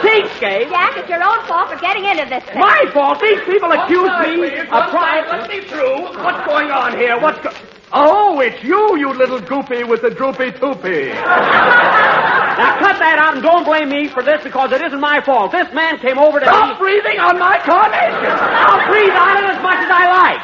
Cheapskate? Jack, it's your own fault for getting into this thing. My fault? These people accuse me of trying... Let me through. What's going on here? Oh, it's you little goopy with the droopy toopy. Now, cut that out and don't blame me for this because it isn't my fault. This man came over to Stop breathing on my carnation. I'll breathe on it as much as I like.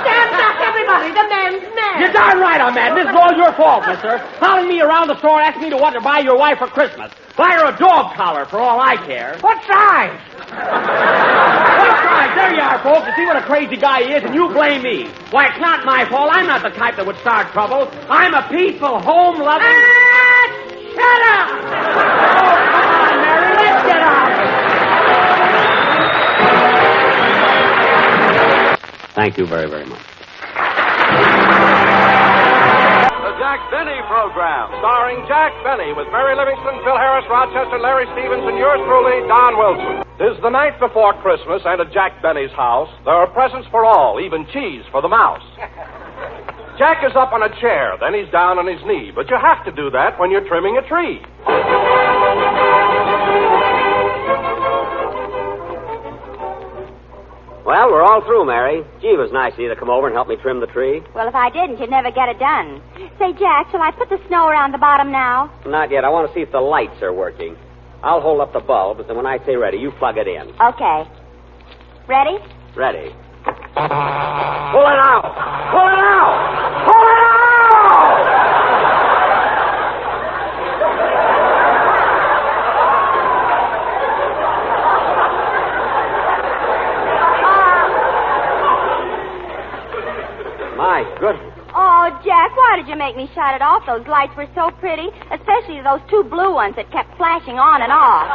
Stand back, everybody. The man's mad. You're darn right I'm mad. This is all your fault, mister. Following me around the store asking me to what to buy your wife for Christmas. Buy her a dog collar for all I care. What size? What size? There you are, folks. You see what a crazy guy he is, and you blame me. Why, it's not my fault. I'm not the type that would start trouble. I'm a peaceful, home-loving... Shut up! Oh, come on, Mary. Let's get out. Thank you very, very much. The Jack Benny program, starring Jack Benny with Mary Livingston, Phil Harris, Rochester, Larry Stevens, and yours truly, Don Wilson. 'Tis the night before Christmas, and at Jack Benny's house, there are presents for all, even cheese for the mouse. Jack is up on a chair, then he's down on his knee, but you have to do that when you're trimming a tree. Well, we're all through, Mary. Gee, it was nice of you to come over and help me trim the tree. Well, if I didn't, you'd never get it done. Say, Jack, shall I put the snow around the bottom now? Not yet. I want to see if the lights are working. I'll hold up the bulbs, and when I say ready, you plug it in. Okay. Ready? Ready. Pull it out! Pull it out! Pull it out! My goodness. Oh, Jack, why did you make me shut it off? Those lights were so pretty, especially those two blue ones that kept flashing on and off.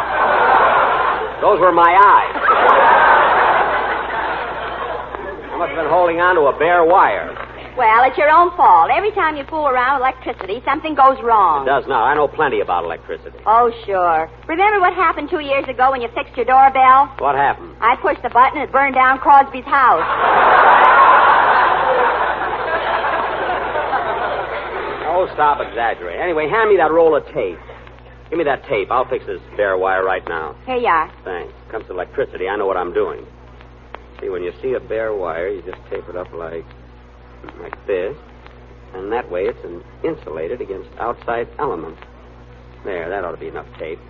Those were my eyes. I must have been holding on to a bare wire. Well, it's your own fault. Every time you fool around with electricity, something goes wrong. It does now. I know plenty about electricity. Oh, sure. Remember what happened 2 years ago when you fixed your doorbell? What happened? I pushed the button and it burned down Crosby's house. Oh, stop exaggerating. Anyway, hand me that roll of tape. Give me that tape. I'll fix this bare wire right now. Here you are. Thanks. Comes to electricity, I know what I'm doing. See, when you see a bare wire, you just tape it up like this. And that way it's insulated against outside elements. There, that ought to be enough tape.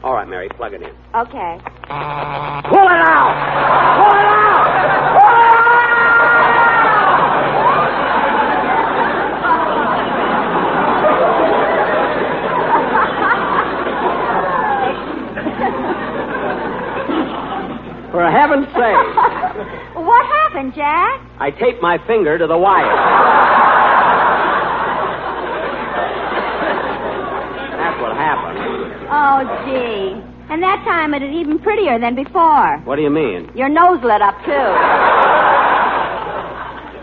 All right, Mary, plug it in. Okay. Pull it out! Pull it out! Pull it out! For heaven's sake. What happened, Jack? I taped my finger to the wire. That's what happened. Oh, gee. And that time it was even prettier than before. What do you mean? Your nose lit up, too.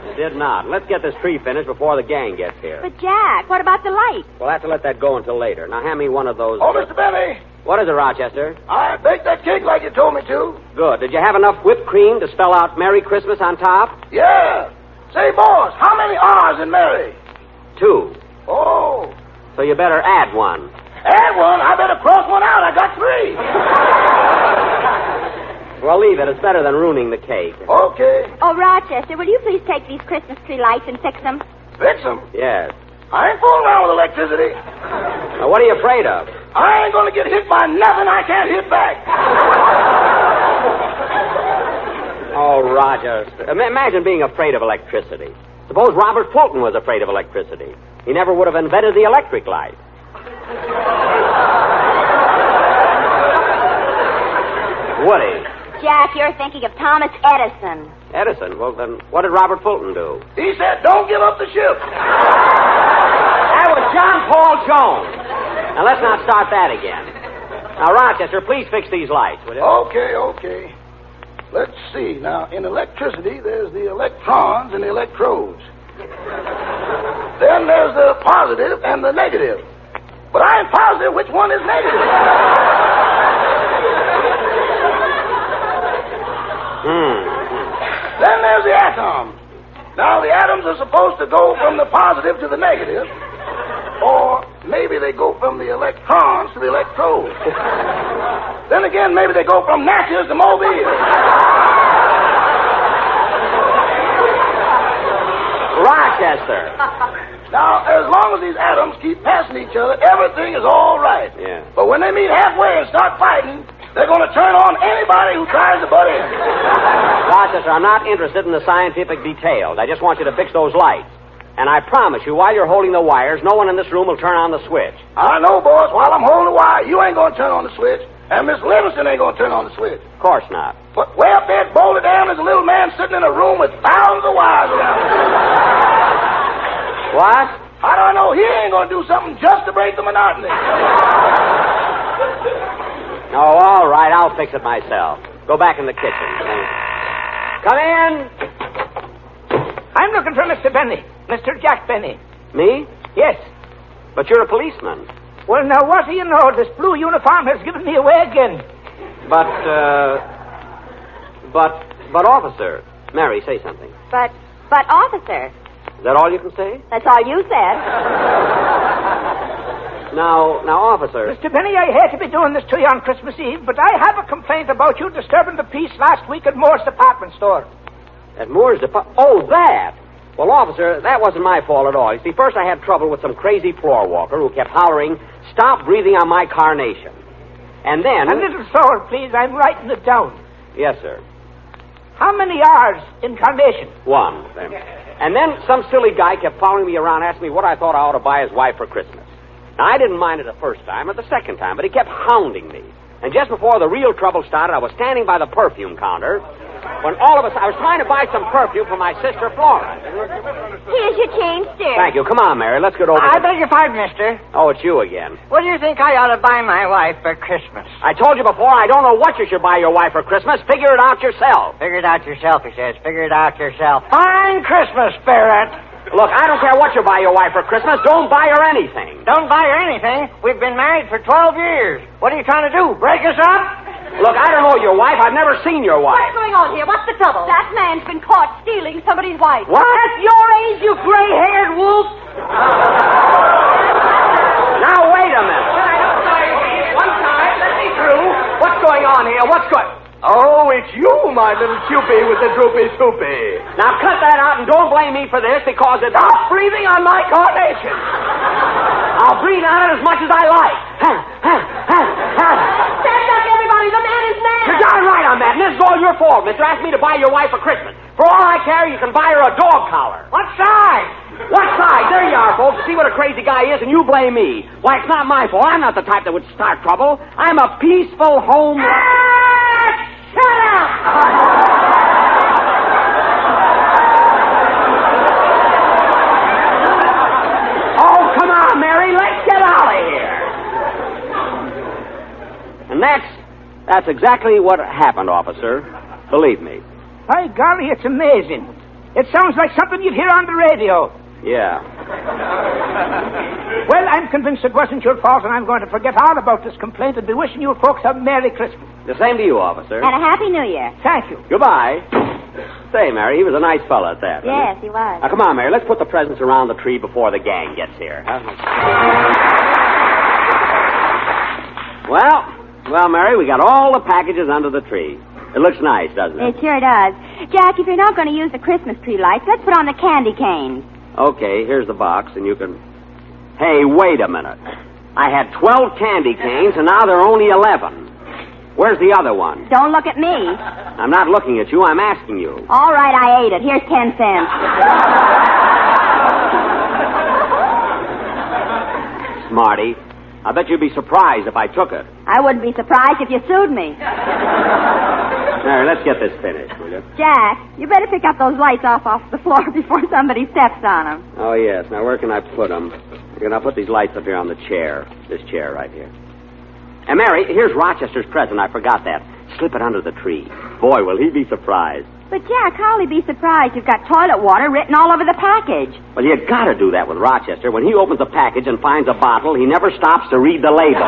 It did not. Let's get this tree finished before the gang gets here. But, Jack, what about the light? We'll have to let that go until later. Now, hand me one of those... Oh, Mr. Benny. What is it, Rochester? I baked that cake like you told me to. Good. Did you have enough whipped cream to spell out Merry Christmas on top? Yeah. Say, boss, how many R's in Mary? 2. Oh. So you better add one. Add one? I better cross one out. I got 3. Well, leave it. It's better than ruining the cake. Okay. Oh, Rochester, will you please take these Christmas tree lights and fix them? Fix them? Yes. I ain't fooling around with electricity. Now, what are you afraid of? I ain't going to get hit by nothing I can't hit back. Oh, Roger. Imagine being afraid of electricity. Suppose Robert Fulton was afraid of electricity. He never would have invented the electric light. Would he? Jack, you're thinking of Thomas Edison. Edison? Well, then, what did Robert Fulton do? He said, don't give up the ship. That was John Paul Jones. Now, let's not start that again. Now, Rochester, please fix these lights, will you? Okay. Let's see. Now, in electricity, there's the electrons and the electrodes. Then there's the positive and the negative. But I ain't positive which one is negative. Then there's the atom. Now, the atoms are supposed to go from the positive to the negative. Or maybe they go from the electrons to the electrodes. Then again, maybe they go from Natchez to Mobile. Rochester. Now, as long as these atoms keep passing each other, everything is all right. Yeah. But when they meet halfway and start fighting, they're going to turn on anybody who tries to butt in. Rochester, I'm not interested in the scientific details. I just want you to fix those lights. And I promise you, while you're holding the wires, no one in this room will turn on the switch. I know, boss. While I'm holding the wire, you ain't going to turn on the switch. And Miss Livingston ain't going to turn on the switch. Of course not. But way up there at Boulder Dam, there's a little man sitting in a room with thousands of wires around him. What? How do I know he ain't going to do something just to break the monotony? Oh, all right. I'll fix it myself. Go back in the kitchen. Come in. I'm looking for Mr. Benny. Mr. Jack Benny. Me? Yes. But you're a policeman. Well, now, what do you know? This blue uniform has given me away again. But, officer. Mary, say something. But, officer, Is that all you can say? that's all you said. Now, officer. Mr. Benny, I hate to be doing this to you on Christmas Eve, but I have a complaint about you disturbing the peace last week at Moore's department store. At Moore's department? Oh, that! Well, officer, that wasn't my fault at all. You see, first I had trouble with some crazy floor walker who kept hollering, "Stop breathing on my carnation." And then... A little slower, please. I'm writing it down. Yes, sir. How many R's in carnation? 1. And then some silly guy kept following me around, asking me what I thought I ought to buy his wife for Christmas. Now, I didn't mind it the first time or the second time, but he kept hounding me. And just before the real trouble started, I was standing by the perfume counter when all of us... I was trying to buy some perfume for my sister, Flora. Here's your change, sir. Thank you. Come on, Mary. Let's get over I beg your pardon, mister. Oh, it's you again. What do you think I ought to buy my wife for Christmas? I told you before, I don't know what you should buy your wife for Christmas. Figure it out yourself. Figure it out yourself, he says. Figure it out yourself. Fine Christmas, Spirit. Look, I don't care what you buy your wife for Christmas. Don't buy her anything. Don't buy her anything. We've been married for 12 years. What are you trying to do? Break us up? Look, I don't know your wife. I've never seen your wife. What's going on here? What's the trouble? That man's been caught stealing somebody's wife. What? At your age, you gray-haired wolf. Now, wait a minute. One time, let me through. What's going on here? Oh, it's you, my little Cupid with the droopy soupy. Now, cut that out and don't blame me for this because it's... Stop breathing on my carnation. I'll breathe on it as much as I like. Stand up, everybody. The man is mad. You're darn right I'm mad, and this is all your fault, mister. Asked me to buy your wife for Christmas. For all I care, you can buy her a dog collar. What size? What size? There you are, folks. See what a crazy guy is, and you blame me. Why, it's not my fault. I'm not the type that would start trouble. I'm a peaceful home... Shut up! Oh, come on, Mary. Let's get out of here. And that's exactly what happened, officer. Believe me. By golly, it's amazing. It sounds like something you'd hear on the radio. Yeah. Well, I'm convinced it wasn't your fault, and I'm going to forget all about this complaint and be wishing you folks a Merry Christmas. The same to you, officer. And a Happy New Year. Thank you. Goodbye. Say, Mary, he was a nice fella at that. Yes, he was. Now, come on, Mary. Let's put the presents around the tree before the gang gets here. Huh? Well, Mary, we got all the packages under the tree. It looks nice, doesn't it? It sure does. Jack, if you're not going to use the Christmas tree lights, let's put on the candy canes. Okay, here's the box, and you can... Hey, wait a minute. I had 12 candy canes, and now there are only 11. Where's the other one? Don't look at me. I'm not looking at you. I'm asking you. All right, I ate it. Here's 10 cents. Smarty. I bet you'd be surprised if I took it. I wouldn't be surprised if you sued me. Mary, let's get this finished, will you? Jack, you better pick up those lights off the floor before somebody steps on them. Oh, yes. Now, where can I put them? I'll put these lights up here on the chair. This chair right here. And, Mary, here's Rochester's present. I forgot that. Slip it under the tree. Boy, will he be surprised. But, Jack, how'll he be surprised? You've got toilet water written all over the package. Well, you got to do that with Rochester. When he opens a package and finds a bottle, he never stops to read the label.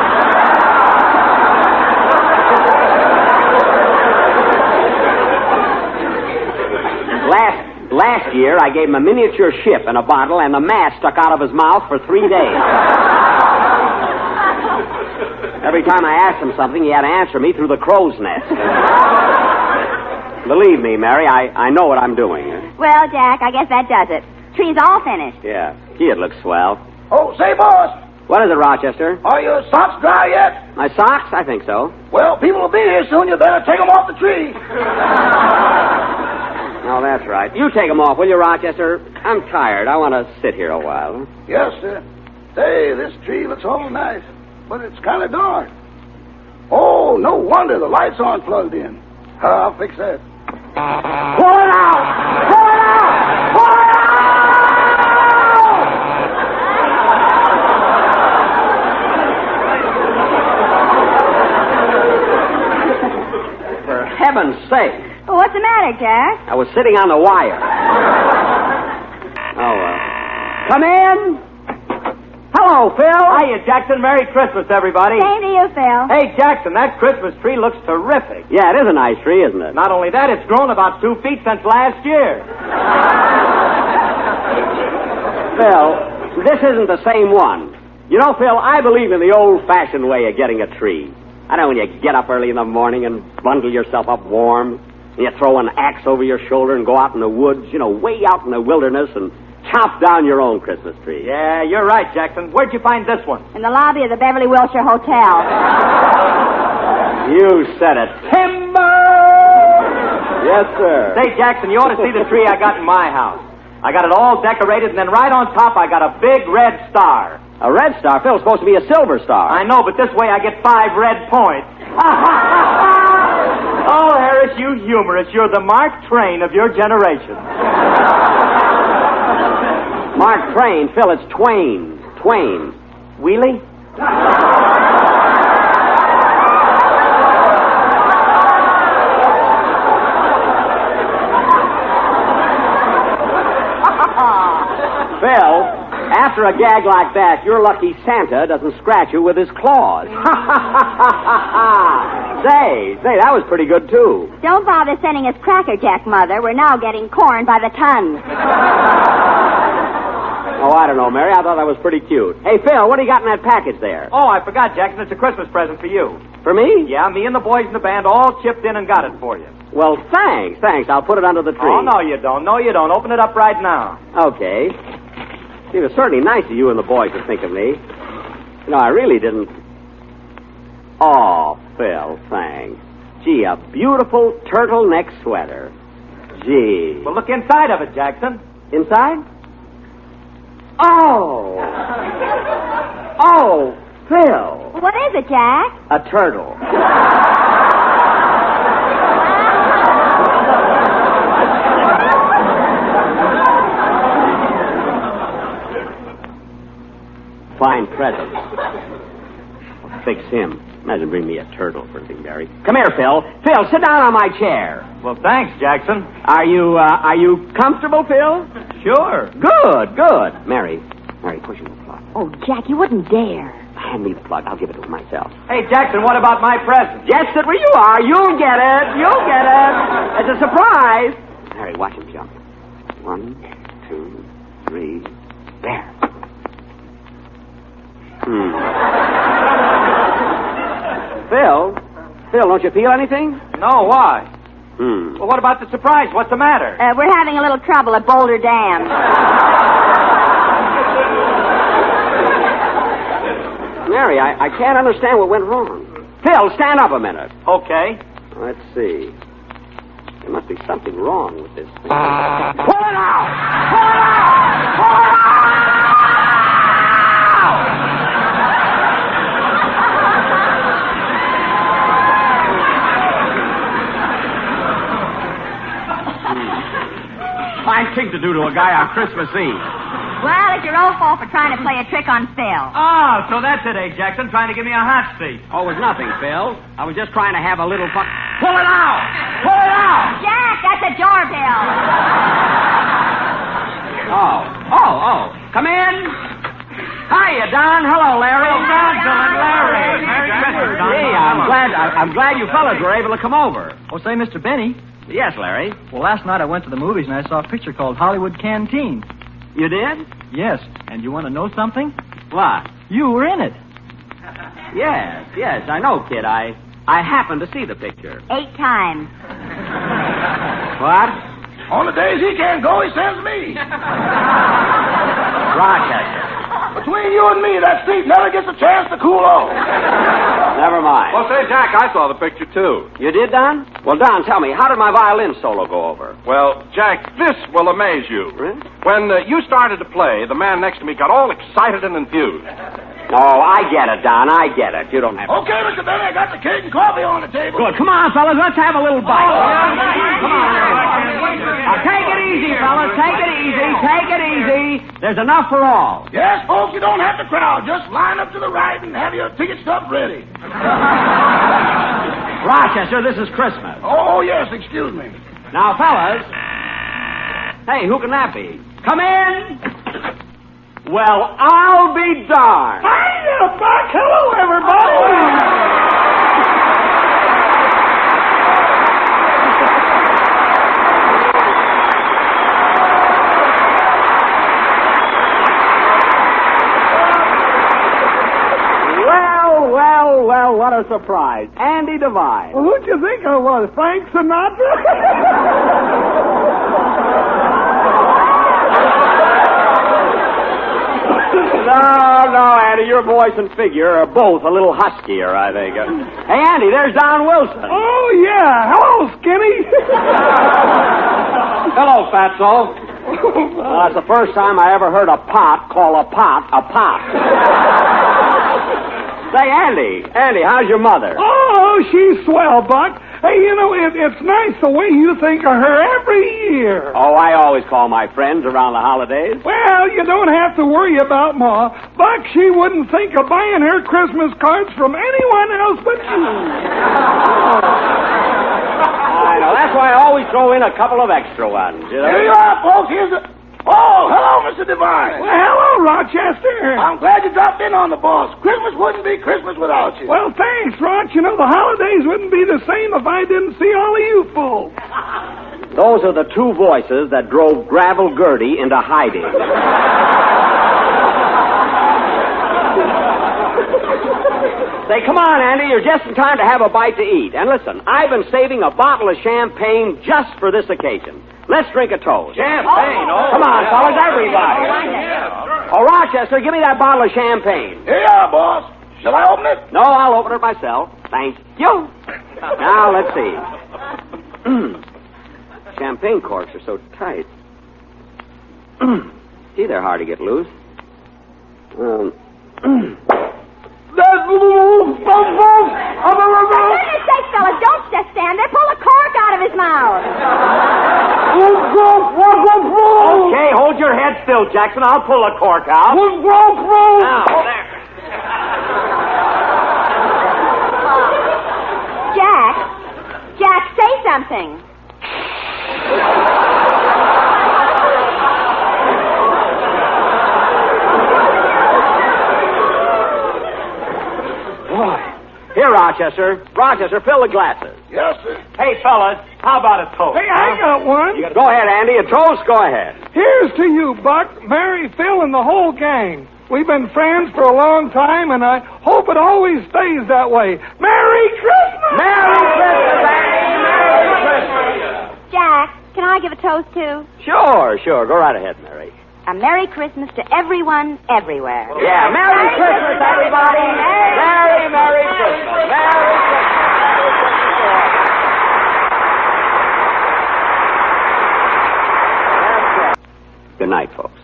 Last year, I gave him a miniature ship and a bottle, and the mast stuck out of his mouth for 3 days. Every time I asked him something, he had to answer me through the crow's nest. Believe me, Mary, I know what I'm doing. Well, Jack, I guess that does it. Tree's all finished. Yeah. Gee, it looks swell. Oh, say, boss. What is it, Rochester? Are your socks dry yet? My socks? I think so. Well, people will be here soon. You better take them off the tree. Oh, that's right. You take them off, will you, Rochester? I'm tired. I want to sit here a while. Yes, sir. Say, this tree looks awful nice, but it's kind of dark. Oh, no wonder the lights aren't plugged in. I'll fix that. Pull it out! Pull it out! Pull it out! For heaven's sake. Well, what's the matter, Jack? I was sitting on the wire. Oh, well. Come in! Hello, Phil. Hiya, Jackson. Merry Christmas, everybody. Same to you, Phil. Hey, Jackson, that Christmas tree looks terrific. Yeah, it is a nice tree, isn't it? Not only that, it's grown about 2 feet since last year. Phil, this isn't the same one. You know, Phil, I believe in the old-fashioned way of getting a tree. I know when you get up early in the morning and bundle yourself up warm, and you throw an axe over your shoulder and go out in the woods, way out in the wilderness and chop down your own Christmas tree. Yeah, you're right, Jackson. Where'd you find this one? In the lobby of the Beverly Wilshire Hotel. You said it. Timber! Yes, sir. Say, Jackson, you ought to see the tree I got in my house. I got it all decorated, and then right on top I got a big red star. A red star? Phil, it's supposed to be a silver star. I know, but this way I get 5 red points. Oh, Harris, you humorist. You're the Mark Twain of your generation. Mark Twain, Phil, it's Twain. Twain. Wheelie? Phil, after a gag like that, you're lucky Santa doesn't scratch you with his claws. Say, that was pretty good, too. Don't bother sending us Cracker Jack, Mother. We're now getting corn by the ton. Oh, I don't know, Mary. I thought that was pretty cute. Hey, Phil, what do you got in that package there? Oh, I forgot, Jackson. It's a Christmas present for you. For me? Yeah, me and the boys in the band all chipped in and got it for you. Well, thanks. I'll put it under the tree. Oh, no, you don't. No, you don't. Open it up right now. Okay. It was certainly nice of you and the boys to think of me. I really didn't. Oh, Phil, thanks. Gee, a beautiful turtleneck sweater. Gee. Well, look inside of it, Jackson. Inside? Oh. Oh, Phil. What is it, Jack? A turtle. Fine present. Fix him. Imagine bringing me a turtle for anything, Barry. Come here, Phil. Phil, sit down on my chair. Well, thanks, Jackson. Are you comfortable, Phil? Sure. Good. Mary, push him the plug. Oh, Jack, you wouldn't dare. Hand me the plug. I'll give it to him myself. Hey, Jackson, what about my present? Yes, sit where you are. You'll get it. It's a surprise. Mary, watch him jump. 1, 2, 3. There. Phil, don't you feel anything? No, why? Well, what about the surprise? What's the matter? We're having a little trouble at Boulder Dam. Mary, I can't understand what went wrong. Phil, stand up a minute. Okay. Let's see. There must be something wrong with this thing. Pull it out! Pull it out! Pull it out! Fine thing to do to a guy on Christmas Eve. Well, it's your own fault for trying to play a trick on Phil. Oh, so that's it, Jackson? Trying to give me a hot seat. Oh, it was nothing, Phil. I was just trying to have a little fun. Pull it out! Pull it out! Jack, that's a doorbell. Oh. Come in. Hiya, Don. Hello, Larry. Oh, Don, Phil, and Larry. Merry Christmas, Don. Hey, I'm glad you fellas were able to come over. Oh, say, Mr. Benny. Yes, Larry. Well, last night I went to the movies and I saw a picture called Hollywood Canteen. You did? Yes. And you want to know something? What? You were in it. Yes, I know, kid. I happened to see the picture. 8 times. What? On the days he can't go, he sends me. Rochester. Between you and me, that seat never gets a chance to cool off. Never mind. Well, say, Jack, I saw the picture, too. You did, Don? Well, Don, tell me, how did my violin solo go over? Well, Jack, this will amaze you. Really? When you started to play, the man next to me got all excited and enthused. Oh, I get it, Don. I get it. You don't have to... Okay, Mr. Benny, I got the cake and coffee on the table. Good. Come on, fellas. Let's have a little bite. Come on. Now, take it easy, fellas. Take it easy. Take it easy. There's enough for all. Yes, folks, you don't have to crowd. Just line up to the right and have your ticket stub ready. Rochester, this is Christmas. Oh, yes, excuse me. Now, fellas. Hey, who can that be? Come in. Well, I'll be darned. Hiya, Buck. Hello, everybody. Well, what a surprise. Andy Devine. Well, who'd you think I was? Frank Sinatra? No, Andy, your voice and figure are both a little huskier, I think. Hey, Andy, there's Don Wilson. Oh, yeah. Hello, Skinny. Hello, Fatso. That's the first time I ever heard a pot call a pot a pot. Say, Andy, how's your mother? Oh, she's swell, Buck. Hey, you know, it's nice the way you think of her every year. Oh, I always call my friends around the holidays. Well, you don't have to worry about Ma. Buck, she wouldn't think of buying her Christmas cards from anyone else but you. I know. That's why I always throw in a couple of extra ones, you know? Here you are, folks. Here's a... Oh, hello, Mr. Devine. Well, hello, Rochester. I'm glad you dropped in on the boss. Christmas wouldn't be Christmas without you. Well, thanks, Roch. You know, the holidays wouldn't be the same if I didn't see all of you fools. Those are the two voices that drove Gravel Gertie into hiding. Say, come on, Andy. You're just in time to have a bite to eat. And listen, I've been saving a bottle of champagne just for this occasion. Let's drink a toast. Champagne? Oh. Come on, fellas, everybody. Oh, Rochester, give me that bottle of champagne. Here you are, boss. Shall I open it? No, I'll open it myself. Thank you. Now, let's see. Champagne corks are so tight. Gee, they're hard to get loose. For goodness sake, fellas, don't just stand there. Pull a cork out of his mouth. Okay, hold your head still, Jackson. I'll pull a cork out. Now, there. Jack, say something. Here, Rochester. Rochester, fill the glasses. Yes, sir. Hey, fellas, how about a toast? Hey, I got one. Go ahead, Andy. A toast, go ahead. Here's to you, Buck, Mary, Phil, and the whole gang. We've been friends for a long time, and I hope it always stays that way. Merry Christmas! Merry Christmas, Andy! Merry Christmas! Jack, can I give a toast, too? Sure. Go right ahead, Mary. A Merry Christmas to everyone, everywhere. Yeah, Merry Christmas, everybody! Merry Christmas! Merry Christmas! Good night, folks.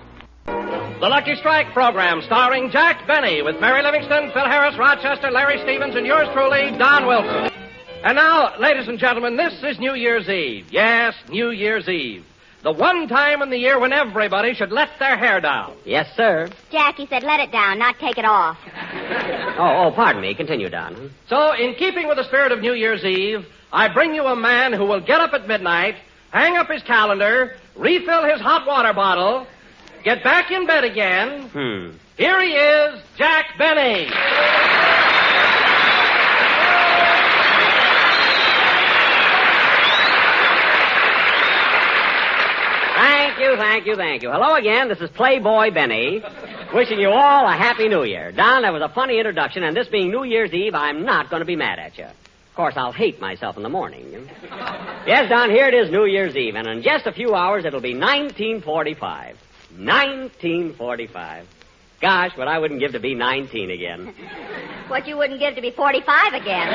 The Lucky Strike program starring Jack Benny with Mary Livingston, Phil Harris, Rochester, Larry Stevens, and yours truly, Don Wilson. And now, ladies and gentlemen, this is New Year's Eve. Yes, New Year's Eve. The one time in the year when everybody should let their hair down. Yes, sir. Jackie said let it down, not take it off. Oh, pardon me. Continue, Don. So, in keeping with the spirit of New Year's Eve, I bring you a man who will get up at midnight, hang up his calendar, refill his hot water bottle, get back in bed again. Here he is, Jack Benny. Thank you. Hello again. This is Playboy Benny, wishing you all a Happy New Year. Don, that was a funny introduction, and this being New Year's Eve, I'm not going to be mad at you. Of course, I'll hate myself in the morning. Yes, Don, here it is New Year's Eve, and in just a few hours, it'll be 1945. 1945. Gosh, what I wouldn't give to be 19 again. What you wouldn't give to be 45 again.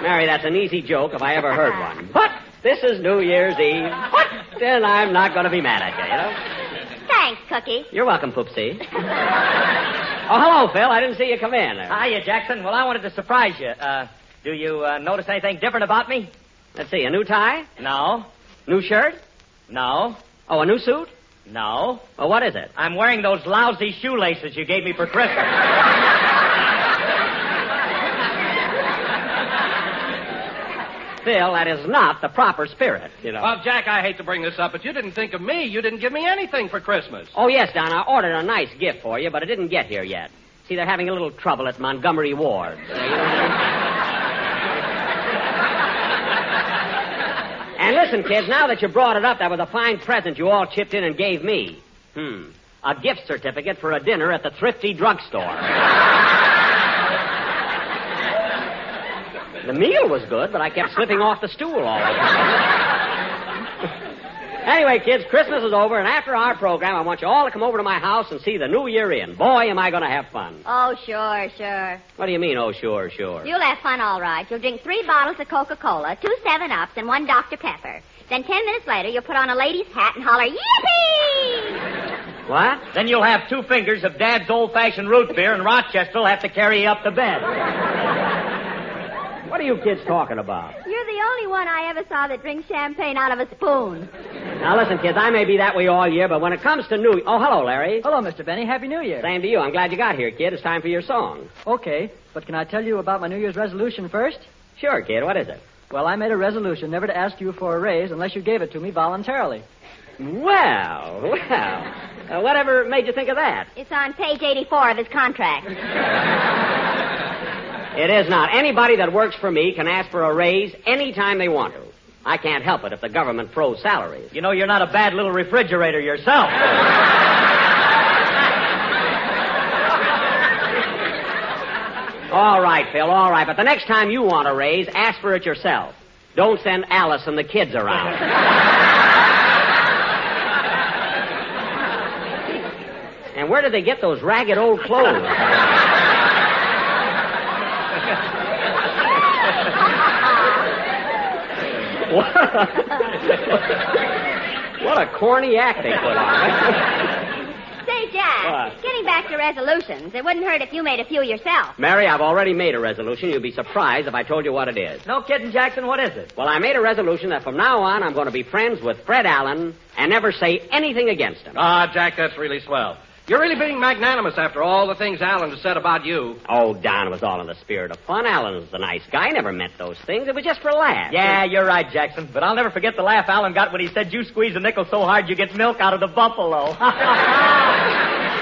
Mary, that's an easy joke if I ever heard one. But this is New Year's Eve. Then I'm not going to be mad at you, you know? Thanks, Cookie. You're welcome, Poopsie. Oh, hello, Phil. I didn't see you come in. Hiya, Jackson. Well, I wanted to surprise you. Do you notice anything different about me? Let's see, a new tie? No. New shirt? No. Oh, a new suit? No. Well, what is it? I'm wearing those lousy shoelaces you gave me for Christmas. Phil, that is not the proper spirit, you know. Well, Jack, I hate to bring this up, but you didn't think of me. You didn't give me anything for Christmas. Oh, yes, Don, I ordered a nice gift for you, but it didn't get here yet. See, they're having a little trouble at Montgomery Ward. And listen, kids, now that you brought it up, that was a fine present you all chipped in and gave me. A gift certificate for a dinner at the Thrifty Drugstore. The meal was good, but I kept slipping off the stool all the time. Anyway, kids, Christmas is over, and after our program, I want you all to come over to my house and see the new year in. Boy, am I going to have fun. Oh, sure, sure. What do you mean, oh, sure, sure? You'll have fun, all right. You'll drink 3 bottles of Coca-Cola, 2 7-Ups, and 1 Dr. Pepper. Then 10 minutes later, you'll put on a lady's hat and holler, yippee! What? Then you'll have 2 fingers of Dad's old-fashioned root beer, and Rochester will have to carry you up to bed. What are you kids talking about? You're the only one I ever saw that drinks champagne out of a spoon. Now, listen, kids, I may be that way all year, but when it comes to New... Oh, hello, Larry. Hello, Mr. Benny. Happy New Year. Same to you. I'm glad you got here, kid. It's time for your song. Okay, but can I tell you about my New Year's resolution first? Sure, kid. What is it? Well, I made a resolution never to ask you for a raise unless you gave it to me voluntarily. Well. Whatever made you think of that? It's on page 84 of his contract. It is not. Anybody that works for me can ask for a raise any time they want to. I can't help it if the government froze salaries. You know, you're not a bad little refrigerator yourself. All right, Phil, all right. But the next time you want a raise, ask for it yourself. Don't send Alice and the kids around. And where did they get those ragged old clothes? What a corny act they put on. Say, Jack, What? getting back to resolutions, it wouldn't hurt if you made a few yourself. Mary, I've already made a resolution. You'd be surprised if I told you what it is. No kidding, Jackson. What is it? Well, I made a resolution that from now on I'm going to be friends with Fred Allen and never say anything against him. Ah, Jack, that's really swell. You're really being magnanimous after all the things Alan has said about you. Oh, Don, it was all in the spirit of fun. Alan was a nice guy. Never meant those things. It was just for laughs. Yeah, you're right, Jackson. But I'll never forget the laugh Alan got when he said you squeeze a nickel so hard you get milk out of the buffalo.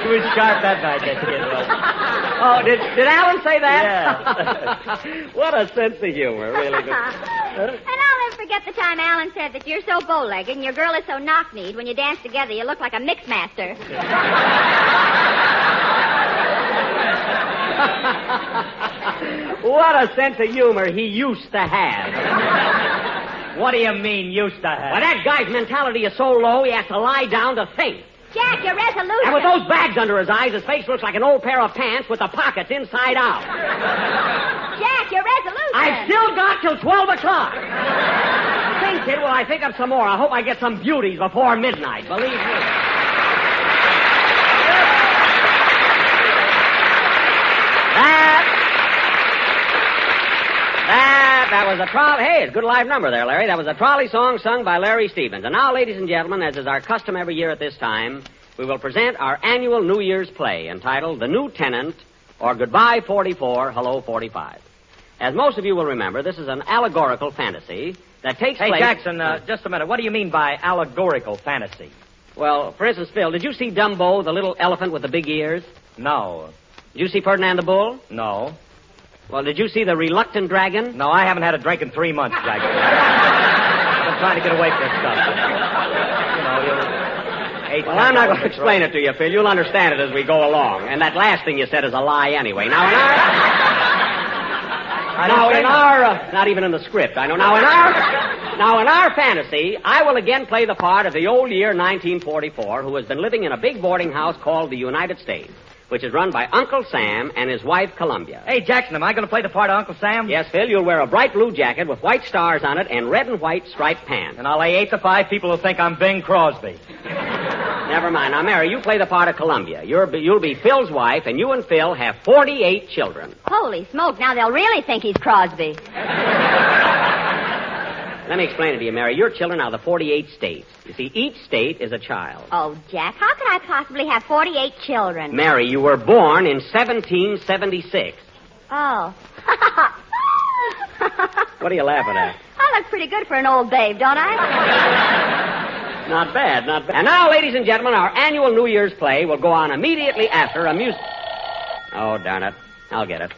He was sharp that night, that kid. Oh, did Alan say that? Yeah. What a sense of humor, really. And I'll never forget the time Alan said that you're so bow-legged and your girl is so knock-kneed, when you dance together you look like a mix master. What a sense of humor he used to have. What do you mean, used to have? Well, that guy's mentality is so low he has to lie down to think. Jack, your resolution. And with those bags under his eyes, his face looks like an old pair of pants with the pockets inside out. Jack, your resolution. I've still got till 12 o'clock. Think, kid, will I think of some more? I hope I get some beauties before midnight. Believe me. That was a trolley. Hey, it's a good live number there, Larry. That was a trolley song sung by Larry Stevens. And now, ladies and gentlemen, as is our custom every year at this time, we will present our annual New Year's play entitled The New Tenant, or Goodbye 44, Hello 45. As most of you will remember, this is an allegorical fantasy that takes place... Hey, Jackson, just a minute. What do you mean by allegorical fantasy? Well, for instance, Phil, did you see Dumbo, the little elephant with the big ears? No. Did you see Ferdinand the Bull? No. Well, did you see the reluctant dragon? No, I haven't had a drink in 3 months, Jackson. I've been trying to get away from this stuff. Well, I'm not going to explain it to you, Phil. You'll understand it as we go along. And that last thing you said is a lie anyway. Now, not even in the script, I know. Now, in our fantasy, I will again play the part of the old year 1944, who has been living in a big boarding house called the United States, which is run by Uncle Sam and his wife, Columbia. Hey, Jackson, am I going to play the part of Uncle Sam? Yes, Phil, you'll wear a bright blue jacket with white stars on it and red and white striped pants. And I'll lay 8 to 5 people who think I'm Bing Crosby. Never mind. Now, Mary, you play the part of Columbia. You'll be Phil's wife, and you and Phil have 48 children. Holy smoke, now they'll really think he's Crosby. Let me explain it to you, Mary. Your children are the 48 states. You see, each state is a child. Oh, Jack, how could I possibly have 48 children? Mary, you were born in 1776. Oh. What are you laughing at? I'm I look pretty good for an old babe, don't I? Not bad, not bad. And now, ladies and gentlemen, our annual New Year's play will go on immediately after a music... Oh, darn it. I'll get it.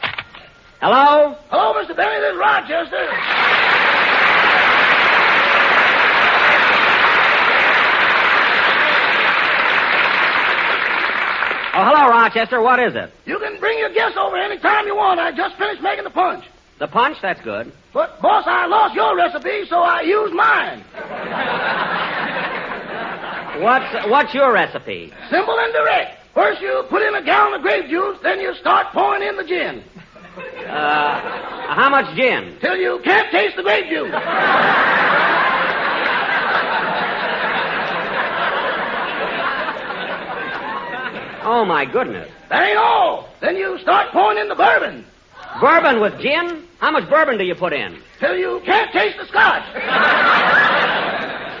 Hello? Hello, Mr. Benny. This is Rochester. Oh, hello, Rochester. What is it? You can bring your guests over any time you want. I just finished making the punch. The punch? That's good. But, boss, I lost your recipe, so I used mine. What's your recipe? Simple and direct. First you put in a gallon of grape juice, then you start pouring in the gin. How much gin? Till you can't taste the grape juice. Oh, my goodness. That ain't all. Then you start pouring in the bourbon. Bourbon with gin? How much bourbon do you put in? Till you can't taste the scotch.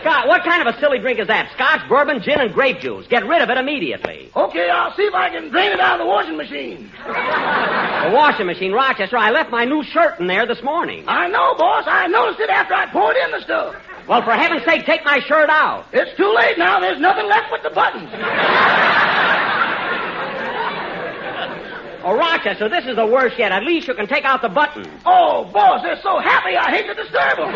Scott, what kind of a silly drink is that? Scotch, bourbon, gin, and grape juice. Get rid of it immediately. Okay, I'll see if I can drain it out of the washing machine. The washing machine, Rochester. I left my new shirt in there this morning. I know, boss. I noticed it after I poured in the stuff. Well, for heaven's sake, take my shirt out. It's too late now. There's nothing left but the buttons. Oh, Rochester, this is the worst yet. At least you can take out the buttons. Oh, boss, they're so happy I hate to disturb them.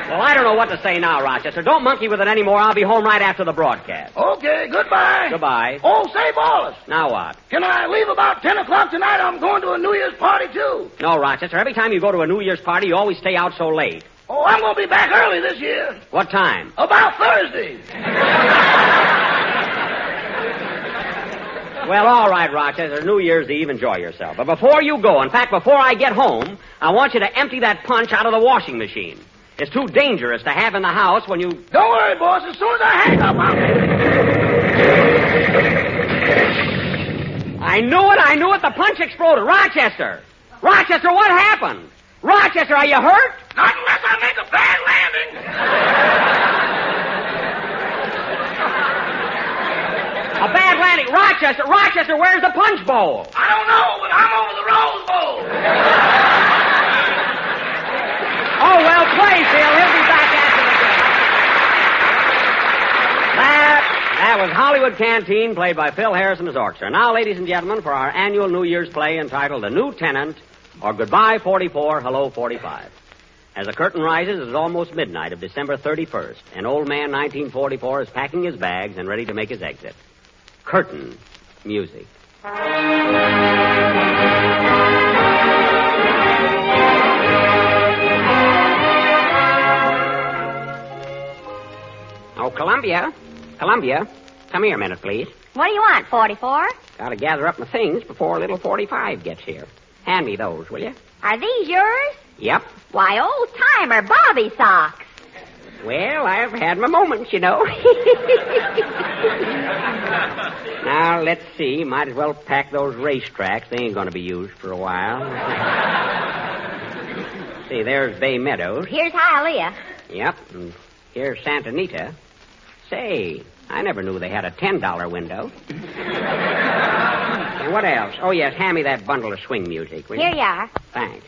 Well, I don't know what to say now, Rochester. Don't monkey with it anymore. I'll be home right after the broadcast. Okay, goodbye. Goodbye. Oh, say, boss. Now what? Can I leave about 10 o'clock tonight? I'm going to a New Year's party, too. No, Rochester. Every time you go to a New Year's party, you always stay out so late. Oh, I'm going to be back early this year. What time? About Thursday. Well, all right, Rochester. New Year's Eve. Enjoy yourself. But before you go, in fact, before I get home, I want you to empty that punch out of the washing machine. It's too dangerous to have in the house when you... Don't worry, boss. As soon as I hang up, I knew it. The punch exploded. Rochester, what happened? Rochester, are you hurt? Not unless I make a bad landing. A bad landing. Rochester, where's the punch bowl? I don't know, but I'm over the Rose Bowl. Oh, well, play, Phil. He'll be back after the game. That was Hollywood Canteen, played by Phil Harris and his orchestra. Now, ladies and gentlemen, for our annual New Year's play entitled The New Tenant, or Goodbye 44, Hello 45. As the curtain rises, it is almost midnight of December 31st, and old man 1944 is packing his bags and ready to make his exit. Curtain music. Oh, Columbia, come here a minute, please. What do you want, 44? Gotta gather up my things before little 45 gets here. Hand me those, will you? Are these yours? Yep. Why, old-timer Bobby socks. Well, I've had my moments, you know. Now, let's see. Might as well pack those racetracks. They ain't going to be used for a while. See, there's Bay Meadows. Here's Hialeah. Yep, and here's Santa Anita. Say, I never knew they had a $10 window. And what else? Oh, yes, hand me that bundle of swing music, will you? Here you are. Thanks.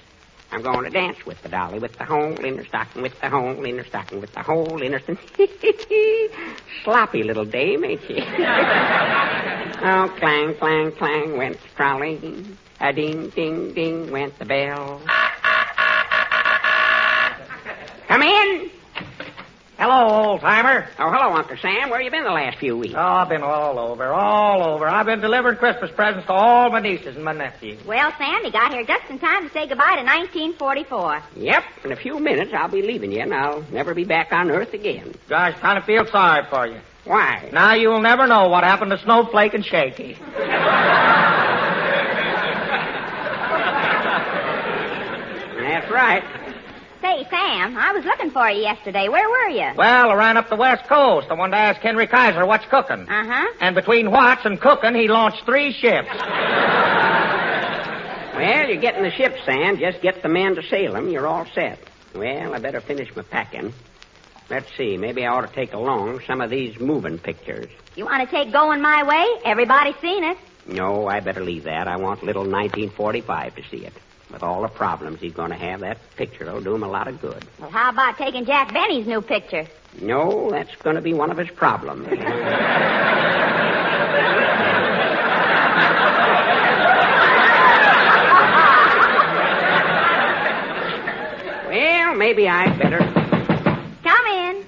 I'm going to dance with the dolly, with the hole in her stocking, with the hole in her stocking, with the hole in her... Sloppy little dame, ain't she? Oh, clang, clang, clang, went the trolley. A ding, ding, ding, went the bell. Come in. Hello, old-timer. Oh, hello, Uncle Sam. Where you been the last few weeks? Oh, I've been all over. I've been delivering Christmas presents to all my nieces and my nephews. Well, Sandy got here just in time to say goodbye to 1944. Yep. In a few minutes, I'll be leaving you, and I'll never be back on Earth again. Gosh, kind of feel sorry for you. Why? Now you'll never know what happened to Snowflake and Shaky. That's right. Say, Sam, I was looking for you yesterday. Where were you? Well, I ran up the West Coast. I wanted to ask Henry Kaiser what's cooking. Uh-huh. And between what's and cooking, he launched 3 ships. Well, you're getting the ships, Sam. Just get the men to sail them. You're all set. Well, I better finish my packing. Let's see. Maybe I ought to take along some of these moving pictures. You want to take Going My Way? Everybody's seen it. No, I better leave that. I want little 1945 to see it. With all the problems he's going to have, that picture will do him a lot of good. Well, how about taking Jack Benny's new picture? No, that's going to be one of his problems. Well, maybe I'd better. Come in.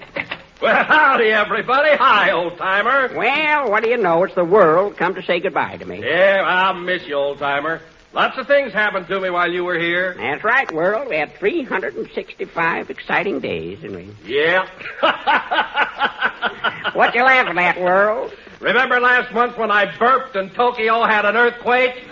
Well, howdy, everybody. Hi, old-timer. Well, what do you know? It's the world come to say goodbye to me. Yeah, I'll miss you, old-timer. Lots of things happened to me while you were here. That's right, world. We had 365 exciting days, didn't we? Yeah. What you laughing at, world? Remember last month when I burped and Tokyo had an earthquake?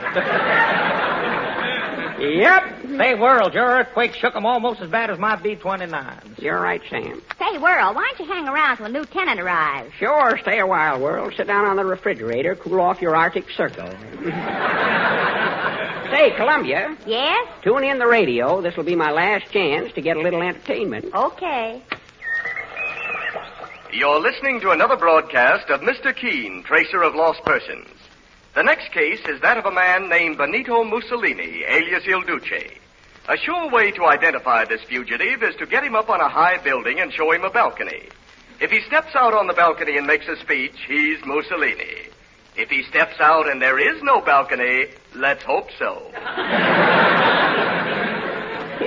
Yep. Say, World, your earthquake shook them almost as bad as my B-29s. You're right, Sam. Say, World, why don't you hang around till a new tenant arrives? Sure, stay a while, World. Sit down on the refrigerator, cool off your Arctic Circle. Say, Columbia. Yes? Tune in the radio. This will be my last chance to get a little entertainment. Okay. You're listening to another broadcast of Mr. Keene, Tracer of Lost Persons. The next case is that of a man named Benito Mussolini, alias Il Duce. A sure way to identify this fugitive is to get him up on a high building and show him a balcony. If he steps out on the balcony and makes a speech, he's Mussolini. If he steps out and there is no balcony, let's hope so.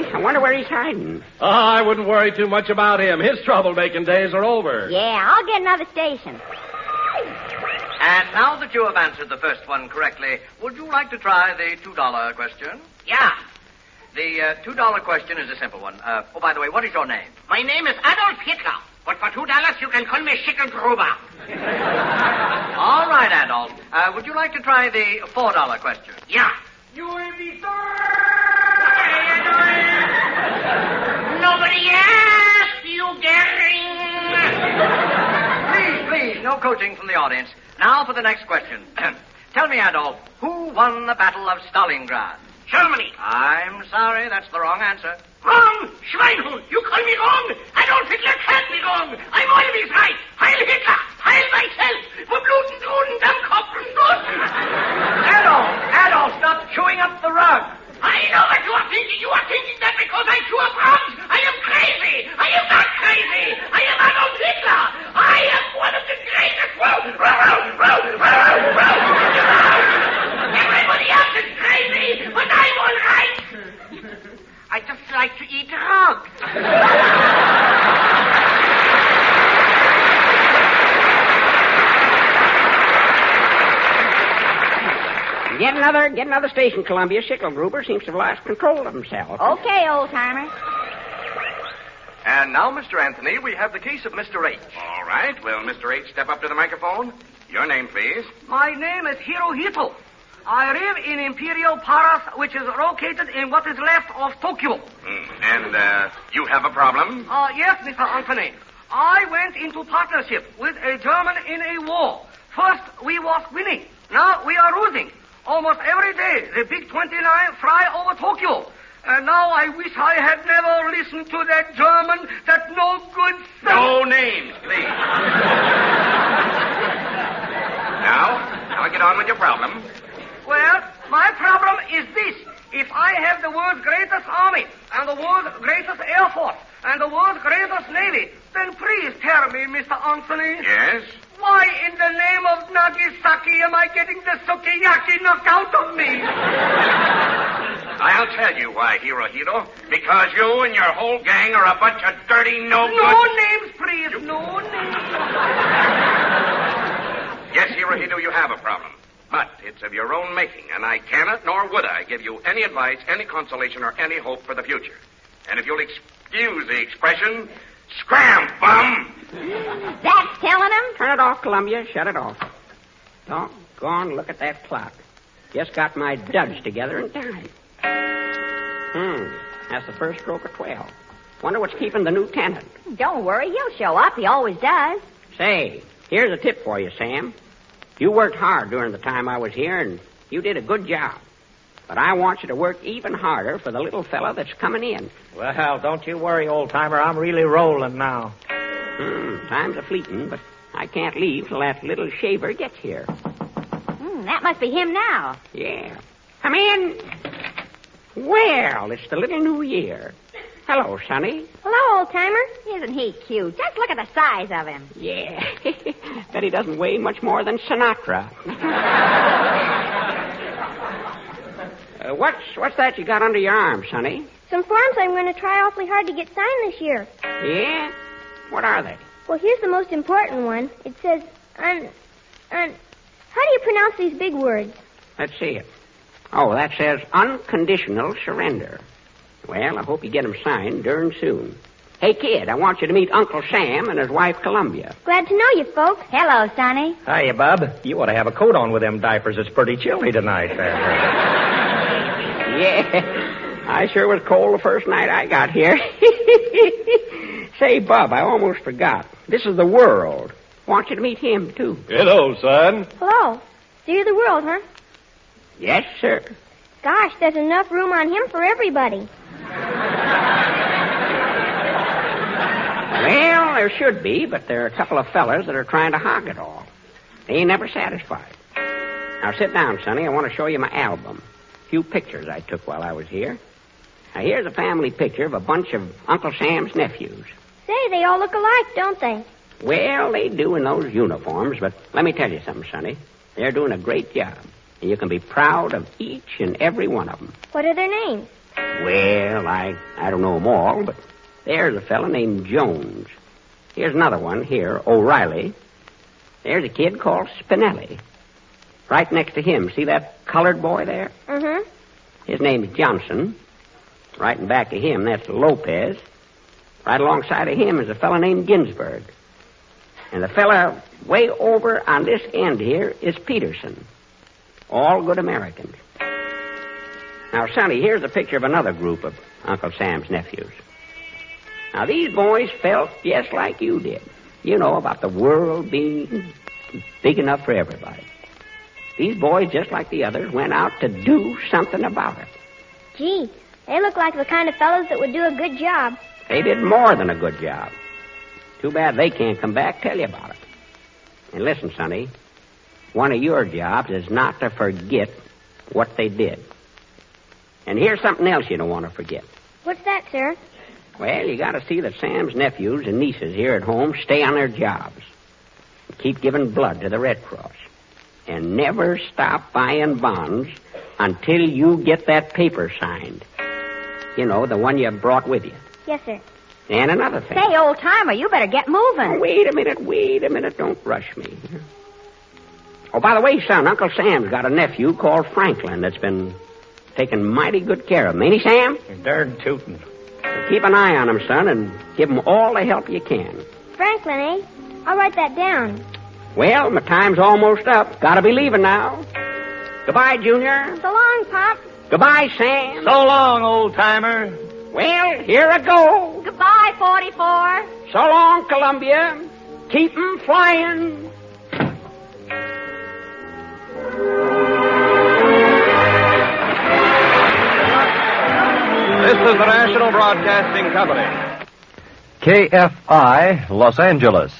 I wonder where he's hiding. Oh, I wouldn't worry too much about him. His troublemaking days are over. Yeah, I'll get another station. And now that you have answered the first one correctly, would you like to try the $2 question? Yeah. The $2 question is a simple one. Oh, by the way, what is your name? My name is Adolf Hitler, but for $2 you can call me Schickelgruber. All right, Adolf. Would you like to try the $4 question? Yeah. You will be Nobody asked you, Gary. Please, no coaching from the audience. Now for the next question. Tell me, Adolf, who won the Battle of Stalingrad? Germany. I'm sorry, that's the wrong answer. Wrong! Schweinhund! You call me wrong! Adolf Hitler can't be wrong! I'm always right! Heil Hitler! Heil myself! Verbluten Drohnen, Dammkopf und Noten! Adolf, stop chewing up the rug. I know what you are thinking. You are thinking that because I chew up rugs, I am crazy! I am not crazy! I am Adolf Hitler! I am one of the greatest... Everybody else is crazy, but I'm all right! I just like to eat rugs. Get another station, Columbia. Schickelgruber seems to have lost control of himself. Okay, old-timer. And now, Mr. Anthony, we have the case of Mr. H. All right. Will Mr. H step up to the microphone? Your name, please. My name is Hirohito. I live in Imperial Paris, which is located in what is left of Tokyo. And you have a problem? Yes, Mr. Anthony. I went into partnership with a German in a war. First, we was winning. Now we are losing. Almost every day, the big 29 fly over Tokyo. And now I wish I had never listened to that German, that no good son. No names, please. Now get on with your problem. Well, my problem is this. If I have the world's greatest army, and the world's greatest air force, and the world's greatest navy, then please tell me, Mr. Anthony. Yes? Why in the name of Nagasaki am I getting the sukiyaki knocked out of me? I'll tell you why, Hirohito. Because you and your whole gang are a bunch of dirty, no-good... No names, please. No names. Yes, Hirohito, you have a problem. But it's of your own making, and I cannot, nor would I, give you any advice, any consolation, or any hope for the future. And if you'll excuse the expression, scram, bum! That's telling him? Turn it off, Columbia. Shut it off. Doggone, look at that clock. Just got my duds together in time. That's the first stroke of 12. Wonder what's keeping the new tenant. Don't worry, he'll show up. He always does. Say, here's a tip for you, Sam. You worked hard during the time I was here, and you did a good job. But I want you to work even harder for the little fella that's coming in. Well, don't you worry, old-timer. I'm really rolling now. Time's a-fleeting, but I can't leave till that little shaver gets here. That must be him now. Yeah. Come in. Well, it's the little new year. Hello, Sonny. Hello, old-timer. Isn't he cute? Just look at the size of him. Yeah. Bet he doesn't weigh much more than Sinatra. What's that you got under your arm, Sonny? Some forms I'm going to try awfully hard to get signed this year. Yeah? What are they? Well, here's the most important one. It says, how do you pronounce these big words? Let's see it. Oh, that says unconditional surrender. Well, I hope you get them signed darn soon. Hey, kid, I want you to meet Uncle Sam and his wife, Columbia. Glad to know you, folks. Hello, Sonny. Hiya, Bub. You ought to have a coat on with them diapers. It's pretty chilly tonight. Yeah, I sure was cold the first night I got here. Say, Bub, I almost forgot. This is the World. Want you to meet him, too. Hello, son. Hello. So you're the World, huh? Yes, sir. Gosh, there's enough room on him for everybody. Well, there should be, but there are a couple of fellas that are trying to hog it all. They ain't never satisfied. Now, sit down, Sonny. I want to show you my album. A few pictures I took while I was here. Now, here's a family picture of a bunch of Uncle Sam's nephews. Say, they all look alike, don't they? Well, they do in those uniforms, but let me tell you something, Sonny. They're doing a great job, and you can be proud of each and every one of them. What are their names? Well, I don't know them all, but there's a fella named Jones. Here's another one here, O'Reilly. There's a kid called Spinelli. Right next to him, see that colored boy there? Mm-hmm. His name's Johnson. Right in back of him, that's Lopez. Right alongside of him is a fella named Ginsburg. And the fella way over on this end here is Peterson. All good Americans. Now, Sonny, here's a picture of another group of Uncle Sam's nephews. Now, these boys felt just like you did. You know, about the world being big enough for everybody. These boys, just like the others, went out to do something about it. Gee, they look like the kind of fellows that would do a good job. They did more than a good job. Too bad they can't come back tell you about it. And listen, Sonny, one of your jobs is not to forget what they did. And here's something else you don't want to forget. What's that, sir? Well, you got to see that Sam's nephews and nieces here at home stay on their jobs. Keep giving blood to the Red Cross. And never stop buying bonds until you get that paper signed. You know, the one you brought with you. Yes, sir. And another thing. Say, old-timer, you better get moving. Oh, wait a minute. Don't rush me. Oh, by the way, son, Uncle Sam's got a nephew called Franklin that's been taken mighty good care of him. Ain't he, Sam? You're darn tootin'. So keep an eye on him, son, and give him all the help you can. Franklin, eh? I'll write that down. Well, my time's almost up. Gotta be leaving now. Goodbye, Junior. So long, Pop. Goodbye, Sam. So long, old-timer. Well, here I go. Goodbye, 44. So long, Columbia. Keep 'em flying. This is the National Broadcasting Company. KFI, Los Angeles.